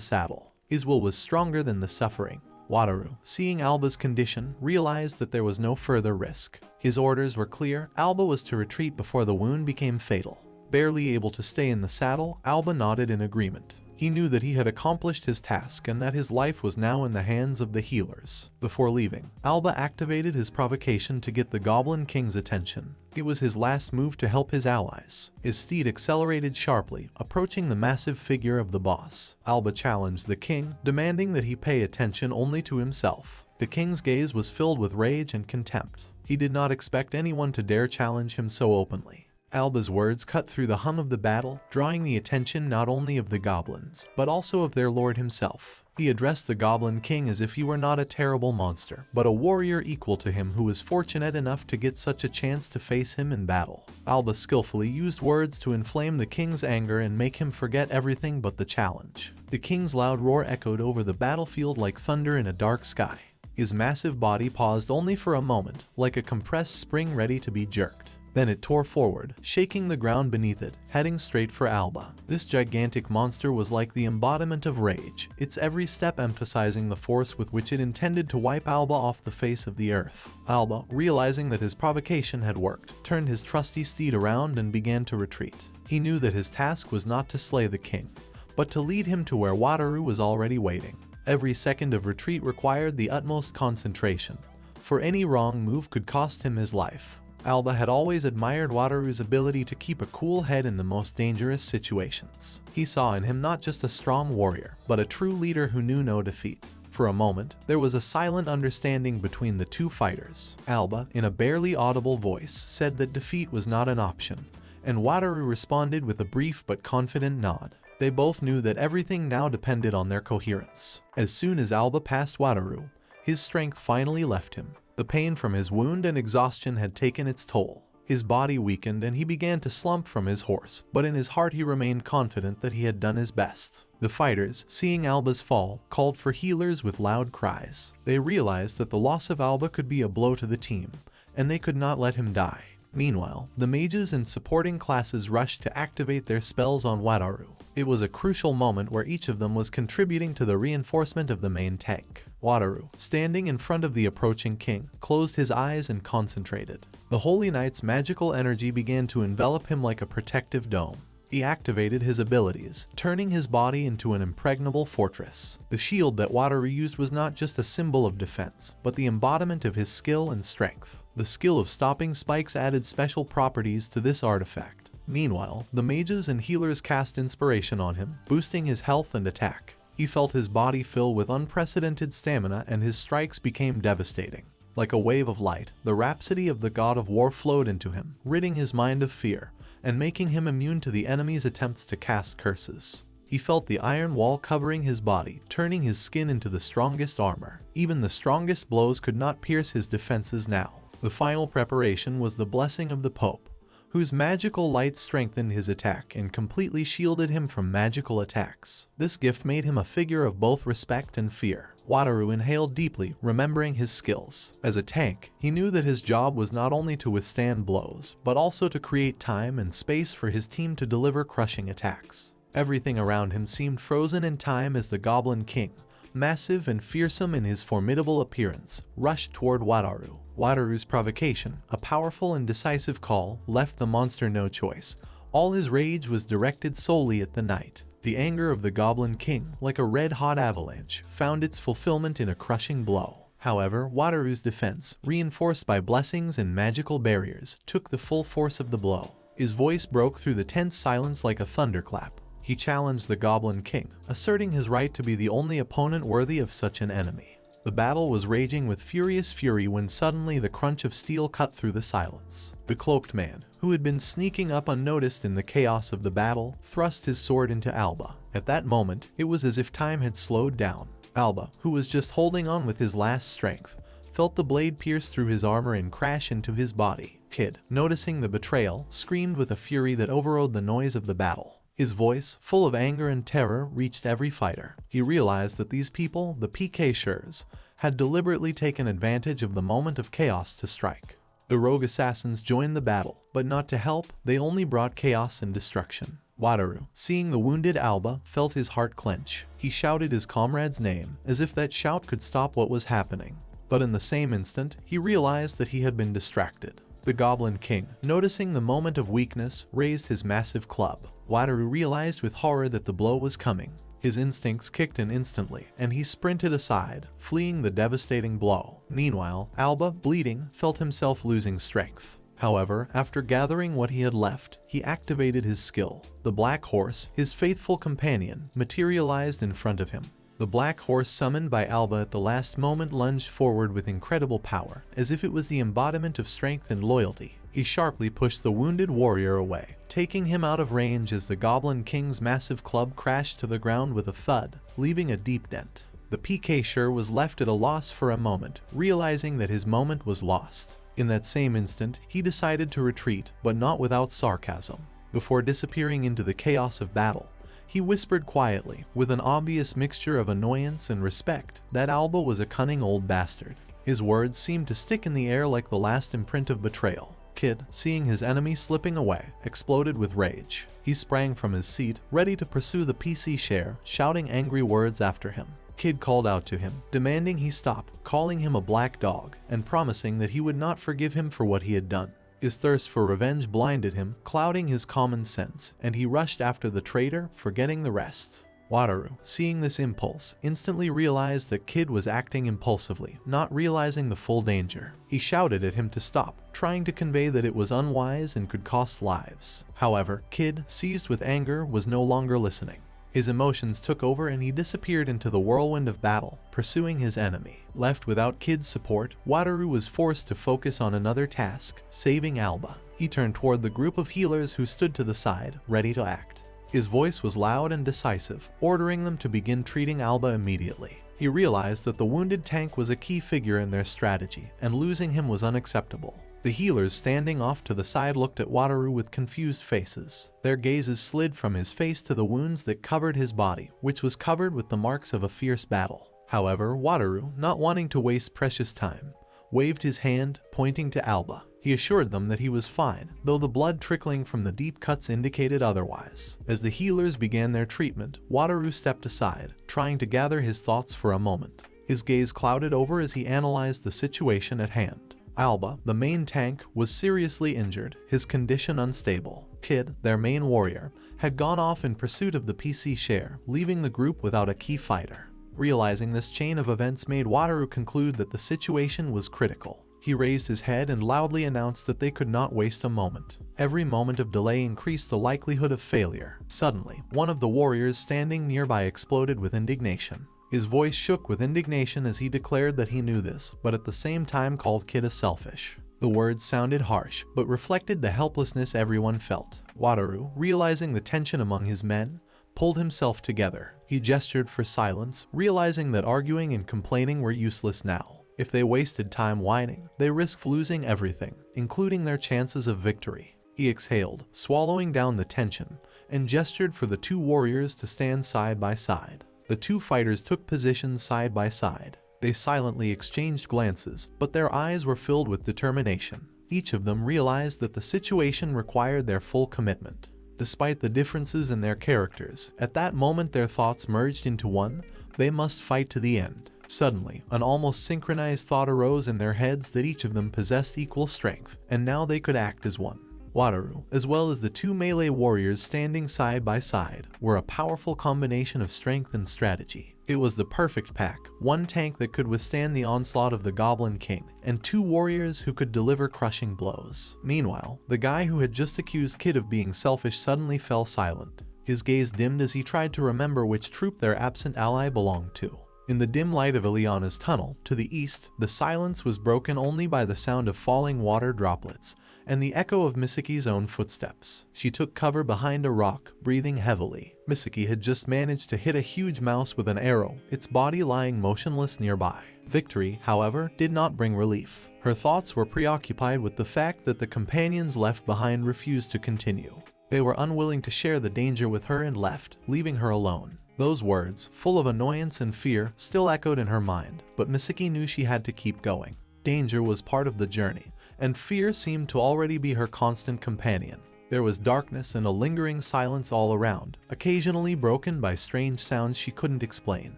saddle. His will was stronger than the suffering. Wataru, seeing Alba's condition, realized that there was no further risk. His orders were clear. Alba was to retreat before the wound became fatal. Barely able to stay in the saddle, Alba nodded in agreement. He knew that he had accomplished his task and that his life was now in the hands of the healers. Before leaving, Alba activated his provocation to get the Goblin King's attention. It was his last move to help his allies. His steed accelerated sharply, approaching the massive figure of the boss. Alba challenged the king, demanding that he pay attention only to himself. The king's gaze was filled with rage and contempt. He did not expect anyone to dare challenge him so openly. Alba's words cut through the hum of the battle, drawing the attention not only of the goblins, but also of their lord himself. He addressed the Goblin King as if he were not a terrible monster, but a warrior equal to him who was fortunate enough to get such a chance to face him in battle. Alba skillfully used words to inflame the king's anger and make him forget everything but the challenge. The king's loud roar echoed over the battlefield like thunder in a dark sky. His massive body paused only for a moment, like a compressed spring ready to be jerked. Then it tore forward, shaking the ground beneath it, heading straight for Alba. This gigantic monster was like the embodiment of rage, its every step emphasizing the force with which it intended to wipe Alba off the face of the earth. Alba, realizing that his provocation had worked, turned his trusty steed around and began to retreat. He knew that his task was not to slay the king, but to lead him to where Wataru was already waiting. Every second of retreat required the utmost concentration, for any wrong move could cost him his life. Alba had always admired Wataru's ability to keep a cool head in the most dangerous situations. He saw in him not just a strong warrior, but a true leader who knew no defeat. For a moment, there was a silent understanding between the two fighters. Alba, in a barely audible voice, said that defeat was not an option, and Wataru responded with a brief but confident nod. They both knew that everything now depended on their coherence. As soon as Alba passed Wataru, his strength finally left him. The pain from his wound and exhaustion had taken its toll. His body weakened and he began to slump from his horse, but in his heart he remained confident that he had done his best. The fighters, seeing Alba's fall, called for healers with loud cries. They realized that the loss of Alba could be a blow to the team, and they could not let him die. Meanwhile, the mages and supporting classes rushed to activate their spells on Wataru. It was a crucial moment where each of them was contributing to the reinforcement of the main tank. Wataru, standing in front of the approaching king, closed his eyes and concentrated. The Holy Knight's magical energy began to envelop him like a protective dome. He activated his abilities, turning his body into an impregnable fortress. The shield that Wataru used was not just a symbol of defense, but the embodiment of his skill and strength. The skill of stopping spikes added special properties to this artifact. Meanwhile, the mages and healers cast inspiration on him, boosting his health and attack. He felt his body fill with unprecedented stamina and his strikes became devastating. Like a wave of light, the rhapsody of the god of war flowed into him, ridding his mind of fear, and making him immune to the enemy's attempts to cast curses. He felt the iron wall covering his body, turning his skin into the strongest armor. Even the strongest blows could not pierce his defenses now. The final preparation was the blessing of the Pope, whose magical light strengthened his attack and completely shielded him from magical attacks. This gift made him a figure of both respect and fear. Wataru inhaled deeply, remembering his skills. As a tank, he knew that his job was not only to withstand blows, but also to create time and space for his team to deliver crushing attacks. Everything around him seemed frozen in time as the Goblin King, massive and fearsome in his formidable appearance, rushed toward Wataru. Wataru's provocation, a powerful and decisive call, left the monster no choice. All his rage was directed solely at the knight. The anger of the Goblin King, like a red-hot avalanche, found its fulfillment in a crushing blow. However, Wataru's defense, reinforced by blessings and magical barriers, took the full force of the blow. His voice broke through the tense silence like a thunderclap. He challenged the Goblin King, asserting his right to be the only opponent worthy of such an enemy. The battle was raging with furious fury when suddenly the crunch of steel cut through the silence. The cloaked man, who had been sneaking up unnoticed in the chaos of the battle, thrust his sword into Alba. At that moment, it was as if time had slowed down. Alba, who was just holding on with his last strength, felt the blade pierce through his armor and crash into his body. Kid, noticing the betrayal, screamed with a fury that overrode the noise of the battle. His voice, full of anger and terror, reached every fighter. He realized that these people, the PK Shurs, had deliberately taken advantage of the moment of chaos to strike. The rogue assassins joined the battle, but not to help, they only brought chaos and destruction. Wataru, seeing the wounded Alba, felt his heart clench. He shouted his comrade's name, as if that shout could stop what was happening. But in the same instant, he realized that he had been distracted. The Goblin King, noticing the moment of weakness, raised his massive club. Wataru realized with horror that the blow was coming. His instincts kicked in instantly, and he sprinted aside, fleeing the devastating blow. Meanwhile, Alba, bleeding, felt himself losing strength. However, after gathering what he had left, he activated his skill. The Black Horse, his faithful companion, materialized in front of him. The Black Horse summoned by Alba at the last moment lunged forward with incredible power, as if it was the embodiment of strength and loyalty. He sharply pushed the wounded warrior away, taking him out of range as the Goblin King's massive club crashed to the ground with a thud, leaving a deep dent. The PK sure was left at a loss for a moment, realizing that his moment was lost. In that same instant, he decided to retreat, but not without sarcasm. Before disappearing into the chaos of battle, he whispered quietly, with an obvious mixture of annoyance and respect, that Alba was a cunning old bastard. His words seemed to stick in the air like the last imprint of betrayal. Kid, seeing his enemy slipping away, exploded with rage. He sprang from his seat, ready to pursue the PC share, shouting angry words after him. Kid called out to him, demanding he stop, calling him a black dog, and promising that he would not forgive him for what he had done. His thirst for revenge blinded him, clouding his common sense, and he rushed after the traitor, forgetting the rest. Wataru, seeing this impulse, instantly realized that Kid was acting impulsively, not realizing the full danger. He shouted at him to stop, trying to convey that it was unwise and could cost lives. However, Kid, seized with anger, was no longer listening. His emotions took over and he disappeared into the whirlwind of battle, pursuing his enemy. Left without Kid's support, Wataru was forced to focus on another task, saving Alba. He turned toward the group of healers who stood to the side, ready to act. His voice was loud and decisive, ordering them to begin treating Alba immediately. He realized that the wounded tank was a key figure in their strategy, and losing him was unacceptable. The healers standing off to the side looked at Wataru with confused faces. Their gazes slid from his face to the wounds that covered his body, which was covered with the marks of a fierce battle. However, Wataru, not wanting to waste precious time, waved his hand, pointing to Alba. He assured them that he was fine, though the blood trickling from the deep cuts indicated otherwise. As the healers began their treatment, Wataru stepped aside, trying to gather his thoughts for a moment. His gaze clouded over as he analyzed the situation at hand. Alba, the main tank, was seriously injured, his condition unstable. Kid, their main warrior, had gone off in pursuit of the PC share, leaving the group without a key fighter. Realizing this chain of events made Wataru conclude that the situation was critical. He raised his head and loudly announced that they could not waste a moment. Every moment of delay increased the likelihood of failure. Suddenly, one of the warriors standing nearby exploded with indignation. His voice shook with indignation as he declared that he knew this, but at the same time called Kid a selfish. The words sounded harsh, but reflected the helplessness everyone felt. Wataru, realizing the tension among his men, pulled himself together. He gestured for silence, realizing that arguing and complaining were useless now. If they wasted time whining, they risked losing everything, including their chances of victory. He exhaled, swallowing down the tension, and gestured for the two warriors to stand side by side. The two fighters took positions side by side. They silently exchanged glances, but their eyes were filled with determination. Each of them realized that the situation required their full commitment. Despite the differences in their characters, at that moment their thoughts merged into one: they must fight to the end. Suddenly, an almost synchronized thought arose in their heads that each of them possessed equal strength, and now they could act as one. Wataru, as well as the two melee warriors standing side by side, were a powerful combination of strength and strategy. It was the perfect pack, one tank that could withstand the onslaught of the Goblin King, and two warriors who could deliver crushing blows. Meanwhile, the guy who had just accused Kid of being selfish suddenly fell silent. His gaze dimmed as he tried to remember which troop their absent ally belonged to. In the dim light of Ileana's tunnel, to the east, the silence was broken only by the sound of falling water droplets, and the echo of Msiki's own footsteps. She took cover behind a rock, breathing heavily. Msiki had just managed to hit a huge mouse with an arrow, its body lying motionless nearby. Victory, however, did not bring relief. Her thoughts were preoccupied with the fact that the companions left behind refused to continue. They were unwilling to share the danger with her and left, leaving her alone. Those words, full of annoyance and fear, still echoed in her mind, but Msiki knew she had to keep going. Danger was part of the journey, and fear seemed to already be her constant companion. There was darkness and a lingering silence all around, occasionally broken by strange sounds she couldn't explain.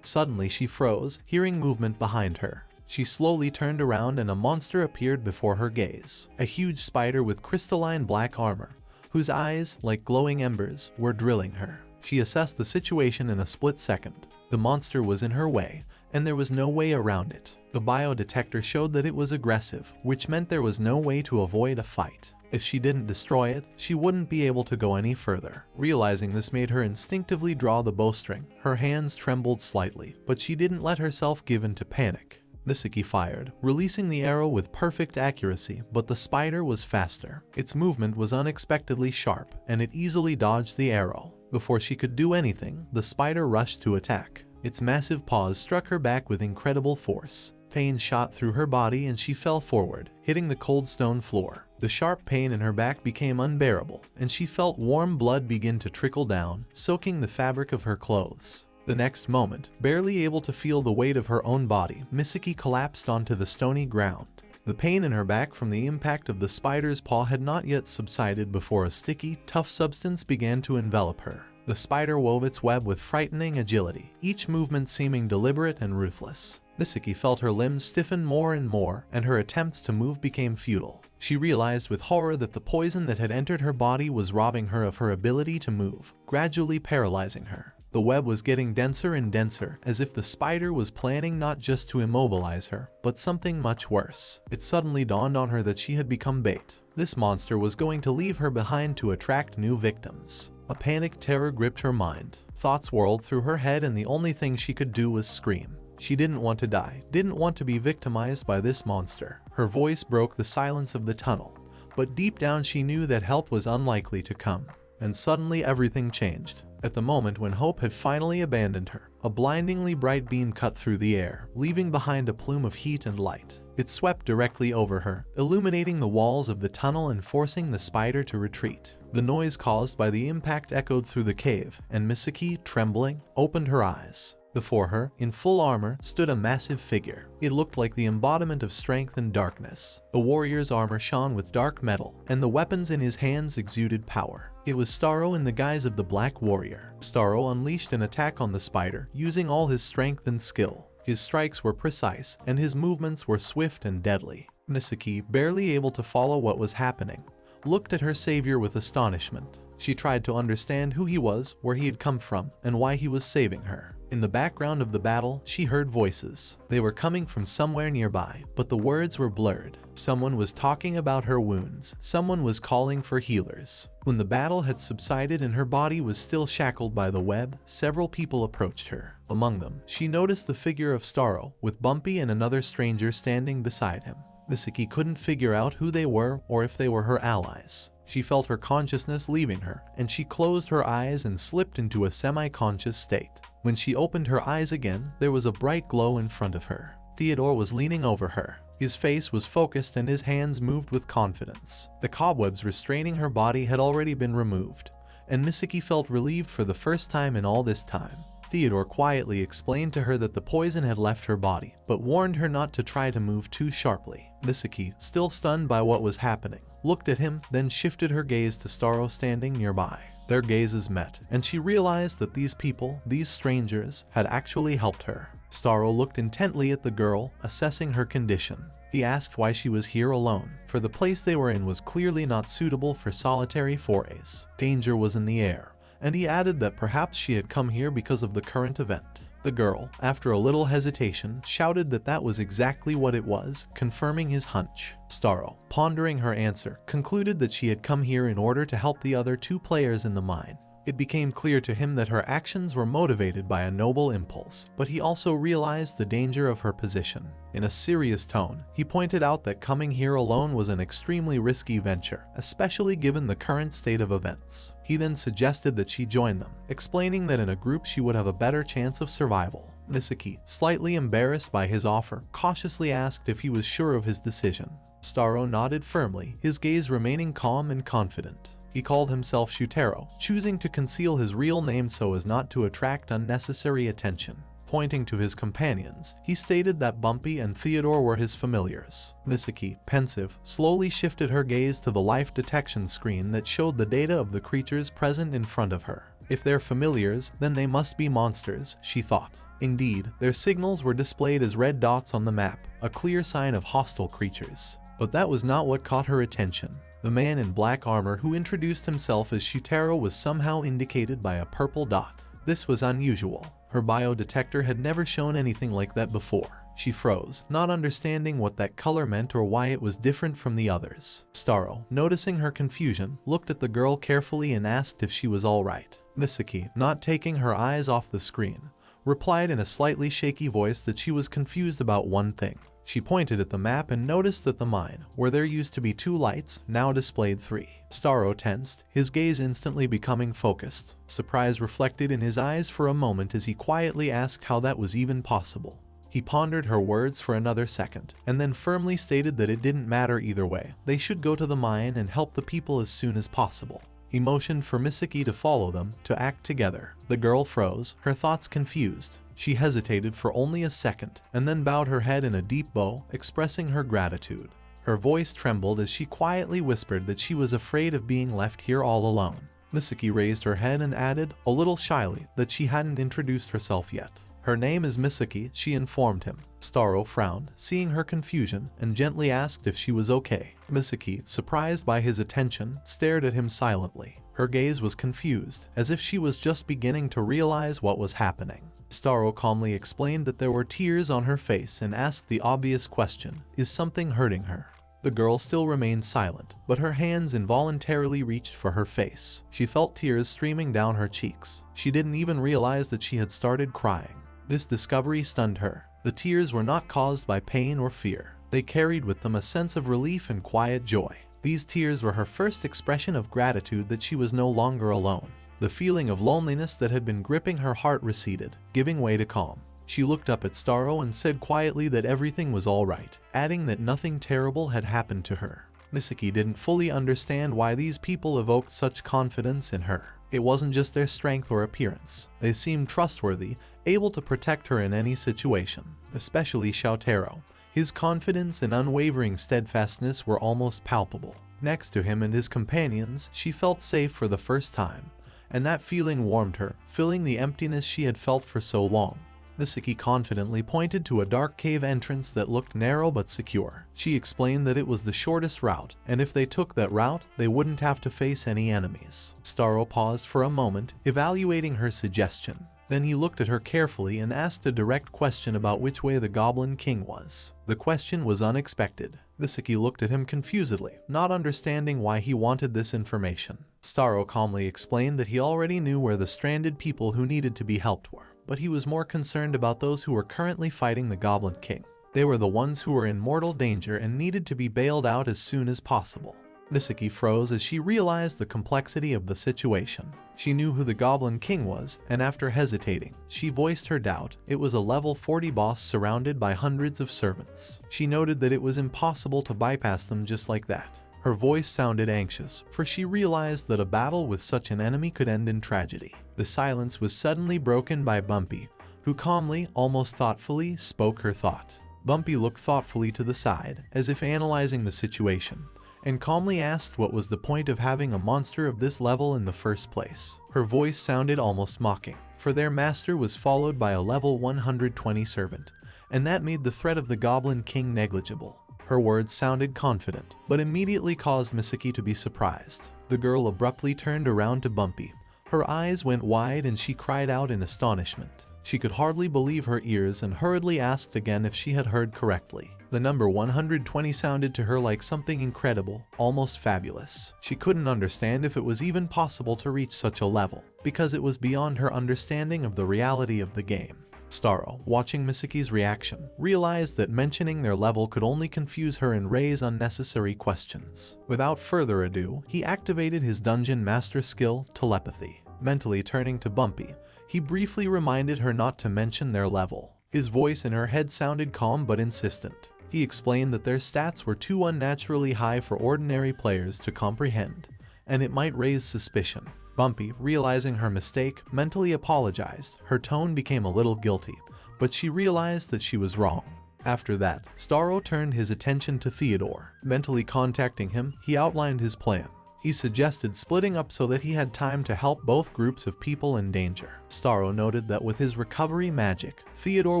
Suddenly she froze, hearing movement behind her. She slowly turned around and a monster appeared before her gaze. A huge spider with crystalline black armor, whose eyes, like glowing embers, were drilling her. She assessed the situation in a split second. The monster was in her way, and there was no way around it. The biodetector showed that it was aggressive, which meant there was no way to avoid a fight. If she didn't destroy it, she wouldn't be able to go any further. Realizing this made her instinctively draw the bowstring. Her hands trembled slightly, but she didn't let herself give in to panic. Msiki fired, releasing the arrow with perfect accuracy, but the spider was faster. Its movement was unexpectedly sharp, and it easily dodged the arrow. Before she could do anything, the spider rushed to attack. Its massive paws struck her back with incredible force. Pain shot through her body and she fell forward, hitting the cold stone floor. The sharp pain in her back became unbearable, and she felt warm blood begin to trickle down, soaking the fabric of her clothes. The next moment, barely able to feel the weight of her own body, Msiki collapsed onto the stony ground. The pain in her back from the impact of the spider's paw had not yet subsided before a sticky, tough substance began to envelop her. The spider wove its web with frightening agility, each movement seeming deliberate and ruthless. Msiki felt her limbs stiffen more and more, and her attempts to move became futile. She realized with horror that the poison that had entered her body was robbing her of her ability to move, gradually paralyzing her. The web was getting denser and denser, as if the spider was planning not just to immobilize her, but something much worse. It suddenly dawned on her that she had become bait. This monster was going to leave her behind to attract new victims. A panicked terror gripped her mind. Thoughts whirled through her head and the only thing she could do was scream. She didn't want to die, didn't want to be victimized by this monster. Her voice broke the silence of the tunnel, but deep down she knew that help was unlikely to come. And suddenly everything changed. At the moment when hope had finally abandoned her, a blindingly bright beam cut through the air, leaving behind a plume of heat and light. It swept directly over her, illuminating the walls of the tunnel and forcing the spider to retreat. The noise caused by the impact echoed through the cave, and Msiki, trembling, opened her eyes. Before her, in full armor, stood a massive figure. It looked like the embodiment of strength and darkness. The warrior's armor shone with dark metal, and the weapons in his hands exuded power. It was Staro in the guise of the Black Warrior. Staro unleashed an attack on the spider, using all his strength and skill. His strikes were precise, and his movements were swift and deadly. Msiki, barely able to follow what was happening, looked at her savior with astonishment. She tried to understand who he was, where he had come from, and why he was saving her. In the background of the battle, she heard voices. They were coming from somewhere nearby, but the words were blurred. Someone was talking about her wounds. Someone was calling for healers. When the battle had subsided and her body was still shackled by the web, several people approached her. Among them, she noticed the figure of Staro, with Bumpy and another stranger standing beside him. Msiki couldn't figure out who they were or if they were her allies. She felt her consciousness leaving her, and she closed her eyes and slipped into a semi-conscious state. When she opened her eyes again, there was a bright glow in front of her. Theodore was leaning over her. His face was focused and his hands moved with confidence. The cobwebs restraining her body had already been removed, and Msiki felt relieved for the first time in all this time. Theodore quietly explained to her that the poison had left her body, but warned her not to try to move too sharply. Msiki, still stunned by what was happening, looked at him, then shifted her gaze to Staro standing nearby. Their gazes met, and she realized that these people, these strangers, had actually helped her. Staro looked intently at the girl, assessing her condition. He asked why she was here alone, for the place they were in was clearly not suitable for solitary forays. Danger was in the air, and he added that perhaps she had come here because of the current event. The girl, after a little hesitation, shouted that that was exactly what it was, confirming his hunch. Staro, pondering her answer, concluded that she had come here in order to help the other two players in the mine. It became clear to him that her actions were motivated by a noble impulse, but he also realized the danger of her position. In a serious tone, he pointed out that coming here alone was an extremely risky venture, especially given the current state of events. He then suggested that she join them, explaining that in a group she would have a better chance of survival. Msiki, slightly embarrassed by his offer, cautiously asked if he was sure of his decision. Staro nodded firmly, his gaze remaining calm and confident. He called himself Shutaro, choosing to conceal his real name so as not to attract unnecessary attention. Pointing to his companions, he stated that Bumpy and Theodore were his familiars. Msiki, pensive, slowly shifted her gaze to the life detection screen that showed the data of the creatures present in front of her. If they're familiars, then they must be monsters, she thought. Indeed, their signals were displayed as red dots on the map, a clear sign of hostile creatures. But that was not what caught her attention. The man in black armor who introduced himself as Shutaro was somehow indicated by a purple dot. This was unusual. Her biodetector had never shown anything like that before. She froze, not understanding what that color meant or why it was different from the others. Staro, noticing her confusion, looked at the girl carefully and asked if she was alright. Msiki, not taking her eyes off the screen, replied in a slightly shaky voice that she was confused about one thing. She pointed at the map and noticed that the mine, where there used to be 2 lights, now displayed 3. Staro tensed, his gaze instantly becoming focused. Surprise reflected in his eyes for a moment as he quietly asked how that was even possible. He pondered her words for another second, and then firmly stated that it didn't matter either way. They should go to the mine and help the people as soon as possible. He motioned for Msiki to follow them, to act together. The girl froze, her thoughts confused. She hesitated for only a second, and then bowed her head in a deep bow, expressing her gratitude. Her voice trembled as she quietly whispered that she was afraid of being left here all alone. Msiki raised her head and added, a little shyly, that she hadn't introduced herself yet. Her name is Msiki, she informed him. Staro frowned, seeing her confusion, and gently asked if she was okay. Msiki, surprised by his attention, stared at him silently. Her gaze was confused, as if she was just beginning to realize what was happening. Staro calmly explained that there were tears on her face and asked the obvious question, is something hurting her? The girl still remained silent, but her hands involuntarily reached for her face. She felt tears streaming down her cheeks. She didn't even realize that she had started crying. This discovery stunned her. The tears were not caused by pain or fear. They carried with them a sense of relief and quiet joy. These tears were her first expression of gratitude that she was no longer alone. The feeling of loneliness that had been gripping her heart receded, giving way to calm. She looked up at Staro and said quietly that everything was all right, adding that nothing terrible had happened to her. Msiki didn't fully understand why these people evoked such confidence in her. It wasn't just their strength or appearance. They seemed trustworthy, able to protect her in any situation, especially Shutaro. His confidence and unwavering steadfastness were almost palpable. Next to him and his companions, she felt safe for the first time, and that feeling warmed her, filling the emptiness she had felt for so long. Msiki confidently pointed to a dark cave entrance that looked narrow but secure. She explained that it was the shortest route, and if they took that route, they wouldn't have to face any enemies. Staro paused for a moment, evaluating her suggestion. Then he looked at her carefully and asked a direct question about which way the Goblin King was. The question was unexpected. Msiki looked at him confusedly, not understanding why he wanted this information. Staro calmly explained that he already knew where the stranded people who needed to be helped were, but he was more concerned about those who were currently fighting the Goblin King. They were the ones who were in mortal danger and needed to be bailed out as soon as possible. Msiki froze as she realized the complexity of the situation. She knew who the Goblin King was, and after hesitating, she voiced her doubt. It was a level 40 boss surrounded by hundreds of servants. She noted that it was impossible to bypass them just like that. Her voice sounded anxious, for she realized that a battle with such an enemy could end in tragedy. The silence was suddenly broken by Bumpy, who calmly, almost thoughtfully, spoke her thought. Bumpy looked thoughtfully to the side, as if analyzing the situation, and calmly asked what was the point of having a monster of this level in the first place. Her voice sounded almost mocking, for their master was followed by a level 120 servant, and that made the threat of the Goblin King negligible. Her words sounded confident, but immediately caused Msiki to be surprised. The girl abruptly turned around to Bumpy. Her eyes went wide and she cried out in astonishment. She could hardly believe her ears and hurriedly asked again if she had heard correctly. The number 120 sounded to her like something incredible, almost fabulous. She couldn't understand if it was even possible to reach such a level, because it was beyond her understanding of the reality of the game. Staro, watching Msiki's reaction, realized that mentioning their level could only confuse her and raise unnecessary questions. Without further ado, he activated his dungeon master skill, telepathy. Mentally turning to Bumpy, he briefly reminded her not to mention their level. His voice in her head sounded calm but insistent. He explained that their stats were too unnaturally high for ordinary players to comprehend, and it might raise suspicion. Bumpy, realizing her mistake, mentally apologized. Her tone became a little guilty, but she realized that she was wrong. After that, Staro turned his attention to Theodore. Mentally contacting him, he outlined his plan. He suggested splitting up so that he had time to help both groups of people in danger. Staro noted that with his recovery magic, Theodore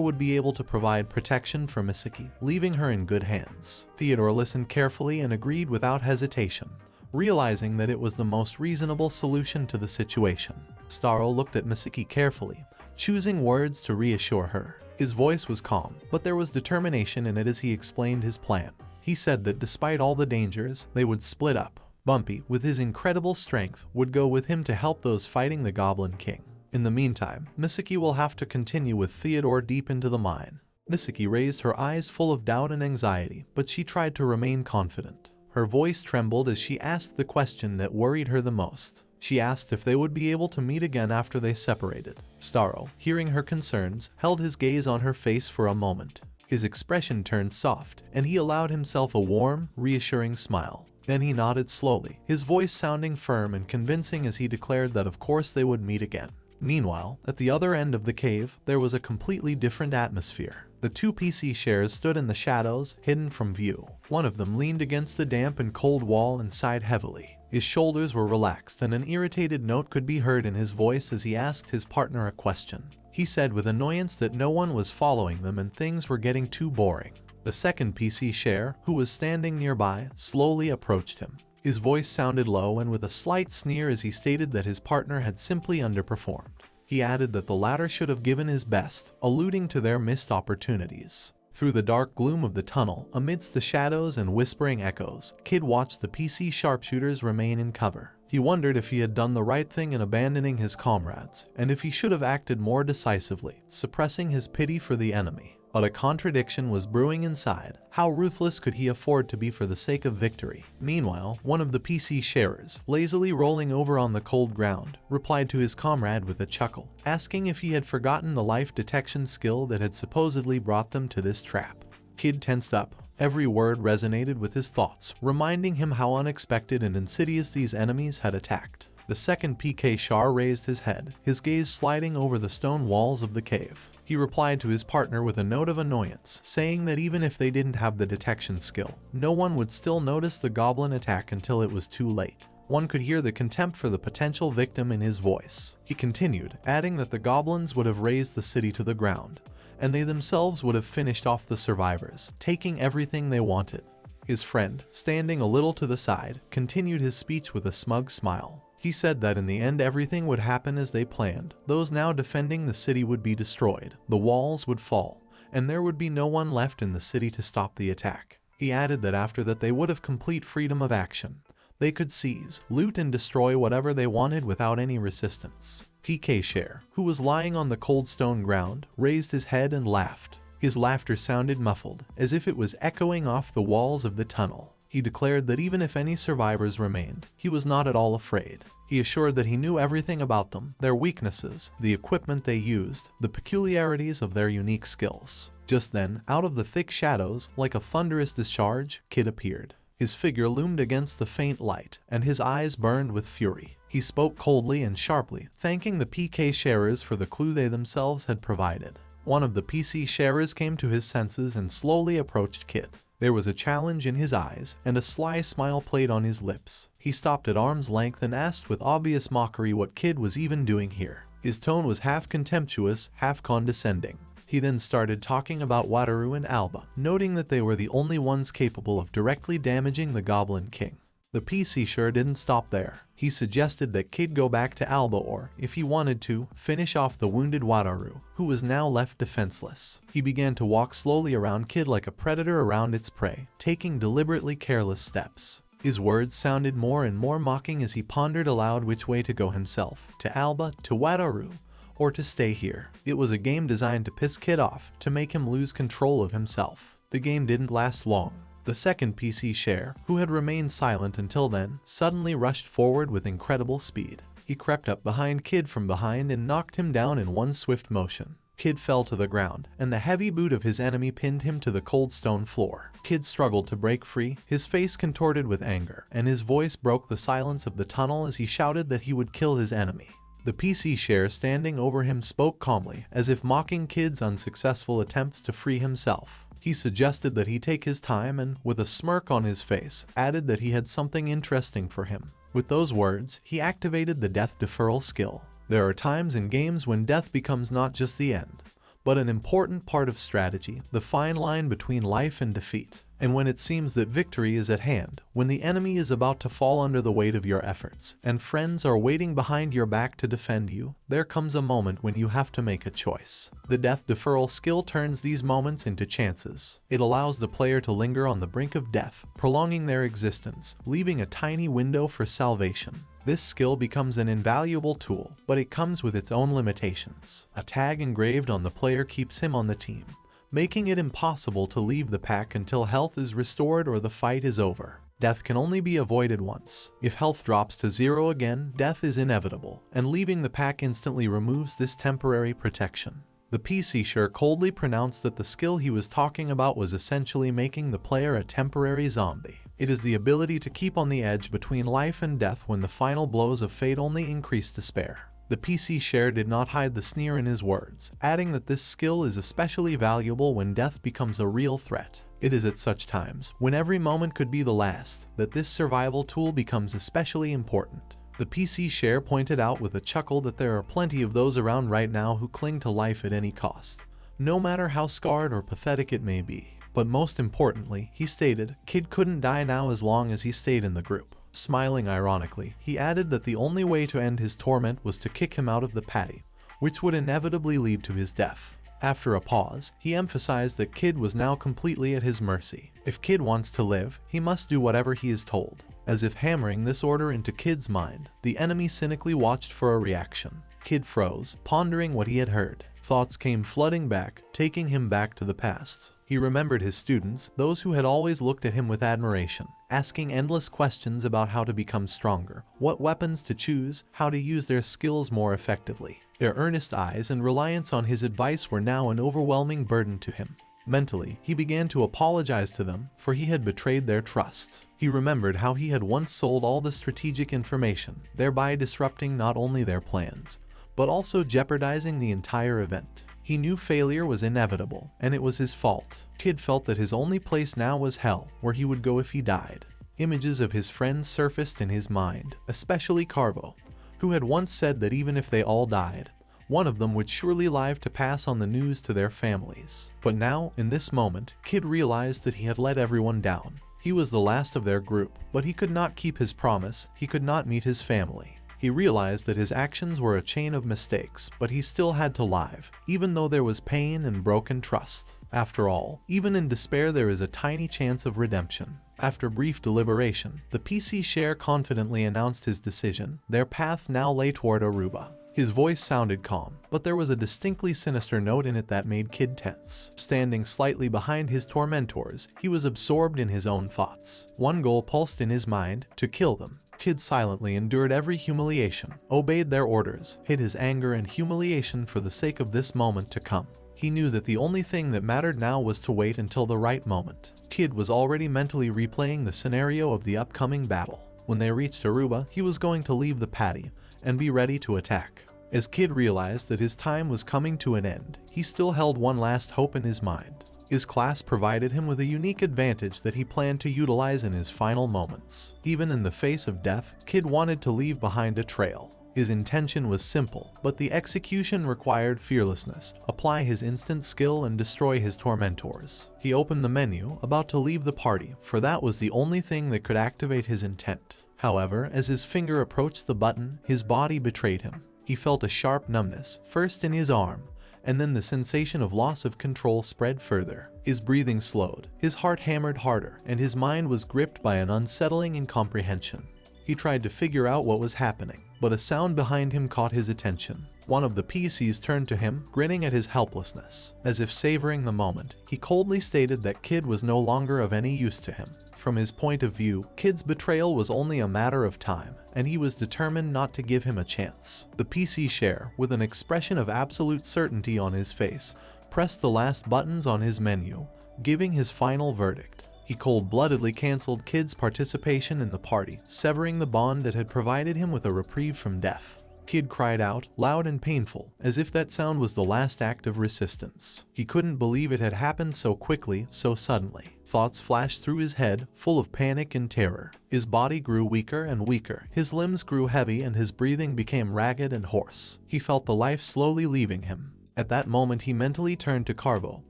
would be able to provide protection for Msiki, leaving her in good hands. Theodore listened carefully and agreed without hesitation, realizing that it was the most reasonable solution to the situation. Staro looked at Msiki carefully, choosing words to reassure her. His voice was calm, but there was determination in it as he explained his plan. He said that despite all the dangers, they would split up. Bumpy, with his incredible strength, would go with him to help those fighting the Goblin King. In the meantime, Msiki will have to continue with Theodore deep into the mine. Msiki raised her eyes full of doubt and anxiety, but she tried to remain confident. Her voice trembled as she asked the question that worried her the most. She asked if they would be able to meet again after they separated. Staro, hearing her concerns, held his gaze on her face for a moment. His expression turned soft, and he allowed himself a warm, reassuring smile. Then he nodded slowly, his voice sounding firm and convincing as he declared that of course they would meet again. Meanwhile, at the other end of the cave, there was a completely different atmosphere. The two PC shares stood in the shadows, hidden from view. One of them leaned against the damp and cold wall and sighed heavily. His shoulders were relaxed and an irritated note could be heard in his voice as he asked his partner a question. He said with annoyance that no one was following them and things were getting too boring. The second PC share, who was standing nearby, slowly approached him. His voice sounded low and with a slight sneer as he stated that his partner had simply underperformed. He added that the latter should have given his best, alluding to their missed opportunities. Through the dark gloom of the tunnel, amidst the shadows and whispering echoes, Kid watched the PC sharpshooters remain in cover. He wondered if he had done the right thing in abandoning his comrades, and if he should have acted more decisively, suppressing his pity for the enemy. But a contradiction was brewing inside. How ruthless could he afford to be for the sake of victory? Meanwhile, one of the PC sharers, lazily rolling over on the cold ground, replied to his comrade with a chuckle, asking if he had forgotten the life detection skill that had supposedly brought them to this trap. Kid tensed up. Every word resonated with his thoughts, reminding him how unexpected and insidious these enemies had attacked. The second PK Shar raised his head, his gaze sliding over the stone walls of the cave. He replied to his partner with a note of annoyance, saying that even if they didn't have the detection skill, no one would still notice the goblin attack until it was too late. One could hear the contempt for the potential victim in his voice. He continued, adding that the goblins would have razed the city to the ground, and they themselves would have finished off the survivors, taking everything they wanted. His friend, standing a little to the side, continued his speech with a smug smile. He said that in the end everything would happen as they planned. Those now defending the city would be destroyed, the walls would fall, and there would be no one left in the city to stop the attack. He added that after that they would have complete freedom of action. They could seize, loot and destroy whatever they wanted without any resistance. PK Share, who was lying on the cold stone ground, raised his head and laughed. His laughter sounded muffled, as if it was echoing off the walls of the tunnel. He declared that even if any survivors remained, he was not at all afraid. He assured that he knew everything about them, their weaknesses, the equipment they used, the peculiarities of their unique skills. Just then, out of the thick shadows, like a thunderous discharge, Kid appeared. His figure loomed against the faint light, and his eyes burned with fury. He spoke coldly and sharply, thanking the PK sharers for the clue they themselves had provided. One of the PC sharers came to his senses and slowly approached Kid. There was a challenge in his eyes, and a sly smile played on his lips. He stopped at arm's length and asked with obvious mockery what Kid was even doing here. His tone was half contemptuous, half condescending. He then started talking about Watu and Alba, noting that they were the only ones capable of directly damaging the Goblin King. The PC sure didn't stop there. He suggested that Kid go back to Alba or, if he wanted to, finish off the wounded Watu, who was now left defenseless. He began to walk slowly around Kid like a predator around its prey, taking deliberately careless steps. His words sounded more and more mocking as he pondered aloud which way to go himself, to Alba, to Watu, or to stay here. It was a game designed to piss Kid off, to make him lose control of himself. The game didn't last long. The second PC share, who had remained silent until then, suddenly rushed forward with incredible speed. He crept up behind Kid from behind and knocked him down in one swift motion. Kid fell to the ground, and the heavy boot of his enemy pinned him to the cold stone floor. Kid struggled to break free, his face contorted with anger, and his voice broke the silence of the tunnel as he shouted that he would kill his enemy. The PC share standing over him spoke calmly, as if mocking Kid's unsuccessful attempts to free himself. He suggested that he take his time and, with a smirk on his face, added that he had something interesting for him. With those words, he activated the death deferral skill. There are times in games when death becomes not just the end, but an important part of strategy, the fine line between life and defeat. And when it seems that victory is at hand, when the enemy is about to fall under the weight of your efforts, and friends are waiting behind your back to defend you, there comes a moment when you have to make a choice. The death deferral skill turns these moments into chances. It allows the player to linger on the brink of death, prolonging their existence, leaving a tiny window for salvation. This skill becomes an invaluable tool, but it comes with its own limitations. A tag engraved on the player keeps him on the team, making it impossible to leave the pack until health is restored or the fight is over. Death can only be avoided once. If health drops to 0 again, death is inevitable, and leaving the pack instantly removes this temporary protection. The PC sure coldly pronounced that the skill he was talking about was essentially making the player a temporary zombie. It is the ability to keep on the edge between life and death when the final blows of fate only increase despair. The PC share did not hide the sneer in his words, adding that this skill is especially valuable when death becomes a real threat. It is at such times, when every moment could be the last, that this survival tool becomes especially important. The PC share pointed out with a chuckle that there are plenty of those around right now who cling to life at any cost, no matter how scarred or pathetic it may be. But most importantly, he stated, Kid couldn't die now as long as he stayed in the group. Smiling ironically, he added that the only way to end his torment was to kick him out of the patty, which would inevitably lead to his death. After a pause, he emphasized that Kid was now completely at his mercy. If Kid wants to live, he must do whatever he is told. As if hammering this order into Kid's mind, the enemy cynically watched for a reaction. Kid froze, pondering what he had heard. Thoughts came flooding back, taking him back to the past. He remembered his students, those who had always looked at him with admiration, asking endless questions about how to become stronger, what weapons to choose, how to use their skills more effectively. Their earnest eyes and reliance on his advice were now an overwhelming burden to him. Mentally, he began to apologize to them, for he had betrayed their trust. He remembered how he had once sold all the strategic information, thereby disrupting not only their plans, but also jeopardizing the entire event. He knew failure was inevitable, and it was his fault. Kid felt that his only place now was hell, where he would go if he died. Images of his friends surfaced in his mind, especially Carvo, who had once said that even if they all died, one of them would surely live to pass on the news to their families. But now, in this moment, Kid realized that he had let everyone down. He was the last of their group, but he could not keep his promise, he could not meet his family. He realized that his actions were a chain of mistakes, but he still had to live, even though there was pain and broken trust. After all, even in despair there is a tiny chance of redemption. After brief deliberation, the PC share confidently announced his decision. Their path now lay toward Aruba. His voice sounded calm, but there was a distinctly sinister note in it that made Kid tense. Standing slightly behind his tormentors, he was absorbed in his own thoughts. One goal pulsed in his mind: to kill them. Kid silently endured every humiliation, obeyed their orders, hid his anger and humiliation for the sake of this moment to come. He knew that the only thing that mattered now was to wait until the right moment. Kid was already mentally replaying the scenario of the upcoming battle. When they reached Aruba, he was going to leave the patty and be ready to attack. As Kid realized that his time was coming to an end, he still held one last hope in his mind. His class provided him with a unique advantage that he planned to utilize in his final moments. Even in the face of death, Kid wanted to leave behind a trail. His intention was simple, but the execution required fearlessness. Apply his instant skill and destroy his tormentors. He opened the menu, about to leave the party, for that was the only thing that could activate his intent. However, as his finger approached the button, his body betrayed him. He felt a sharp numbness, first in his arm, and then the sensation of loss of control spread further. His breathing slowed, his heart hammered harder, and his mind was gripped by an unsettling incomprehension. He tried to figure out what was happening. but a sound behind him caught his attention. One of the PCs turned to him, grinning at his helplessness. As if savoring the moment, he coldly stated that Kid was no longer of any use to him. From his point of view, Kid's betrayal was only a matter of time, and he was determined not to give him a chance. The PC share, with an expression of absolute certainty on his face, pressed the last buttons on his menu, giving his final verdict. He cold-bloodedly cancelled Kid's participation in the party, severing the bond that had provided him with a reprieve from death. Kid cried out, loud and painful, as if that sound was the last act of resistance. He couldn't believe it had happened so quickly, so suddenly. Thoughts flashed through his head, full of panic and terror. His body grew weaker and weaker, his limbs grew heavy and his breathing became ragged and hoarse. He felt the life slowly leaving him. At that moment he mentally turned to Carvo,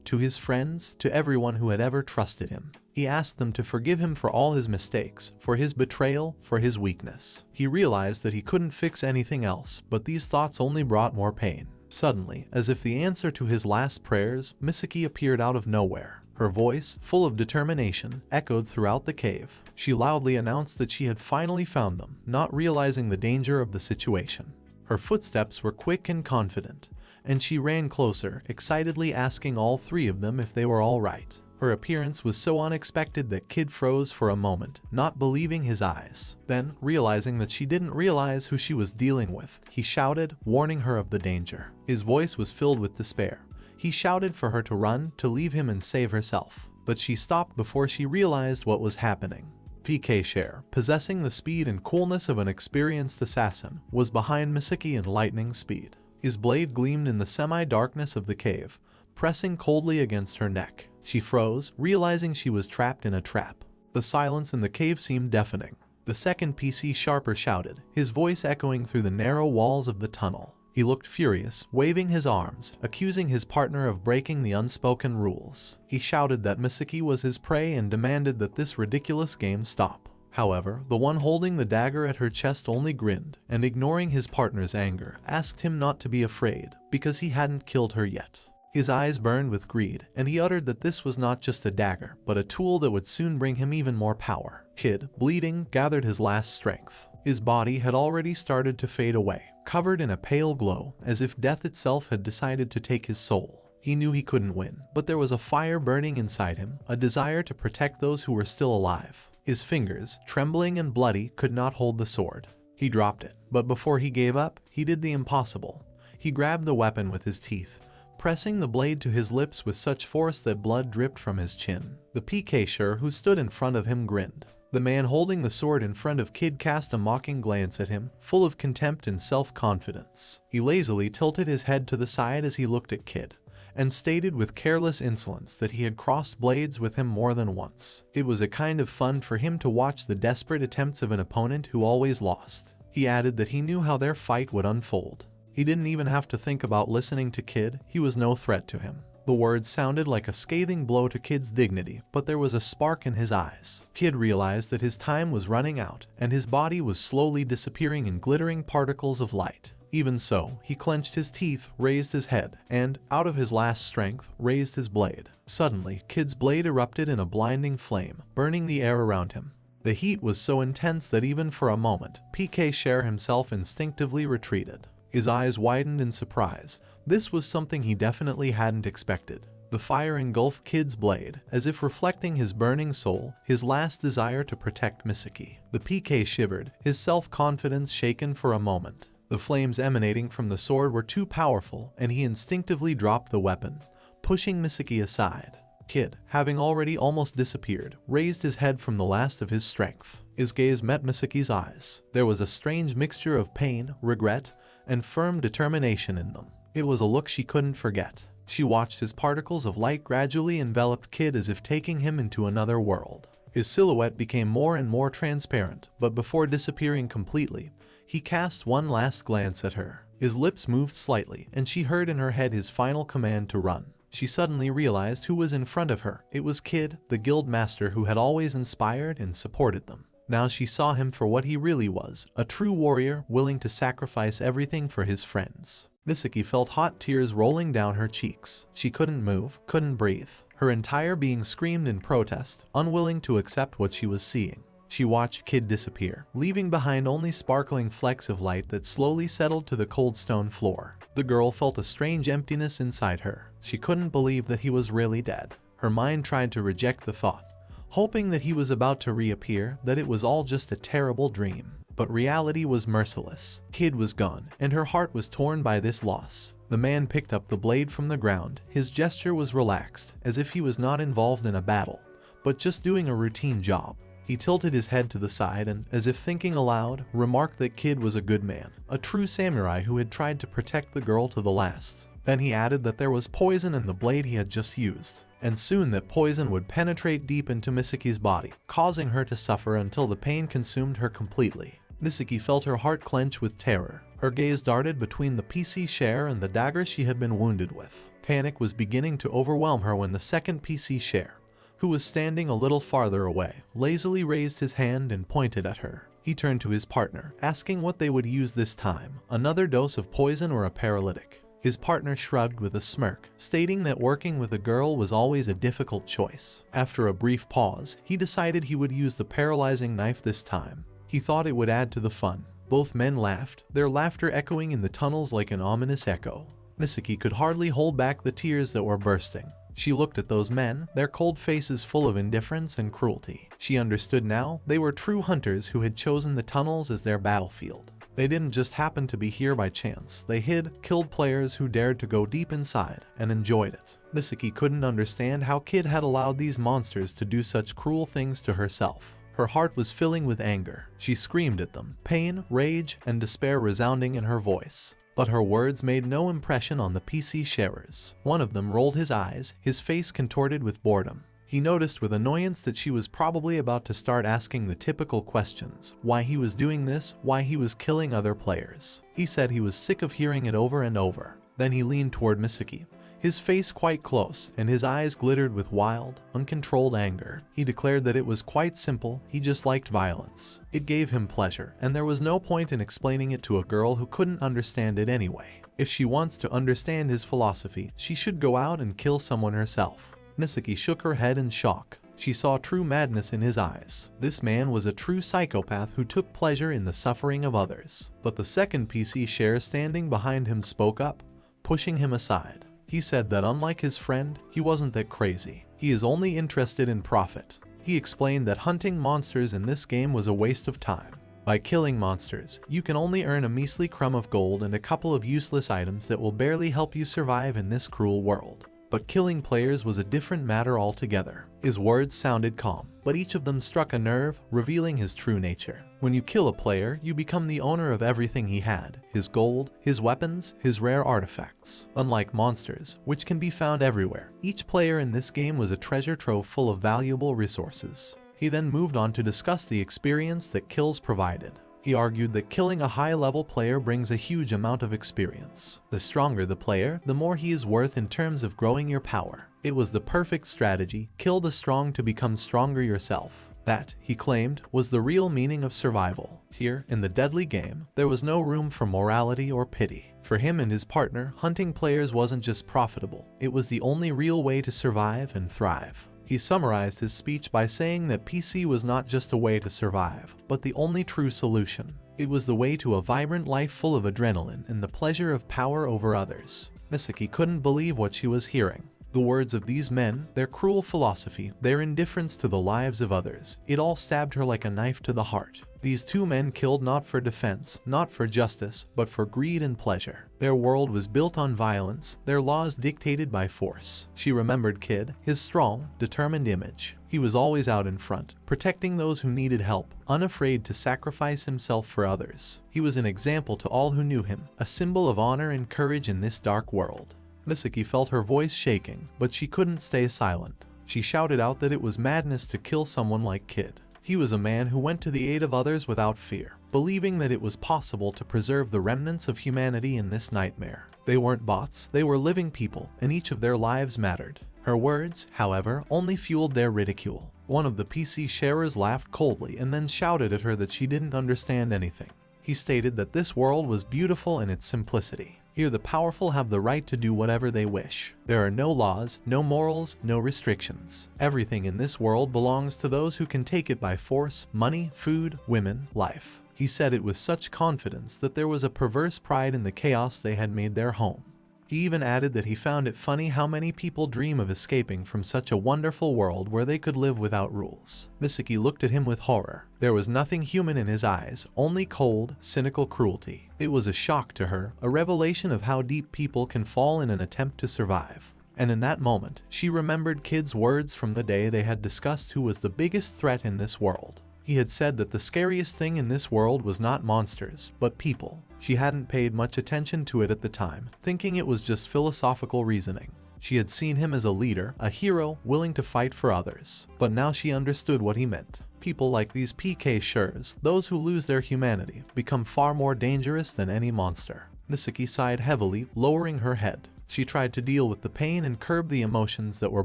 to his friends, to everyone who had ever trusted him. He asked them to forgive him for all his mistakes, for his betrayal, for his weakness. He realized that he couldn't fix anything else, but these thoughts only brought more pain. Suddenly, as if the answer to his last prayers, Msiki appeared out of nowhere. Her voice, full of determination, echoed throughout the cave. She loudly announced that she had finally found them, not realizing the danger of the situation. Her footsteps were quick and confident, and she ran closer, excitedly asking all three of them if they were all right. Her appearance was so unexpected that Kid froze for a moment, not believing his eyes. Then, realizing that she didn't realize who she was dealing with, he shouted, warning her of the danger. His voice was filled with despair. He shouted for her to run, to leave him and save herself. But she stopped before she realized what was happening. PK Share, possessing the speed and coolness of an experienced assassin, was behind Msiki in lightning speed. His blade gleamed in the semi-darkness of the cave, pressing coldly against her neck. She froze, realizing she was trapped in a trap. The silence in the cave seemed deafening. The second PC sharper shouted, his voice echoing through the narrow walls of the tunnel. He looked furious, waving his arms, accusing his partner of breaking the unspoken rules. He shouted that Msiki was his prey and demanded that this ridiculous game stop. However, the one holding the dagger at her chest only grinned, and ignoring his partner's anger, asked him not to be afraid, because he hadn't killed her yet. His eyes burned with greed, and he uttered that this was not just a dagger, but a tool that would soon bring him even more power. Kid, bleeding, gathered his last strength. His body had already started to fade away, covered in a pale glow, as if death itself had decided to take his soul. He knew he couldn't win, but there was a fire burning inside him, a desire to protect those who were still alive. His fingers, trembling and bloody, could not hold the sword. He dropped it, but before he gave up, he did the impossible. He grabbed the weapon with his teeth, pressing the blade to his lips with such force that blood dripped from his chin. The PK Shur who stood in front of him grinned. The man holding the sword in front of Kid cast a mocking glance at him, full of contempt and self-confidence. He lazily tilted his head to the side as he looked at Kid, and stated with careless insolence that he had crossed blades with him more than once. It was a kind of fun for him to watch the desperate attempts of an opponent who always lost. He added that he knew how their fight would unfold. He didn't even have to think about listening to Kid, he was no threat to him. The words sounded like a scathing blow to Kid's dignity, but there was a spark in his eyes. Kid realized that his time was running out, and his body was slowly disappearing in glittering particles of light. Even so, he clenched his teeth, raised his head, and, out of his last strength, raised his blade. Suddenly, Kid's blade erupted in a blinding flame, burning the air around him. The heat was so intense that even for a moment, PK Share himself instinctively retreated. His eyes widened in surprise. This was something he definitely hadn't expected. The fire engulfed Kid's blade, as if reflecting his burning soul, his last desire to protect Msiki. The PK shivered, his self-confidence shaken for a moment. The flames emanating from the sword were too powerful, and he instinctively dropped the weapon, pushing Msiki aside. Kid, having already almost disappeared, raised his head from the last of his strength. His gaze met Msiki's eyes. There was a strange mixture of pain, regret, and firm determination in them. It was a look she couldn't forget. She watched his particles of light gradually envelop Kid as if taking him into another world. His silhouette became more and more transparent, but before disappearing completely, he cast one last glance at her. His lips moved slightly, and she heard in her head his final command to run. She suddenly realized who was in front of her. It was Kid, the guild master who had always inspired and supported them. Now she saw him for what he really was, a true warrior willing to sacrifice everything for his friends. Msiki felt hot tears rolling down her cheeks. She couldn't move, couldn't breathe. Her entire being screamed in protest, unwilling to accept what she was seeing. She watched Kid disappear, leaving behind only sparkling flecks of light that slowly settled to the cold stone floor. The girl felt a strange emptiness inside her. She couldn't believe that he was really dead. Her mind tried to reject the thought, hoping that he was about to reappear, that it was all just a terrible dream. But reality was merciless. Kid was gone, and her heart was torn by this loss. The man picked up the blade from the ground. His gesture was relaxed, as if he was not involved in a battle, but just doing a routine job. He tilted his head to the side and, as if thinking aloud, remarked that Kid was a good man, a true samurai who had tried to protect the girl to the last. Then he added that there was poison in the blade he had just used, and soon that poison would penetrate deep into Msiki's body, causing her to suffer until the pain consumed her completely. Msiki felt her heart clench with terror. Her gaze darted between the PC share and the dagger she had been wounded with. Panic was beginning to overwhelm her when the second PC share, who was standing a little farther away, lazily raised his hand and pointed at her. He turned to his partner, asking what they would use this time, another dose of poison or a paralytic. His partner shrugged with a smirk, stating that working with a girl was always a difficult choice. After a brief pause, he decided he would use the paralyzing knife this time. He thought it would add to the fun. Both men laughed, their laughter echoing in the tunnels like an ominous echo. Msiki could hardly hold back the tears that were bursting. She looked at those men, their cold faces full of indifference and cruelty. She understood now, they were true hunters who had chosen the tunnels as their battlefield. They didn't just happen to be here by chance. They hid, killed players who dared to go deep inside, and enjoyed it. Msiki couldn't understand how Kid had allowed these monsters to do such cruel things to herself. Her heart was filling with anger. She screamed at them, pain, rage, and despair resounding in her voice. But her words made no impression on the PC sharers. One of them rolled his eyes, his face contorted with boredom. He noticed with annoyance that she was probably about to start asking the typical questions. Why he was doing this, why he was killing other players. He said he was sick of hearing it over and over. Then he leaned toward Msiki, his face quite close, and his eyes glittered with wild, uncontrolled anger. He declared that it was quite simple, he just liked violence. It gave him pleasure, and there was no point in explaining it to a girl who couldn't understand it anyway. If she wants to understand his philosophy, she should go out and kill someone herself. Msiki shook her head in shock. She saw true madness in his eyes. This man was a true psychopath who took pleasure in the suffering of others. But the second PC share standing behind him spoke up, pushing him aside. He said that unlike his friend, he wasn't that crazy. He is only interested in profit. He explained that hunting monsters in this game was a waste of time. By killing monsters, you can only earn a measly crumb of gold and a couple of useless items that will barely help you survive in this cruel world. But killing players was a different matter altogether. His words sounded calm, but each of them struck a nerve, revealing his true nature. When you kill a player, you become the owner of everything he had, his gold, his weapons, his rare artifacts. Unlike monsters, which can be found everywhere, each player in this game was a treasure trove full of valuable resources. He then moved on to discuss the experience that kills provided. He argued that killing a high-level player brings a huge amount of experience. The stronger the player, the more he is worth in terms of growing your power. It was the perfect strategy, kill the strong to become stronger yourself. That, he claimed, was the real meaning of survival. Here, in the deadly game, there was no room for morality or pity. For him and his partner, hunting players wasn't just profitable, it was the only real way to survive and thrive. He summarized his speech by saying that PC was not just a way to survive, but the only true solution. It was the way to a vibrant life full of adrenaline and the pleasure of power over others. Msiki couldn't believe what she was hearing. The words of these men, their cruel philosophy, their indifference to the lives of others, it all stabbed her like a knife to the heart. These two men killed not for defense, not for justice, but for greed and pleasure. Their world was built on violence, their laws dictated by force. She remembered Kid, his strong, determined image. He was always out in front, protecting those who needed help, unafraid to sacrifice himself for others. He was an example to all who knew him, a symbol of honor and courage in this dark world. Msiki felt her voice shaking, but she couldn't stay silent. She shouted out that it was madness to kill someone like Kid. He was a man who went to the aid of others without fear, believing that it was possible to preserve the remnants of humanity in this nightmare. They weren't bots, they were living people, and each of their lives mattered. Her words, however, only fueled their ridicule. One of the PC sharers laughed coldly and then shouted at her that she didn't understand anything. He stated that this world was beautiful in its simplicity. Here the powerful have the right to do whatever they wish. There are no laws, no morals, no restrictions. Everything in this world belongs to those who can take it by force: money, food, women, life. He said it with such confidence that there was a perverse pride in the chaos they had made their home. He even added that he found it funny how many people dream of escaping from such a wonderful world where they could live without rules. Msiki looked at him with horror. There was nothing human in his eyes, only cold, cynical cruelty. It was a shock to her, a revelation of how deep people can fall in an attempt to survive. And in that moment, she remembered Kid's words from the day they had discussed who was the biggest threat in this world. He had said that the scariest thing in this world was not monsters, but people. She hadn't paid much attention to it at the time, thinking it was just philosophical reasoning. She had seen him as a leader, a hero, willing to fight for others. But now she understood what he meant. People like these PK Shurs, those who lose their humanity, become far more dangerous than any monster. Msiki sighed heavily, lowering her head. She tried to deal with the pain and curb the emotions that were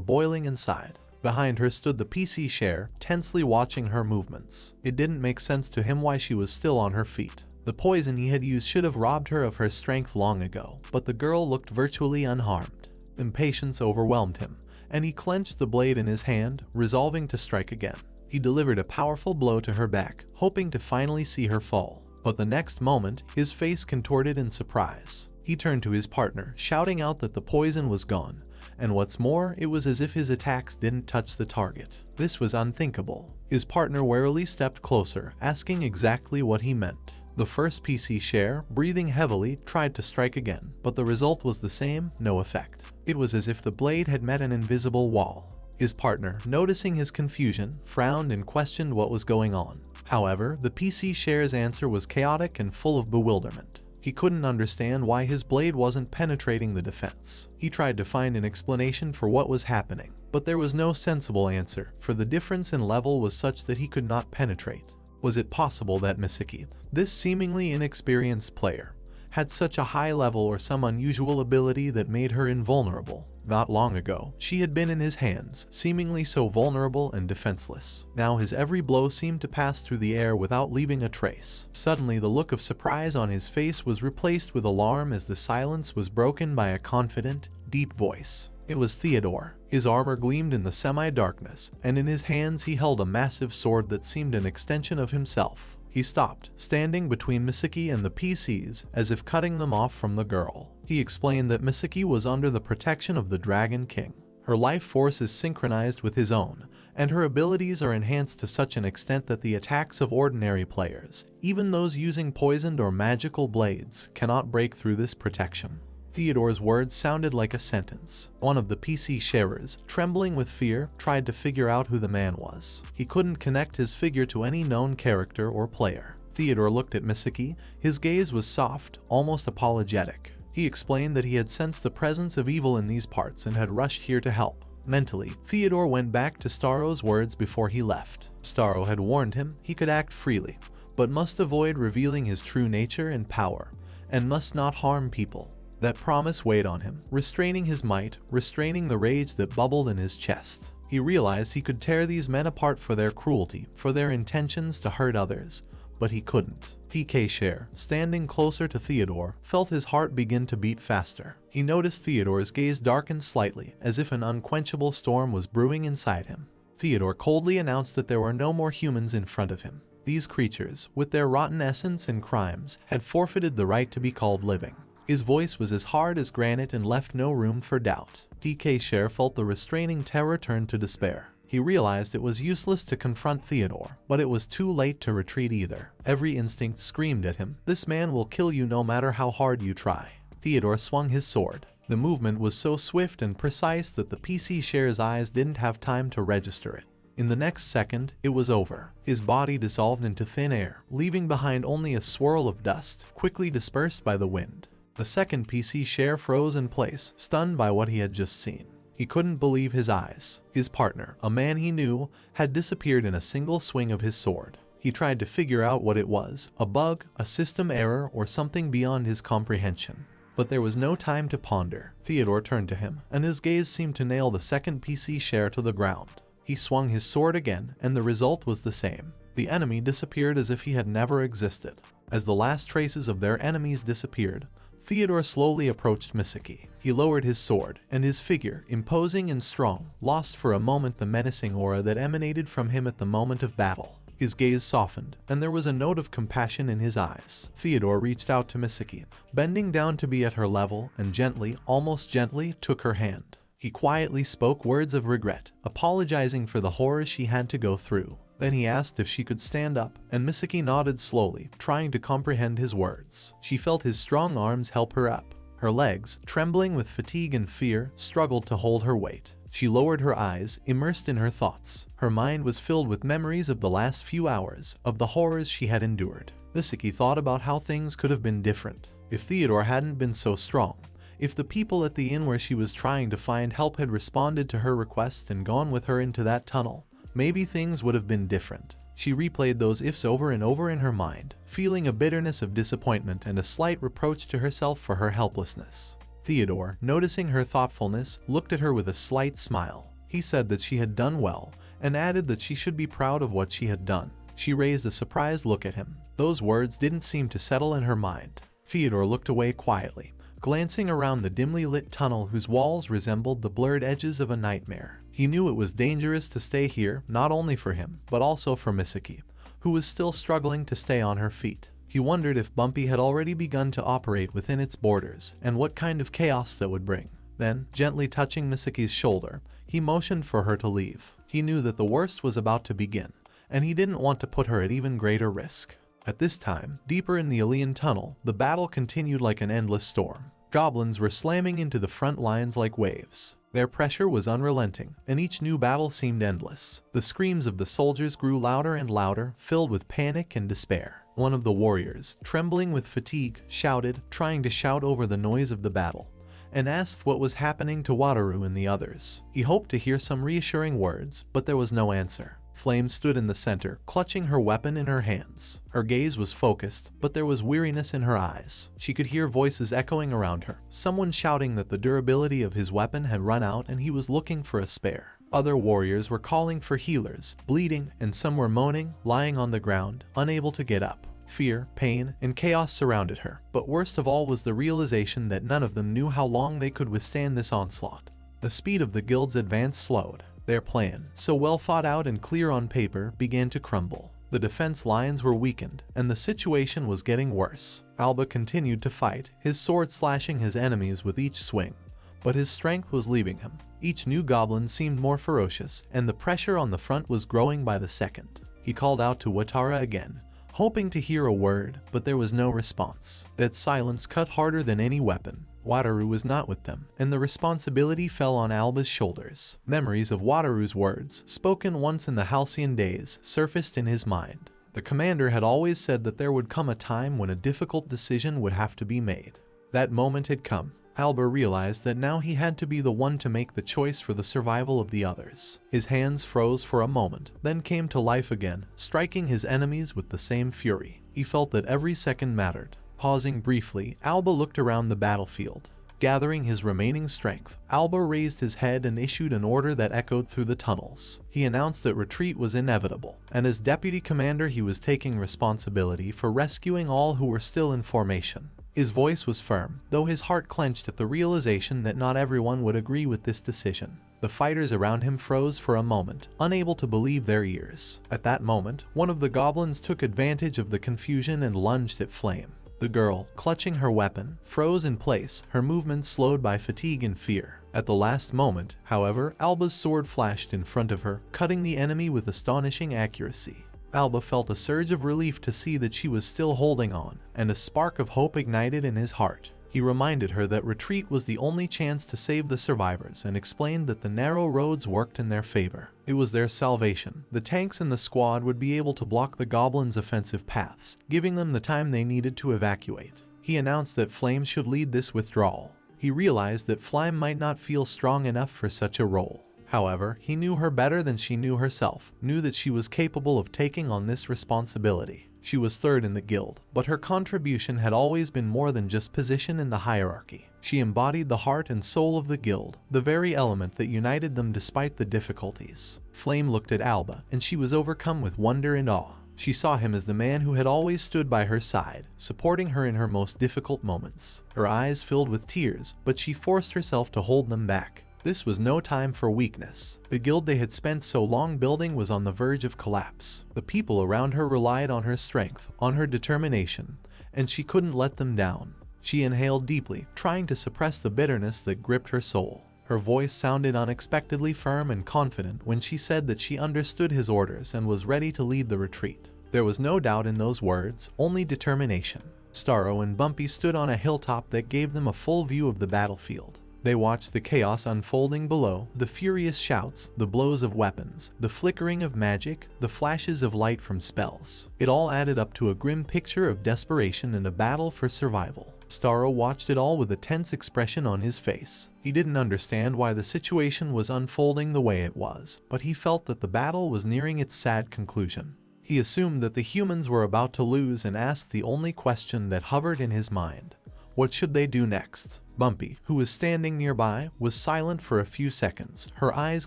boiling inside. Behind her stood the PC Share, tensely watching her movements. It didn't make sense to him why she was still on her feet. The poison he had used should have robbed her of her strength long ago, but the girl looked virtually unharmed. Impatience overwhelmed him, and he clenched the blade in his hand, resolving to strike again. He delivered a powerful blow to her back, hoping to finally see her fall. But the next moment, his face contorted in surprise. He turned to his partner, shouting out that the poison was gone. And what's more, it was as if his attacks didn't touch the target. This was unthinkable. His partner warily stepped closer, asking exactly what he meant. The first PC Share, breathing heavily, tried to strike again, but the result was the same, no effect. It was as if the blade had met an invisible wall. His partner, noticing his confusion, frowned and questioned what was going on. However, the PC Share's answer was chaotic and full of bewilderment. He couldn't understand why his blade wasn't penetrating the defense. He tried to find an explanation for what was happening, but there was no sensible answer, for the difference in level was such that he could not penetrate. Was it possible that Msiki, this seemingly inexperienced player, had such a high level or some unusual ability that made her invulnerable? Not long ago, she had been in his hands, seemingly so vulnerable and defenseless. Now his every blow seemed to pass through the air without leaving a trace. Suddenly the look of surprise on his face was replaced with alarm as the silence was broken by a confident, deep voice. It was Theodore. His armor gleamed in the semi-darkness, and in his hands he held a massive sword that seemed an extension of himself. He stopped, standing between Msiki and the PCs, as if cutting them off from the girl. He explained that Msiki was under the protection of the Dragon King. Her life force is synchronized with his own, and her abilities are enhanced to such an extent that the attacks of ordinary players, even those using poisoned or magical blades, cannot break through this protection. Theodore's words sounded like a sentence. One of the PC sharers, trembling with fear, tried to figure out who the man was. He couldn't connect his figure to any known character or player. Theodore looked at Msiki. His gaze was soft, almost apologetic. He explained that he had sensed the presence of evil in these parts and had rushed here to help. Mentally, Theodore went back to Staro's words before he left. Staro had warned him he could act freely, but must avoid revealing his true nature and power, and must not harm people. That promise weighed on him, restraining his might, restraining the rage that bubbled in his chest. He realized he could tear these men apart for their cruelty, for their intentions to hurt others, but he couldn't. PK Share, standing closer to Theodore, felt his heart begin to beat faster. He noticed Theodore's gaze darken slightly, as if an unquenchable storm was brewing inside him. Theodore coldly announced that there were no more humans in front of him. These creatures, with their rotten essence and crimes, had forfeited the right to be called living. His voice was as hard as granite and left no room for doubt. PK Share felt the restraining terror turn to despair. He realized it was useless to confront Theodore, but it was too late to retreat either. Every instinct screamed at him, "This man will kill you no matter how hard you try." Theodore swung his sword. The movement was so swift and precise that the PC Share's eyes didn't have time to register it. In the next second, it was over. His body dissolved into thin air, leaving behind only a swirl of dust, quickly dispersed by the wind. The second PC Share froze in place, stunned by what he had just seen. He couldn't believe his eyes. His partner, a man he knew, had disappeared in a single swing of his sword. He tried to figure out what it was, a bug, a system error, or something beyond his comprehension. But there was no time to ponder. Theodore turned to him, and his gaze seemed to nail the second PC Share to the ground. He swung his sword again, and the result was the same. The enemy disappeared as if he had never existed. As the last traces of their enemies disappeared, Theodore slowly approached Msiki. He lowered his sword, and his figure, imposing and strong, lost for a moment the menacing aura that emanated from him at the moment of battle. His gaze softened, and there was a note of compassion in his eyes. Theodore reached out to Msiki, bending down to be at her level, and gently, almost gently, took her hand. He quietly spoke words of regret, apologizing for the horrors she had to go through. Then he asked if she could stand up, and Msiki nodded slowly, trying to comprehend his words. She felt his strong arms help her up. Her legs, trembling with fatigue and fear, struggled to hold her weight. She lowered her eyes, immersed in her thoughts. Her mind was filled with memories of the last few hours, of the horrors she had endured. Msiki thought about how things could have been different if Theodore hadn't been so strong. If the people at the inn where she was trying to find help had responded to her request and gone with her into that tunnel, maybe things would have been different. She replayed those ifs over and over in her mind, feeling a bitterness of disappointment and a slight reproach to herself for her helplessness. Theodore, noticing her thoughtfulness, looked at her with a slight smile. He said that she had done well, and added that she should be proud of what she had done. She raised a surprised look at him. Those words didn't seem to settle in her mind. Theodore looked away quietly, glancing around the dimly lit tunnel whose walls resembled the blurred edges of a nightmare. He knew it was dangerous to stay here, not only for him, but also for Msiki, who was still struggling to stay on her feet. He wondered if Bumpy had already begun to operate within its borders, and what kind of chaos that would bring. Then, gently touching Msiki's shoulder, he motioned for her to leave. He knew that the worst was about to begin, and he didn't want to put her at even greater risk. At this time, deeper in the Ilian tunnel, the battle continued like an endless storm. Goblins were slamming into the front lines like waves. Their pressure was unrelenting, and each new battle seemed endless. The screams of the soldiers grew louder and louder, filled with panic and despair. One of the warriors, trembling with fatigue, shouted, trying to shout over the noise of the battle, and asked what was happening to Watu and the others. He hoped to hear some reassuring words, but there was no answer. Flame stood in the center, clutching her weapon in her hands. Her gaze was focused, but there was weariness in her eyes. She could hear voices echoing around her, someone shouting that the durability of his weapon had run out and he was looking for a spare. Other warriors were calling for healers, bleeding, and some were moaning, lying on the ground, unable to get up. Fear, pain, and chaos surrounded her, but worst of all was the realization that none of them knew how long they could withstand this onslaught. The speed of the guild's advance slowed. Their plan, so well thought out and clear on paper, began to crumble. The defense lines were weakened, and the situation was getting worse. Alba continued to fight, his sword slashing his enemies with each swing, but his strength was leaving him. Each new goblin seemed more ferocious, and the pressure on the front was growing by the second. He called out to Watu again, hoping to hear a word, but there was no response. That silence cut harder than any weapon. Watu was not with them, and the responsibility fell on Alba's shoulders. Memories of Watu's words, spoken once in the halcyon days, surfaced in his mind. The commander had always said that there would come a time when a difficult decision would have to be made. That moment had come. Alba realized that now he had to be the one to make the choice for the survival of the others. His hands froze for a moment, then came to life again, striking his enemies with the same fury. He felt that every second mattered. Pausing briefly, Alba looked around the battlefield. Gathering his remaining strength, Alba raised his head and issued an order that echoed through the tunnels. He announced that retreat was inevitable, and as deputy commander he was taking responsibility for rescuing all who were still in formation. His voice was firm, though his heart clenched at the realization that not everyone would agree with this decision. The fighters around him froze for a moment, unable to believe their ears. At that moment, one of the goblins took advantage of the confusion and lunged at Flame. The girl, clutching her weapon, froze in place, her movements slowed by fatigue and fear. At the last moment, however, Alba's sword flashed in front of her, cutting the enemy with astonishing accuracy. Alba felt a surge of relief to see that she was still holding on, and a spark of hope ignited in his heart. He reminded her that retreat was the only chance to save the survivors and explained that the narrow roads worked in their favor. It was their salvation. The tanks in the squad would be able to block the goblins' offensive paths, giving them the time they needed to evacuate. He announced that Flame should lead this withdrawal. He realized that Flame might not feel strong enough for such a role. However, he knew her better than she knew herself, knew that she was capable of taking on this responsibility. She was third in the guild, but her contribution had always been more than just position in the hierarchy. She embodied the heart and soul of the guild, the very element that united them despite the difficulties. Flame looked at Alba, and she was overcome with wonder and awe. She saw him as the man who had always stood by her side, supporting her in her most difficult moments. Her eyes filled with tears, but she forced herself to hold them back. This was no time for weakness. The guild they had spent so long building was on the verge of collapse. The people around her relied on her strength, on her determination, and she couldn't let them down. She inhaled deeply, trying to suppress the bitterness that gripped her soul. Her voice sounded unexpectedly firm and confident when she said that she understood his orders and was ready to lead the retreat. There was no doubt in those words, only determination. Staro and Bumpy stood on a hilltop that gave them a full view of the battlefield. They watched the chaos unfolding below, the furious shouts, the blows of weapons, the flickering of magic, the flashes of light from spells. It all added up to a grim picture of desperation and a battle for survival. Staro watched it all with a tense expression on his face. He didn't understand why the situation was unfolding the way it was, but he felt that the battle was nearing its sad conclusion. He assumed that the humans were about to lose and asked the only question that hovered in his mind. What should they do next? Bumpy, who was standing nearby, was silent for a few seconds, her eyes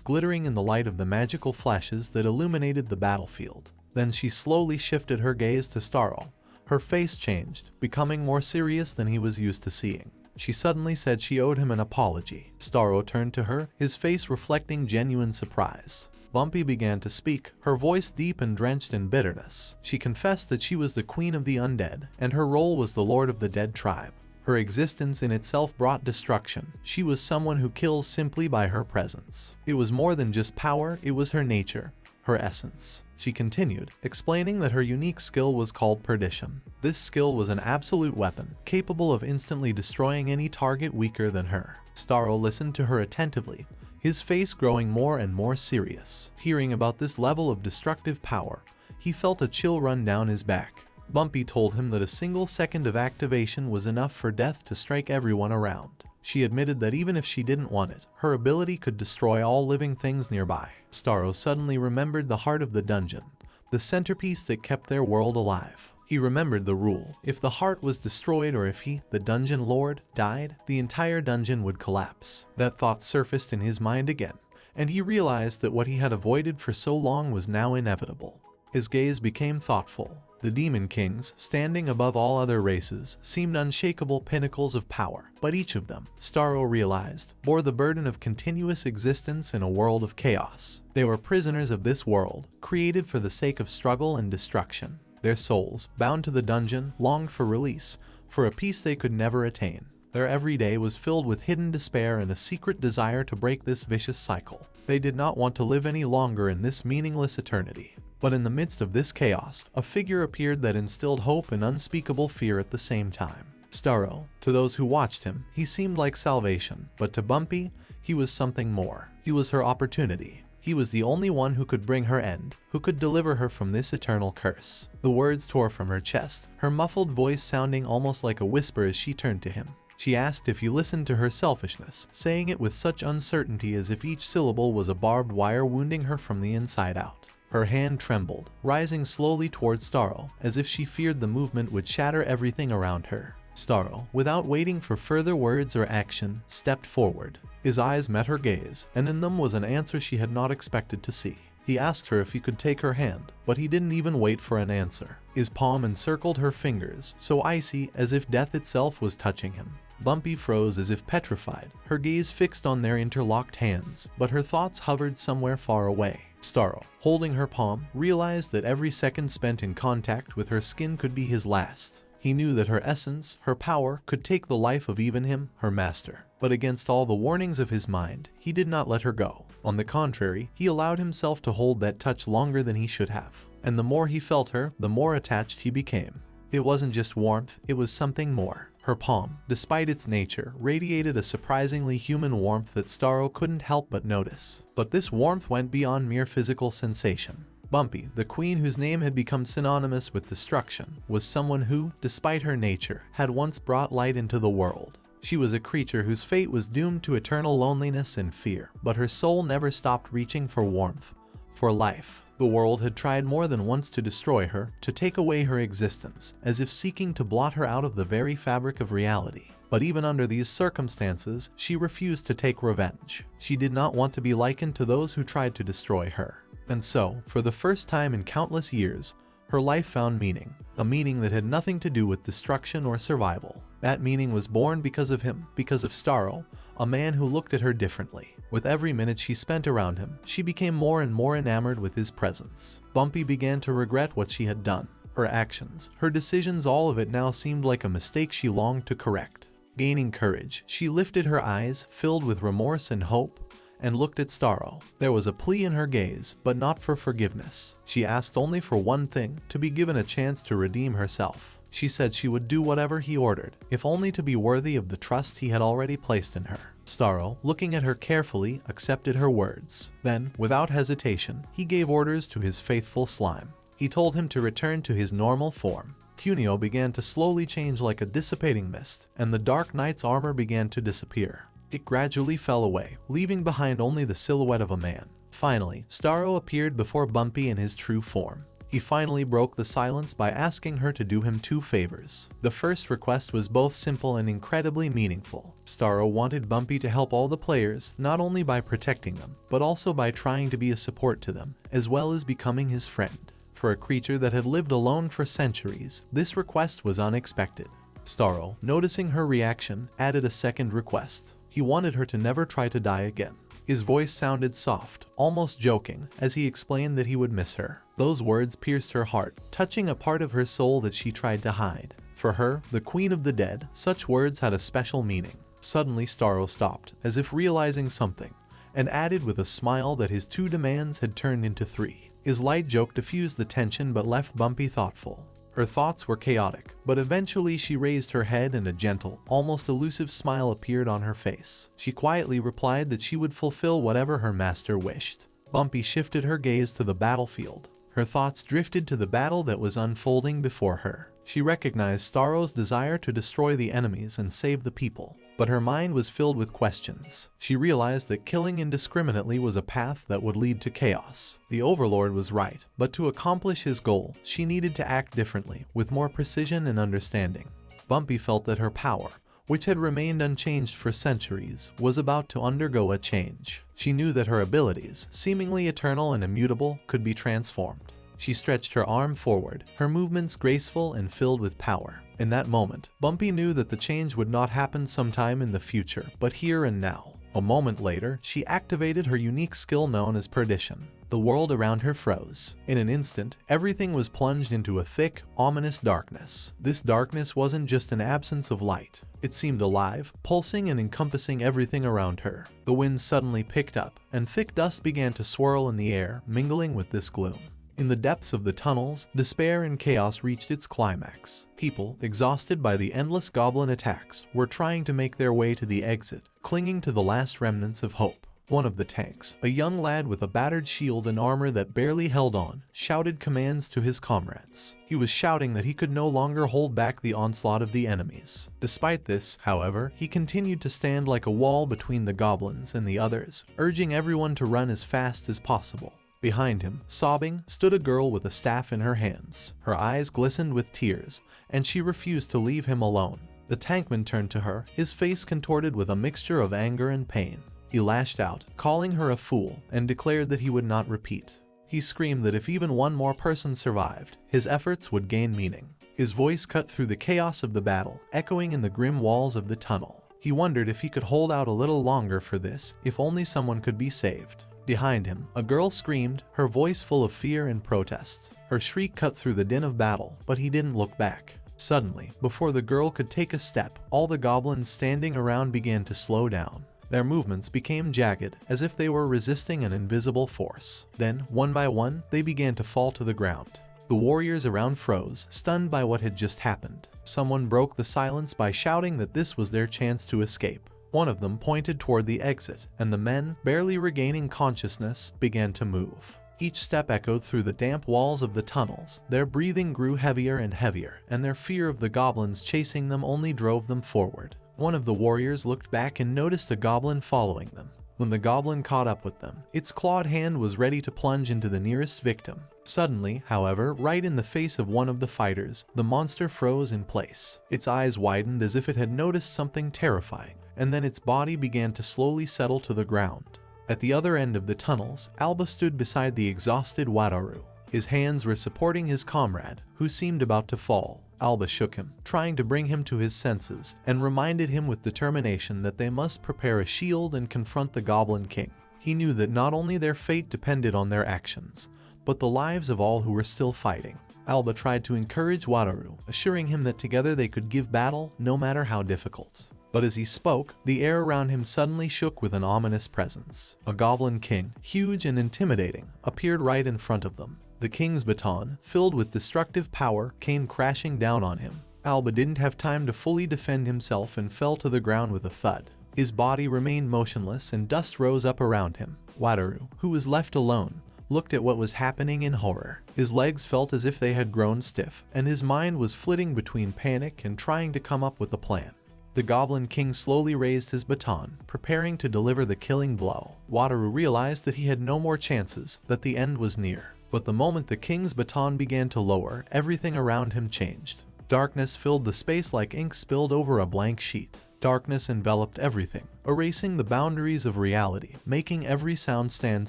glittering in the light of the magical flashes that illuminated the battlefield. Then she slowly shifted her gaze to Staro. Her face changed, becoming more serious than he was used to seeing. She suddenly said she owed him an apology. Staro turned to her, his face reflecting genuine surprise. Bumpy began to speak, her voice deep and drenched in bitterness. She confessed that she was the queen of the undead, and her role was the lord of the dead tribe. Her existence in itself brought destruction. She was someone who kills simply by her presence. It was more than just power, it was her nature, her essence. She continued, explaining that her unique skill was called perdition. This skill was an absolute weapon, capable of instantly destroying any target weaker than her. Staro listened to her attentively, his face growing more and more serious. Hearing about this level of destructive power, he felt a chill run down his back. Bumpy told him that a single second of activation was enough for death to strike everyone around. She admitted that even if she didn't want it, her ability could destroy all living things nearby. Staro suddenly remembered the heart of the dungeon, the centerpiece that kept their world alive. He remembered the rule: if the heart was destroyed or if he, the dungeon lord, died, the entire dungeon would collapse. That thought surfaced in his mind again, and he realized that what he had avoided for so long was now inevitable. His gaze became thoughtful. The demon kings, standing above all other races, seemed unshakable pinnacles of power, but each of them, Staro realized, bore the burden of continuous existence in a world of chaos. They were prisoners of this world, created for the sake of struggle and destruction. Their souls, bound to the dungeon, longed for release, for a peace they could never attain. Their every day was filled with hidden despair and a secret desire to break this vicious cycle. They did not want to live any longer in this meaningless eternity. But in the midst of this chaos, a figure appeared that instilled hope and unspeakable fear at the same time. Staro, to those who watched him, he seemed like salvation, but to Bumpy, he was something more. He was her opportunity. He was the only one who could bring her end, who could deliver her from this eternal curse. The words tore from her chest, her muffled voice sounding almost like a whisper as she turned to him. She asked if he listened to her selfishness, saying it with such uncertainty as if each syllable was a barbed wire wounding her from the inside out. Her hand trembled, rising slowly towards Staro, as if she feared the movement would shatter everything around her. Staro, without waiting for further words or action, stepped forward. His eyes met her gaze, and in them was an answer she had not expected to see. He asked her if he could take her hand, but he didn't even wait for an answer. His palm encircled her fingers, so icy as if death itself was touching him. Bumpy froze as if petrified, her gaze fixed on their interlocked hands, but her thoughts hovered somewhere far away. Staro, holding her palm, realized that every second spent in contact with her skin could be his last. He knew that her essence, her power, could take the life of even him, her master. But against all the warnings of his mind, he did not let her go. On the contrary, he allowed himself to hold that touch longer than he should have. And the more he felt her, the more attached he became. It wasn't just warmth, it was something more. Her palm, despite its nature, radiated a surprisingly human warmth that Staro couldn't help but notice. But this warmth went beyond mere physical sensation. Bumpy, the queen whose name had become synonymous with destruction, was someone who, despite her nature, had once brought light into the world. She was a creature whose fate was doomed to eternal loneliness and fear, but her soul never stopped reaching for warmth, for life. The world had tried more than once to destroy her, to take away her existence, as if seeking to blot her out of the very fabric of reality. But even under these circumstances, she refused to take revenge. She did not want to be likened to those who tried to destroy her. And so, for the first time in countless years, her life found meaning, a meaning that had nothing to do with destruction or survival. That meaning was born because of him, because of Staro, a man who looked at her differently. With every minute she spent around him, she became more and more enamored with his presence. Bumpy began to regret what she had done. Her actions, her decisions, all of it now seemed like a mistake she longed to correct. Gaining courage, she lifted her eyes, filled with remorse and hope, and looked at Staro. There was a plea in her gaze, but not for forgiveness. She asked only for one thing, to be given a chance to redeem herself. She said she would do whatever he ordered, if only to be worthy of the trust he had already placed in her. Staro, looking at her carefully, accepted her words. Then, without hesitation, he gave orders to his faithful slime. He told him to return to his normal form. Cuneo began to slowly change like a dissipating mist, and the Dark Knight's armor began to disappear. It gradually fell away, leaving behind only the silhouette of a man. Finally, Staro appeared before Bumpy in his true form. He finally broke the silence by asking her to do him two favors. The first request was both simple and incredibly meaningful. Staro wanted Bumpy to help all the players, not only by protecting them, but also by trying to be a support to them, as well as becoming his friend. For a creature that had lived alone for centuries, this request was unexpected. Staro, noticing her reaction, added a second request. He wanted her to never try to die again. His voice sounded soft, almost joking, as he explained that he would miss her. Those words pierced her heart, touching a part of her soul that she tried to hide. For her, the Queen of the Dead, such words had a special meaning. Suddenly Staro stopped, as if realizing something, and added with a smile that his two demands had turned into three. His light joke diffused the tension but left Bumpy thoughtful. Her thoughts were chaotic, but eventually she raised her head and a gentle, almost elusive smile appeared on her face. She quietly replied that she would fulfill whatever her master wished. Bumpy shifted her gaze to the battlefield. Her thoughts drifted to the battle that was unfolding before her. She recognized Staro's desire to destroy the enemies and save the people, but her mind was filled with questions. She realized that killing indiscriminately was a path that would lead to chaos. The Overlord was right, but to accomplish his goal, she needed to act differently, with more precision and understanding. Bumpy felt that her power, which had remained unchanged for centuries, was about to undergo a change. She knew that her abilities, seemingly eternal and immutable, could be transformed. She stretched her arm forward, her movements graceful and filled with power. In that moment, Bumpy knew that the change would not happen sometime in the future, but here and now. A moment later, she activated her unique skill known as perdition. The world around her froze. In an instant, everything was plunged into a thick, ominous darkness. This darkness wasn't just an absence of light. It seemed alive, pulsing and encompassing everything around her. The wind suddenly picked up, and thick dust began to swirl in the air, mingling with this gloom. In the depths of the tunnels, despair and chaos reached its climax. People, exhausted by the endless goblin attacks, were trying to make their way to the exit, clinging to the last remnants of hope. One of the tanks, a young lad with a battered shield and armor that barely held on, shouted commands to his comrades. He was shouting that he could no longer hold back the onslaught of the enemies. Despite this, however, he continued to stand like a wall between the goblins and the others, urging everyone to run as fast as possible. Behind him, sobbing, stood a girl with a staff in her hands. Her eyes glistened with tears, and she refused to leave him alone. The tankman turned to her, his face contorted with a mixture of anger and pain. He lashed out, calling her a fool, and declared that he would not repeat. He screamed that if even one more person survived, his efforts would gain meaning. His voice cut through the chaos of the battle, echoing in the grim walls of the tunnel. He wondered if he could hold out a little longer for this, if only someone could be saved. Behind him, a girl screamed, her voice full of fear and protest. Her shriek cut through the din of battle, but he didn't look back. Suddenly, before the girl could take a step, all the goblins standing around began to slow down. Their movements became jagged, as if they were resisting an invisible force. Then, one by one, they began to fall to the ground. The warriors around froze, stunned by what had just happened. Someone broke the silence by shouting that this was their chance to escape. One of them pointed toward the exit, and the men, barely regaining consciousness, began to move. Each step echoed through the damp walls of the tunnels. Their breathing grew heavier and heavier, and their fear of the goblins chasing them only drove them forward. One of the warriors looked back and noticed a goblin following them. When the goblin caught up with them, its clawed hand was ready to plunge into the nearest victim. Suddenly, however, right in the face of one of the fighters, the monster froze in place. Its eyes widened as if it had noticed something terrifying, and then its body began to slowly settle to the ground. At the other end of the tunnels, Alba stood beside the exhausted Wataru. His hands were supporting his comrade, who seemed about to fall. Alba shook him, trying to bring him to his senses, and reminded him with determination that they must prepare a shield and confront the Goblin King. He knew that not only their fate depended on their actions, but the lives of all who were still fighting. Alba tried to encourage Wataru, assuring him that together they could give battle no matter how difficult. But as he spoke, the air around him suddenly shook with an ominous presence. A Goblin King, huge and intimidating, appeared right in front of them. The king's baton, filled with destructive power, came crashing down on him. Alba didn't have time to fully defend himself and fell to the ground with a thud. His body remained motionless and dust rose up around him. Wataru, who was left alone, looked at what was happening in horror. His legs felt as if they had grown stiff, and his mind was flitting between panic and trying to come up with a plan. The Goblin King slowly raised his baton, preparing to deliver the killing blow. Wataru realized that he had no more chances, that the end was near. But the moment the king's baton began to lower, everything around him changed. Darkness filled the space like ink spilled over a blank sheet. Darkness enveloped everything, erasing the boundaries of reality, making every sound stand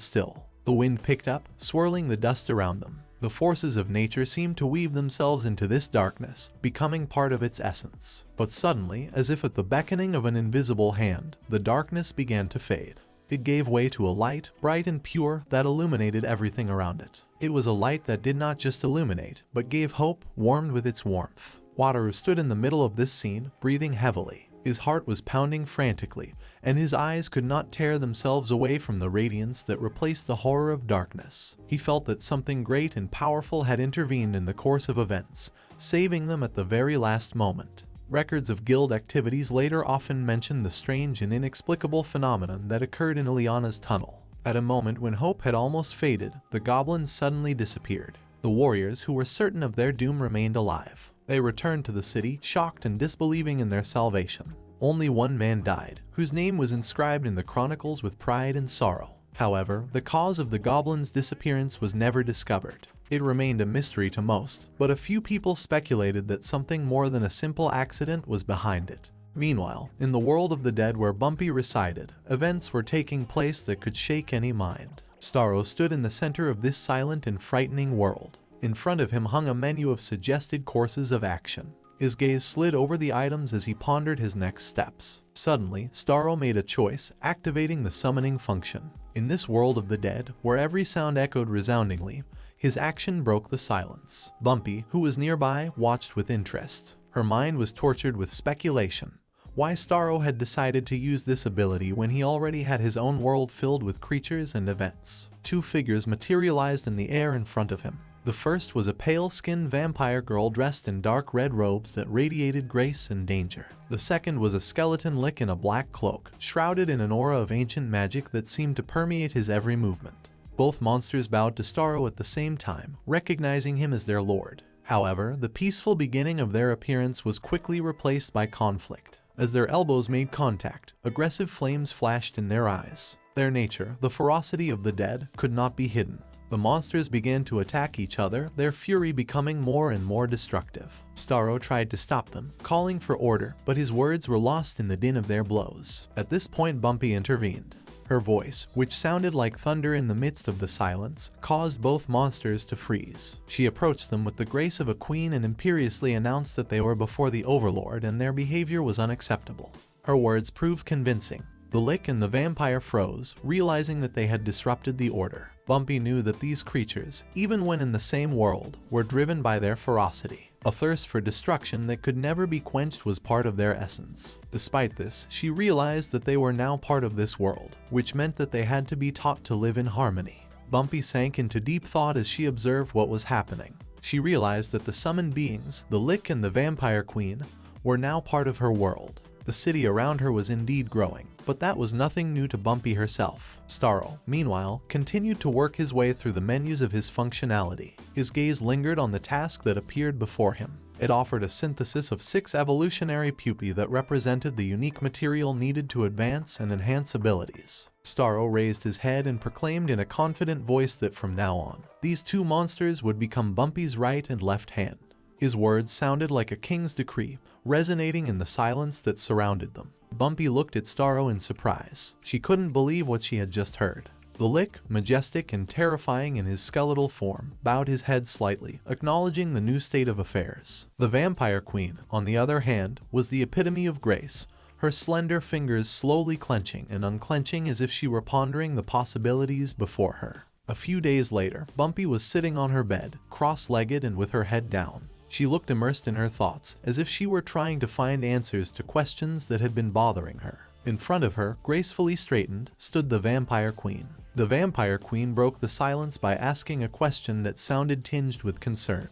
still. The wind picked up, swirling the dust around them. The forces of nature seemed to weave themselves into this darkness, becoming part of its essence. But suddenly, as if at the beckoning of an invisible hand, the darkness began to fade. It gave way to a light, bright and pure, that illuminated everything around it. It was a light that did not just illuminate, but gave hope, warmed with its warmth. Wataru stood in the middle of this scene, breathing heavily. His heart was pounding frantically, and his eyes could not tear themselves away from the radiance that replaced the horror of darkness. He felt that something great and powerful had intervened in the course of events, saving them at the very last moment. Records of guild activities later often mentioned the strange and inexplicable phenomenon that occurred in Ileana's tunnel. At a moment when hope had almost faded, the goblins suddenly disappeared. The warriors who were certain of their doom remained alive. They returned to the city, shocked and disbelieving in their salvation. Only one man died, whose name was inscribed in the chronicles with pride and sorrow. However, the cause of the goblins' disappearance was never discovered. It remained a mystery to most, but a few people speculated that something more than a simple accident was behind it. Meanwhile, in the world of the dead where Bumpy resided, events were taking place that could shake any mind. Staro stood in the center of this silent and frightening world. In front of him hung a menu of suggested courses of action. His gaze slid over the items as he pondered his next steps. Suddenly, Staro made a choice, activating the summoning function. In this world of the dead, where every sound echoed resoundingly, his action broke the silence. Bumpy, who was nearby, watched with interest. Her mind was tortured with speculation. Why Staro had decided to use this ability when he already had his own world filled with creatures and events. Two figures materialized in the air in front of him. The first was a pale-skinned vampire girl dressed in dark red robes that radiated grace and danger. The second was a skeleton lich in a black cloak, shrouded in an aura of ancient magic that seemed to permeate his every movement. Both monsters bowed to Staro at the same time, recognizing him as their lord. However, the peaceful beginning of their appearance was quickly replaced by conflict. As their elbows made contact, aggressive flames flashed in their eyes. Their nature, the ferocity of the dead, could not be hidden. The monsters began to attack each other, their fury becoming more and more destructive. Staro tried to stop them, calling for order, but his words were lost in the din of their blows. At this point, Bumpy intervened. Her voice, which sounded like thunder in the midst of the silence, caused both monsters to freeze. She approached them with the grace of a queen and imperiously announced that they were before the Overlord and their behavior was unacceptable. Her words proved convincing. The lich and the vampire froze, realizing that they had disrupted the order. Bumpy knew that these creatures, even when in the same world, were driven by their ferocity. A thirst for destruction that could never be quenched was part of their essence. Despite this, she realized that they were now part of this world, which meant that they had to be taught to live in harmony. Bumpy sank into deep thought as she observed what was happening. She realized that the summoned beings, the lich and the vampire queen, were now part of her world. The city around her was indeed growing, but that was nothing new to Bumpy herself. Staro, meanwhile, continued to work his way through the menus of his functionality. His gaze lingered on the task that appeared before him. It offered a synthesis of 6 evolutionary pupae that represented the unique material needed to advance and enhance abilities. Staro raised his head and proclaimed in a confident voice that from now on, these 2 monsters would become Bumpy's right and left hand. His words sounded like a king's decree, resonating in the silence that surrounded them. Bumpy looked at Staro in surprise. She couldn't believe what she had just heard. The Lick, majestic and terrifying in his skeletal form, bowed his head slightly, acknowledging the new state of affairs. The Vampire Queen, on the other hand, was the epitome of grace, her slender fingers slowly clenching and unclenching as if she were pondering the possibilities before her. A few days later, Bumpy was sitting on her bed, cross-legged and with her head down. She looked immersed in her thoughts, as if she were trying to find answers to questions that had been bothering her. In front of her, gracefully straightened, stood the Vampire Queen. The Vampire Queen broke the silence by asking a question that sounded tinged with concern.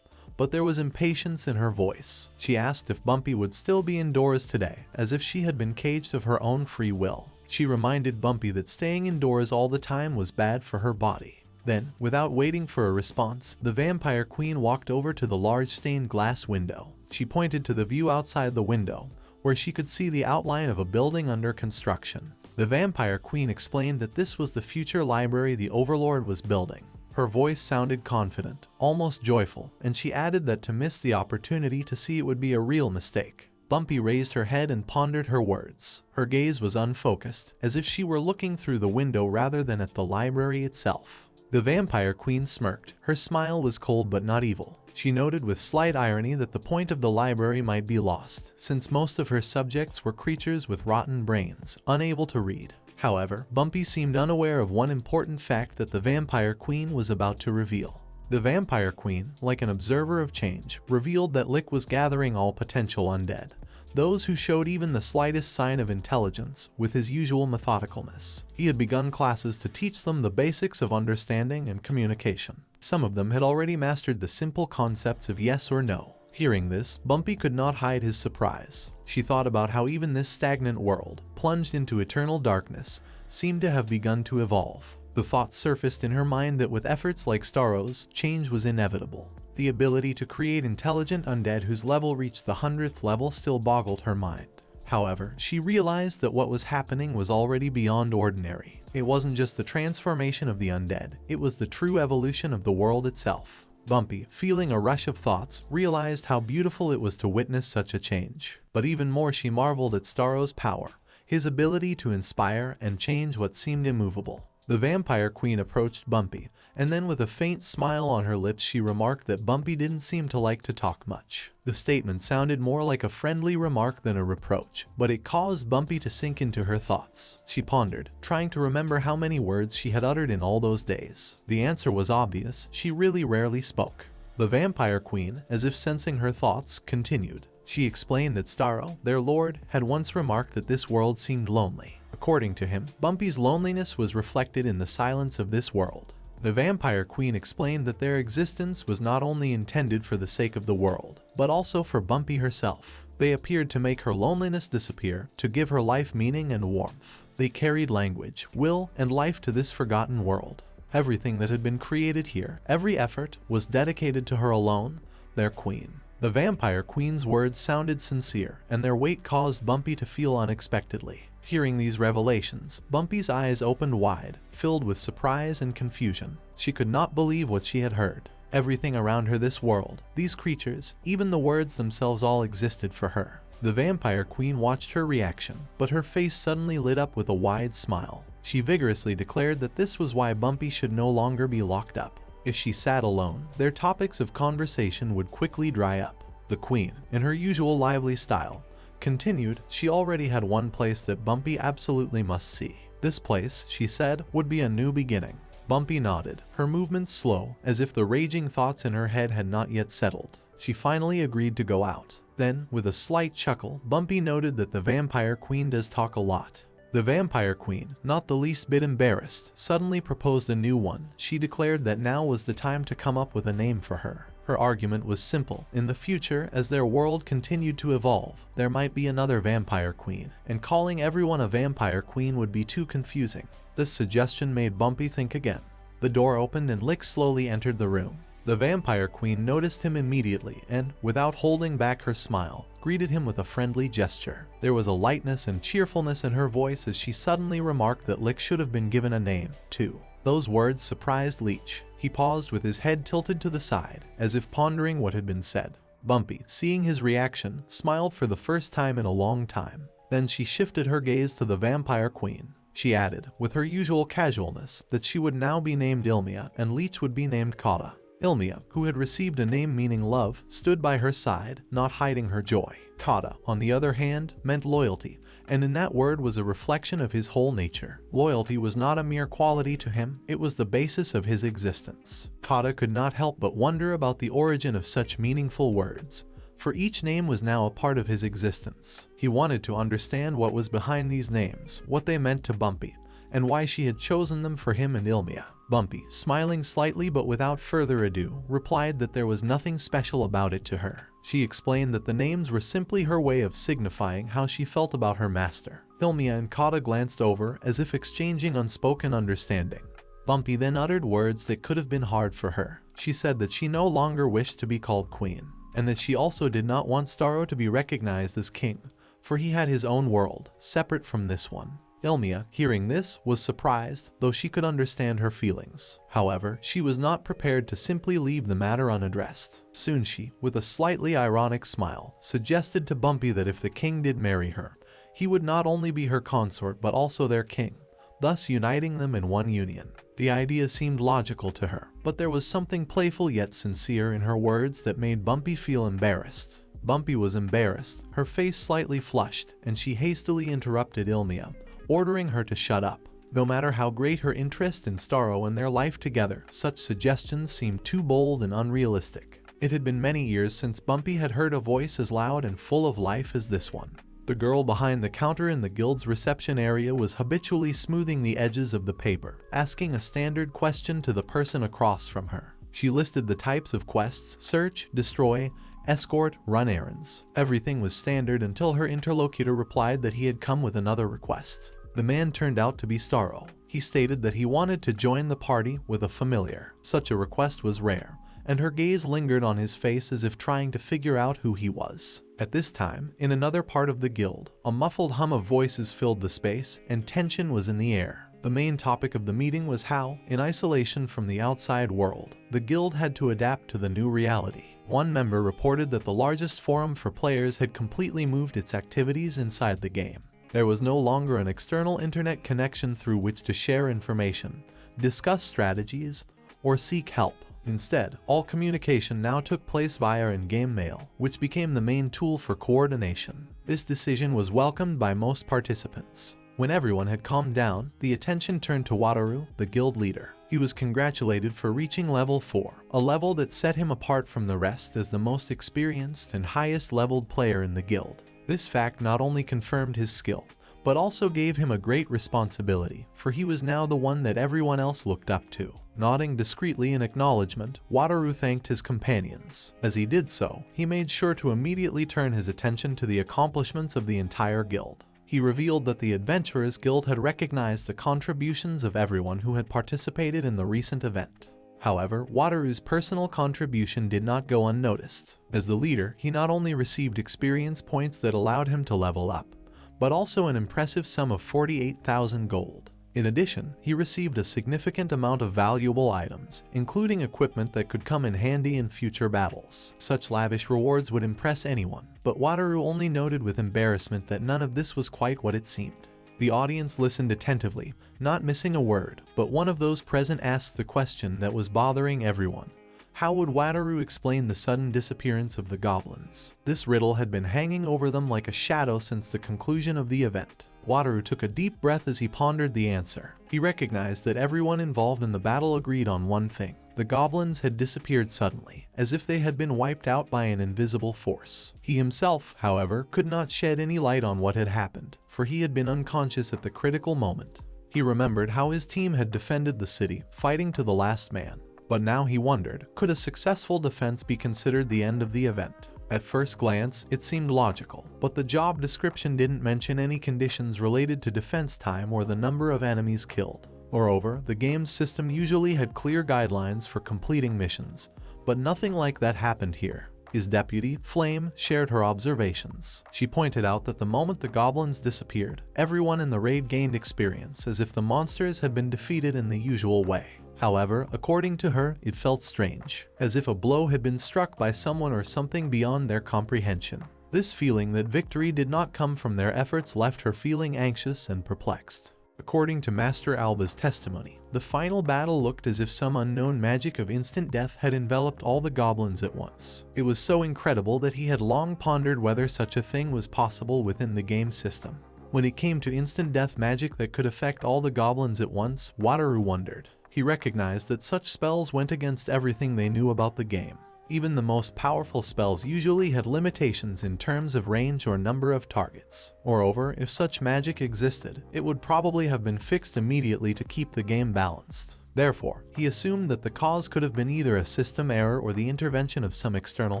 But there was impatience in her voice. She asked if Bumpy would still be indoors today, as if she had been caged of her own free will. She reminded Bumpy that staying indoors all the time was bad for her body. Then, without waiting for a response, the Vampire Queen walked over to the large stained glass window. She pointed to the view outside the window, where she could see the outline of a building under construction. The Vampire Queen explained that this was the future library the Overlord was building. Her voice sounded confident, almost joyful, and she added that to miss the opportunity to see it would be a real mistake. Bumpy raised her head and pondered her words. Her gaze was unfocused, as if she were looking through the window rather than at the library itself. The Vampire Queen smirked. Her smile was cold but not evil. She noted with slight irony that the point of the library might be lost, since most of her subjects were creatures with rotten brains, unable to read. However, Bumpy seemed unaware of one important fact that the Vampire Queen was about to reveal. The Vampire Queen, like an observer of change, revealed that Lick was gathering all potential undead, those who showed even the slightest sign of intelligence, with his usual methodicalness. He had begun classes to teach them the basics of understanding and communication. Some of them had already mastered the simple concepts of yes or no. Hearing this, Bumpy could not hide his surprise. She thought about how even this stagnant world, plunged into eternal darkness, seemed to have begun to evolve. The thought surfaced in her mind that with efforts like Staro's, change was inevitable. The ability to create intelligent undead whose level reached the 100th level still boggled her mind. However, she realized that what was happening was already beyond ordinary. It wasn't just the transformation of the undead, it was the true evolution of the world itself. Bumpy, feeling a rush of thoughts, realized how beautiful it was to witness such a change. But even more she marveled at Staro's power, his ability to inspire and change what seemed immovable. The Vampire Queen approached Bumpy, and then with a faint smile on her lips she remarked that Bumpy didn't seem to like to talk much. The statement sounded more like a friendly remark than a reproach, but it caused Bumpy to sink into her thoughts. She pondered, trying to remember how many words she had uttered in all those days. The answer was obvious: she really rarely spoke. The Vampire Queen, as if sensing her thoughts, continued. She explained that Staro, their lord, had once remarked that this world seemed lonely. According to him, Bumpy's loneliness was reflected in the silence of this world. The Vampire Queen explained that their existence was not only intended for the sake of the world, but also for Bumpy herself. They appeared to make her loneliness disappear, to give her life meaning and warmth. They carried language, will, and life to this forgotten world. Everything that had been created here, every effort, was dedicated to her alone, their queen. The Vampire Queen's words sounded sincere, and their weight caused Bumpy to feel unexpectedly. Hearing these revelations, Bumpy's eyes opened wide, filled with surprise and confusion. She could not believe what she had heard. Everything around her, this world, these creatures, even the words themselves, all existed for her. The Vampire Queen watched her reaction, but her face suddenly lit up with a wide smile. She vigorously declared that this was why Bumpy should no longer be locked up. If she sat alone, their topics of conversation would quickly dry up. The Queen, in her usual lively style, continued, she already had one place that Bumpy absolutely must see. This place, she said, would be a new beginning. Bumpy nodded, her movements slow, as if the raging thoughts in her head had not yet settled. She finally agreed to go out. Then, with a slight chuckle, Bumpy noted that the Vampire Queen does talk a lot. The Vampire Queen, not the least bit embarrassed, suddenly proposed a new one. She declared that now was the time to come up with a name for her. Her argument was simple. In the future, as their world continued to evolve, there might be another Vampire Queen, and calling everyone a Vampire Queen would be too confusing. This suggestion made Bumpy think again. The door opened and Lick slowly entered the room. The Vampire Queen noticed him immediately and, without holding back her smile, greeted him with a friendly gesture. There was a lightness and cheerfulness in her voice as she suddenly remarked that Lick should have been given a name, too. Those words surprised Leech. He paused with his head tilted to the side, as if pondering what had been said. Bumpy, seeing his reaction, smiled for the first time in a long time. Then she shifted her gaze to the Vampire Queen. She added, with her usual casualness, that she would now be named Ilmia and Leech would be named Kata. Ilmia, who had received a name meaning love, stood by her side, not hiding her joy. Kata, on the other hand, meant loyalty, and in that word was a reflection of his whole nature. Loyalty was not a mere quality to him, it was the basis of his existence. Kata could not help but wonder about the origin of such meaningful words, for each name was now a part of his existence. He wanted to understand what was behind these names, what they meant to Bumpy, and why she had chosen them for him and Ilmia. Bumpy, smiling slightly but without further ado, replied that there was nothing special about it to her. She explained that the names were simply her way of signifying how she felt about her master. Ilmia and Kata glanced over, as if exchanging unspoken understanding. Bumpy then uttered words that could have been hard for her. She said that she no longer wished to be called queen, and that she also did not want Staro to be recognized as king, for he had his own world, separate from this one. Ilmia, hearing this, was surprised, though she could understand her feelings. However, she was not prepared to simply leave the matter unaddressed. Soon she, with a slightly ironic smile, suggested to Bumpy that if the king did marry her, he would not only be her consort but also their king, thus uniting them in one union. The idea seemed logical to her, but there was something playful yet sincere in her words that made Bumpy feel embarrassed. Bumpy was embarrassed, her face slightly flushed, and she hastily interrupted Ilmia, ordering her to shut up. No matter how great her interest in Staro and their life together, such suggestions seemed too bold and unrealistic. It had been many years since Bumpy had heard a voice as loud and full of life as this one. The girl behind the counter in the guild's reception area was habitually smoothing the edges of the paper, asking a standard question to the person across from her. She listed the types of quests: search, destroy, escort, run errands. Everything was standard until her interlocutor replied that he had come with another request. The man turned out to be Staro. He stated that he wanted to join the party with a familiar. Such a request was rare, and her gaze lingered on his face as if trying to figure out who he was. At this time, in another part of the guild, a muffled hum of voices filled the space, and tension was in the air. The main topic of the meeting was how, in isolation from the outside world, the guild had to adapt to the new reality. One member reported that the largest forum for players had completely moved its activities inside the game. There was no longer an external internet connection through which to share information, discuss strategies, or seek help. Instead, all communication now took place via in-game mail, which became the main tool for coordination. This decision was welcomed by most participants. When everyone had calmed down, the attention turned to Watu, the guild leader. He was congratulated for reaching level 4, a level that set him apart from the rest as the most experienced and highest leveled player in the guild. This fact not only confirmed his skill, but also gave him a great responsibility, for he was now the one that everyone else looked up to. Nodding discreetly in acknowledgement, Watu thanked his companions. As he did so, he made sure to immediately turn his attention to the accomplishments of the entire guild. He revealed that the Adventurers Guild had recognized the contributions of everyone who had participated in the recent event. However, Watu's personal contribution did not go unnoticed. As the leader, he not only received experience points that allowed him to level up, but also an impressive sum of 48,000 gold. In addition, he received a significant amount of valuable items, including equipment that could come in handy in future battles. Such lavish rewards would impress anyone, but Watu only noted with embarrassment that none of this was quite what it seemed. The audience listened attentively, not missing a word, but one of those present asked the question that was bothering everyone. How would Watu explain the sudden disappearance of the goblins? This riddle had been hanging over them like a shadow since the conclusion of the event. Watu took a deep breath as he pondered the answer. He recognized that everyone involved in the battle agreed on one thing. The goblins had disappeared suddenly, as if they had been wiped out by an invisible force. He himself, however, could not shed any light on what had happened, for he had been unconscious at the critical moment. He remembered how his team had defended the city, fighting to the last man. But now he wondered, could a successful defense be considered the end of the event? At first glance, it seemed logical, but the job description didn't mention any conditions related to defense time or the number of enemies killed. Moreover, the game's system usually had clear guidelines for completing missions, but nothing like that happened here. His deputy, Flame, shared her observations. She pointed out that the moment the goblins disappeared, everyone in the raid gained experience as if the monsters had been defeated in the usual way. However, according to her, it felt strange, as if a blow had been struck by someone or something beyond their comprehension. This feeling that victory did not come from their efforts left her feeling anxious and perplexed. According to Master Alba's testimony, the final battle looked as if some unknown magic of instant death had enveloped all the goblins at once. It was so incredible that he had long pondered whether such a thing was possible within the game system. When it came to instant death magic that could affect all the goblins at once, Watu wondered. He recognized that such spells went against everything they knew about the game. Even the most powerful spells usually had limitations in terms of range or number of targets. Moreover, if such magic existed, it would probably have been fixed immediately to keep the game balanced. Therefore, he assumed that the cause could have been either a system error or the intervention of some external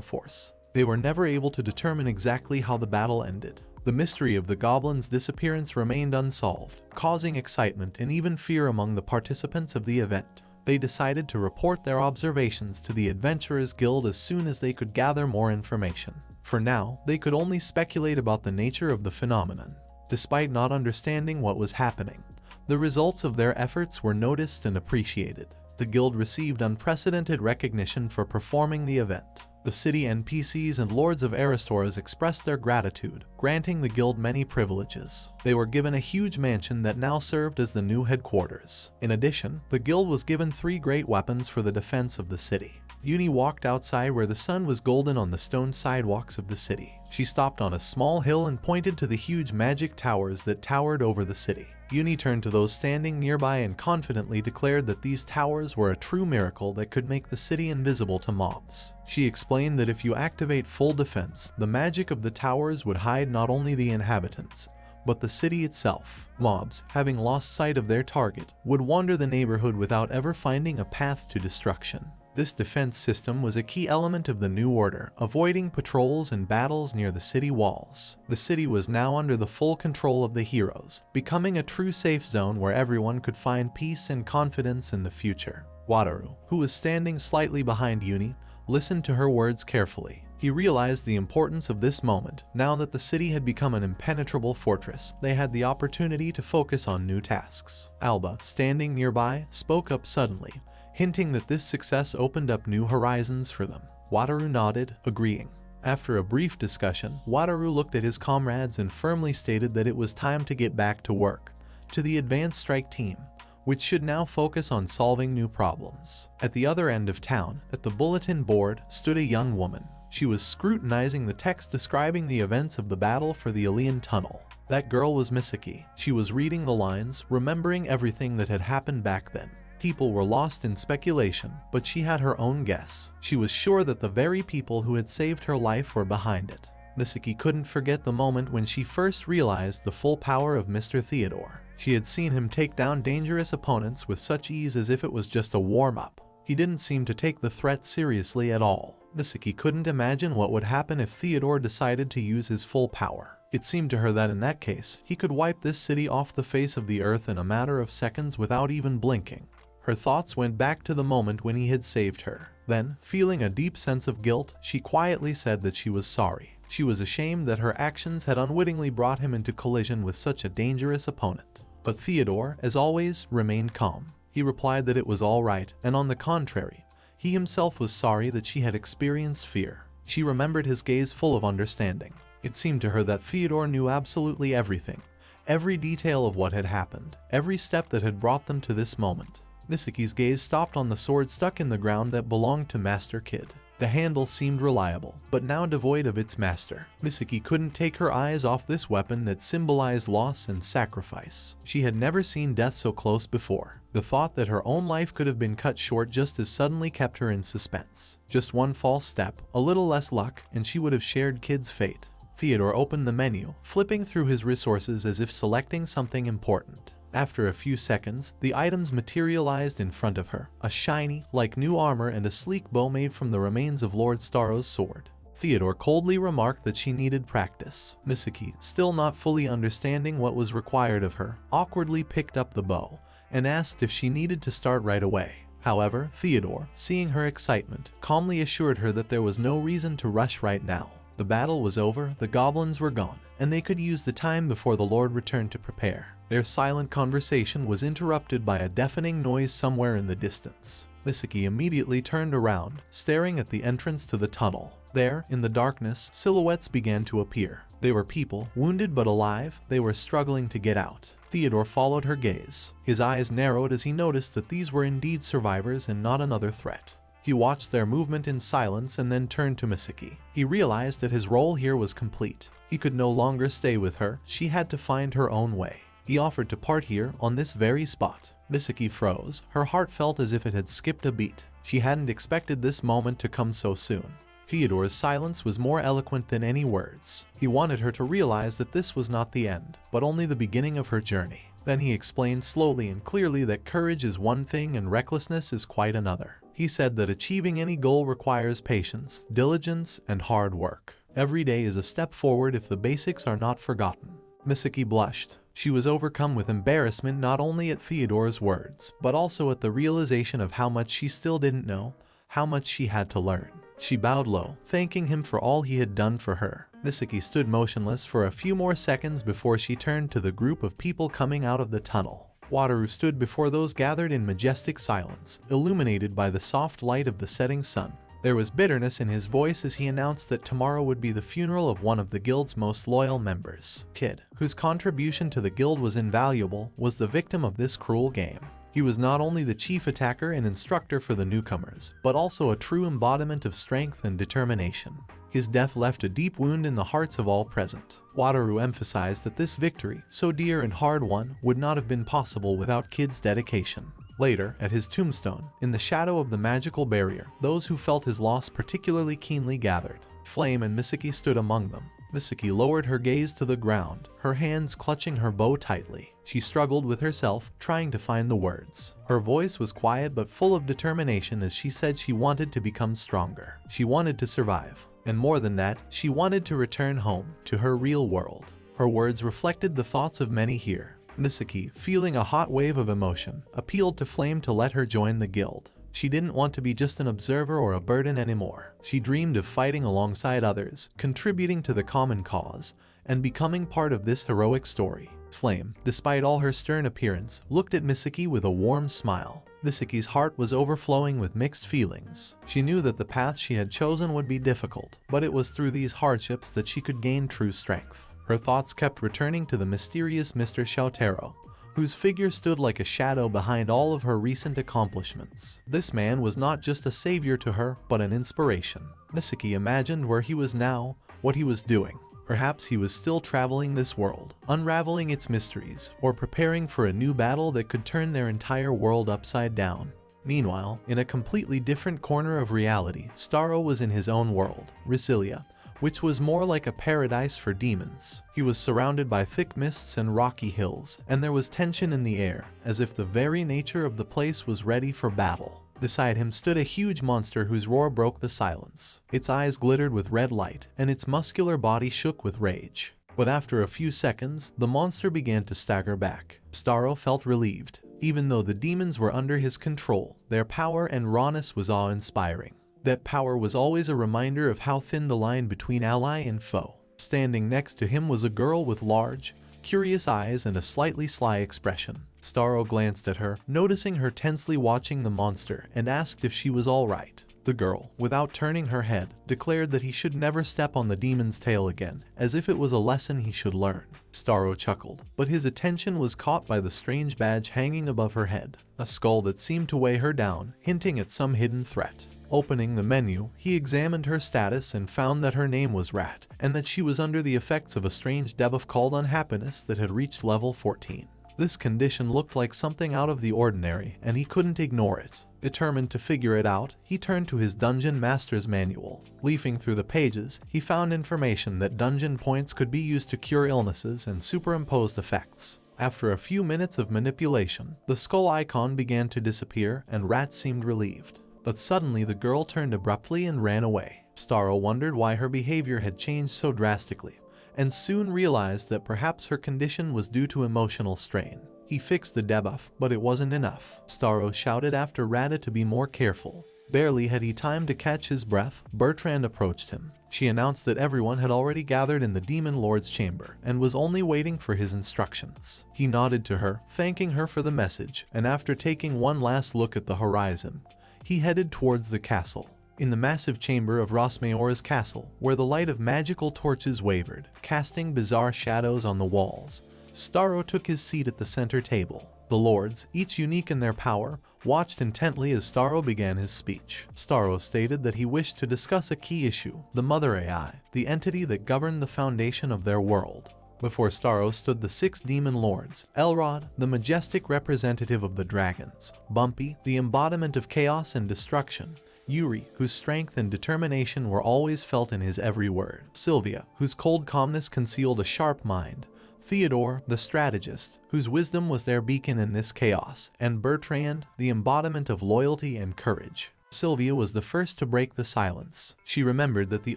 force. They were never able to determine exactly how the battle ended. The mystery of the goblins' disappearance remained unsolved, causing excitement and even fear among the participants of the event. They decided to report their observations to the Adventurers Guild as soon as they could gather more information. For now, they could only speculate about the nature of the phenomenon. Despite not understanding what was happening, the results of their efforts were noticed and appreciated. The guild received unprecedented recognition for performing the event. The city NPCs and lords of Aristo expressed their gratitude, granting the guild many privileges. They were given a huge mansion that now served as the new headquarters. In addition, the guild was given 3 great weapons for the defense of the city. Uni walked outside where the sun was golden on the stone sidewalks of the city. She stopped on a small hill and pointed to the huge magic towers that towered over the city. Uni turned to those standing nearby and confidently declared that these towers were a true miracle that could make the city invisible to mobs. She explained that if you activate full defense, the magic of the towers would hide not only the inhabitants, but the city itself. Mobs, having lost sight of their target, would wander the neighborhood without ever finding a path to destruction. This defense system was a key element of the New Order, avoiding patrols and battles near the city walls. The city was now under the full control of the heroes, becoming a true safe zone where everyone could find peace and confidence in the future. Watu, who was standing slightly behind Uni, listened to her words carefully. He realized the importance of this moment. Now that the city had become an impenetrable fortress, they had the opportunity to focus on new tasks. Alba, standing nearby, spoke up suddenly, hinting that this success opened up new horizons for them. Watu nodded, agreeing. After a brief discussion, Watu looked at his comrades and firmly stated that it was time to get back to work, to the advanced strike team, which should now focus on solving new problems. At the other end of town, at the bulletin board, stood a young woman. She was scrutinizing the text describing the events of the battle for the Ilian Tunnel. That girl was Msiki. She was reading the lines, remembering everything that had happened back then. People were lost in speculation, but she had her own guess. She was sure that the very people who had saved her life were behind it. Msiki couldn't forget the moment when she first realized the full power of Mr. Theodore. She had seen him take down dangerous opponents with such ease as if it was just a warm-up. He didn't seem to take the threat seriously at all. Msiki couldn't imagine what would happen if Theodore decided to use his full power. It seemed to her that in that case, he could wipe this city off the face of the earth in a matter of seconds without even blinking. Her thoughts went back to the moment when he had saved her. Then, feeling a deep sense of guilt, she quietly said that she was sorry. She was ashamed that her actions had unwittingly brought him into collision with such a dangerous opponent. But Theodore, as always, remained calm. He replied that it was all right, and on the contrary, he himself was sorry that she had experienced fear. She remembered his gaze full of understanding. It seemed to her that Theodore knew absolutely everything, every detail of what had happened, every step that had brought them to this moment. Msiki's gaze stopped on the sword stuck in the ground that belonged to Master Kid. The handle seemed reliable, but now devoid of its master. Msiki couldn't take her eyes off this weapon that symbolized loss and sacrifice. She had never seen death so close before. The thought that her own life could have been cut short just as suddenly kept her in suspense. Just one false step, a little less luck, and she would have shared Kid's fate. Theodore opened the menu, flipping through his resources as if selecting something important. After a few seconds, the items materialized in front of her, a shiny, like new armor and a sleek bow made from the remains of Lord Staro's sword. Theodore coldly remarked that she needed practice. Msiki, still not fully understanding what was required of her, awkwardly picked up the bow and asked if she needed to start right away. However, Theodore, seeing her excitement, calmly assured her that there was no reason to rush right now. The battle was over, the goblins were gone, and they could use the time before the Lord returned to prepare. Their silent conversation was interrupted by a deafening noise somewhere in the distance. Msiki immediately turned around, staring at the entrance to the tunnel. There, in the darkness, silhouettes began to appear. They were people, wounded but alive. They were struggling to get out. Theodore followed her gaze. His eyes narrowed as he noticed that these were indeed survivors and not another threat. He watched their movement in silence and then turned to Msiki. He realized that his role here was complete. He could no longer stay with her, she had to find her own way. He offered to part here, on this very spot. Msiki froze, her heart felt as if it had skipped a beat. She hadn't expected this moment to come so soon. Theodore's silence was more eloquent than any words. He wanted her to realize that this was not the end, but only the beginning of her journey. Then he explained slowly and clearly that courage is one thing and recklessness is quite another. He said that achieving any goal requires patience, diligence, and hard work. Every day is a step forward if the basics are not forgotten. Msiki blushed. She was overcome with embarrassment not only at Theodore's words, but also at the realization of how much she still didn't know, how much she had to learn. She bowed low, thanking him for all he had done for her. Msiki stood motionless for a few more seconds before she turned to the group of people coming out of the tunnel. Watu stood before those gathered in majestic silence, illuminated by the soft light of the setting sun. There was bitterness in his voice as he announced that tomorrow would be the funeral of one of the guild's most loyal members. Kid, whose contribution to the guild was invaluable, was the victim of this cruel game. He was not only the chief attacker and instructor for the newcomers, but also a true embodiment of strength and determination. His death left a deep wound in the hearts of all present. Wataru emphasized that this victory, so dear and hard-won, would not have been possible without Kid's dedication. Later, at his tombstone, in the shadow of the magical barrier, those who felt his loss particularly keenly gathered. Flame and Msiki stood among them. Msiki lowered her gaze to the ground, her hands clutching her bow tightly. She struggled with herself, trying to find the words. Her voice was quiet but full of determination as she said she wanted to become stronger. She wanted to survive. And more than that, she wanted to return home, to her real world. Her words reflected the thoughts of many here. Msiki, feeling a hot wave of emotion, appealed to Flame to let her join the guild. She didn't want to be just an observer or a burden anymore. She dreamed of fighting alongside others, contributing to the common cause, and becoming part of this heroic story. Flame, despite all her stern appearance, looked at Msiki with a warm smile. Msiki's heart was overflowing with mixed feelings. She knew that the path she had chosen would be difficult, but it was through these hardships that she could gain true strength. Her thoughts kept returning to the mysterious Mr. Shoutaro, whose figure stood like a shadow behind all of her recent accomplishments. This man was not just a savior to her, but an inspiration. Msiki imagined where he was now, what he was doing. Perhaps he was still traveling this world, unraveling its mysteries, or preparing for a new battle that could turn their entire world upside down. Meanwhile, in a completely different corner of reality, Staro was in his own world, Ricilia, which was more like a paradise for demons. He was surrounded by thick mists and rocky hills, and there was tension in the air, as if the very nature of the place was ready for battle. Beside him stood a huge monster whose roar broke the silence. Its eyes glittered with red light, and its muscular body shook with rage. But after a few seconds, the monster began to stagger back. Staro felt relieved. Even though the demons were under his control, their power and rawness was awe-inspiring. That power was always a reminder of how thin the line between ally and foe. Standing next to him was a girl with large, curious eyes and a slightly sly expression. Staro glanced at her, noticing her tensely watching the monster, and asked if she was alright. The girl, without turning her head, declared that he should never step on the demon's tail again, as if it was a lesson he should learn. Staro chuckled, but his attention was caught by the strange badge hanging above her head, a skull that seemed to weigh her down, hinting at some hidden threat. Opening the menu, he examined her status and found that her name was Rat, and that she was under the effects of a strange debuff called Unhappiness that had reached level 14. This condition looked like something out of the ordinary, and he couldn't ignore it. Determined to figure it out, he turned to his Dungeon Master's Manual. Leafing through the pages, he found information that dungeon points could be used to cure illnesses and superimposed effects. After a few minutes of manipulation, the skull icon began to disappear, and Rat seemed relieved. But suddenly the girl turned abruptly and ran away. Staro wondered why her behavior had changed so drastically, and soon realized that perhaps her condition was due to emotional strain. He fixed the debuff, but it wasn't enough. Staro shouted after Rada to be more careful. Barely had he time to catch his breath, Bertrand approached him. She announced that everyone had already gathered in the Demon Lord's chamber, and was only waiting for his instructions. He nodded to her, thanking her for the message, and after taking one last look at the horizon, he headed towards the castle. In the massive chamber of Rosmayor's castle, where the light of magical torches wavered, casting bizarre shadows on the walls, Staro took his seat at the center table. The lords, each unique in their power, watched intently as Staro began his speech. Staro stated that he wished to discuss a key issue, the Mother AI, the entity that governed the foundation of their world. Before Staro stood the 6 demon lords: Elrod, the majestic representative of the dragons; Bumpy, the embodiment of chaos and destruction; Yuri, whose strength and determination were always felt in his every word; Sylvia, whose cold calmness concealed a sharp mind; Theodore, the strategist, whose wisdom was their beacon in this chaos; and Bertrand, the embodiment of loyalty and courage. Sylvia was the first to break the silence. She remembered that the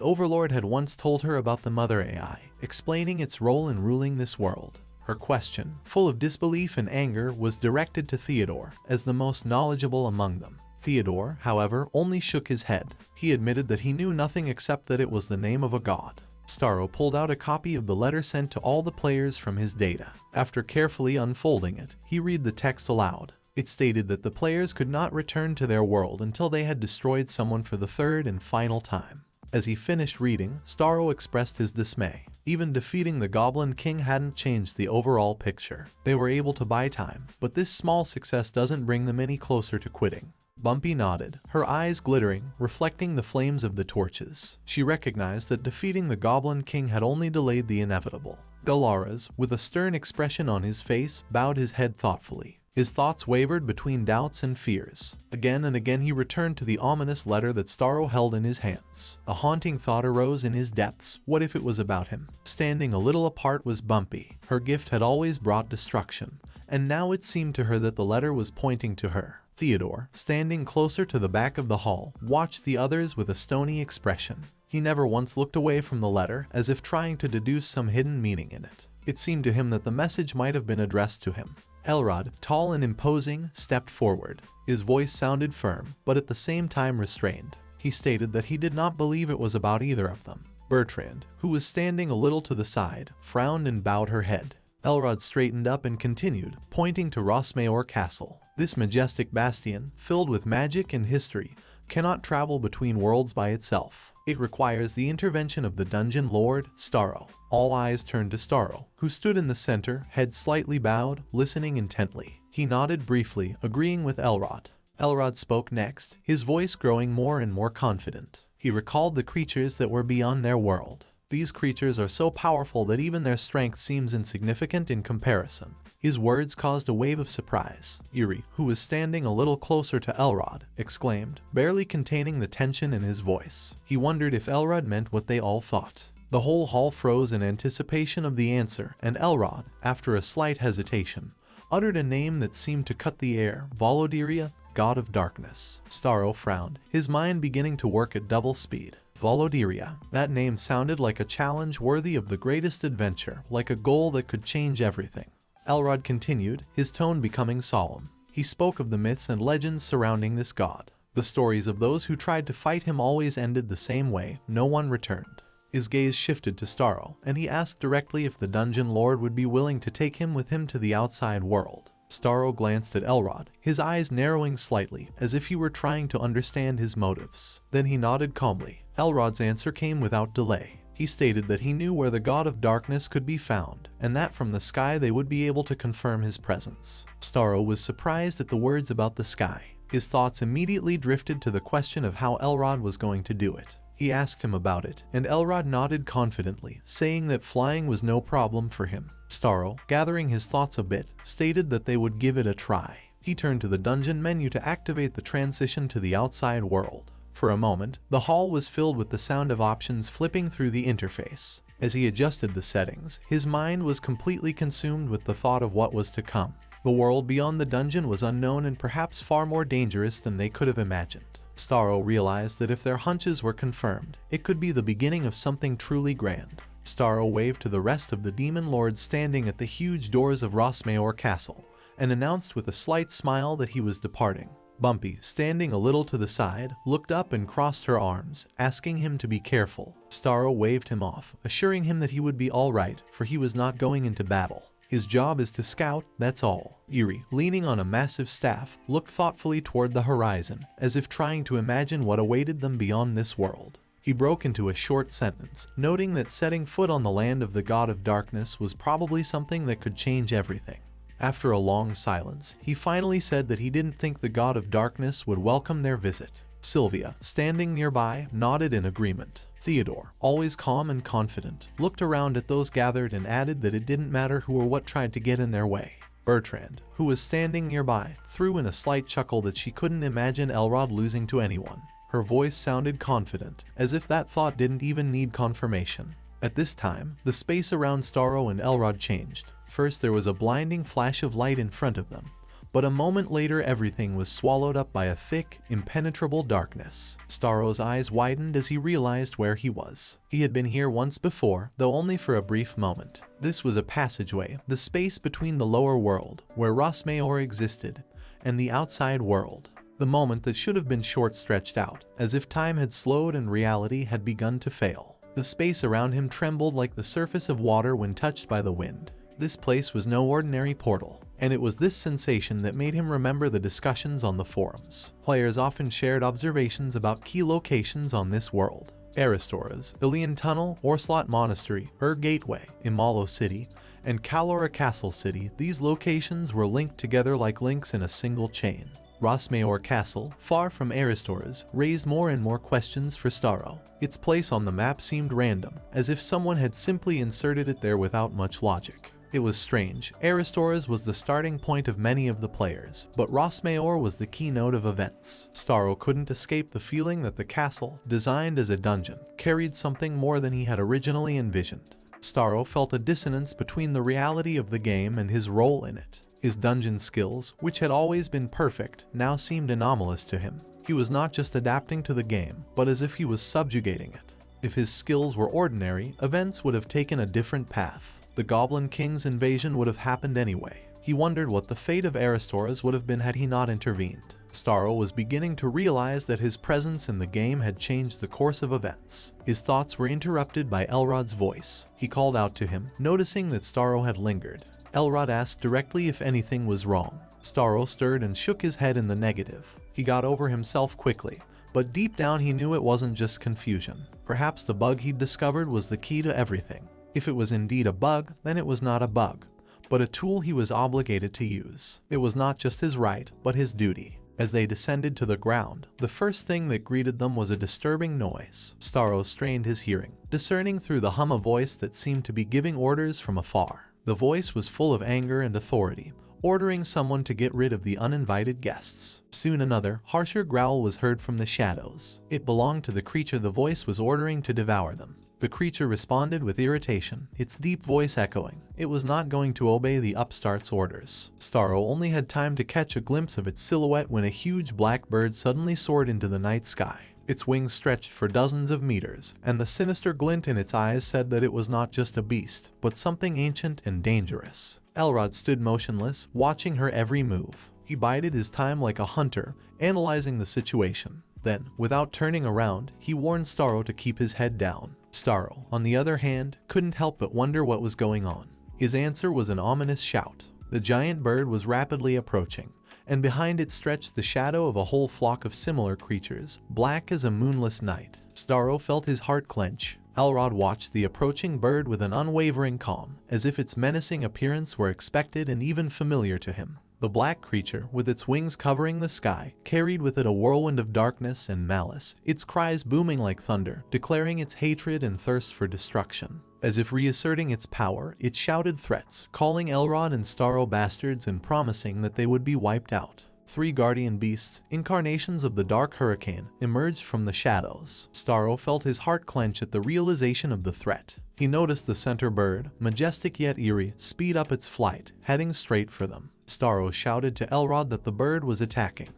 Overlord had once told her about the Mother AI, explaining its role in ruling this world. Her question, full of disbelief and anger, was directed to Theodore, as the most knowledgeable among them. Theodore, however, only shook his head. He admitted that he knew nothing except that it was the name of a god. Staro pulled out a copy of the letter sent to all the players from his data. After carefully unfolding it, he read the text aloud. It stated that the players could not return to their world until they had destroyed someone for the 3rd and final time. As he finished reading, Staro expressed his dismay. Even defeating the Goblin King hadn't changed the overall picture. They were able to buy time, but this small success doesn't bring them any closer to quitting. Bumpy nodded, her eyes glittering, reflecting the flames of the torches. She recognized that defeating the Goblin King had only delayed the inevitable. Galaras, with a stern expression on his face, bowed his head thoughtfully. His thoughts wavered between doubts and fears. Again and again he returned to the ominous letter that Staro held in his hands. A haunting thought arose in his depths: what if it was about him? Standing a little apart was Bumpy. Her gift had always brought destruction, and now it seemed to her that the letter was pointing to her. Theodore, standing closer to the back of the hall, watched the others with a stony expression. He never once looked away from the letter, as if trying to deduce some hidden meaning in it. It seemed to him that the message might have been addressed to him. Elrod, tall and imposing, stepped forward. His voice sounded firm, but at the same time restrained. He stated that he did not believe it was about either of them. Bertrand, who was standing a little to the side, frowned and bowed her head. Elrod straightened up and continued, pointing to Rosmaor Castle. This majestic bastion, filled with magic and history, cannot travel between worlds by itself. It requires the intervention of the dungeon lord, Staro. All eyes turned to Staro, who stood in the center, head slightly bowed, listening intently. He nodded briefly, agreeing with Elrod. Elrod spoke next, his voice growing more and more confident. He recalled the creatures that were beyond their world. These creatures are so powerful that even their strength seems insignificant in comparison. His words caused a wave of surprise. Yuri, who was standing a little closer to Elrod, exclaimed, barely containing the tension in his voice. He wondered if Elrod meant what they all thought. The whole hall froze in anticipation of the answer, and Elrod, after a slight hesitation, uttered a name that seemed to cut the air: Volodiria, God of Darkness. Staro frowned, his mind beginning to work at double speed. Volodiria. That name sounded like a challenge worthy of the greatest adventure, like a goal that could change everything. Elrod continued, his tone becoming solemn. He spoke of the myths and legends surrounding this god. The stories of those who tried to fight him always ended the same way: no one returned. His gaze shifted to Staro, and he asked directly if the dungeon lord would be willing to take him with him to the outside world. Staro glanced at Elrod, his eyes narrowing slightly, as if he were trying to understand his motives. Then he nodded calmly. Elrod's answer came without delay. He stated that he knew where the God of Darkness could be found, and that from the sky they would be able to confirm his presence. Staro was surprised at the words about the sky. His thoughts immediately drifted to the question of how Elrod was going to do it. He asked him about it, and Elrod nodded confidently, saying that flying was no problem for him. Staro, gathering his thoughts a bit, stated that they would give it a try. He turned to the dungeon menu to activate the transition to the outside world. For a moment, the hall was filled with the sound of options flipping through the interface. As he adjusted the settings, his mind was completely consumed with the thought of what was to come. The world beyond the dungeon was unknown and perhaps far more dangerous than they could have imagined. Staro realized that if their hunches were confirmed, it could be the beginning of something truly grand. Staro waved to the rest of the demon lords standing at the huge doors of Rosmaor Castle, and announced with a slight smile that he was departing. Bumpy, standing a little to the side, looked up and crossed her arms, asking him to be careful. Staro waved him off, assuring him that he would be all right, for he was not going into battle. His job is to scout, that's all. Yuri, leaning on a massive staff, looked thoughtfully toward the horizon, as if trying to imagine what awaited them beyond this world. He broke into a short sentence, noting that setting foot on the land of the god of darkness was probably something that could change everything. After a long silence, he finally said that he didn't think the god of darkness would welcome their visit. Sylvia, standing nearby, nodded in agreement. Theodore, always calm and confident, looked around at those gathered and added that it didn't matter who or what tried to get in their way. Bertrand, who was standing nearby, threw in a slight chuckle that she couldn't imagine Elrod losing to anyone. Her voice sounded confident, as if that thought didn't even need confirmation. At this time, the space around Staro and Elrod changed. First there was a blinding flash of light in front of them, but a moment later everything was swallowed up by a thick, impenetrable darkness. Staro's eyes widened as he realized where he was. He had been here once before, though only for a brief moment. This was a passageway, the space between the lower world, where Rosmaor existed, and the outside world. The moment that should have been short stretched out, as if time had slowed and reality had begun to fail. The space around him trembled like the surface of water when touched by the wind. This place was no ordinary portal, and it was this sensation that made him remember the discussions on the forums. Players often shared observations about key locations on this world. Aristo's, Ilian Tunnel, Orslot Monastery, Gateway, Imalo City, and Kalora Castle City. These locations were linked together like links in a single chain. Rosmaor Castle, far from Aristo's, raised more and more questions for Staro. Its place on the map seemed random, as if someone had simply inserted it there without much logic. It was strange. Aristo's was the starting point of many of the players, but Rosmaor was the keynote of events. Staro couldn't escape the feeling that the castle, designed as a dungeon, carried something more than he had originally envisioned. Staro felt a dissonance between the reality of the game and his role in it. His dungeon skills, which had always been perfect, now seemed anomalous to him. He was not just adapting to the game, but as if he was subjugating it. If his skills were ordinary, events would have taken a different path. The Goblin King's invasion would have happened anyway. He wondered what the fate of Aristo's would have been had he not intervened. Staro was beginning to realize that his presence in the game had changed the course of events. His thoughts were interrupted by Elrod's voice. He called out to him, noticing that Staro had lingered. Elrod asked directly if anything was wrong. Staro stirred and shook his head in the negative. He got over himself quickly, but deep down he knew it wasn't just confusion. Perhaps the bug he'd discovered was the key to everything. If it was indeed a bug, then it was not a bug, but a tool he was obligated to use. It was not just his right, but his duty. As they descended to the ground, the first thing that greeted them was a disturbing noise. Staro strained his hearing, discerning through the hum a voice that seemed to be giving orders from afar. The voice was full of anger and authority, ordering someone to get rid of the uninvited guests. Soon another, harsher growl was heard from the shadows. It belonged to the creature the voice was ordering to devour them. The creature responded with irritation, its deep voice echoing. It was not going to obey the upstart's orders. Staro only had time to catch a glimpse of its silhouette when a huge black bird suddenly soared into the night sky. Its wings stretched for dozens of meters, and the sinister glint in its eyes said that it was not just a beast, but something ancient and dangerous. Elrod stood motionless, watching her every move. He bided his time like a hunter, analyzing the situation. Then, without turning around, he warned Staro to keep his head down. Staro, on the other hand, couldn't help but wonder what was going on. His answer was an ominous shout. The giant bird was rapidly approaching, and behind it stretched the shadow of a whole flock of similar creatures, black as a moonless night. Staro felt his heart clench. Elrod watched the approaching bird with an unwavering calm, as if its menacing appearance were expected and even familiar to him. The black creature, with its wings covering the sky, carried with it a whirlwind of darkness and malice, its cries booming like thunder, declaring its hatred and thirst for destruction. As if reasserting its power, it shouted threats, calling Elrod and Staro bastards and promising that they would be wiped out. 3 guardian beasts, incarnations of the dark hurricane, emerged from the shadows. Staro felt his heart clench at the realization of the threat. He noticed the center bird, majestic yet eerie, speed up its flight, heading straight for them. Staro shouted to Elrod that the bird was attacking,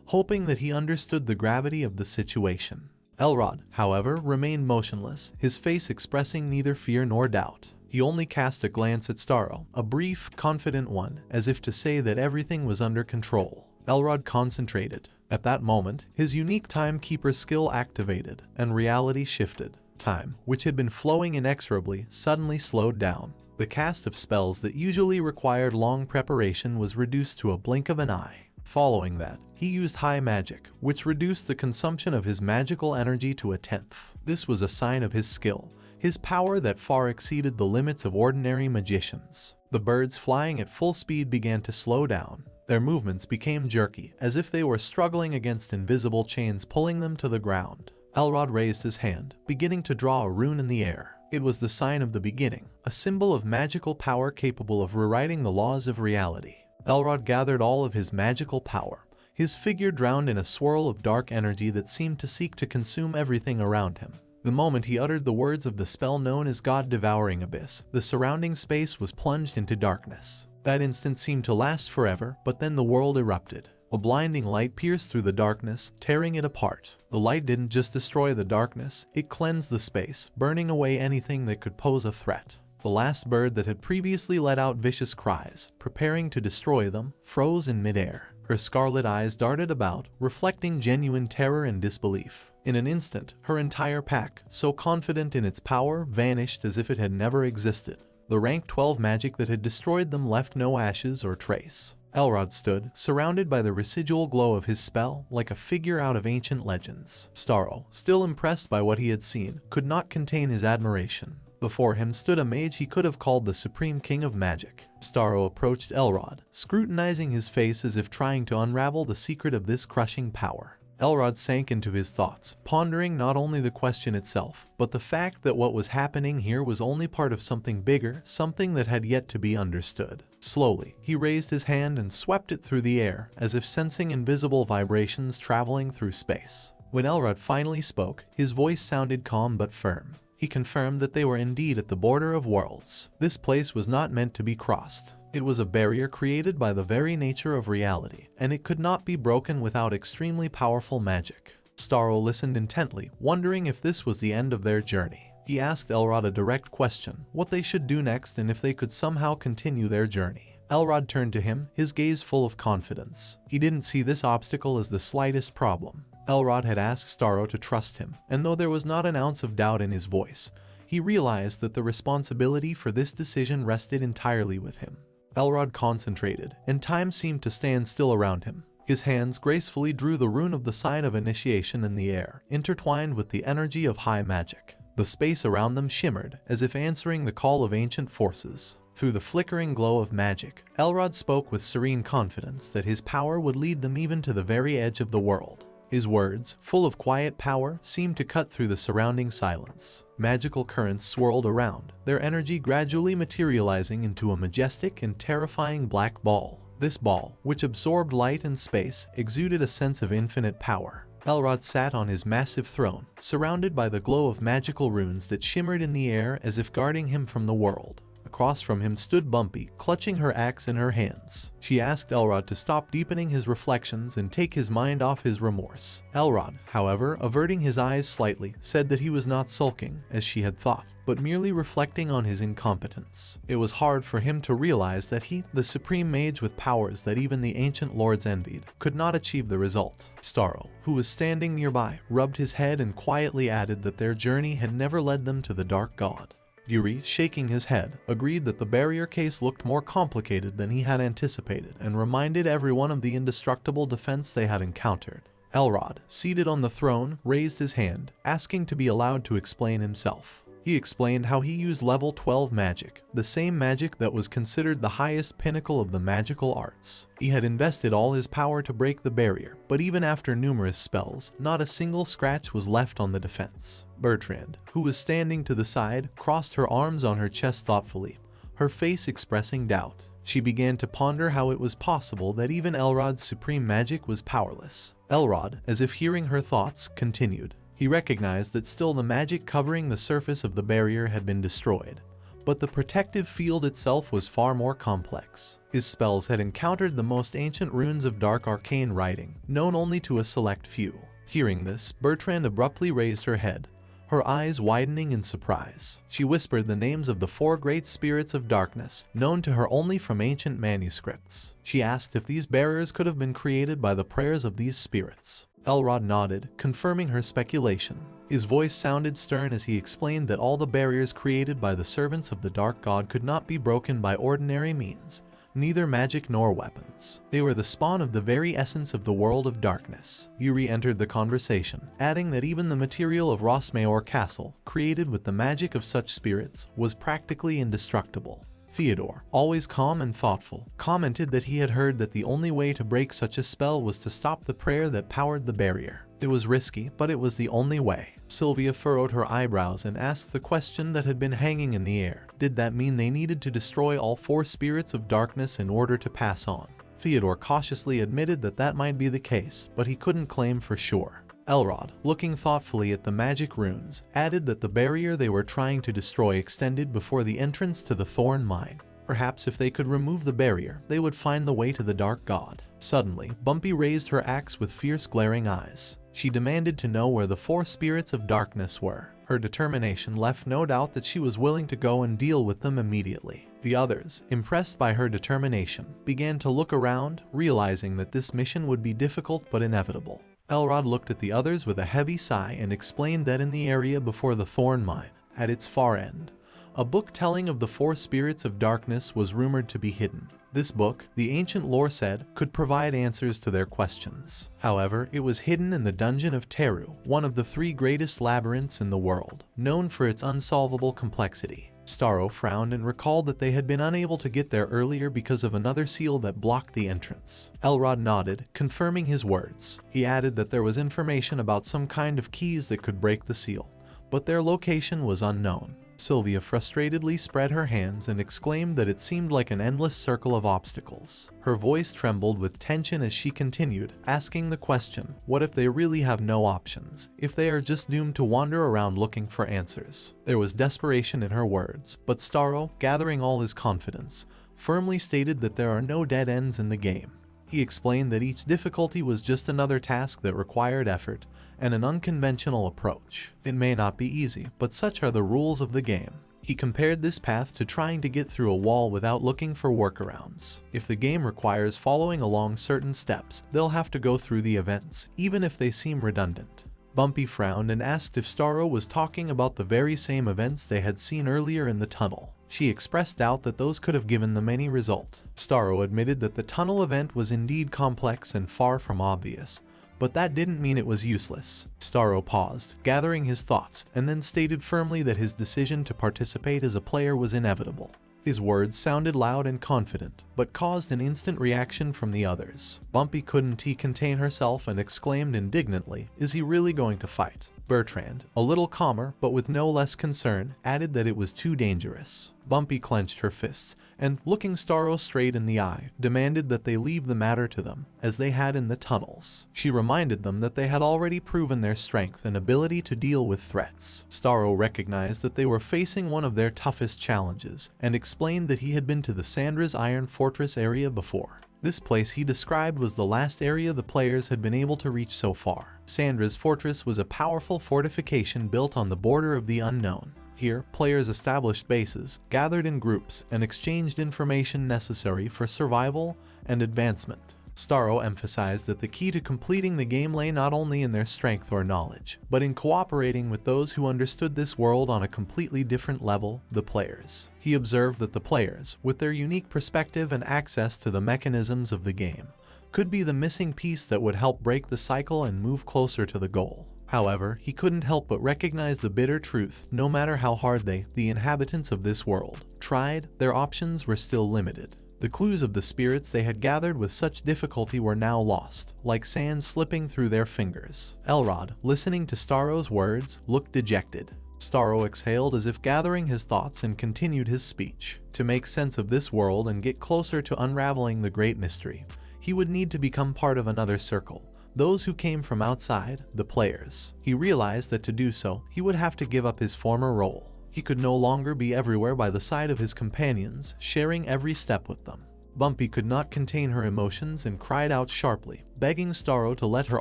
hoping that he understood the gravity of the situation. Elrod, however, remained motionless, his face expressing neither fear nor doubt. He only cast a glance at Staro, a brief, confident one, as if to say that everything was under control. Elrod concentrated. At that moment, his unique timekeeper skill activated, and reality shifted. Time, which had been flowing inexorably, suddenly slowed down. The cast of spells that usually required long preparation was reduced to a blink of an eye. Following that, he used high magic, which reduced the consumption of his magical energy to 1/10. This was a sign of his skill, his power that far exceeded the limits of ordinary magicians. The birds flying at full speed began to slow down. Their movements became jerky, as if they were struggling against invisible chains pulling them to the ground. Elrod raised his hand, beginning to draw a rune in the air. It was the sign of the beginning, a symbol of magical power capable of rewriting the laws of reality. Elrod gathered all of his magical power, his figure drowned in a swirl of dark energy that seemed to seek to consume everything around him. The moment he uttered the words of the spell known as God-Devouring Abyss, the surrounding space was plunged into darkness. That instant seemed to last forever, but then the world erupted. A blinding light pierced through the darkness, tearing it apart. The light didn't just destroy the darkness, it cleansed the space, burning away anything that could pose a threat. The last bird that had previously let out vicious cries, preparing to destroy them, froze in midair. Her scarlet eyes darted about, reflecting genuine terror and disbelief. In an instant, her entire pack, so confident in its power, vanished as if it had never existed. The rank 12 magic that had destroyed them left no ashes or trace. Elrod stood, surrounded by the residual glow of his spell, like a figure out of ancient legends. Staro, still impressed by what he had seen, could not contain his admiration. Before him stood a mage he could have called the Supreme King of Magic. Staro approached Elrod, scrutinizing his face as if trying to unravel the secret of this crushing power. Elrod sank into his thoughts, pondering not only the question itself, but the fact that what was happening here was only part of something bigger, something that had yet to be understood. Slowly, he raised his hand and swept it through the air, as if sensing invisible vibrations traveling through space. When Elrod finally spoke, his voice sounded calm but firm. He confirmed that they were indeed at the border of worlds. This place was not meant to be crossed. It was a barrier created by the very nature of reality, and it could not be broken without extremely powerful magic. Staro listened intently, wondering if this was the end of their journey. He asked Elrod a direct question, what they should do next and if they could somehow continue their journey. Elrod turned to him, his gaze full of confidence. He didn't see this obstacle as the slightest problem. Elrod had asked Staro to trust him, and though there was not an ounce of doubt in his voice, he realized that the responsibility for this decision rested entirely with him. Elrod concentrated, and time seemed to stand still around him. His hands gracefully drew the rune of the sign of initiation in the air, intertwined with the energy of high magic. The space around them shimmered, as if answering the call of ancient forces. Through the flickering glow of magic, Elrod spoke with serene confidence that his power would lead them even to the very edge of the world. His words, full of quiet power, seemed to cut through the surrounding silence. Magical currents swirled around, their energy gradually materializing into a majestic and terrifying black ball. This ball, which absorbed light and space, exuded a sense of infinite power. Elrod sat on his massive throne, surrounded by the glow of magical runes that shimmered in the air as if guarding him from the world. Across from him stood Bumpy, clutching her axe in her hands. She asked Elrod to stop deepening his reflections and take his mind off his remorse. Elrod, however, averting his eyes slightly, said that he was not sulking, as she had thought, but merely reflecting on his incompetence. It was hard for him to realize that he, the supreme mage with powers that even the ancient lords envied, could not achieve the result. Staro, who was standing nearby, rubbed his head and quietly added that their journey had never led them to the Dark God. Yuri, shaking his head, agreed that the barrier case looked more complicated than he had anticipated and reminded everyone of the indestructible defense they had encountered. Elrod, seated on the throne, raised his hand, asking to be allowed to explain himself. He explained how he used level 12 magic, the same magic that was considered the highest pinnacle of the magical arts. He had invested all his power to break the barrier, but even after numerous spells, not a single scratch was left on the defense. Bertrand, who was standing to the side, crossed her arms on her chest thoughtfully, her face expressing doubt. She began to ponder how it was possible that even Elrod's supreme magic was powerless. Elrod, as if hearing her thoughts, continued. He recognized that still the magic covering the surface of the barrier had been destroyed, but the protective field itself was far more complex. His spells had encountered the most ancient runes of dark arcane writing, known only to a select few. Hearing this, Bertrand abruptly raised her head, her eyes widening in surprise. She whispered the names of the 4 great spirits of darkness, known to her only from ancient manuscripts. She asked if these barriers could have been created by the prayers of these spirits. Elrod nodded, confirming her speculation. His voice sounded stern as he explained that all the barriers created by the servants of the Dark God could not be broken by ordinary means, neither magic nor weapons. They were the spawn of the very essence of the world of darkness. Yuri entered the conversation, adding that even the material of Rosmayor Castle, created with the magic of such spirits, was practically indestructible. Theodore, always calm and thoughtful, commented that he had heard that the only way to break such a spell was to stop the prayer that powered the barrier. It was risky, but it was the only way. Sylvia furrowed her eyebrows and asked the question that had been hanging in the air. Did that mean they needed to destroy all 4 spirits of darkness in order to pass on? Theodore cautiously admitted that that might be the case, but he couldn't claim for sure. Elrod, looking thoughtfully at the magic runes, added that the barrier they were trying to destroy extended before the entrance to the Thorn Mine. Perhaps if they could remove the barrier, they would find the way to the Dark God. Suddenly, Bumpy raised her axe with fierce glaring eyes. She demanded to know where the 4 spirits of darkness were. Her determination left no doubt that she was willing to go and deal with them immediately. The others, impressed by her determination, began to look around, realizing that this mission would be difficult but inevitable. Elrod looked at the others with a heavy sigh and explained that in the area before the Thorn Mine, at its far end, a book telling of the 4 spirits of darkness was rumored to be hidden. This book, the ancient lore said, could provide answers to their questions. However, it was hidden in the dungeon of Teru, one of the 3 greatest labyrinths in the world, known for its unsolvable complexity. Staro frowned and recalled that they had been unable to get there earlier because of another seal that blocked the entrance. Elrod nodded, confirming his words. He added that there was information about some kind of keys that could break the seal, but their location was unknown. Sylvia frustratedly spread her hands and exclaimed that it seemed like an endless circle of obstacles. Her voice trembled with tension as she continued, asking the question, what if they really have no options? If they are just doomed to wander around looking for answers? There was desperation in her words, but Staro, gathering all his confidence, firmly stated that there are no dead ends in the game. He explained that each difficulty was just another task that required effort and an unconventional approach. It may not be easy, but such are the rules of the game. He compared this path to trying to get through a wall without looking for workarounds. If the game requires following along certain steps, they'll have to go through the events, even if they seem redundant. Bumpy frowned and asked if Staro was talking about the very same events they had seen earlier in the tunnel. She expressed doubt that those could have given them any result. Staro admitted that the tunnel event was indeed complex and far from obvious, but that didn't mean it was useless. Staro paused, gathering his thoughts, and then stated firmly that his decision to participate as a player was inevitable. His words sounded loud and confident, but caused an instant reaction from the others. Bumpy couldn't contain herself and exclaimed indignantly, "Is he really going to fight?" Bertrand, a little calmer but with no less concern, added that it was too dangerous. Bumpy clenched her fists and, looking Staro straight in the eye, demanded that they leave the matter to them, as they had in the tunnels. She reminded them that they had already proven their strength and ability to deal with threats. Staro recognized that they were facing one of their toughest challenges, and explained that he had been to the Sandra's Iron Fortress area before. This place he described was the last area the players had been able to reach so far. Sandra's fortress was a powerful fortification built on the border of the unknown. Here, players established bases, gathered in groups, and exchanged information necessary for survival and advancement. Staro emphasized that the key to completing the game lay not only in their strength or knowledge, but in cooperating with those who understood this world on a completely different level, the players. He observed that the players, with their unique perspective and access to the mechanisms of the game, could be the missing piece that would help break the cycle and move closer to the goal. However, he couldn't help but recognize the bitter truth. No matter how hard they, the inhabitants of this world, tried, their options were still limited. The clues of the spirits they had gathered with such difficulty were now lost, like sand slipping through their fingers. Elrod, listening to Staro's words, looked dejected. Staro exhaled as if gathering his thoughts and continued his speech. To make sense of this world and get closer to unraveling the great mystery, he would need to become part of another circle. Those who came from outside, the players. He realized that to do so, he would have to give up his former role. He could no longer be everywhere by the side of his companions, sharing every step with them. Bumpy could not contain her emotions and cried out sharply, begging Staro to let her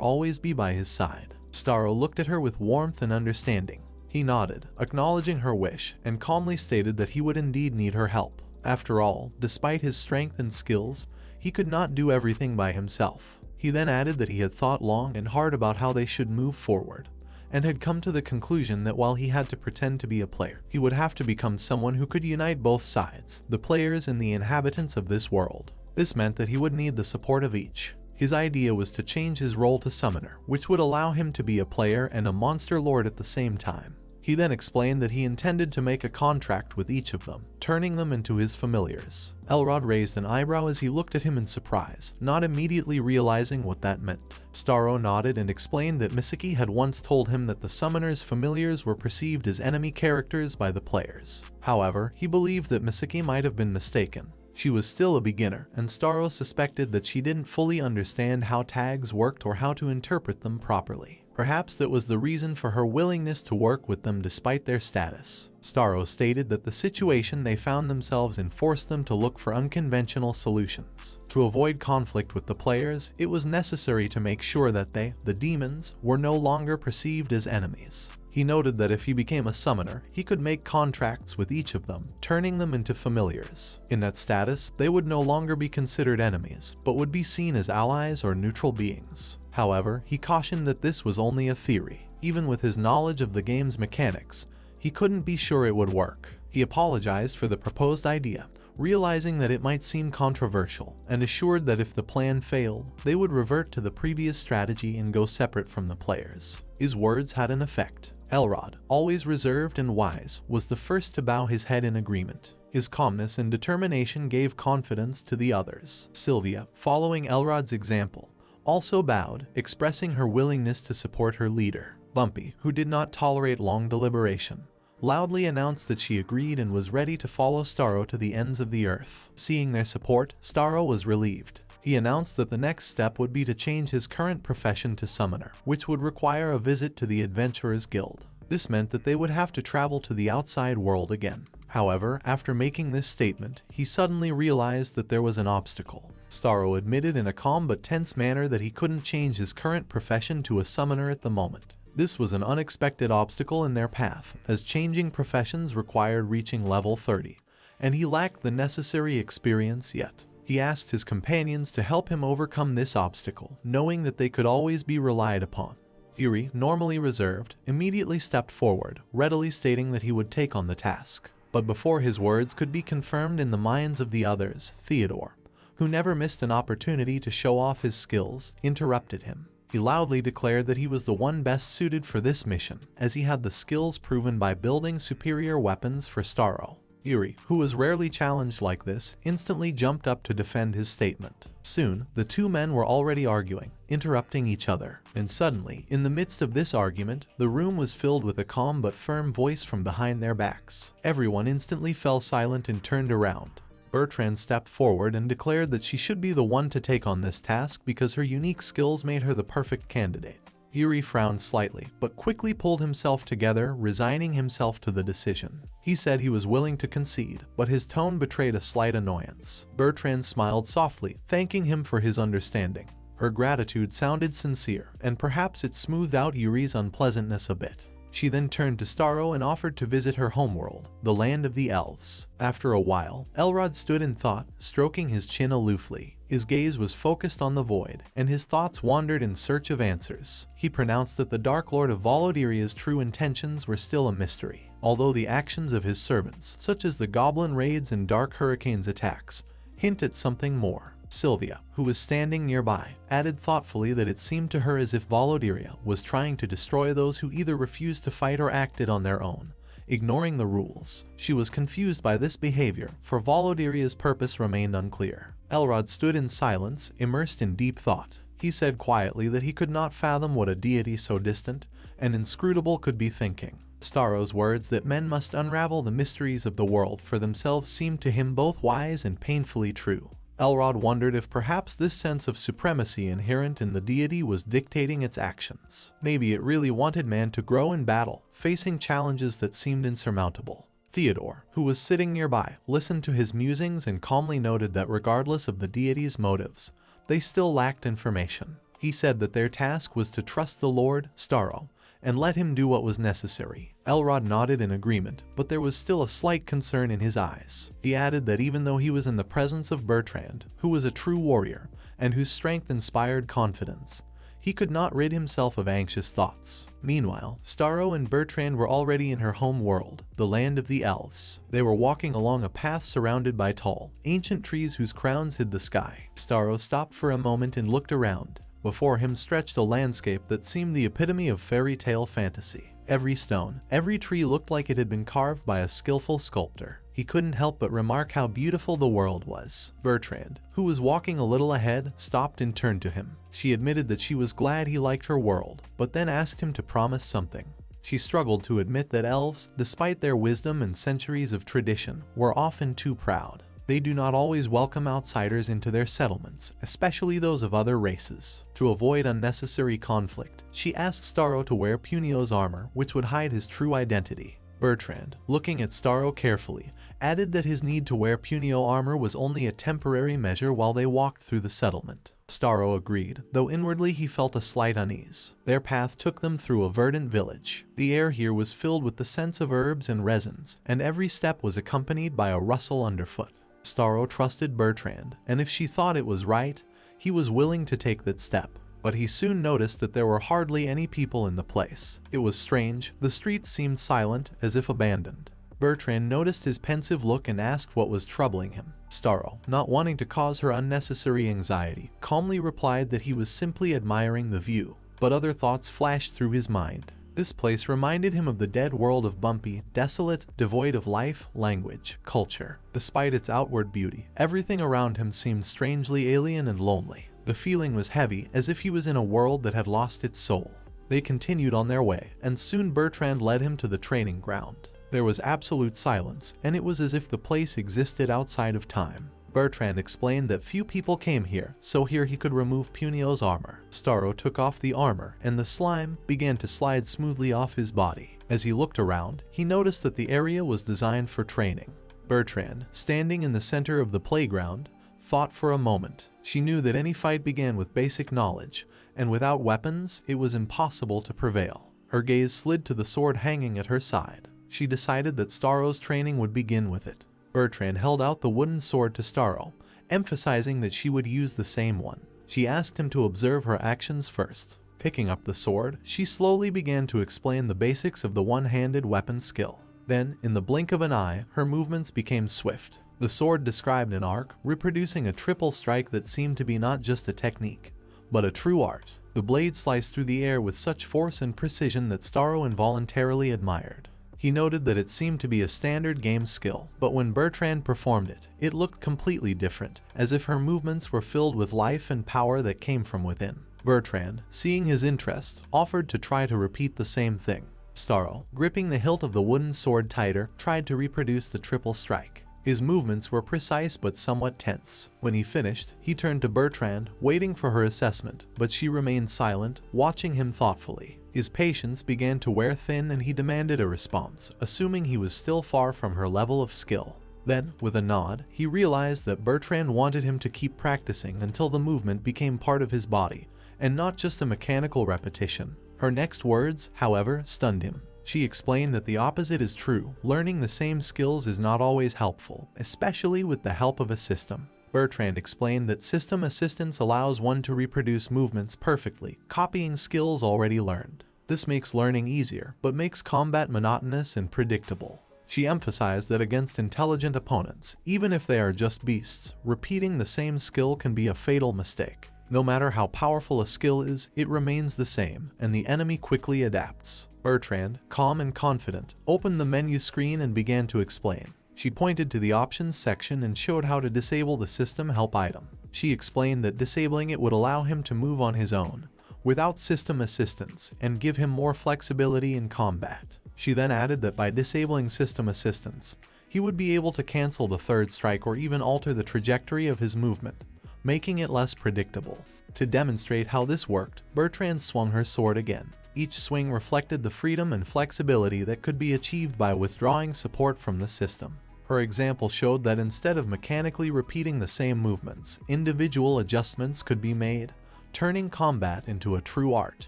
always be by his side. Staro looked at her with warmth and understanding. He nodded, acknowledging her wish, and calmly stated that he would indeed need her help. After all, despite his strength and skills, he could not do everything by himself. He then added that he had thought long and hard about how they should move forward, and had come to the conclusion that while he had to pretend to be a player, he would have to become someone who could unite both sides, the players and the inhabitants of this world. This meant that he would need the support of each. His idea was to change his role to summoner, which would allow him to be a player and a monster lord at the same time. He then explained that he intended to make a contract with each of them, turning them into his familiars. Elrod raised an eyebrow as he looked at him in surprise, not immediately realizing what that meant. Staro nodded and explained that Msiki had once told him that the summoner's familiars were perceived as enemy characters by the players. However, he believed that Msiki might have been mistaken. She was still a beginner, and Staro suspected that she didn't fully understand how tags worked or how to interpret them properly. Perhaps that was the reason for her willingness to work with them despite their status. Staro stated that the situation they found themselves in forced them to look for unconventional solutions. To avoid conflict with the players, it was necessary to make sure that they, the demons, were no longer perceived as enemies. He noted that if he became a summoner, he could make contracts with each of them, turning them into familiars. In that status, they would no longer be considered enemies, but would be seen as allies or neutral beings. However, he cautioned that this was only a theory. Even with his knowledge of the game's mechanics, he couldn't be sure it would work. He apologized for the proposed idea, realizing that it might seem controversial, and assured that if the plan failed, they would revert to the previous strategy and go separate from the players. His words had an effect. Elrod, always reserved and wise, was the first to bow his head in agreement. His calmness and determination gave confidence to the others. Sylvia, following Elrod's example, also bowed, expressing her willingness to support her leader. Bumpy, who did not tolerate long deliberation, loudly announced that she agreed and was ready to follow Staro to the ends of the earth. Seeing their support, Staro was relieved. He announced that the next step would be to change his current profession to summoner, which would require a visit to the Adventurers Guild. This meant that they would have to travel to the outside world again. However, after making this statement, he suddenly realized that there was an obstacle. Staro admitted in a calm but tense manner that he couldn't change his current profession to a summoner at the moment. This was an unexpected obstacle in their path, as changing professions required reaching level 30, and he lacked the necessary experience yet. He asked his companions to help him overcome this obstacle, knowing that they could always be relied upon. Yuri, normally reserved, immediately stepped forward, readily stating that he would take on the task. But before his words could be confirmed in the minds of the others, Theodore, who never missed an opportunity to show off his skills, interrupted him. He loudly declared that he was the one best suited for this mission, as he had the skills proven by building superior weapons for Staro. Yuri, who was rarely challenged like this, instantly jumped up to defend his statement. Soon, the two men were already arguing, interrupting each other. And suddenly, in the midst of this argument, the room was filled with a calm but firm voice from behind their backs. Everyone instantly fell silent and turned around. Bertrand stepped forward and declared that she should be the one to take on this task because her unique skills made her the perfect candidate. Yuri frowned slightly, but quickly pulled himself together, resigning himself to the decision. He said he was willing to concede, but his tone betrayed a slight annoyance. Bertrand smiled softly, thanking him for his understanding. Her gratitude sounded sincere, and perhaps it smoothed out Yuri's unpleasantness a bit. She then turned to Staro and offered to visit her homeworld, the land of the elves. After a while, Elrod stood in thought, stroking his chin aloofly. His gaze was focused on the void, and his thoughts wandered in search of answers. He pronounced that the Dark Lord of Volodiria's true intentions were still a mystery, although the actions of his servants, such as the goblin raids and Dark Hurricane's attacks, hint at something more. Sylvia, who was standing nearby, added thoughtfully that it seemed to her as if Volodiria was trying to destroy those who either refused to fight or acted on their own, ignoring the rules. She was confused by this behavior, for Volodiria's purpose remained unclear. Elrod stood in silence, immersed in deep thought. He said quietly that he could not fathom what a deity so distant and inscrutable could be thinking. Staro's words that men must unravel the mysteries of the world for themselves seemed to him both wise and painfully true. Elrod wondered if perhaps this sense of supremacy inherent in the deity was dictating its actions. Maybe it really wanted man to grow in battle, facing challenges that seemed insurmountable. Theodore, who was sitting nearby, listened to his musings and calmly noted that regardless of the deity's motives, they still lacked information. He said that their task was to trust the Lord, Staro, and let him do what was necessary. Elrod nodded in agreement, but there was still a slight concern in his eyes. He added that even though he was in the presence of Bertrand, who was a true warrior, and whose strength inspired confidence, He could not rid himself of anxious thoughts. Meanwhile, Staro and Bertrand were already in her home world, the land of the elves. They were walking along a path surrounded by tall, ancient trees whose crowns hid the sky. Staro stopped for a moment and looked around. Before him stretched a landscape that seemed the epitome of fairy tale fantasy. Every stone, every tree looked like it had been carved by a skillful sculptor. He couldn't help but remark how beautiful the world was. Bertrand, who was walking a little ahead, stopped and turned to him. She admitted that she was glad he liked her world, but then asked him to promise something. She struggled to admit that elves, despite their wisdom and centuries of tradition, were often too proud. They do not always welcome outsiders into their settlements, especially those of other races. To avoid unnecessary conflict, she asked Staro to wear Punio's armor, which would hide his true identity. Bertrand, looking at Staro carefully, added that his need to wear Punio armor was only a temporary measure while they walked through the settlement. Staro agreed, though inwardly he felt a slight unease. Their path took them through a verdant village. The air here was filled with the scents of herbs and resins, and every step was accompanied by a rustle underfoot. Staro trusted Bertrand, and if she thought it was right, he was willing to take that step. But he soon noticed that there were hardly any people in the place. It was strange, the streets seemed silent, as if abandoned. Bertrand noticed his pensive look and asked what was troubling him. Staro, not wanting to cause her unnecessary anxiety, calmly replied that he was simply admiring the view. But other thoughts flashed through his mind. This place reminded him of the dead world of Bumpy, desolate, devoid of life, language, culture. Despite its outward beauty, everything around him seemed strangely alien and lonely. The feeling was heavy, as if he was in a world that had lost its soul. They continued on their way, and soon Bertrand led him to the training ground. There was absolute silence, and it was as if the place existed outside of time. Bertrand explained that few people came here, so here he could remove Punio's armor. Staro took off the armor, and the slime began to slide smoothly off his body. As he looked around, he noticed that the area was designed for training. Bertrand, standing in the center of the playground, thought for a moment. She knew that any fight began with basic knowledge, and without weapons, it was impossible to prevail. Her gaze slid to the sword hanging at her side. She decided that Staro's training would begin with it. Bertrand held out the wooden sword to Staro, emphasizing that she would use the same one. She asked him to observe her actions first. Picking up the sword, she slowly began to explain the basics of the one-handed weapon skill. Then, in the blink of an eye, her movements became swift. The sword described an arc, reproducing a triple strike that seemed to be not just a technique, but a true art. The blade sliced through the air with such force and precision that Staro involuntarily admired. He noted that it seemed to be a standard game skill, but when Bertrand performed it, it looked completely different, as if her movements were filled with life and power that came from within. Bertrand, seeing his interest, offered to try to repeat the same thing. Staro, gripping the hilt of the wooden sword tighter, tried to reproduce the triple strike. His movements were precise but somewhat tense. When he finished, he turned to Bertrand, waiting for her assessment, but she remained silent, watching him thoughtfully. His patience began to wear thin and he demanded a response, assuming he was still far from her level of skill. Then, with a nod, he realized that Bertrand wanted him to keep practicing until the movement became part of his body, and not just a mechanical repetition. Her next words, however, stunned him. She explained that the opposite is true. Learning the same skills is not always helpful, especially with the help of a system. Bertrand explained that system assistance allows one to reproduce movements perfectly, copying skills already learned. This makes learning easier, but makes combat monotonous and predictable. She emphasized that against intelligent opponents, even if they are just beasts, repeating the same skill can be a fatal mistake. No matter how powerful a skill is, it remains the same, and the enemy quickly adapts. Bertrand, calm and confident, opened the menu screen and began to explain. She pointed to the options section and showed how to disable the system help item. She explained that disabling it would allow him to move on his own, without system assistance, and give him more flexibility in combat. She then added that by disabling system assistance, he would be able to cancel the third strike or even alter the trajectory of his movement, making it less predictable. To demonstrate how this worked, Bertrand swung her sword again. Each swing reflected the freedom and flexibility that could be achieved by withdrawing support from the system. Her example showed that instead of mechanically repeating the same movements, individual adjustments could be made, turning combat into a true art.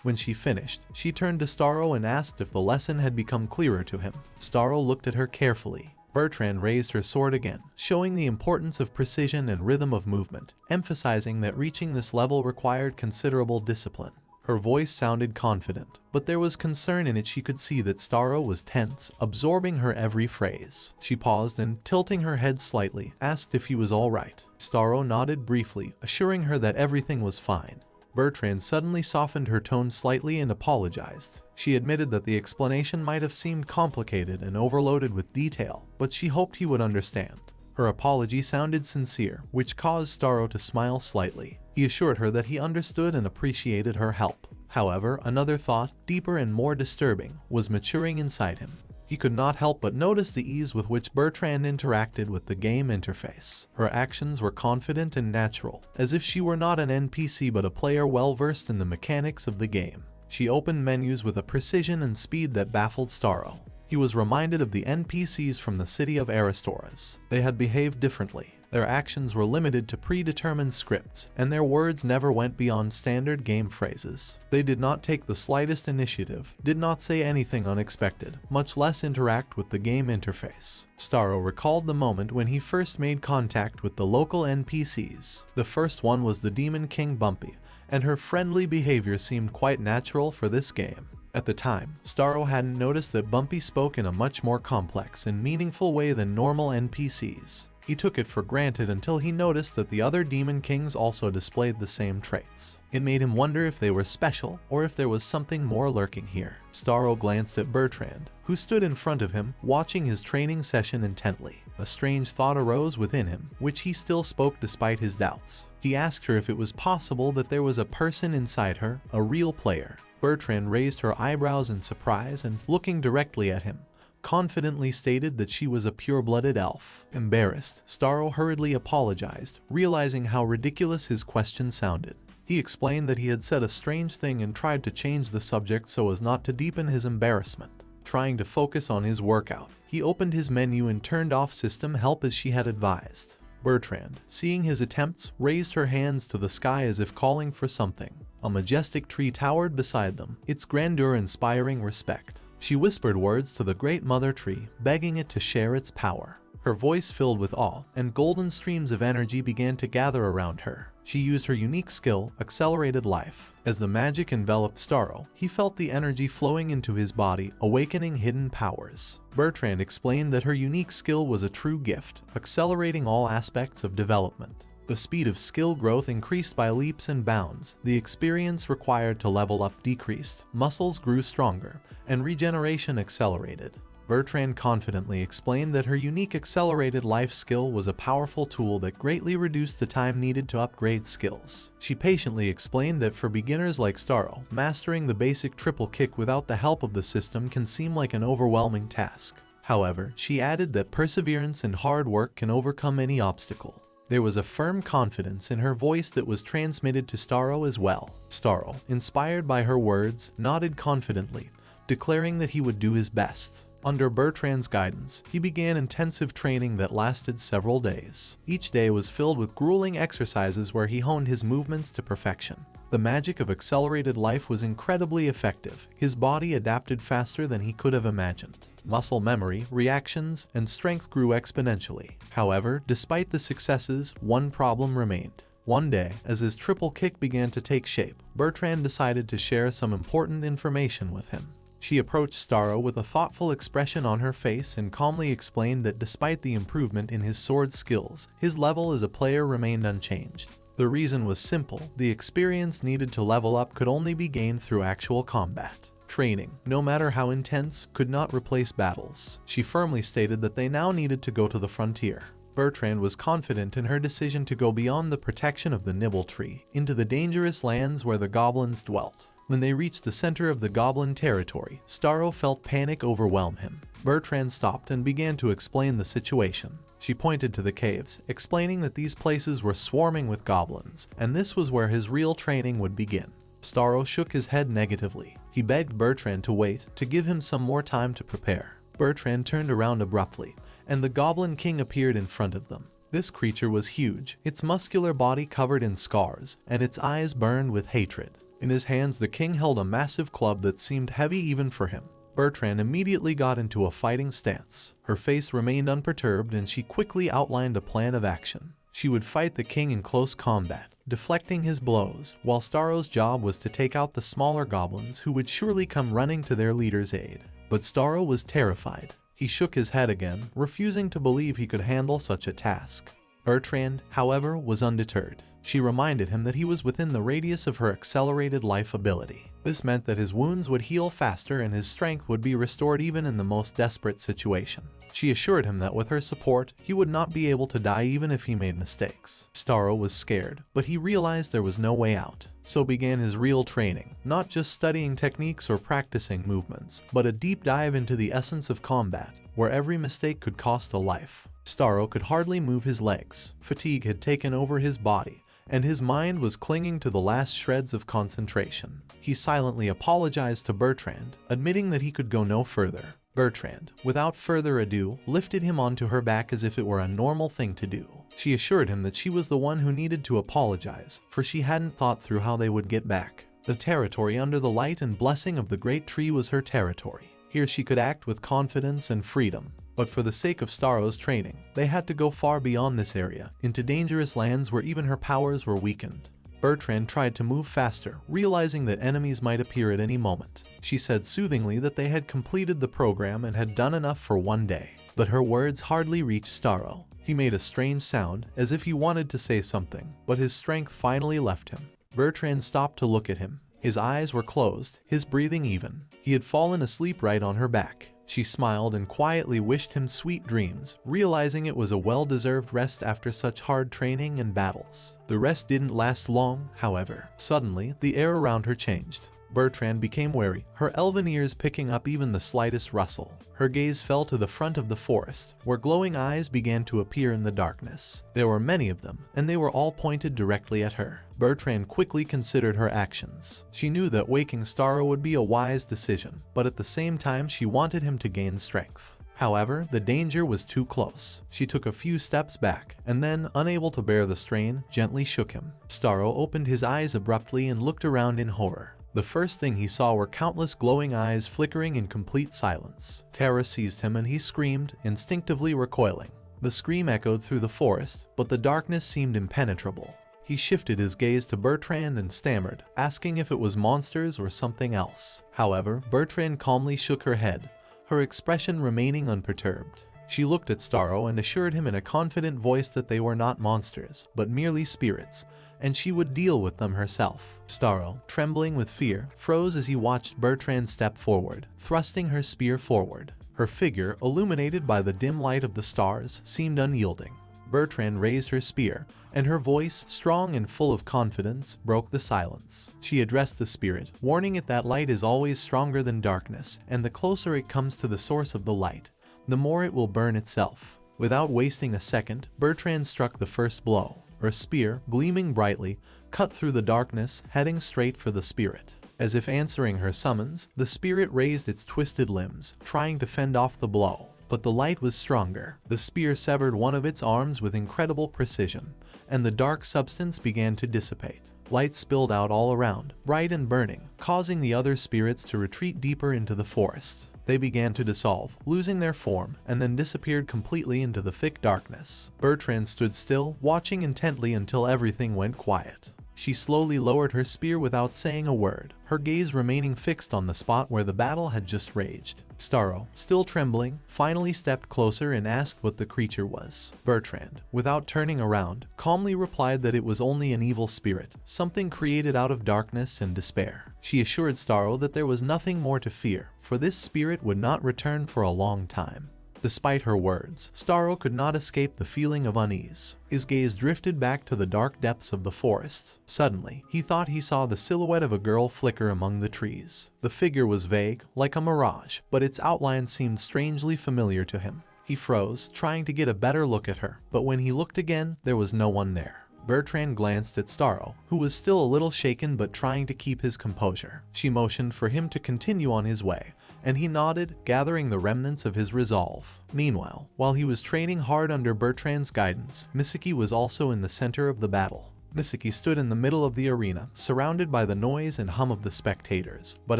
When she finished, she turned to Staro and asked if the lesson had become clearer to him. Staro looked at her carefully. Bertrand raised her sword again, showing the importance of precision and rhythm of movement, emphasizing that reaching this level required considerable discipline. Her voice sounded confident, but there was concern in it. She could see that Staro was tense, absorbing her every phrase. She paused and, tilting her head slightly, asked if he was all right. Staro nodded briefly, assuring her that everything was fine. Bertrand suddenly softened her tone slightly and apologized. She admitted that the explanation might have seemed complicated and overloaded with detail, but she hoped he would understand. Her apology sounded sincere, which caused Staro to smile slightly. He assured her that he understood and appreciated her help. However, another thought, deeper and more disturbing, was maturing inside him. He could not help but notice the ease with which Bertrand interacted with the game interface. Her actions were confident and natural, as if she were not an NPC but a player well versed in the mechanics of the game. She opened menus with a precision and speed that baffled Staro. He was reminded of the NPCs from the city of Aristo. They had behaved differently. Their actions were limited to predetermined scripts, and their words never went beyond standard game phrases. They did not take the slightest initiative, did not say anything unexpected, much less interact with the game interface. Staro recalled the moment when he first made contact with the local NPCs. The first one was the Demon King Bumpy, and her friendly behavior seemed quite natural for this game. At the time, Staro hadn't noticed that Bumpy spoke in a much more complex and meaningful way than normal NPCs. He took it for granted until he noticed that the other Demon Kings also displayed the same traits. It made him wonder if they were special, or if there was something more lurking here. Staro glanced at Bertrand, who stood in front of him, watching his training session intently. A strange thought arose within him, which he still spoke despite his doubts. He asked her if it was possible that there was a person inside her, a real player. Bertrand raised her eyebrows in surprise and, looking directly at him, confidently stated that she was a pure-blooded elf. Embarrassed, Staro hurriedly apologized, realizing how ridiculous his question sounded. He explained that he had said a strange thing and tried to change the subject so as not to deepen his embarrassment. Trying to focus on his workout, he opened his menu and turned off system help as she had advised. Bertrand, seeing his attempts, raised her hands to the sky as if calling for something. A majestic tree towered beside them, its grandeur inspiring respect. She whispered words to the great mother tree, begging it to share its power. Her voice filled with awe, and golden streams of energy began to gather around her. She used her unique skill, Accelerated Life. As the magic enveloped Staro, he felt the energy flowing into his body, awakening hidden powers. Bertrand explained that her unique skill was a true gift, accelerating all aspects of development. The speed of skill growth increased by leaps and bounds, the experience required to level up decreased, muscles grew stronger, and regeneration accelerated. Bertrand confidently explained that her unique Accelerated Life skill was a powerful tool that greatly reduced the time needed to upgrade skills. She patiently explained that for beginners like Staro, mastering the basic triple kick without the help of the system can seem like an overwhelming task. However, she added that perseverance and hard work can overcome any obstacle. There was a firm confidence in her voice that was transmitted to Staro as well. Staro, inspired by her words, nodded confidently, declaring that he would do his best. Under Bertrand's guidance, he began intensive training that lasted several days. Each day was filled with grueling exercises where he honed his movements to perfection. The magic of Accelerated Life was incredibly effective. His body adapted faster than he could have imagined. Muscle memory, reactions, and strength grew exponentially. However, despite the successes, one problem remained. One day, as his triple kick began to take shape, Bertrand decided to share some important information with him. She approached Staro with a thoughtful expression on her face and calmly explained that despite the improvement in his sword skills, his level as a player remained unchanged. The reason was simple: the experience needed to level up could only be gained through actual combat. Training, no matter how intense, could not replace battles. She firmly stated that they now needed to go to the frontier. Bertrand was confident in her decision to go beyond the protection of the Nibble Tree, into the dangerous lands where the goblins dwelt. When they reached the center of the goblin territory, Staro felt panic overwhelm him. Bertrand stopped and began to explain the situation. She pointed to the caves, explaining that these places were swarming with goblins, and this was where his real training would begin. Staro shook his head negatively. He begged Bertrand to wait, to give him some more time to prepare. Bertrand turned around abruptly, and the Goblin King appeared in front of them. This creature was huge, its muscular body covered in scars, and its eyes burned with hatred. In his hands, the king held a massive club that seemed heavy even for him. Bertrand immediately got into a fighting stance. Her face remained unperturbed and she quickly outlined a plan of action. She would fight the king in close combat, deflecting his blows, while Staro's job was to take out the smaller goblins who would surely come running to their leader's aid. But Staro was terrified. He shook his head again, refusing to believe he could handle such a task. Bertrand, however, was undeterred. She reminded him that he was within the radius of her accelerated life ability. This meant that his wounds would heal faster and his strength would be restored even in the most desperate situation. She assured him that with her support, he would not be able to die even if he made mistakes. Staro was scared, but he realized there was no way out. So began his real training, not just studying techniques or practicing movements, but a deep dive into the essence of combat, where every mistake could cost a life. Staro could hardly move his legs. Fatigue had taken over his body, and his mind was clinging to the last shreds of concentration. He silently apologized to Bertrand, admitting that he could go no further. Bertrand, without further ado, lifted him onto her back as if it were a normal thing to do. She assured him that she was the one who needed to apologize, for she hadn't thought through how they would get back. The territory under the light and blessing of the great tree was her territory. Here she could act with confidence and freedom. But for the sake of Staro's training, they had to go far beyond this area, into dangerous lands where even her powers were weakened. Bertrand tried to move faster, realizing that enemies might appear at any moment. She said soothingly that they had completed the program and had done enough for one day. But her words hardly reached Staro. He made a strange sound, as if he wanted to say something, but his strength finally left him. Bertrand stopped to look at him. His eyes were closed, his breathing even. He had fallen asleep right on her back. She smiled and quietly wished him sweet dreams, realizing it was a well-deserved rest after such hard training and battles. The rest didn't last long, however. Suddenly, the air around her changed. Bertrand became wary, her elven ears picking up even the slightest rustle. Her gaze fell to the front of the forest, where glowing eyes began to appear in the darkness. There were many of them, and they were all pointed directly at her. Bertrand quickly considered her actions. She knew that waking Staro would be a wise decision, but at the same time she wanted him to gain strength. However, the danger was too close. She took a few steps back, and then, unable to bear the strain, gently shook him. Staro opened his eyes abruptly and looked around in horror. The first thing he saw were countless glowing eyes flickering in complete silence. Terror seized him and he screamed, instinctively recoiling. The scream echoed through the forest, but the darkness seemed impenetrable. He shifted his gaze to Bertrand and stammered, asking if it was monsters or something else. However, Bertrand calmly shook her head, her expression remaining unperturbed. She looked at Staro and assured him in a confident voice that they were not monsters, but merely spirits, and she would deal with them herself. Staro, trembling with fear, froze as he watched Bertrand step forward, thrusting her spear forward. Her figure, illuminated by the dim light of the stars, seemed unyielding. Bertrand raised her spear, and her voice, strong and full of confidence, broke the silence. She addressed the spirit, warning it that light is always stronger than darkness, and the closer it comes to the source of the light, the more it will burn itself. Without wasting a second, Bertrand struck the first blow. Her spear, gleaming brightly, cut through the darkness, heading straight for the spirit. As if answering her summons, the spirit raised its twisted limbs, trying to fend off the blow. But the light was stronger. The spear severed one of its arms with incredible precision, and the dark substance began to dissipate. Light spilled out all around, bright and burning, causing the other spirits to retreat deeper into the forest. They began to dissolve, losing their form, and then disappeared completely into the thick darkness. Bertrand stood still, watching intently until everything went quiet. She slowly lowered her spear without saying a word, her gaze remaining fixed on the spot where the battle had just raged. Staro, still trembling, finally stepped closer and asked what the creature was. Bertrand, without turning around, calmly replied that it was only an evil spirit, something created out of darkness and despair. She assured Staro that there was nothing more to fear, for this spirit would not return for a long time. Despite her words, Staro could not escape the feeling of unease. His gaze drifted back to the dark depths of the forest. Suddenly, he thought he saw the silhouette of a girl flicker among the trees. The figure was vague, like a mirage, but its outline seemed strangely familiar to him. He froze, trying to get a better look at her, but when he looked again, there was no one there. Bertrand glanced at Staro, who was still a little shaken but trying to keep his composure. She motioned for him to continue on his way, and he nodded, gathering the remnants of his resolve. Meanwhile, while he was training hard under Bertrand's guidance, Msiki was also in the center of the battle. Msiki stood in the middle of the arena, surrounded by the noise and hum of the spectators, but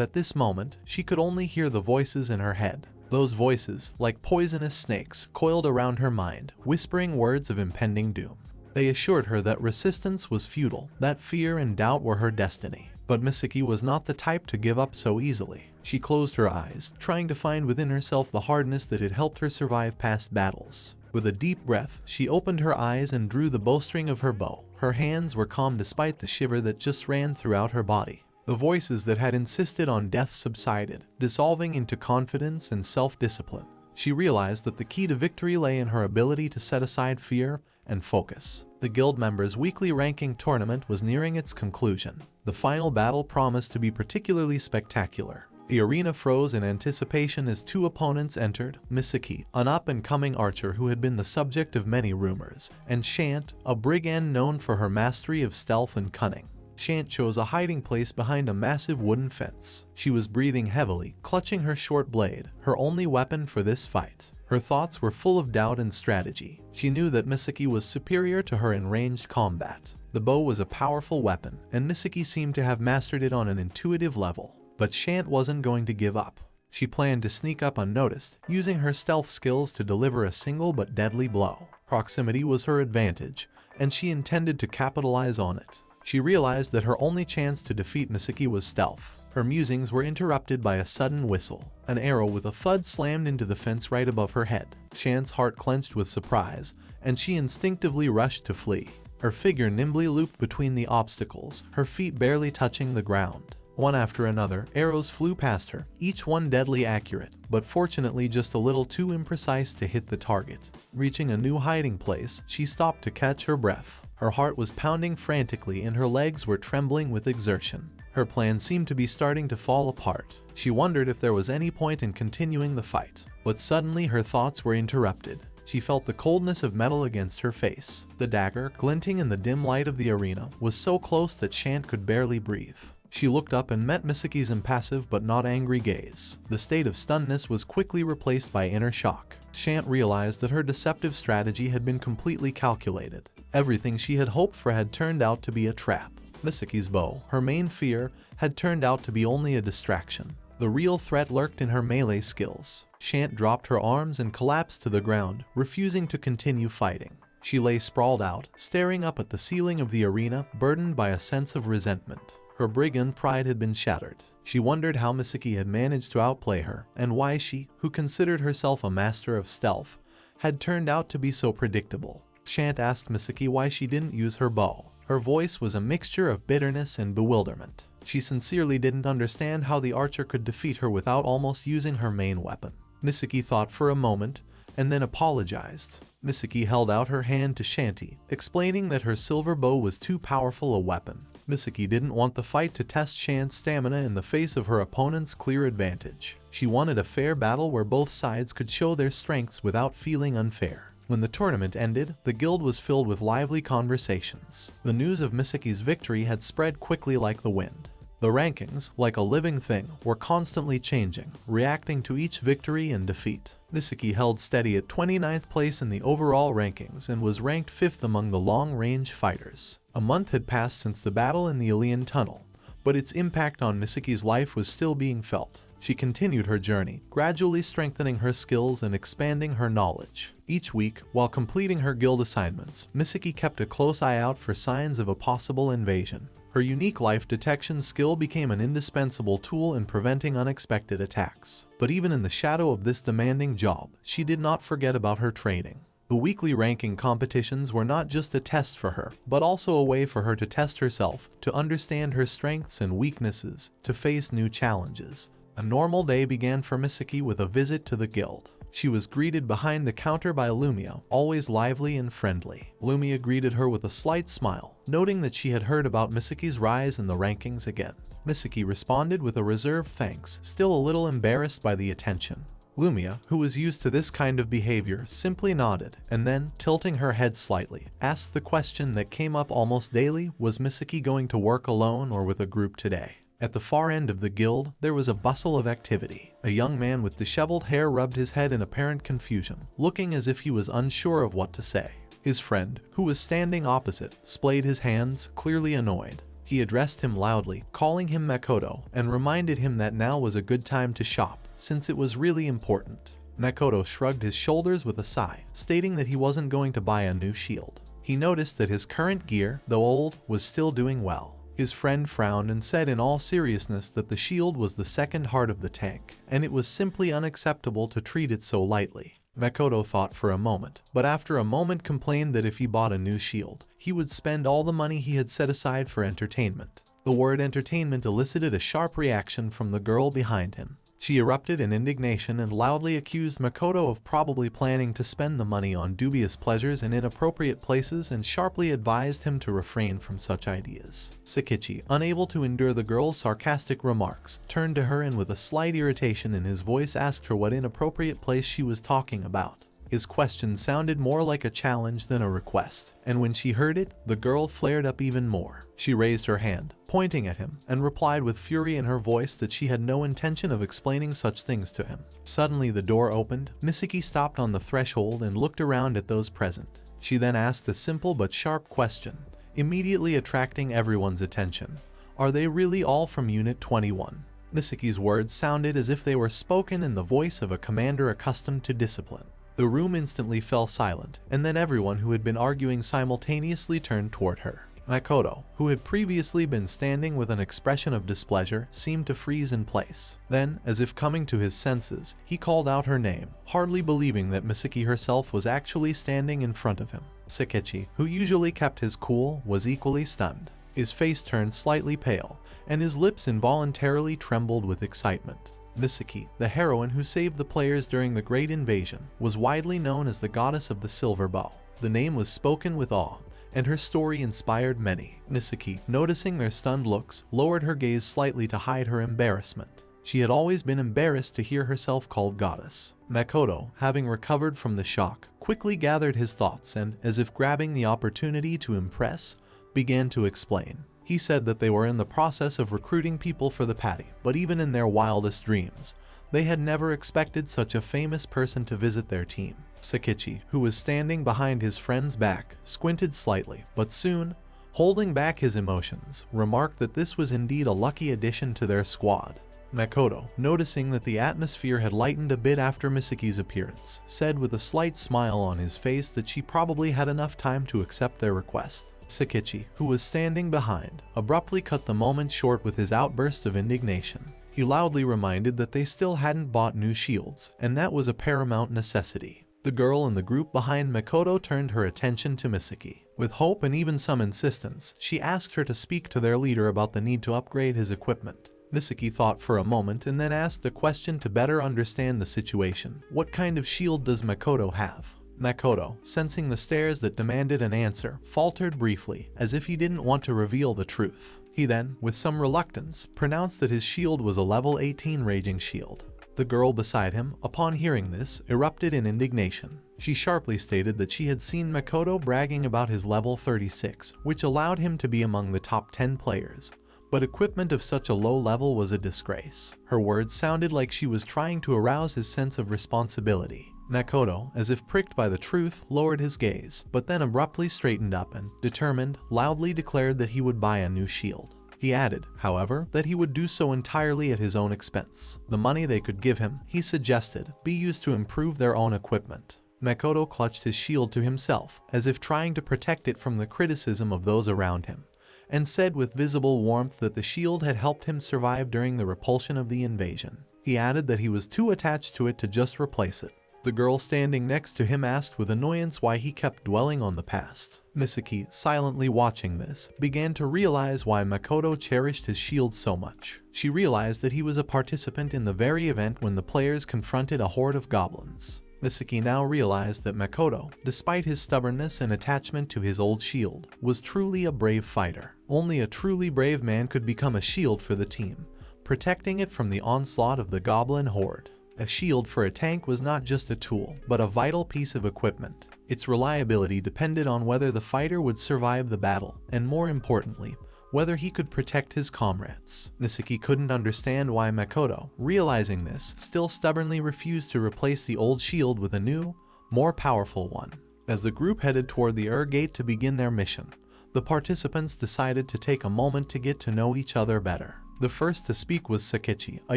at this moment, she could only hear the voices in her head. Those voices, like poisonous snakes, coiled around her mind, whispering words of impending doom. They assured her that resistance was futile, that fear and doubt were her destiny. But Msiki was not the type to give up so easily. She closed her eyes, trying to find within herself the hardness that had helped her survive past battles. With a deep breath, she opened her eyes and drew the bowstring of her bow. Her hands were calm despite the shiver that just ran throughout her body. The voices that had insisted on death subsided, dissolving into confidence and self-discipline. She realized that the key to victory lay in her ability to set aside fear and focus. The guild members' weekly ranking tournament was nearing its conclusion. The final battle promised to be particularly spectacular. The arena froze in anticipation as two opponents entered, Msiki, an up-and-coming archer who had been the subject of many rumors, and Shant, a brigand known for her mastery of stealth and cunning. Shant chose a hiding place behind a massive wooden fence. She was breathing heavily, clutching her short blade, her only weapon for this fight. Her thoughts were full of doubt and strategy. She knew that Msiki was superior to her in ranged combat. The bow was a powerful weapon, and Msiki seemed to have mastered it on an intuitive level. But Shant wasn't going to give up. She planned to sneak up unnoticed, using her stealth skills to deliver a single but deadly blow. Proximity was her advantage, and she intended to capitalize on it. She realized that her only chance to defeat Msiki was stealth. Her musings were interrupted by a sudden whistle. An arrow with a thud slammed into the fence right above her head. Shant's heart clenched with surprise, and she instinctively rushed to flee. Her figure nimbly looped between the obstacles, her feet barely touching the ground. One after another, arrows flew past her, each one deadly accurate, but fortunately just a little too imprecise to hit the target. Reaching a new hiding place, she stopped to catch her breath. Her heart was pounding frantically and her legs were trembling with exertion. Her plan seemed to be starting to fall apart. She wondered if there was any point in continuing the fight, but suddenly her thoughts were interrupted. She felt the coldness of metal against her face. The dagger, glinting in the dim light of the arena, was so close that Shant could barely breathe. She looked up and met Msiki's impassive but not angry gaze. The state of stunnedness was quickly replaced by inner shock. Shant realized that her deceptive strategy had been completely calculated. Everything she had hoped for had turned out to be a trap. Msiki's bow, her main fear, had turned out to be only a distraction. The real threat lurked in her melee skills. Shant dropped her arms and collapsed to the ground, refusing to continue fighting. She lay sprawled out, staring up at the ceiling of the arena, burdened by a sense of resentment. Her brigand pride had been shattered. She wondered how Msiki had managed to outplay her, and why she, who considered herself a master of stealth, had turned out to be so predictable. Shant asked Msiki why she didn't use her bow. Her voice was a mixture of bitterness and bewilderment. She sincerely didn't understand how the archer could defeat her without almost using her main weapon. Msiki thought for a moment, and then apologized. Msiki held out her hand to Shanti, explaining that her silver bow was too powerful a weapon. Msiki didn't want the fight to test Shant's stamina in the face of her opponent's clear advantage. She wanted a fair battle where both sides could show their strengths without feeling unfair. When the tournament ended, the guild was filled with lively conversations. The news of Msiki's victory had spread quickly like the wind. The rankings, like a living thing, were constantly changing, reacting to each victory and defeat. Msiki held steady at 29th place in the overall rankings and was ranked 5th among the long-range fighters. A month had passed since the battle in the Ilian Tunnel, but its impact on Msiki's life was still being felt. She continued her journey, gradually strengthening her skills and expanding her knowledge. Each week, while completing her guild assignments, Msiki kept a close eye out for signs of a possible invasion. Her unique life detection skill became an indispensable tool in preventing unexpected attacks. But even in the shadow of this demanding job, she did not forget about her training. The weekly ranking competitions were not just a test for her, but also a way for her to test herself, to understand her strengths and weaknesses, to face new challenges. A normal day began for Msiki with a visit to the guild. She was greeted behind the counter by Lumia, always lively and friendly. Lumia greeted her with a slight smile, noting that she had heard about Msiki's rise in the rankings again. Msiki responded with a reserved thanks, still a little embarrassed by the attention. Lumia, who was used to this kind of behavior, simply nodded, and then, tilting her head slightly, asked the question that came up almost daily: was Msiki going to work alone or with a group today? At the far end of the guild, there was a bustle of activity. A young man with disheveled hair rubbed his head in apparent confusion, looking as if he was unsure of what to say. His friend, who was standing opposite, splayed his hands, clearly annoyed. He addressed him loudly, calling him Makoto, and reminded him that now was a good time to shop, since it was really important. Makoto shrugged his shoulders with a sigh, stating that he wasn't going to buy a new shield. He noticed that his current gear, though old, was still doing well. His friend frowned and said in all seriousness that the shield was the second heart of the tank, and it was simply unacceptable to treat it so lightly. Makoto thought for a moment, but after a moment complained that if he bought a new shield, he would spend all the money he had set aside for entertainment. The word entertainment elicited a sharp reaction from the girl behind him. She erupted in indignation and loudly accused Makoto of probably planning to spend the money on dubious pleasures in inappropriate places and sharply advised him to refrain from such ideas. Sakichi, unable to endure the girl's sarcastic remarks, turned to her and with a slight irritation in his voice asked her what inappropriate place she was talking about. His question sounded more like a challenge than a request, and when she heard it, the girl flared up even more. She raised her hand, pointing at him, and replied with fury in her voice that she had no intention of explaining such things to him. Suddenly the door opened, Msiki stopped on the threshold and looked around at those present. She then asked a simple but sharp question, immediately attracting everyone's attention. Are they really all from Unit 21? Msiki's words sounded as if they were spoken in the voice of a commander accustomed to discipline. The room instantly fell silent, and then everyone who had been arguing simultaneously turned toward her. Makoto, who had previously been standing with an expression of displeasure, seemed to freeze in place. Then, as if coming to his senses, he called out her name, hardly believing that Msiki herself was actually standing in front of him. Sakichi, who usually kept his cool, was equally stunned. His face turned slightly pale, and his lips involuntarily trembled with excitement. Msiki, the heroine who saved the players during the Great Invasion, was widely known as the goddess of the silver bow. The name was spoken with awe, and her story inspired many. Msiki, noticing their stunned looks, lowered her gaze slightly to hide her embarrassment. She had always been embarrassed to hear herself called goddess. Makoto, having recovered from the shock, quickly gathered his thoughts and, as if grabbing the opportunity to impress, began to explain. He said that they were in the process of recruiting people for the patty, but even in their wildest dreams, they had never expected such a famous person to visit their team. Sakichi, who was standing behind his friend's back, squinted slightly, but soon, holding back his emotions, remarked that this was indeed a lucky addition to their squad. Makoto, noticing that the atmosphere had lightened a bit after Msiki's appearance, said with a slight smile on his face that she probably had enough time to accept their request. Sakichi, who was standing behind, abruptly cut the moment short with his outburst of indignation. He loudly reminded that they still hadn't bought new shields, and that was a paramount necessity. The girl in the group behind Makoto turned her attention to Msiki. With hope and even some insistence, she asked her to speak to their leader about the need to upgrade his equipment. Msiki thought for a moment and then asked a question to better understand the situation. What kind of shield does Makoto have? Makoto, sensing the stares that demanded an answer, faltered briefly, as if he didn't want to reveal the truth. He then, with some reluctance, pronounced that his shield was a level 18 raging shield. The girl beside him, upon hearing this, erupted in indignation. She sharply stated that she had seen Makoto bragging about his level 36, which allowed him to be among the top 10 players. But equipment of such a low level was a disgrace. Her words sounded like she was trying to arouse his sense of responsibility. Makoto, as if pricked by the truth, lowered his gaze, but then abruptly straightened up and, determined, loudly declared that he would buy a new shield. He added, however, that he would do so entirely at his own expense. The money they could give him, he suggested, be used to improve their own equipment. Makoto clutched his shield to himself, as if trying to protect it from the criticism of those around him, and said with visible warmth that the shield had helped him survive during the repulsion of the invasion. He added that he was too attached to it to just replace it. The girl standing next to him asked with annoyance why he kept dwelling on the past. Msiki, silently watching this, began to realize why Makoto cherished his shield so much. She realized that he was a participant in the very event when the players confronted a horde of goblins. Msiki now realized that Makoto, despite his stubbornness and attachment to his old shield, was truly a brave fighter. Only a truly brave man could become a shield for the team, protecting it from the onslaught of the goblin horde. A shield for a tank was not just a tool, but a vital piece of equipment. Its reliability depended on whether the fighter would survive the battle, and more importantly, whether he could protect his comrades. Msiki couldn't understand why Makoto, realizing this, still stubbornly refused to replace the old shield with a new, more powerful one. As the group headed toward the gate to begin their mission, the participants decided to take a moment to get to know each other better. The first to speak was Sakichi, a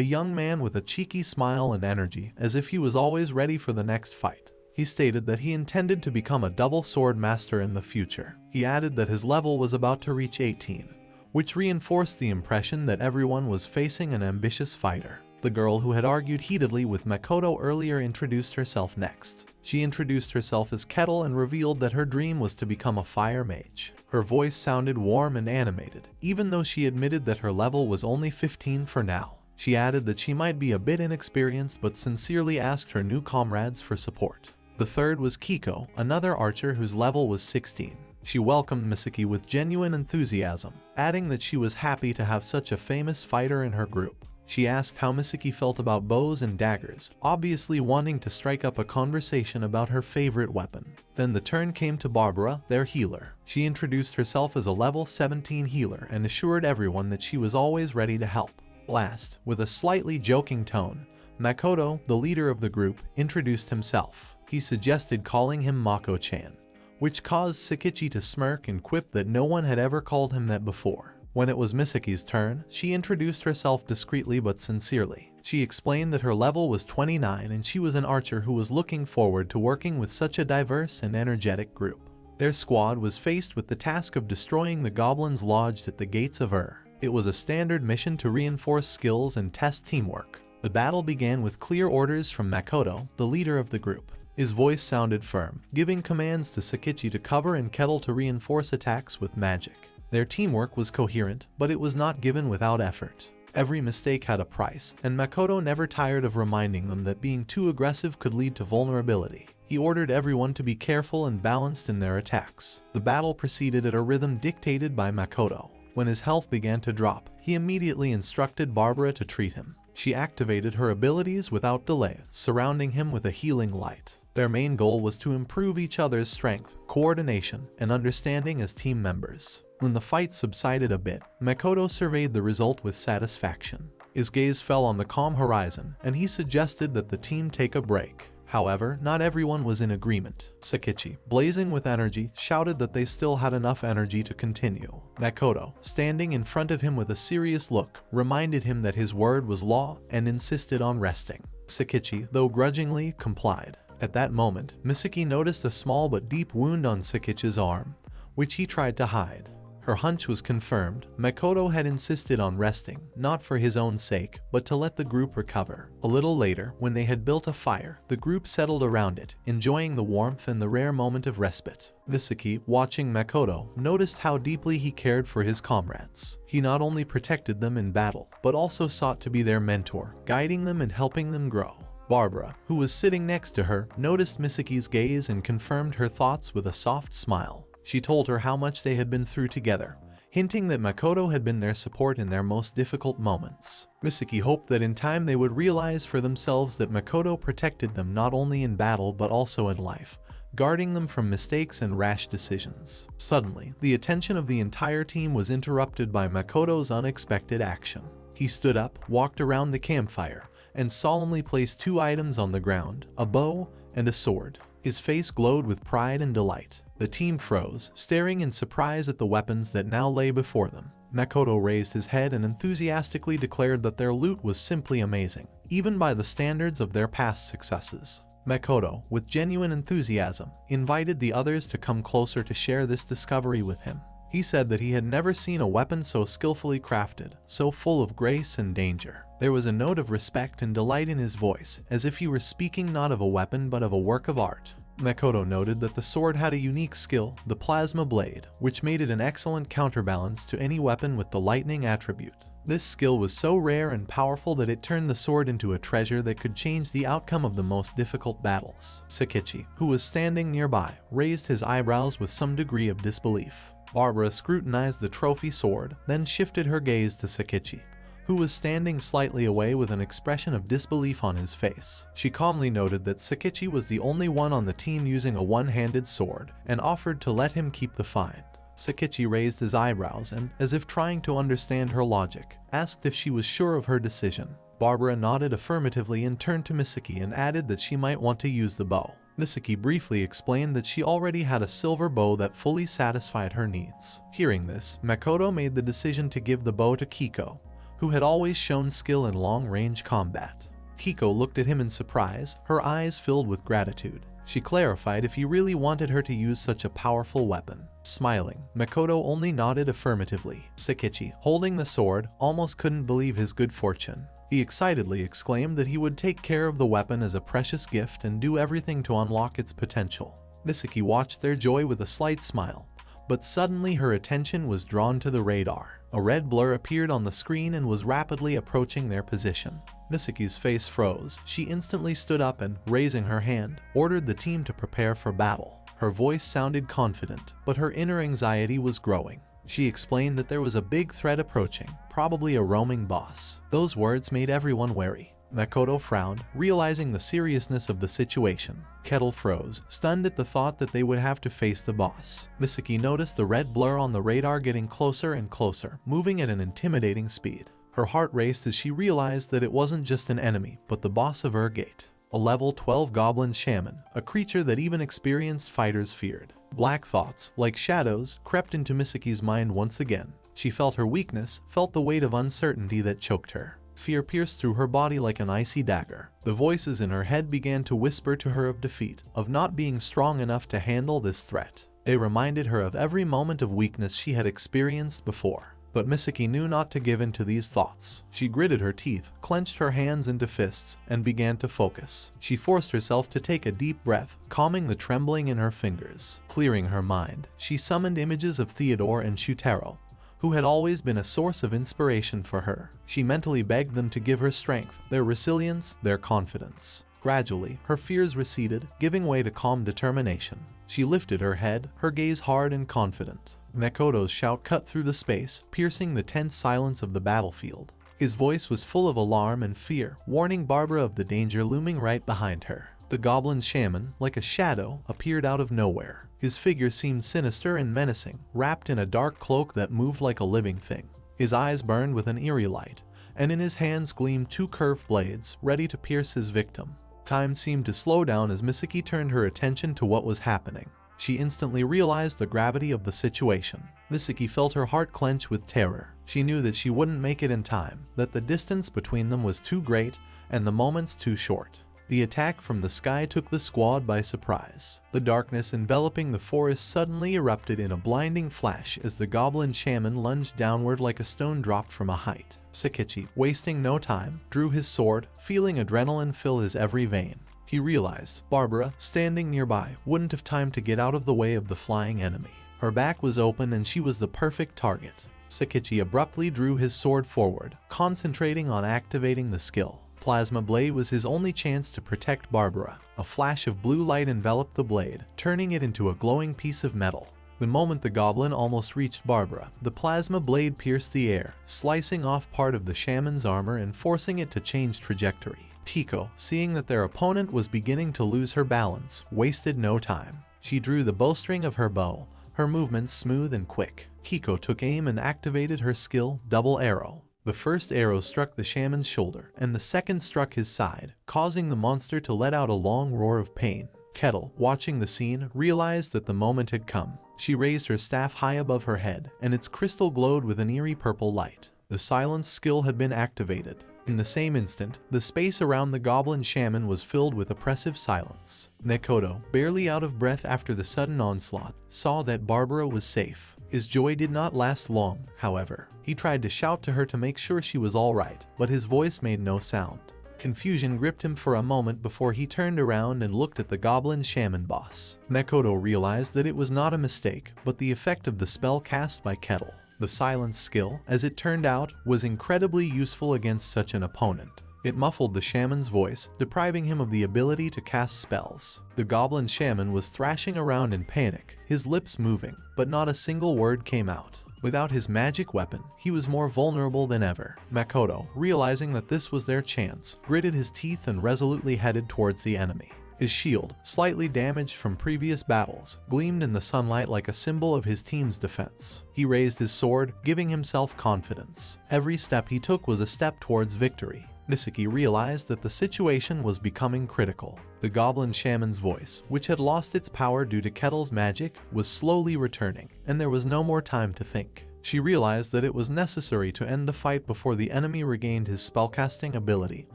young man with a cheeky smile and energy, as if he was always ready for the next fight. He stated that he intended to become a double sword master in the future. He added that his level was about to reach 18, which reinforced the impression that everyone was facing an ambitious fighter. The girl who had argued heatedly with Makoto earlier introduced herself next. She introduced herself as Kettle and revealed that her dream was to become a fire mage. Her voice sounded warm and animated, even though she admitted that her level was only 15 for now. She added that she might be a bit inexperienced but sincerely asked her new comrades for support. The third was Kiko, another archer whose level was 16. She welcomed Msiki with genuine enthusiasm, adding that she was happy to have such a famous fighter in her group. She asked how Msiki felt about bows and daggers, obviously wanting to strike up a conversation about her favorite weapon. Then the turn came to Barbara, their healer. She introduced herself as a level 17 healer and assured everyone that she was always ready to help. Last, with a slightly joking tone, Makoto, the leader of the group, introduced himself. He suggested calling him Mako-chan, which caused Sakichi to smirk and quip that no one had ever called him that before. When it was Misaki's turn, she introduced herself discreetly but sincerely. She explained that her level was 29 and she was an archer who was looking forward to working with such a diverse and energetic group. Their squad was faced with the task of destroying the goblins lodged at the gates of It was a standard mission to reinforce skills and test teamwork. The battle began with clear orders from Makoto, the leader of the group. His voice sounded firm, giving commands to Sakichi to cover and Kettle to reinforce attacks with magic. Their teamwork was coherent, but it was not given without effort. Every mistake had a price, and Makoto never tired of reminding them that being too aggressive could lead to vulnerability. He ordered everyone to be careful and balanced in their attacks. The battle proceeded at a rhythm dictated by Makoto. When his health began to drop, he immediately instructed Barbara to treat him. She activated her abilities without delay, surrounding him with a healing light. Their main goal was to improve each other's strength, coordination, and understanding as team members. When the fight subsided a bit, Makoto surveyed the result with satisfaction. His gaze fell on the calm horizon, and he suggested that the team take a break. However, not everyone was in agreement. Sakichi, blazing with energy, shouted that they still had enough energy to continue. Makoto, standing in front of him with a serious look, reminded him that his word was law and insisted on resting. Sakichi, though grudgingly, complied. At that moment, Msiki noticed a small but deep wound on Sakichi's arm, which he tried to hide. Her hunch was confirmed. Makoto had insisted on resting, not for his own sake, but to let the group recover. A little later, when they had built a fire, the group settled around it, enjoying the warmth and the rare moment of respite. Msiki, watching Makoto, noticed how deeply he cared for his comrades. He not only protected them in battle, but also sought to be their mentor, guiding them and helping them grow. Barbara, who was sitting next to her, noticed Misaki's gaze and confirmed her thoughts with a soft smile. She told her how much they had been through together, hinting that Makoto had been their support in their most difficult moments. Msiki hoped that in time they would realize for themselves that Makoto protected them not only in battle but also in life, guarding them from mistakes and rash decisions. Suddenly, the attention of the entire team was interrupted by Makoto's unexpected action. He stood up, walked around the campfire, and solemnly placed two items on the ground, a bow and a sword. His face glowed with pride and delight. The team froze, staring in surprise at the weapons that now lay before them. Makoto raised his head and enthusiastically declared that their loot was simply amazing, even by the standards of their past successes. Makoto, with genuine enthusiasm, invited the others to come closer to share this discovery with him. He said that he had never seen a weapon so skillfully crafted, so full of grace and danger. There was a note of respect and delight in his voice, as if he were speaking not of a weapon but of a work of art. Makoto noted that the sword had a unique skill, the plasma blade, which made it an excellent counterbalance to any weapon with the lightning attribute. This skill was so rare and powerful that it turned the sword into a treasure that could change the outcome of the most difficult battles. Sakichi, who was standing nearby, raised his eyebrows with some degree of disbelief. Barbara scrutinized the trophy sword, then shifted her gaze to Sakichi, who was standing slightly away with an expression of disbelief on his face. She calmly noted that Sakichi was the only one on the team using a one-handed sword, and offered to let him keep the find. Sakichi raised his eyebrows and, as if trying to understand her logic, asked if she was sure of her decision. Barbara nodded affirmatively and turned to Msiki and added that she might want to use the bow. Msiki briefly explained that she already had a silver bow that fully satisfied her needs. Hearing this, Makoto made the decision to give the bow to Kiko, who had always shown skill in long-range combat. Kiko looked at him in surprise, her eyes filled with gratitude. She clarified if he really wanted her to use such a powerful weapon. Smiling, Makoto only nodded affirmatively. Sakichi, holding the sword, almost couldn't believe his good fortune. He excitedly exclaimed that he would take care of the weapon as a precious gift and do everything to unlock its potential. Msiki watched their joy with a slight smile, but suddenly her attention was drawn to the radar. A red blur appeared on the screen and was rapidly approaching their position. Msiki's face froze. She instantly stood up and, raising her hand, ordered the team to prepare for battle. Her voice sounded confident, but her inner anxiety was growing. She explained that there was a big threat approaching, probably a roaming boss. Those words made everyone wary. Makoto frowned, realizing the seriousness of the situation. Kettle froze, stunned at the thought that they would have to face the boss. Msiki noticed the red blur on the radar getting closer and closer, moving at an intimidating speed. Her heart raced as she realized that it wasn't just an enemy, but the boss of Urgate. A level 12 goblin shaman, a creature that even experienced fighters feared. Black thoughts, like shadows, crept into Msiki's mind once again. She felt her weakness, felt the weight of uncertainty that choked her. Fear pierced through her body like an icy dagger. The voices in her head began to whisper to her of defeat, of not being strong enough to handle this threat. They reminded her of every moment of weakness she had experienced before. But Msiki knew not to give in to these thoughts. She gritted her teeth, clenched her hands into fists, and began to focus. She forced herself to take a deep breath, calming the trembling in her fingers. Clearing her mind, she summoned images of Theodore and Shutaro, who had always been a source of inspiration for her. She mentally begged them to give her strength, their resilience, their confidence. Gradually, her fears receded, giving way to calm determination. She lifted her head, her gaze hard and confident. Makoto's shout cut through the space, piercing the tense silence of the battlefield. His voice was full of alarm and fear, warning Barbara of the danger looming right behind her. The goblin shaman, like a shadow, appeared out of nowhere. His figure seemed sinister and menacing, wrapped in a dark cloak that moved like a living thing. His eyes burned with an eerie light, and in his hands gleamed two curved blades, ready to pierce his victim. Time seemed to slow down as Msiki turned her attention to what was happening. She instantly realized the gravity of the situation. Msiki felt her heart clench with terror. She knew that she wouldn't make it in time, that the distance between them was too great and the moments too short. The attack from the sky took the squad by surprise. The darkness enveloping the forest suddenly erupted in a blinding flash as the goblin shaman lunged downward like a stone dropped from a height. Sakichi, wasting no time, drew his sword, feeling adrenaline fill his every vein. He realized Barbara, standing nearby, wouldn't have time to get out of the way of the flying enemy. Her back was open and she was the perfect target. Sakichi abruptly drew his sword forward, concentrating on activating the skill. Plasma Blade was his only chance to protect Barbara. A flash of blue light enveloped the blade, turning it into a glowing piece of metal. The moment the goblin almost reached Barbara, the plasma blade pierced the air, slicing off part of the shaman's armor and forcing it to change trajectory. Hiko, seeing that their opponent was beginning to lose her balance, wasted no time. She drew the bowstring of her bow, her movements smooth and quick. Hiko took aim and activated her skill, Double Arrow. The first arrow struck the shaman's shoulder, and the second struck his side, causing the monster to let out a long roar of pain. Kettle, watching the scene, realized that the moment had come. She raised her staff high above her head, and its crystal glowed with an eerie purple light. The silence skill had been activated. In the same instant, the space around the goblin shaman was filled with oppressive silence. Makoto, barely out of breath after the sudden onslaught, saw that Barbara was safe. His joy did not last long, however. He tried to shout to her to make sure she was all right, but his voice made no sound. Confusion gripped him for a moment before he turned around and looked at the goblin shaman boss. Makoto realized that it was not a mistake, but the effect of the spell cast by Kettle. The silence skill, as it turned out, was incredibly useful against such an opponent. It muffled the shaman's voice, depriving him of the ability to cast spells. The goblin shaman was thrashing around in panic, his lips moving, but not a single word came out. Without his magic weapon, he was more vulnerable than ever. Makoto, realizing that this was their chance, gritted his teeth and resolutely headed towards the enemy. His shield, slightly damaged from previous battles, gleamed in the sunlight like a symbol of his team's defense. He raised his sword, giving himself confidence. Every step he took was a step towards victory. Msiki realized that the situation was becoming critical. The goblin shaman's voice, which had lost its power due to Kettle's magic, was slowly returning, and there was no more time to think. She realized that it was necessary to end the fight before the enemy regained his spellcasting ability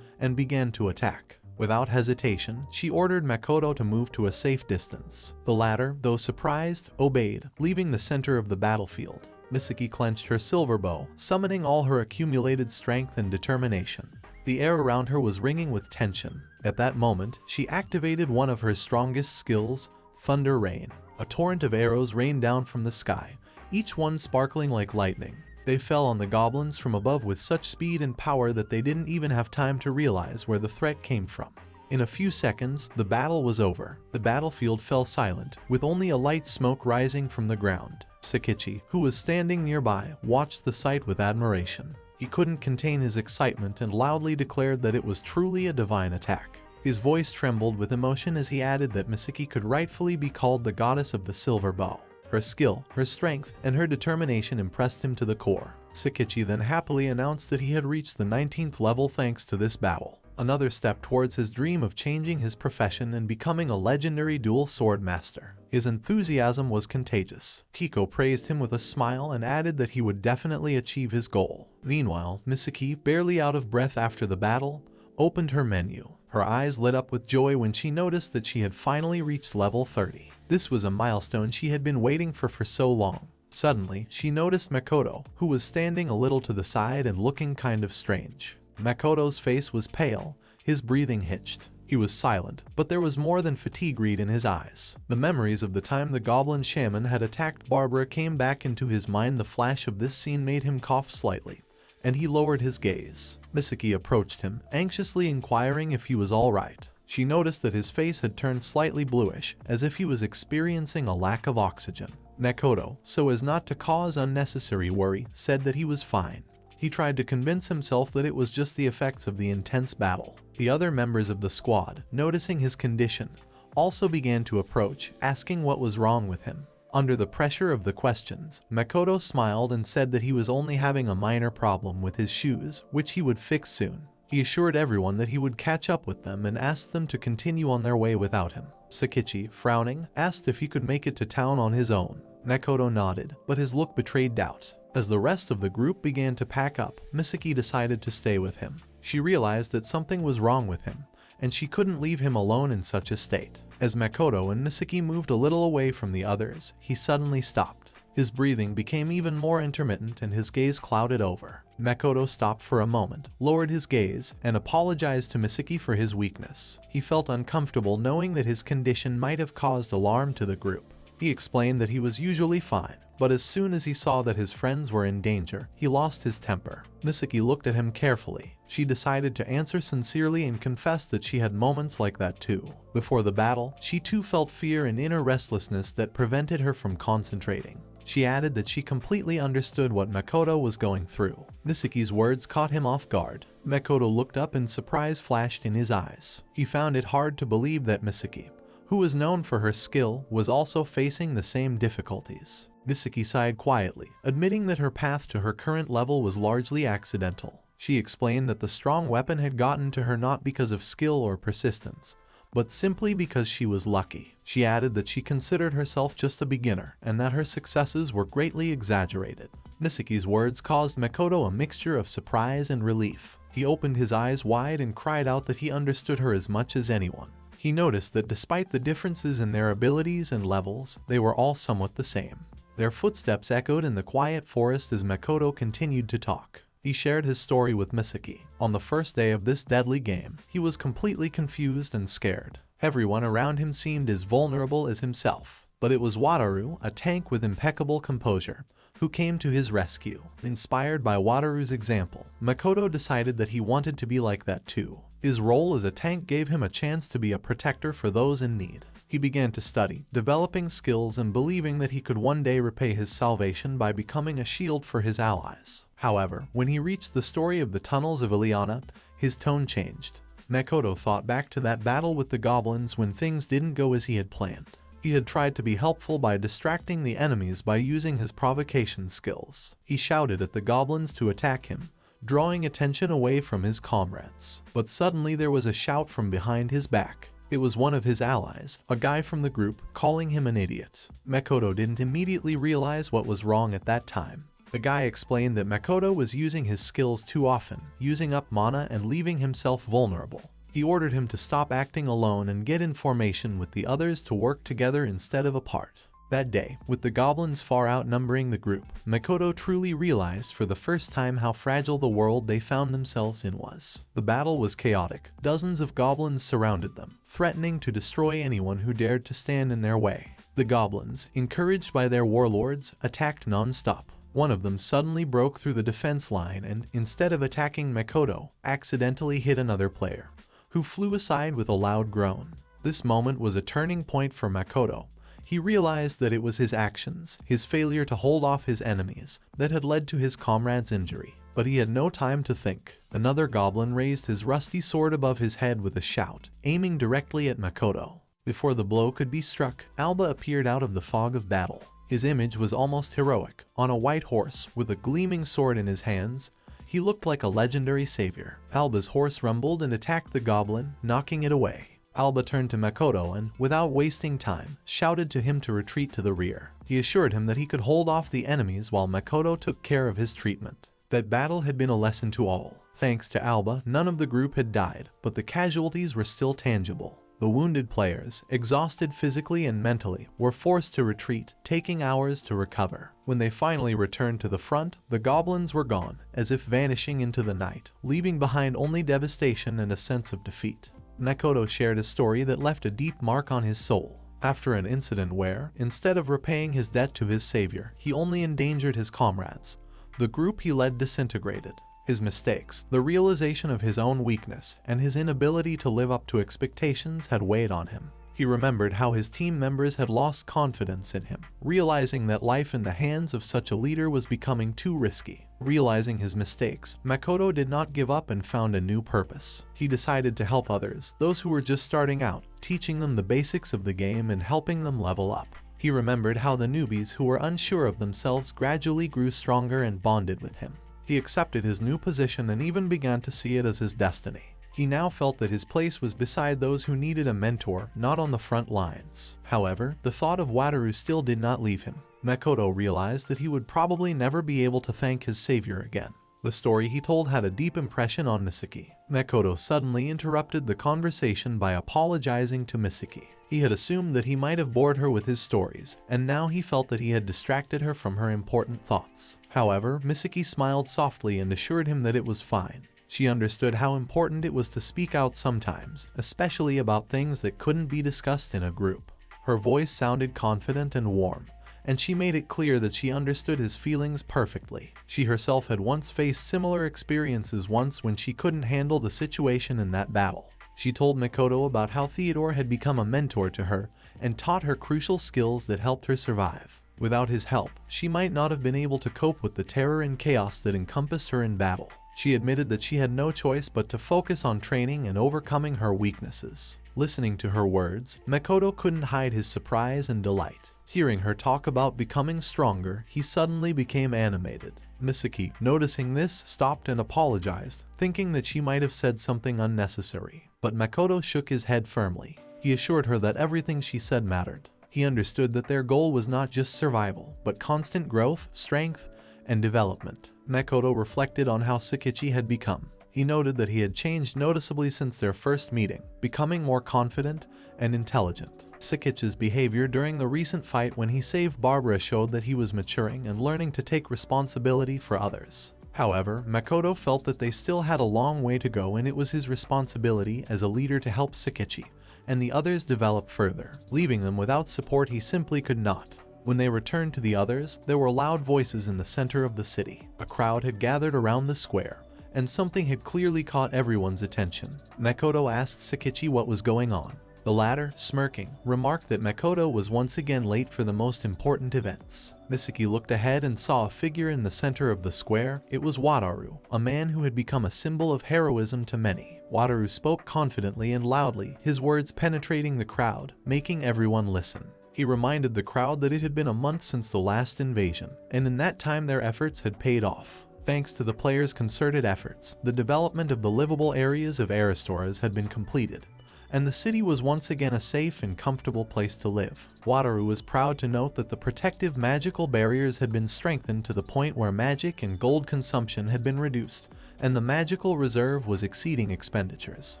and began to attack. Without hesitation, she ordered Makoto to move to a safe distance. The latter, though surprised, obeyed, leaving the center of the battlefield. Msiki clenched her silver bow, summoning all her accumulated strength and determination. The air around her was ringing with tension. At that moment, she activated one of her strongest skills, Thunder Rain. A torrent of arrows rained down from the sky, each one sparkling like lightning. They fell on the goblins from above with such speed and power that they didn't even have time to realize where the threat came from. In a few seconds, the battle was over. The battlefield fell silent, with only a light smoke rising from the ground. Sakichi, who was standing nearby, watched the sight with admiration. He couldn't contain his excitement and loudly declared that it was truly a divine attack. His voice trembled with emotion as he added that Msiki could rightfully be called the goddess of the silver bow. Her skill, her strength, and her determination impressed him to the core. Sakichi then happily announced that he had reached the 19th level thanks to this battle, another step towards his dream of changing his profession and becoming a legendary dual sword master. His enthusiasm was contagious. Tiko praised him with a smile and added that he would definitely achieve his goal. Meanwhile, Msiki, barely out of breath after the battle, opened her menu. Her eyes lit up with joy when she noticed that she had finally reached level 30. This was a milestone she had been waiting for so long. Suddenly, she noticed Makoto, who was standing a little to the side and looking kind of strange. Makoto's face was pale, his breathing hitched. He was silent, but there was more than fatigue read in his eyes. The memories of the time the goblin shaman had attacked Barbara came back into his mind. The flash of this scene made him cough slightly, and he lowered his gaze. Msiki approached him, anxiously inquiring if he was all right. She noticed that his face had turned slightly bluish, as if he was experiencing a lack of oxygen. Makoto, so as not to cause unnecessary worry, said that he was fine. He tried to convince himself that it was just the effects of the intense battle. The other members of the squad, noticing his condition, also began to approach, asking what was wrong with him. Under the pressure of the questions, Makoto smiled and said that he was only having a minor problem with his shoes, which he would fix soon. He assured everyone that he would catch up with them and asked them to continue on their way without him. Sakichi, frowning, asked if he could make it to town on his own. Makoto nodded, but his look betrayed doubt. As the rest of the group began to pack up, Msiki decided to stay with him. She realized that something was wrong with him, and she couldn't leave him alone in such a state. As Makoto and Msiki moved a little away from the others, he suddenly stopped. His breathing became even more intermittent and his gaze clouded over. Makoto stopped for a moment, lowered his gaze, and apologized to Msiki for his weakness. He felt uncomfortable knowing that his condition might have caused alarm to the group. He explained that he was usually fine, but as soon as he saw that his friends were in danger, he lost his temper. Msiki looked at him carefully. She decided to answer sincerely and confessed that she had moments like that too. Before the battle, she too felt fear and inner restlessness that prevented her from concentrating. She added that she completely understood what Makoto was going through. Msiki's words caught him off guard. Makoto looked up and surprise flashed in his eyes. He found it hard to believe that Msiki, who was known for her skill, was also facing the same difficulties. Msiki sighed quietly, admitting that her path to her current level was largely accidental. She explained that the strong weapon had gotten to her not because of skill or persistence, but simply because she was lucky. She added that she considered herself just a beginner, and that her successes were greatly exaggerated. Msiki's words caused Makoto a mixture of surprise and relief. He opened his eyes wide and cried out that he understood her as much as anyone. He noticed that despite the differences in their abilities and levels, they were all somewhat the same. Their footsteps echoed in the quiet forest as Makoto continued to talk. He shared his story with Msiki. On the first day of this deadly game, he was completely confused and scared. Everyone around him seemed as vulnerable as himself. But it was Wataru, a tank with impeccable composure, who came to his rescue. Inspired by Wataru's example, Makoto decided that he wanted to be like that too. His role as a tank gave him a chance to be a protector for those in need. He began to study, developing skills and believing that he could one day repay his salvation by becoming a shield for his allies. However, when he reached the story of the tunnels of Iliana, his tone changed. Makoto thought back to that battle with the goblins when things didn't go as he had planned. He had tried to be helpful by distracting the enemies by using his provocation skills. He shouted at the goblins to attack him, drawing attention away from his comrades. But suddenly there was a shout from behind his back. It was one of his allies, a guy from the group, calling him an idiot. Makoto didn't immediately realize what was wrong at that time. The guy explained that Makoto was using his skills too often, using up mana and leaving himself vulnerable. He ordered him to stop acting alone and get in formation with the others to work together instead of apart. That day, with the goblins far outnumbering the group, Makoto truly realized for the first time how fragile the world they found themselves in was. The battle was chaotic. Dozens of goblins surrounded them, threatening to destroy anyone who dared to stand in their way. The goblins, encouraged by their warlords, attacked non-stop. One of them suddenly broke through the defense line and, instead of attacking Makoto, accidentally hit another player, who flew aside with a loud groan. This moment was a turning point for Makoto. He realized that it was his actions, his failure to hold off his enemies, that had led to his comrade's injury. But he had no time to think. Another goblin raised his rusty sword above his head with a shout, aiming directly at Makoto. Before the blow could be struck, Alba appeared out of the fog of battle. His image was almost heroic. On a white horse, with a gleaming sword in his hands, he looked like a legendary savior. Alba's horse rumbled and attacked the goblin, knocking it away. Alba turned to Makoto and, without wasting time, shouted to him to retreat to the rear. He assured him that he could hold off the enemies while Makoto took care of his treatment. That battle had been a lesson to all. Thanks to Alba, none of the group had died, but the casualties were still tangible. The wounded players, exhausted physically and mentally, were forced to retreat, taking hours to recover. When they finally returned to the front, the goblins were gone, as if vanishing into the night, leaving behind only devastation and a sense of defeat. Makoto shared a story that left a deep mark on his soul. After an incident where, instead of repaying his debt to his savior, he only endangered his comrades, the group he led disintegrated. His mistakes, the realization of his own weakness, and his inability to live up to expectations had weighed on him. He remembered how his team members had lost confidence in him, realizing that life in the hands of such a leader was becoming too risky. Realizing his mistakes, Makoto did not give up and found a new purpose. He decided to help others, those who were just starting out, teaching them the basics of the game and helping them level up. He remembered how the newbies who were unsure of themselves gradually grew stronger and bonded with him. He accepted his new position and even began to see it as his destiny. He now felt that his place was beside those who needed a mentor, not on the front lines. However, the thought of Watu still did not leave him. Makoto realized that he would probably never be able to thank his savior again. The story he told had a deep impression on Msiki. Makoto suddenly interrupted the conversation by apologizing to Msiki. He had assumed that he might have bored her with his stories, and now he felt that he had distracted her from her important thoughts. However, Msiki smiled softly and assured him that it was fine. She understood how important it was to speak out sometimes, especially about things that couldn't be discussed in a group. Her voice sounded confident and warm, and she made it clear that she understood his feelings perfectly. She herself had once faced similar experiences when she couldn't handle the situation in that battle. She told Makoto about how Theodore had become a mentor to her and taught her crucial skills that helped her survive. Without his help, she might not have been able to cope with the terror and chaos that encompassed her in battle. She admitted that she had no choice but to focus on training and overcoming her weaknesses. Listening to her words, Makoto couldn't hide his surprise and delight. Hearing her talk about becoming stronger, he suddenly became animated. Msiki, noticing this, stopped and apologized, thinking that she might have said something unnecessary. But Makoto shook his head firmly. He assured her that everything she said mattered. He understood that their goal was not just survival, but constant growth, strength, and development. Makoto reflected on how Sakichi had become. He noted that he had changed noticeably since their first meeting, becoming more confident and intelligent. Sakichi's behavior during the recent fight when he saved Barbara showed that he was maturing and learning to take responsibility for others. However, Makoto felt that they still had a long way to go, and it was his responsibility as a leader to help Sakichi and the others develop further. Leaving them without support he simply could not. When they returned to the others, there were loud voices in the center of the city. A crowd had gathered around the square, and something had clearly caught everyone's attention. Makoto asked Sakichi what was going on. The latter, smirking, remarked that Makoto was once again late for the most important events. Msiki looked ahead and saw a figure in the center of the square. It was Wataru, a man who had become a symbol of heroism to many. Wataru spoke confidently and loudly, his words penetrating the crowd, making everyone listen. He reminded the crowd that it had been a month since the last invasion, and in that time their efforts had paid off. Thanks to the players' concerted efforts, the development of the livable areas of Aristo had been completed, and the city was once again a safe and comfortable place to live. Wataru was proud to note that the protective magical barriers had been strengthened to the point where magic and gold consumption had been reduced, and the magical reserve was exceeding expenditures.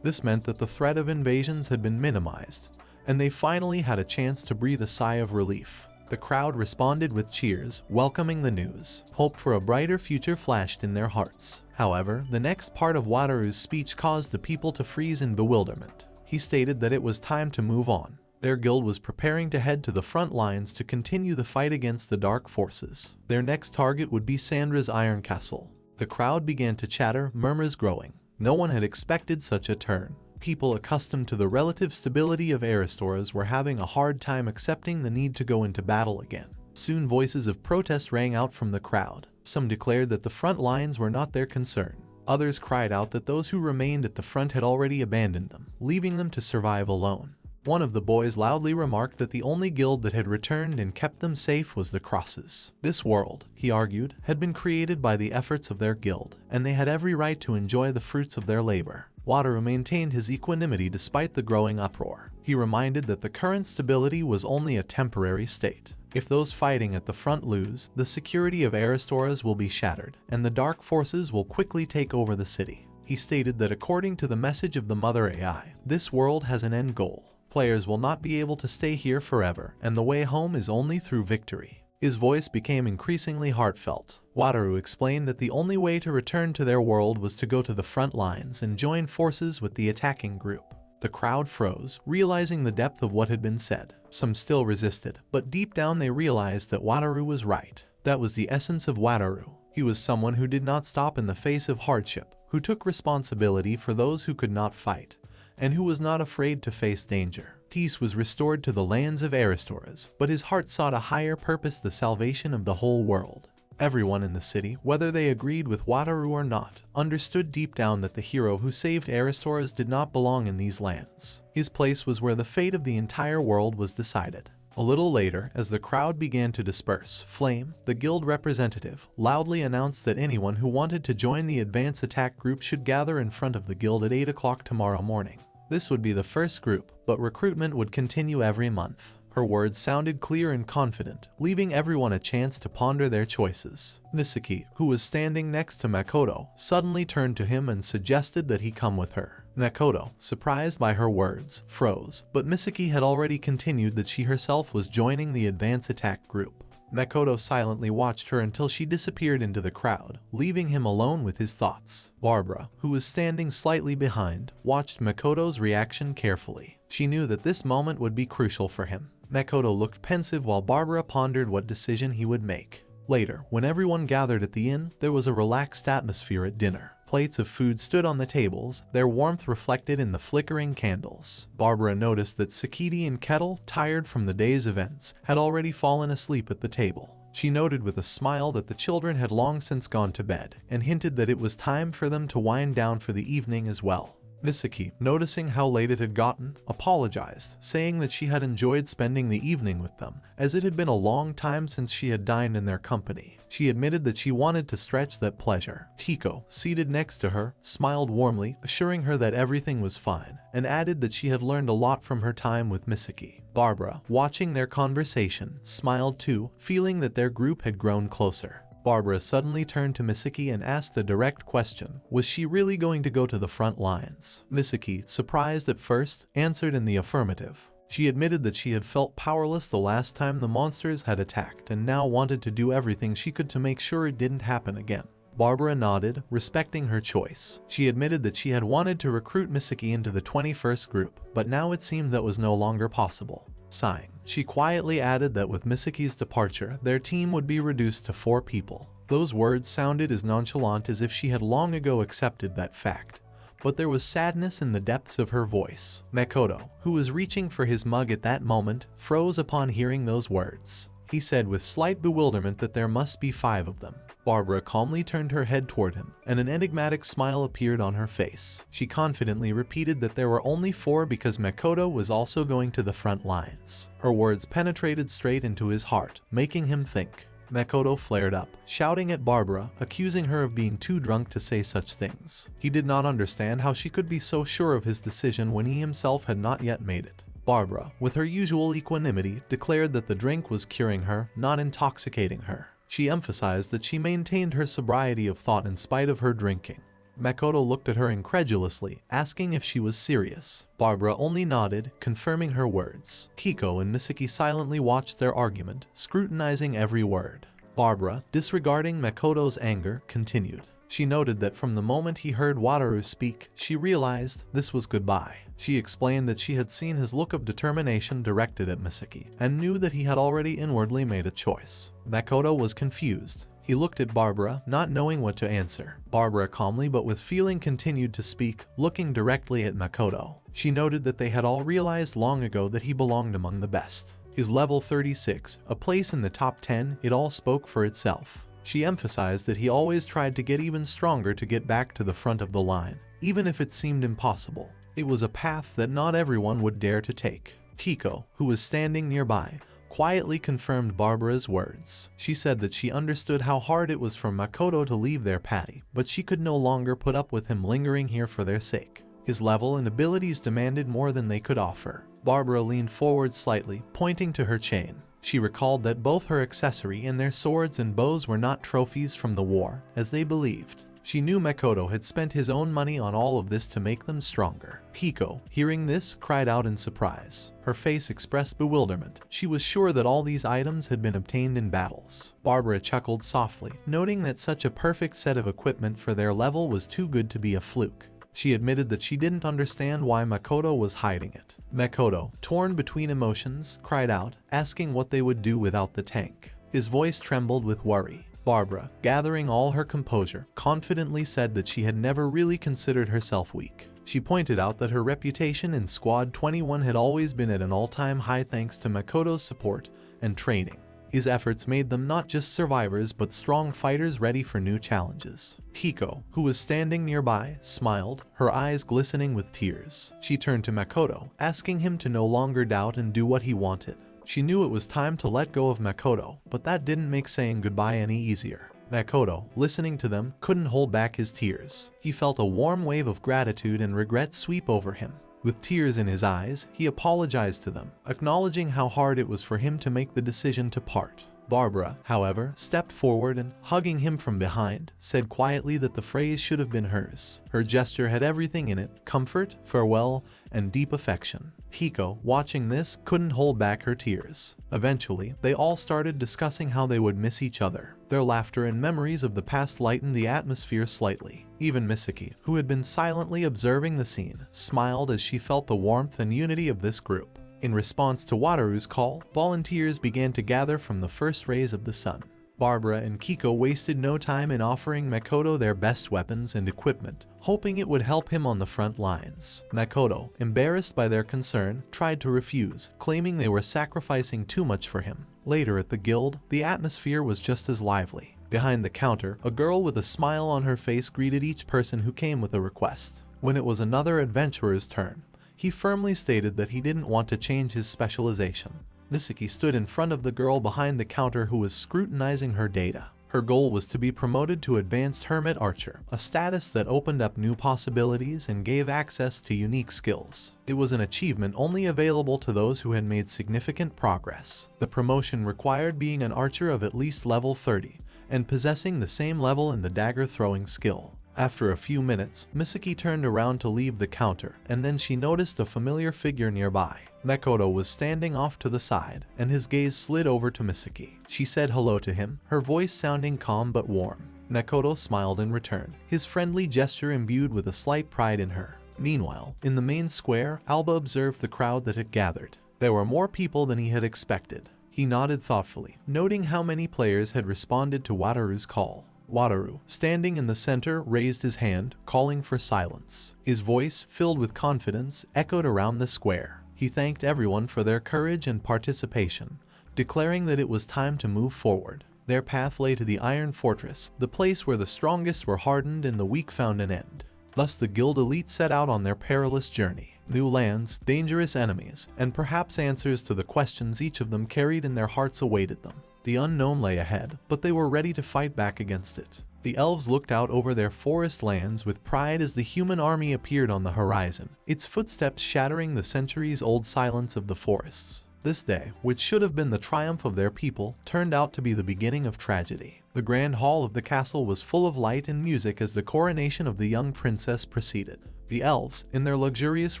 This meant that the threat of invasions had been minimized, and they finally had a chance to breathe a sigh of relief. The crowd responded with cheers, welcoming the news. Hope for a brighter future flashed in their hearts. However, the next part of Wataru's speech caused the people to freeze in bewilderment. He stated that it was time to move on. Their guild was preparing to head to the front lines to continue the fight against the dark forces. Their next target would be Sandra's Iron Castle. The crowd began to chatter, murmurs growing. No one had expected such a turn. People accustomed to the relative stability of Aristo's were having a hard time accepting the need to go into battle again. Soon voices of protest rang out from the crowd. Some declared that the front lines were not their concern. Others cried out that those who remained at the front had already abandoned them, leaving them to survive alone. One of the boys loudly remarked that the only guild that had returned and kept them safe was the Crosses. This world, he argued, had been created by the efforts of their guild, and they had every right to enjoy the fruits of their labor. Wataru maintained his equanimity despite the growing uproar. He reminded that the current stability was only a temporary state. If those fighting at the front lose, the security of Aristo's will be shattered, and the dark forces will quickly take over the city. He stated that according to the message of the Mother AI, this world has an end goal. Players will not be able to stay here forever, and the way home is only through victory. His voice became increasingly heartfelt. Wataru explained that the only way to return to their world was to go to the front lines and join forces with the attacking group. The crowd froze, realizing the depth of what had been said. Some still resisted, but deep down they realized that Wataru was right. That was the essence of Wataru. He was someone who did not stop in the face of hardship, who took responsibility for those who could not fight, and who was not afraid to face danger. Peace was restored to the lands of Aristo's, but his heart sought a higher purpose, the salvation of the whole world. Everyone in the city, whether they agreed with Wataru or not, understood deep down that the hero who saved Aristo's did not belong in these lands. His place was where the fate of the entire world was decided. A little later, as the crowd began to disperse, Flame, the guild representative, loudly announced that anyone who wanted to join the advance attack group should gather in front of the guild at 8 o'clock tomorrow morning. This would be the first group, but recruitment would continue every month. Her words sounded clear and confident, leaving everyone a chance to ponder their choices. Msiki, who was standing next to Makoto, suddenly turned to him and suggested that he come with her. Makoto, surprised by her words, froze, but Msiki had already continued that she herself was joining the advance attack group. Makoto silently watched her until she disappeared into the crowd, leaving him alone with his thoughts. Barbara, who was standing slightly behind, watched Makoto's reaction carefully. She knew that this moment would be crucial for him. Makoto looked pensive while Barbara pondered what decision he would make. Later, when everyone gathered at the inn, there was a relaxed atmosphere at dinner. Plates of food stood on the tables, their warmth reflected in the flickering candles. Barbara noticed that Isekai'd and Kettle, tired from the day's events, had already fallen asleep at the table. She noted with a smile that the children had long since gone to bed, and hinted that it was time for them to wind down for the evening as well. Msiki, noticing how late it had gotten, apologized, saying that she had enjoyed spending the evening with them, as it had been a long time since she had dined in their company. She admitted that she wanted to stretch that pleasure. Hiko, seated next to her, smiled warmly, assuring her that everything was fine, and added that she had learned a lot from her time with Msiki. Barbara, watching their conversation, smiled too, feeling that their group had grown closer. Barbara suddenly turned to Msiki and asked a direct question. Was she really going to go to the front lines? Msiki, surprised at first, answered in the affirmative. She admitted that she had felt powerless the last time the monsters had attacked and now wanted to do everything she could to make sure it didn't happen again. Barbara nodded, respecting her choice. She admitted that she had wanted to recruit Msiki into the 21st group, but now it seemed that was no longer possible. Sighing, she quietly added that with Misaki's departure, their team would be reduced to 4 people. Those words sounded as nonchalant as if she had long ago accepted that fact. But there was sadness in the depths of her voice. Makoto, who was reaching for his mug at that moment, froze upon hearing those words. He said with slight bewilderment that there must be 5 of them. Barbara calmly turned her head toward him, and an enigmatic smile appeared on her face. She confidently repeated that there were only 4 because Makoto was also going to the front lines. Her words penetrated straight into his heart, making him think. Makoto flared up, shouting at Barbara, accusing her of being too drunk to say such things. He did not understand how she could be so sure of his decision when he himself had not yet made it. Barbara, with her usual equanimity, declared that the drink was curing her, not intoxicating her. She emphasized that she maintained her sobriety of thought in spite of her drinking. Makoto looked at her incredulously, asking if she was serious. Barbara only nodded, confirming her words. Kiko and Msiki silently watched their argument, scrutinizing every word. Barbara, disregarding Makoto's anger, continued. She noted that from the moment he heard Wataru speak, she realized this was goodbye. She explained that she had seen his look of determination directed at Msiki, and knew that he had already inwardly made a choice. Makoto was confused. He looked at Barbara, not knowing what to answer. Barbara calmly but with feeling continued to speak, looking directly at Makoto. She noted that they had all realized long ago that he belonged among the best. His level 36, a place in the top 10, it all spoke for itself. She emphasized that he always tried to get even stronger to get back to the front of the line, even if it seemed impossible. It was a path that not everyone would dare to take. Kiko, who was standing nearby, quietly confirmed Barbara's words. She said that she understood how hard it was for Makoto to leave their party, but she could no longer put up with him lingering here for their sake. His level and abilities demanded more than they could offer. Barbara leaned forward slightly, pointing to her chain. She recalled that both her accessory and their swords and bows were not trophies from the war, as they believed. She knew Makoto had spent his own money on all of this to make them stronger. Kiko, hearing this, cried out in surprise. Her face expressed bewilderment. She was sure that all these items had been obtained in battles. Barbara chuckled softly, noting that such a perfect set of equipment for their level was too good to be a fluke. She admitted that she didn't understand why Makoto was hiding it. Makoto, torn between emotions, cried out, asking what they would do without the tank. His voice trembled with worry. Barbara, gathering all her composure, confidently said that she had never really considered herself weak. She pointed out that her reputation in Squad 21 had always been at an all-time high thanks to Makoto's support and training. His efforts made them not just survivors but strong fighters ready for new challenges. Kiko, who was standing nearby, smiled, her eyes glistening with tears. She turned to Makoto, asking him to no longer doubt and do what he wanted. She knew it was time to let go of Makoto, but that didn't make saying goodbye any easier. Makoto, listening to them, couldn't hold back his tears. He felt a warm wave of gratitude and regret sweep over him. With tears in his eyes, he apologized to them, acknowledging how hard it was for him to make the decision to part. Barbara, however, stepped forward and, hugging him from behind, said quietly that the phrase should have been hers. Her gesture had everything in it: comfort, farewell, and deep affection. Kiko, watching this, couldn't hold back her tears. Eventually, they all started discussing how they would miss each other. Their laughter and memories of the past lightened the atmosphere slightly. Even Msiki, who had been silently observing the scene, smiled as she felt the warmth and unity of this group. In response to Wataru's call, volunteers began to gather from the first rays of the sun. Barbara and Kiko wasted no time in offering Makoto their best weapons and equipment, hoping it would help him on the front lines. Makoto, embarrassed by their concern, tried to refuse, claiming they were sacrificing too much for him. Later at the guild, the atmosphere was just as lively. Behind the counter, a girl with a smile on her face greeted each person who came with a request. When it was another adventurer's turn, he firmly stated that he didn't want to change his specialization. Msiki stood in front of the girl behind the counter who was scrutinizing her data. Her goal was to be promoted to Advanced Hermit Archer, a status that opened up new possibilities and gave access to unique skills. It was an achievement only available to those who had made significant progress. The promotion required being an archer of at least level 30, and possessing the same level in the dagger throwing skill. After a few minutes, Msiki turned around to leave the counter, and then she noticed a familiar figure nearby. Makoto was standing off to the side, and his gaze slid over to Msiki. She said hello to him, her voice sounding calm but warm. Makoto smiled in return, his friendly gesture imbued with a slight pride in her. Meanwhile, in the main square, Alba observed the crowd that had gathered. There were more people than he had expected. He nodded thoughtfully, noting how many players had responded to Wataru's call. Wataru, standing in the center, raised his hand, calling for silence. His voice, filled with confidence, echoed around the square. He thanked everyone for their courage and participation, declaring that it was time to move forward. Their path lay to the Iron Fortress, the place where the strongest were hardened and the weak found an end. Thus the guild elite set out on their perilous journey. New lands, dangerous enemies, and perhaps answers to the questions each of them carried in their hearts awaited them. The unknown lay ahead, but they were ready to fight back against it. The elves looked out over their forest lands with pride as the human army appeared on the horizon, its footsteps shattering the centuries-old silence of the forests. This day, which should have been the triumph of their people, turned out to be the beginning of tragedy. The grand hall of the castle was full of light and music as the coronation of the young princess proceeded. The elves, in their luxurious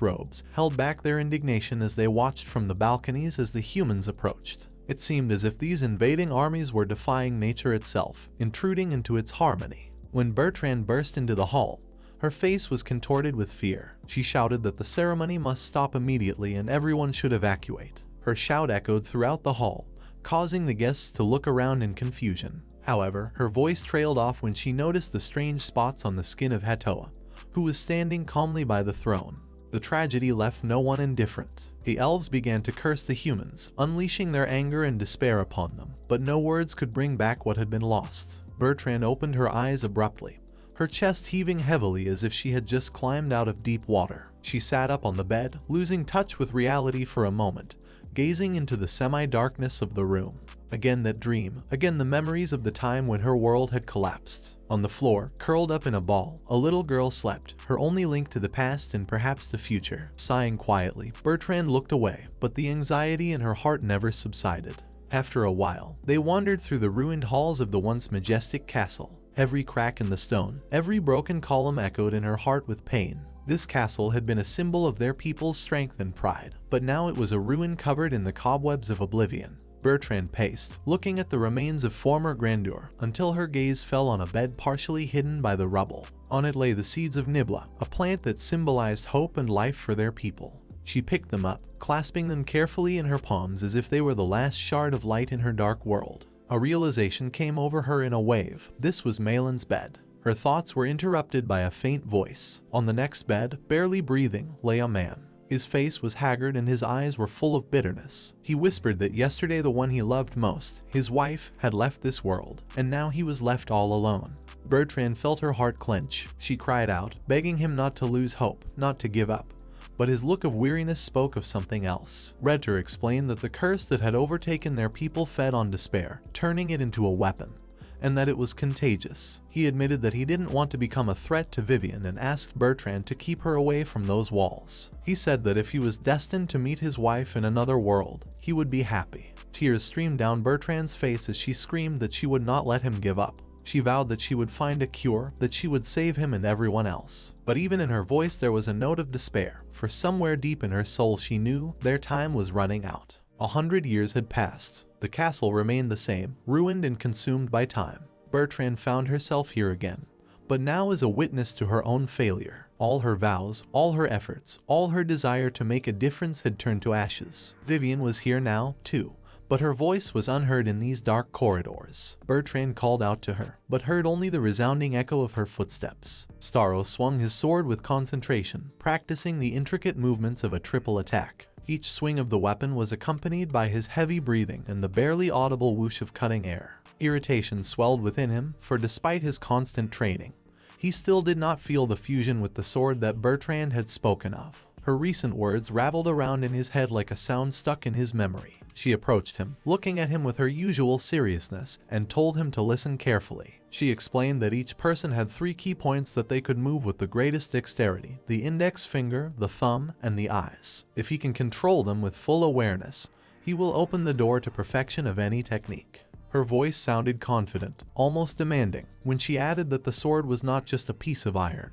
robes, held back their indignation as they watched from the balconies as the humans approached. It seemed as if these invading armies were defying nature itself, intruding into its harmony. When Bertrand burst into the hall, her face was contorted with fear. She shouted that the ceremony must stop immediately and everyone should evacuate. Her shout echoed throughout the hall, causing the guests to look around in confusion. However, her voice trailed off when she noticed the strange spots on the skin of Hatoa, who was standing calmly by the throne. The tragedy left no one indifferent. The elves began to curse the humans, unleashing their anger and despair upon them, but no words could bring back what had been lost. Bertrand opened her eyes abruptly, her chest heaving heavily as if she had just climbed out of deep water. She sat up on the bed, losing touch with reality for a moment, gazing into the semi-darkness of the room. Again that dream, again the memories of the time when her world had collapsed. On the floor, curled up in a ball, a little girl slept, her only link to the past and perhaps the future. Sighing quietly, Bertrand looked away, but the anxiety in her heart never subsided. After a while, they wandered through the ruined halls of the once majestic castle. Every crack in the stone, every broken column echoed in her heart with pain. This castle had been a symbol of their people's strength and pride, but now it was a ruin covered in the cobwebs of oblivion. Bertrand paced, looking at the remains of former grandeur, until her gaze fell on a bed partially hidden by the rubble. On it lay the seeds of Nibla, a plant that symbolized hope and life for their people. She picked them up, clasping them carefully in her palms as if they were the last shard of light in her dark world. A realization came over her in a wave. This was Malin's bed. Her thoughts were interrupted by a faint voice. On the next bed, barely breathing, lay a man. His face was haggard and his eyes were full of bitterness. He whispered that yesterday the one he loved most, his wife, had left this world, and now he was left all alone. Bertrand felt her heart clench. She cried out, begging him not to lose hope, not to give up. But his look of weariness spoke of something else. Ritter explained that the curse that had overtaken their people fed on despair, turning it into a weapon, and that it was contagious. He admitted that he didn't want to become a threat to Vivian and asked Bertrand to keep her away from those walls. He said that if he was destined to meet his wife in another world, he would be happy. Tears streamed down Bertrand's face as she screamed that she would not let him give up. She vowed that she would find a cure, that she would save him and everyone else. But even in her voice there was a note of despair, for somewhere deep in her soul she knew their time was running out. 100 years had passed. The castle remained the same, ruined and consumed by time. Bertrand found herself here again, but now as a witness to her own failure. All her vows, all her efforts, all her desire to make a difference had turned to ashes. Vivian was here now, too, but her voice was unheard in these dark corridors. Bertrand called out to her, but heard only the resounding echo of her footsteps. Staro swung his sword with concentration, practicing the intricate movements of a triple attack. Each swing of the weapon was accompanied by his heavy breathing and the barely audible whoosh of cutting air. Irritation swelled within him, for despite his constant training, he still did not feel the fusion with the sword that Bertrand had spoken of. Her recent words rattled around in his head like a sound stuck in his memory. She approached him, looking at him with her usual seriousness, and told him to listen carefully. She explained that each person had 3 key points that they could move with the greatest dexterity: the index finger, the thumb, and the eyes. If he can control them with full awareness, he will open the door to perfection of any technique. Her voice sounded confident, almost demanding, when she added that the sword was not just a piece of iron,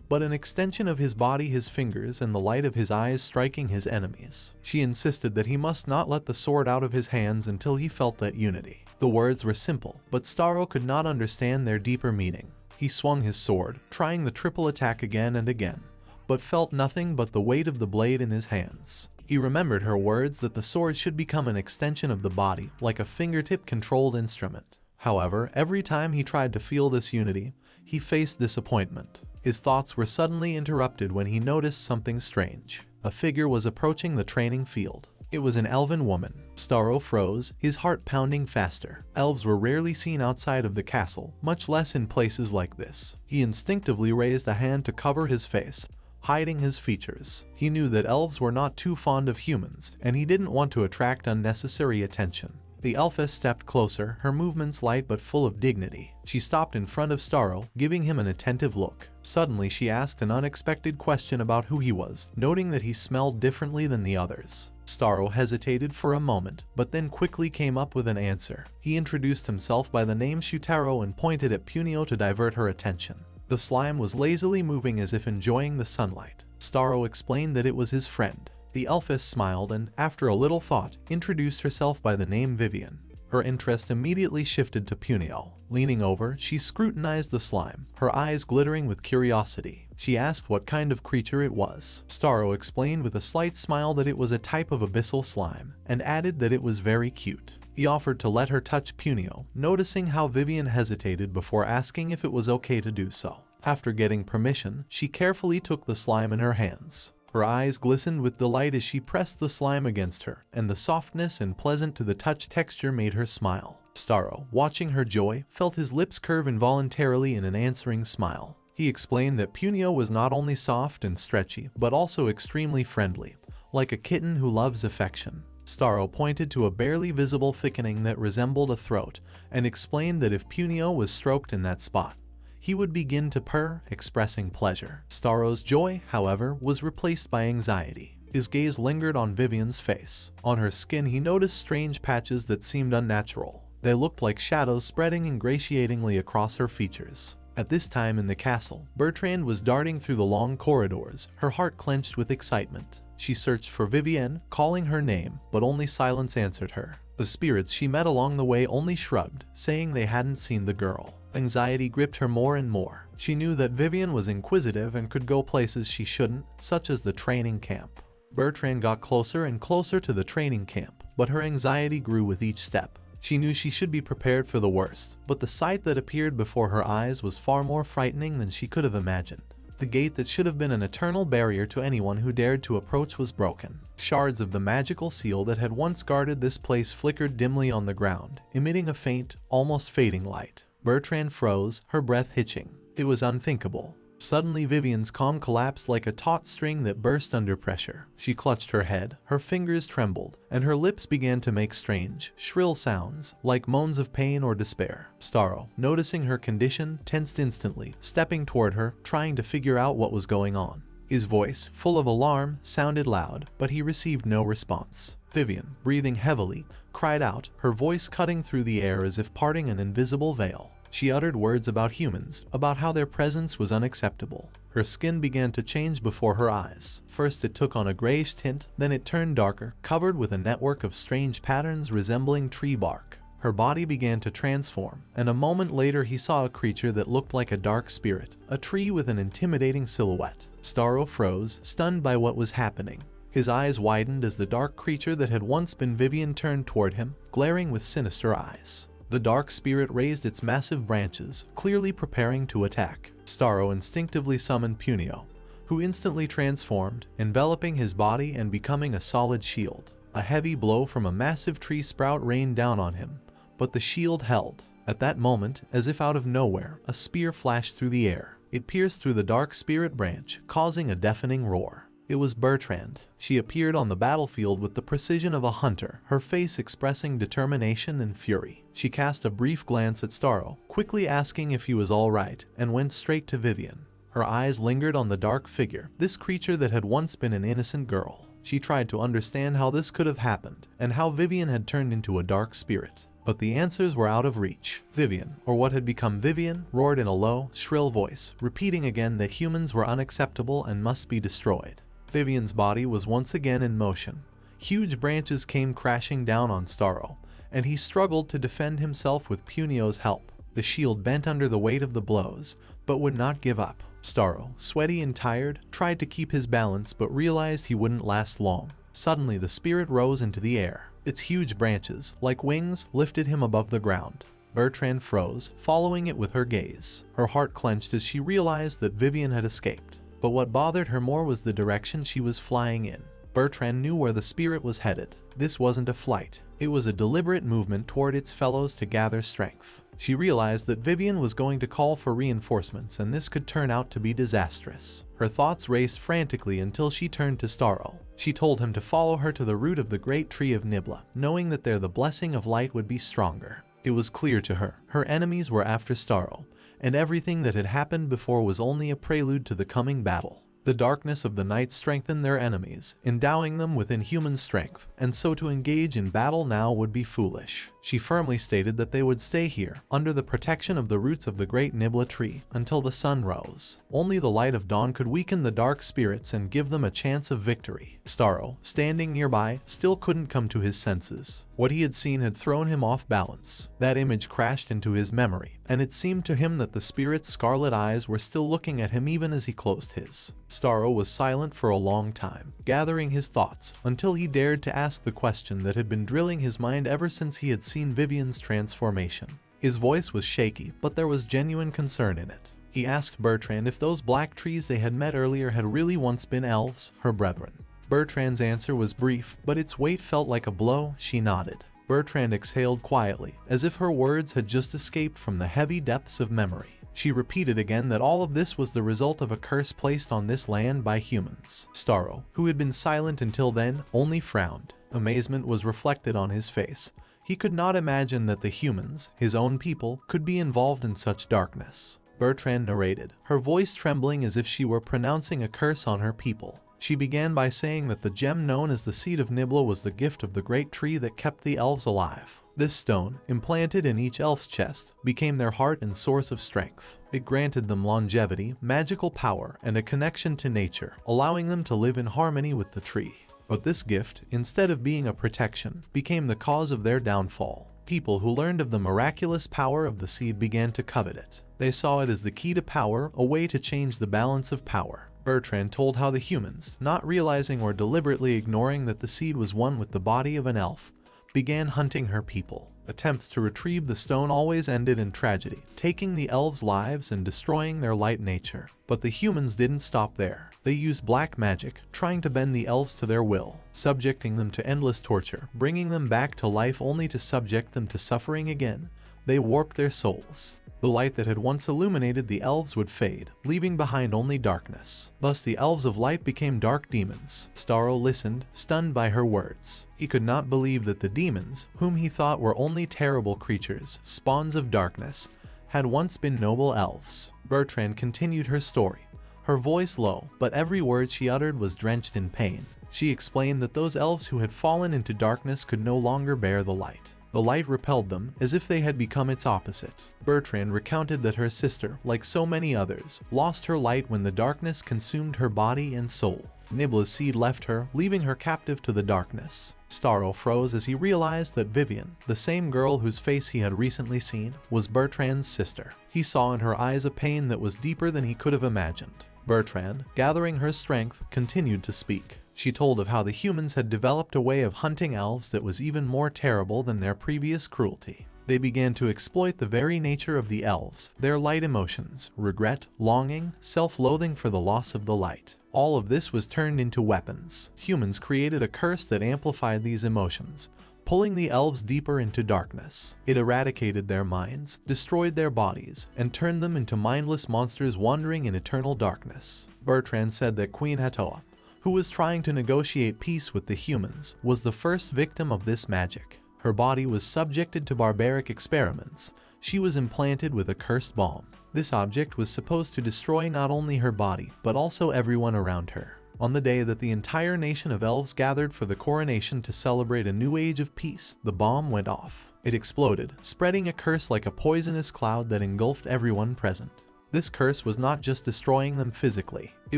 but an extension of his body, his fingers, and the light of his eyes striking his enemies. She insisted that he must not let the sword out of his hands until he felt that unity. The words were simple, but Staro could not understand their deeper meaning. He swung his sword, trying the triple attack again and again, but felt nothing but the weight of the blade in his hands. He remembered her words that the sword should become an extension of the body, like a fingertip-controlled instrument. However, every time he tried to feel this unity, he faced disappointment. His thoughts were suddenly interrupted when he noticed something strange. A figure was approaching the training field. It was an elven woman. Staro froze, his heart pounding faster. Elves were rarely seen outside of the castle, much less in places like this. He instinctively raised a hand to cover his face, hiding his features. He knew that elves were not too fond of humans, and he didn't want to attract unnecessary attention. The elfess stepped closer, her movements light but full of dignity. She stopped in front of Staro, giving him an attentive look. Suddenly she asked an unexpected question about who he was, noting that he smelled differently than the others. Staro hesitated for a moment, but then quickly came up with an answer. He introduced himself by the name Shutaro and pointed at Punio to divert her attention. The slime was lazily moving as if enjoying the sunlight. Staro explained that it was his friend. The elfess smiled and, after a little thought, introduced herself by the name Vivian. Her interest immediately shifted to Punio. Leaning over, she scrutinized the slime, her eyes glittering with curiosity. She asked what kind of creature it was. Staro explained with a slight smile that it was a type of abyssal slime, and added that it was very cute. He offered to let her touch Punio, noticing how Vivian hesitated before asking if it was okay to do so. After getting permission, she carefully took the slime in her hands. Her eyes glistened with delight as she pressed the slime against her, and the softness and pleasant to the touch texture made her smile. Staro, watching her joy, felt his lips curve involuntarily in an answering smile. He explained that Punio was not only soft and stretchy, but also extremely friendly, like a kitten who loves affection. Staro pointed to a barely visible thickening that resembled a throat, and explained that if Punio was stroked in that spot, he would begin to purr, expressing pleasure. Staro's joy, however, was replaced by anxiety. His gaze lingered on Vivian's face. On her skin he noticed strange patches that seemed unnatural. They looked like shadows spreading ingratiatingly across her features. At this time in the castle, Bertrand was darting through the long corridors, her heart clenched with excitement. She searched for Vivienne, calling her name, but only silence answered her. The spirits she met along the way only shrugged, saying they hadn't seen the girl. Anxiety gripped her more and more. She knew that Vivian was inquisitive and could go places she shouldn't, such as the training camp. Bertrand got closer and closer to the training camp, but her anxiety grew with each step. She knew she should be prepared for the worst, but the sight that appeared before her eyes was far more frightening than she could have imagined. The gate that should have been an eternal barrier to anyone who dared to approach was broken. Shards of the magical seal that had once guarded this place flickered dimly on the ground, emitting a faint, almost fading light. Bertrand froze, her breath hitching. It was unthinkable. Suddenly Vivian's calm collapsed like a taut string that burst under pressure. She clutched her head, her fingers trembled, and her lips began to make strange, shrill sounds, like moans of pain or despair. Staro, noticing her condition, tensed instantly, stepping toward her, trying to figure out what was going on. His voice, full of alarm, sounded loud, but he received no response. Vivian, breathing heavily, cried out, her voice cutting through the air as if parting an invisible veil. She uttered words about humans, about how their presence was unacceptable. Her skin began to change before her eyes. First it took on a grayish tint, then it turned darker, covered with a network of strange patterns resembling tree bark. Her body began to transform, and a moment later he saw a creature that looked like a dark spirit, a tree with an intimidating silhouette. Staro froze, stunned by what was happening. His eyes widened as the dark creature that had once been Vivian turned toward him, glaring with sinister eyes. The dark spirit raised its massive branches, clearly preparing to attack. Staro instinctively summoned Punio, who instantly transformed, enveloping his body and becoming a solid shield. A heavy blow from a massive tree sprout rained down on him, but the shield held. At that moment, as if out of nowhere, a spear flashed through the air. It pierced through the dark spirit branch, causing a deafening roar. It was Bertrand. She appeared on the battlefield with the precision of a hunter, her face expressing determination and fury. She cast a brief glance at Staro, quickly asking if he was all right, and went straight to Vivian. Her eyes lingered on the dark figure, this creature that had once been an innocent girl. She tried to understand how this could have happened, and how Vivian had turned into a dark spirit. But the answers were out of reach. Vivian, or what had become Vivian, roared in a low, shrill voice, repeating again that humans were unacceptable and must be destroyed. Vivian's body was once again in motion. Huge branches came crashing down on Staro, and he struggled to defend himself with Punio's help. The shield bent under the weight of the blows, but would not give up. Staro, sweaty and tired, tried to keep his balance but realized he wouldn't last long. Suddenly the spirit rose into the air. Its huge branches, like wings, lifted him above the ground. Bertrand froze, following it with her gaze. Her heart clenched as she realized that Vivian had escaped. But what bothered her more was the direction she was flying in. Bertrand knew where the spirit was headed. This wasn't a flight. It was a deliberate movement toward its fellows to gather strength. She realized that Vivian was going to call for reinforcements, and this could turn out to be disastrous. Her thoughts raced frantically until she turned to Staro. She told him to follow her to the root of the great tree of Nibla, knowing that there the blessing of light would be stronger. It was clear to her. Her enemies were after Staro, and everything that had happened before was only a prelude to the coming battle. The darkness of the night strengthened their enemies, endowing them with inhuman strength, and so to engage in battle now would be foolish. She firmly stated that they would stay here, under the protection of the roots of the great Nibla tree, until the sun rose. Only the light of dawn could weaken the dark spirits and give them a chance of victory. Staro, standing nearby, still couldn't come to his senses. What he had seen had thrown him off balance. That image crashed into his memory, and it seemed to him that the spirit's scarlet eyes were still looking at him even as he closed his. Staro was silent for a long time, gathering his thoughts, until he dared to ask the question that had been drilling his mind ever since he had seen Vivian's transformation. His voice was shaky, but there was genuine concern in it. He asked Bertrand if those black trees they had met earlier had really once been elves, her brethren. Bertrand's answer was brief, but its weight felt like a blow. She nodded. Bertrand exhaled quietly, as if her words had just escaped from the heavy depths of memory. She repeated again that all of this was the result of a curse placed on this land by humans. Staro, who had been silent until then, only frowned. Amazement was reflected on his face. He could not imagine that the humans, his own people, could be involved in such darkness. Bertrand narrated, her voice trembling as if she were pronouncing a curse on her people. She began by saying that the gem known as the Seed of Nibla was the gift of the great tree that kept the elves alive. This stone, implanted in each elf's chest, became their heart and source of strength. It granted them longevity, magical power, and a connection to nature, allowing them to live in harmony with the tree. But this gift, instead of being a protection, became the cause of their downfall. People who learned of the miraculous power of the seed began to covet it. They saw it as the key to power, a way to change the balance of power. Bertrand told how the humans, not realizing or deliberately ignoring that the seed was one with the body of an elf, began hunting her people. Attempts to retrieve the stone always ended in tragedy, taking the elves' lives and destroying their light nature. But the humans didn't stop there. They used black magic, trying to bend the elves to their will, subjecting them to endless torture, bringing them back to life only to subject them to suffering again. They warped their souls. The light that had once illuminated the elves would fade, leaving behind only darkness. Thus the elves of light became dark demons. Staro listened, stunned by her words. He could not believe that the demons, whom he thought were only terrible creatures, spawns of darkness, had once been noble elves. Bertrand continued her story, her voice low, but every word she uttered was drenched in pain. She explained that those elves who had fallen into darkness could no longer bear the light. The light repelled them, as if they had become its opposite. Bertrand recounted that her sister, like so many others, lost her light when the darkness consumed her body and soul. Nibla's seed left her, leaving her captive to the darkness. Staro froze as he realized that Vivian, the same girl whose face he had recently seen, was Bertrand's sister. He saw in her eyes a pain that was deeper than he could have imagined. Bertrand, gathering her strength, continued to speak. She told of how the humans had developed a way of hunting elves that was even more terrible than their previous cruelty. They began to exploit the very nature of the elves, their light emotions, regret, longing, self-loathing for the loss of the light. All of this was turned into weapons. Humans created a curse that amplified these emotions, pulling the elves deeper into darkness. It eradicated their minds, destroyed their bodies, and turned them into mindless monsters wandering in eternal darkness. Bertrand said that Queen Hatoa, who was trying to negotiate peace with the humans, was the first victim of this magic. Her body was subjected to barbaric experiments. She was implanted with a cursed bomb. This object was supposed to destroy not only her body, but also everyone around her. On the day that the entire nation of elves gathered for the coronation to celebrate a new age of peace, the bomb went off. It exploded, spreading a curse like a poisonous cloud that engulfed everyone present. This curse was not just destroying them physically, it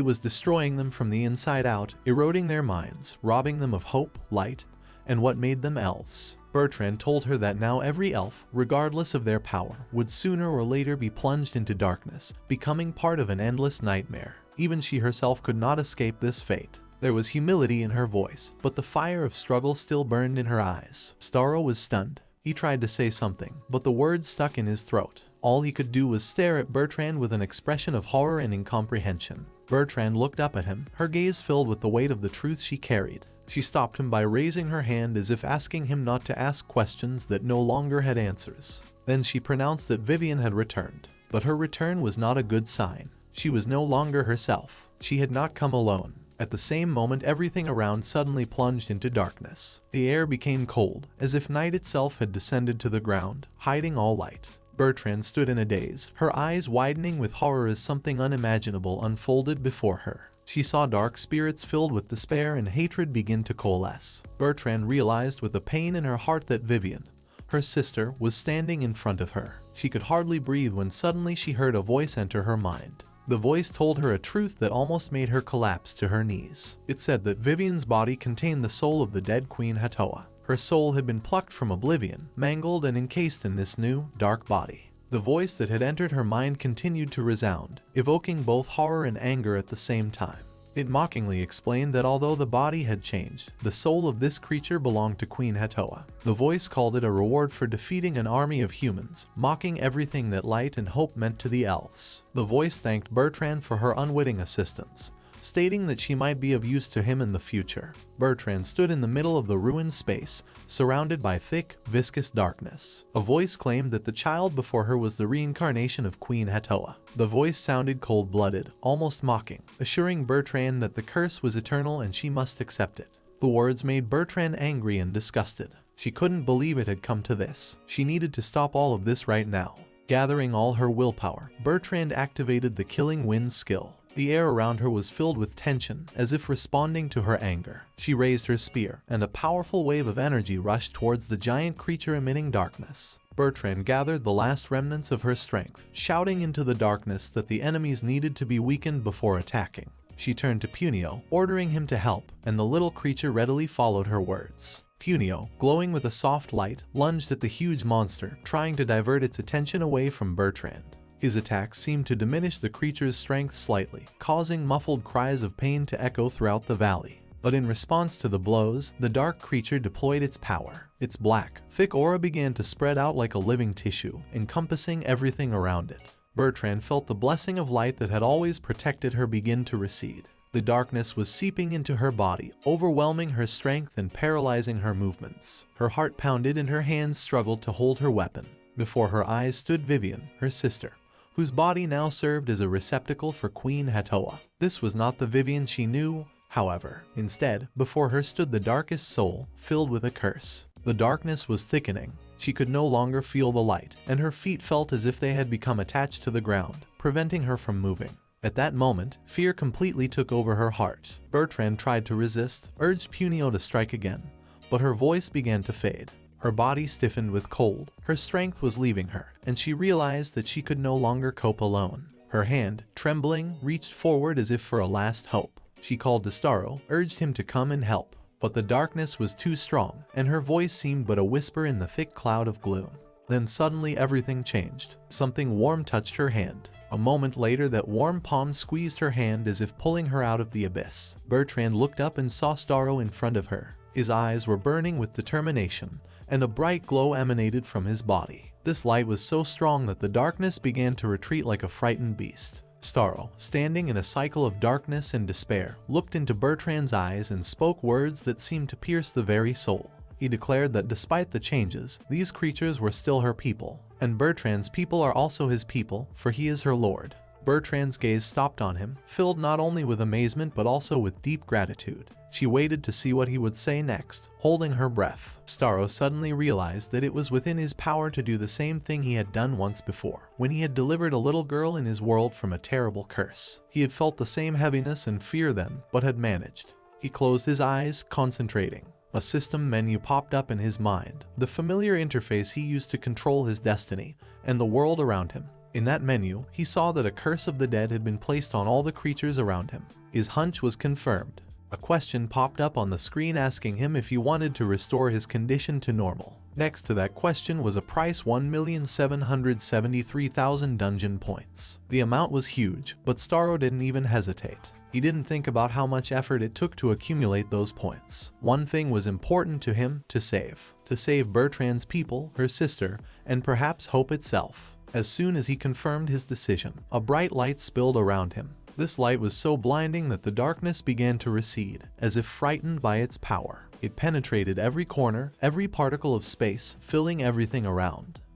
was destroying them from the inside out, eroding their minds, robbing them of hope, light, and what made them elves. Bertrand told her that now every elf, regardless of their power, would sooner or later be plunged into darkness, becoming part of an endless nightmare. Even she herself could not escape this fate. There was humility in her voice, but the fire of struggle still burned in her eyes. Staro was stunned. He tried to say something, but the words stuck in his throat. All he could do was stare at Bertrand with an expression of horror and incomprehension. Bertrand looked up at him, her gaze filled with the weight of the truth she carried. She stopped him by raising her hand as if asking him not to ask questions that no longer had answers. Then she pronounced that Vivian had returned. But her return was not a good sign. She was no longer herself. She had not come alone. At the same moment, everything around suddenly plunged into darkness. The air became cold, as if night itself had descended to the ground, hiding all light. Bertrand stood in a daze, her eyes widening with horror as something unimaginable unfolded before her. She saw dark spirits filled with despair and hatred begin to coalesce. Bertrand realized with a pain in her heart that Vivian, her sister, was standing in front of her. She could hardly breathe when suddenly she heard a voice enter her mind. The voice told her a truth that almost made her collapse to her knees. It said that Vivian's body contained the soul of the dead Queen Hatoa. Her soul had been plucked from oblivion, mangled and encased in this new, dark body. The voice that had entered her mind continued to resound, evoking both horror and anger at the same time. It mockingly explained that although the body had changed, the soul of this creature belonged to Queen Hatoa. The voice called it a reward for defeating an army of humans, mocking everything that light and hope meant to the elves. The voice thanked Bertrand for her unwitting assistance, stating that she might be of use to him in the future. Bertrand stood in the middle of the ruined space, surrounded by thick, viscous darkness. A voice claimed that the child before her was the reincarnation of Queen Hatoa. The voice sounded cold-blooded, almost mocking, assuring Bertrand that the curse was eternal and she must accept it. The words made Bertrand angry and disgusted. She couldn't believe it had come to this. She needed to stop all of this right now. Gathering all her willpower, Bertrand activated the Killing Wind skill. The air around her was filled with tension, as if responding to her anger. She raised her spear, and a powerful wave of energy rushed towards the giant creature emitting darkness. Bertrand gathered the last remnants of her strength, shouting into the darkness that the enemies needed to be weakened before attacking. She turned to Punio, ordering him to help, and the little creature readily followed her words. Punio, glowing with a soft light, lunged at the huge monster, trying to divert its attention away from Bertrand. His attack seemed to diminish the creature's strength slightly, causing muffled cries of pain to echo throughout the valley. But in response to the blows, the dark creature deployed its power. Its black, thick aura began to spread out like a living tissue, encompassing everything around it. Bertrand felt the blessing of light that had always protected her begin to recede. The darkness was seeping into her body, overwhelming her strength and paralyzing her movements. Her heart pounded and her hands struggled to hold her weapon. Before her eyes stood Vivian, her sister, whose body now served as a receptacle for Queen Hatoa. This was not the Vivian she knew, however. Instead, before her stood the darkest soul, filled with a curse. The darkness was thickening. She could no longer feel the light, and her feet felt as if they had become attached to the ground, preventing her from moving. At that moment, fear completely took over her heart. Bertrand tried to resist, urged Punio to strike again, but her voice began to fade. Her body stiffened with cold, her strength was leaving her, and she realized that she could no longer cope alone. Her hand, trembling, reached forward as if for a last hope. She called to Staro, urged him to come and help, but the darkness was too strong, and her voice seemed but a whisper in the thick cloud of gloom. Then suddenly everything changed. Something warm touched her hand. A moment later, that warm palm squeezed her hand as if pulling her out of the abyss. Bertrand looked up and saw Staro in front of her. His eyes were burning with determination, and a bright glow emanated from his body. This light was so strong that the darkness began to retreat like a frightened beast. Staro, standing in a cycle of darkness and despair, looked into Bertrand's eyes and spoke words that seemed to pierce the very soul. He declared that despite the changes, these creatures were still her people, and Bertrand's people are also his people, for he is her lord. Bertrand's gaze stopped on him, filled not only with amazement but also with deep gratitude. She waited to see what he would say next, holding her breath. Staro suddenly realized that it was within his power to do the same thing he had done once before, when he had delivered a little girl in his world from a terrible curse. He had felt the same heaviness and fear then, but had managed. He closed his eyes, concentrating. A system menu popped up in his mind, the familiar interface he used to control his destiny and the world around him. In that menu, he saw that a curse of the dead had been placed on all the creatures around him. His hunch was confirmed. A question popped up on the screen asking him if he wanted to restore his condition to normal. Next to that question was a price: 1,773,000 dungeon points. The amount was huge, but Staro didn't even hesitate. He didn't think about how much effort it took to accumulate those points. One thing was important to him: to save. To save Bertrand's people, her sister, and perhaps hope itself. As soon as he confirmed his decision, a bright light spilled around him. This light was so blinding that the darkness began to recede, as if frightened by its power. It penetrated every corner, every particle of space, filling everything around.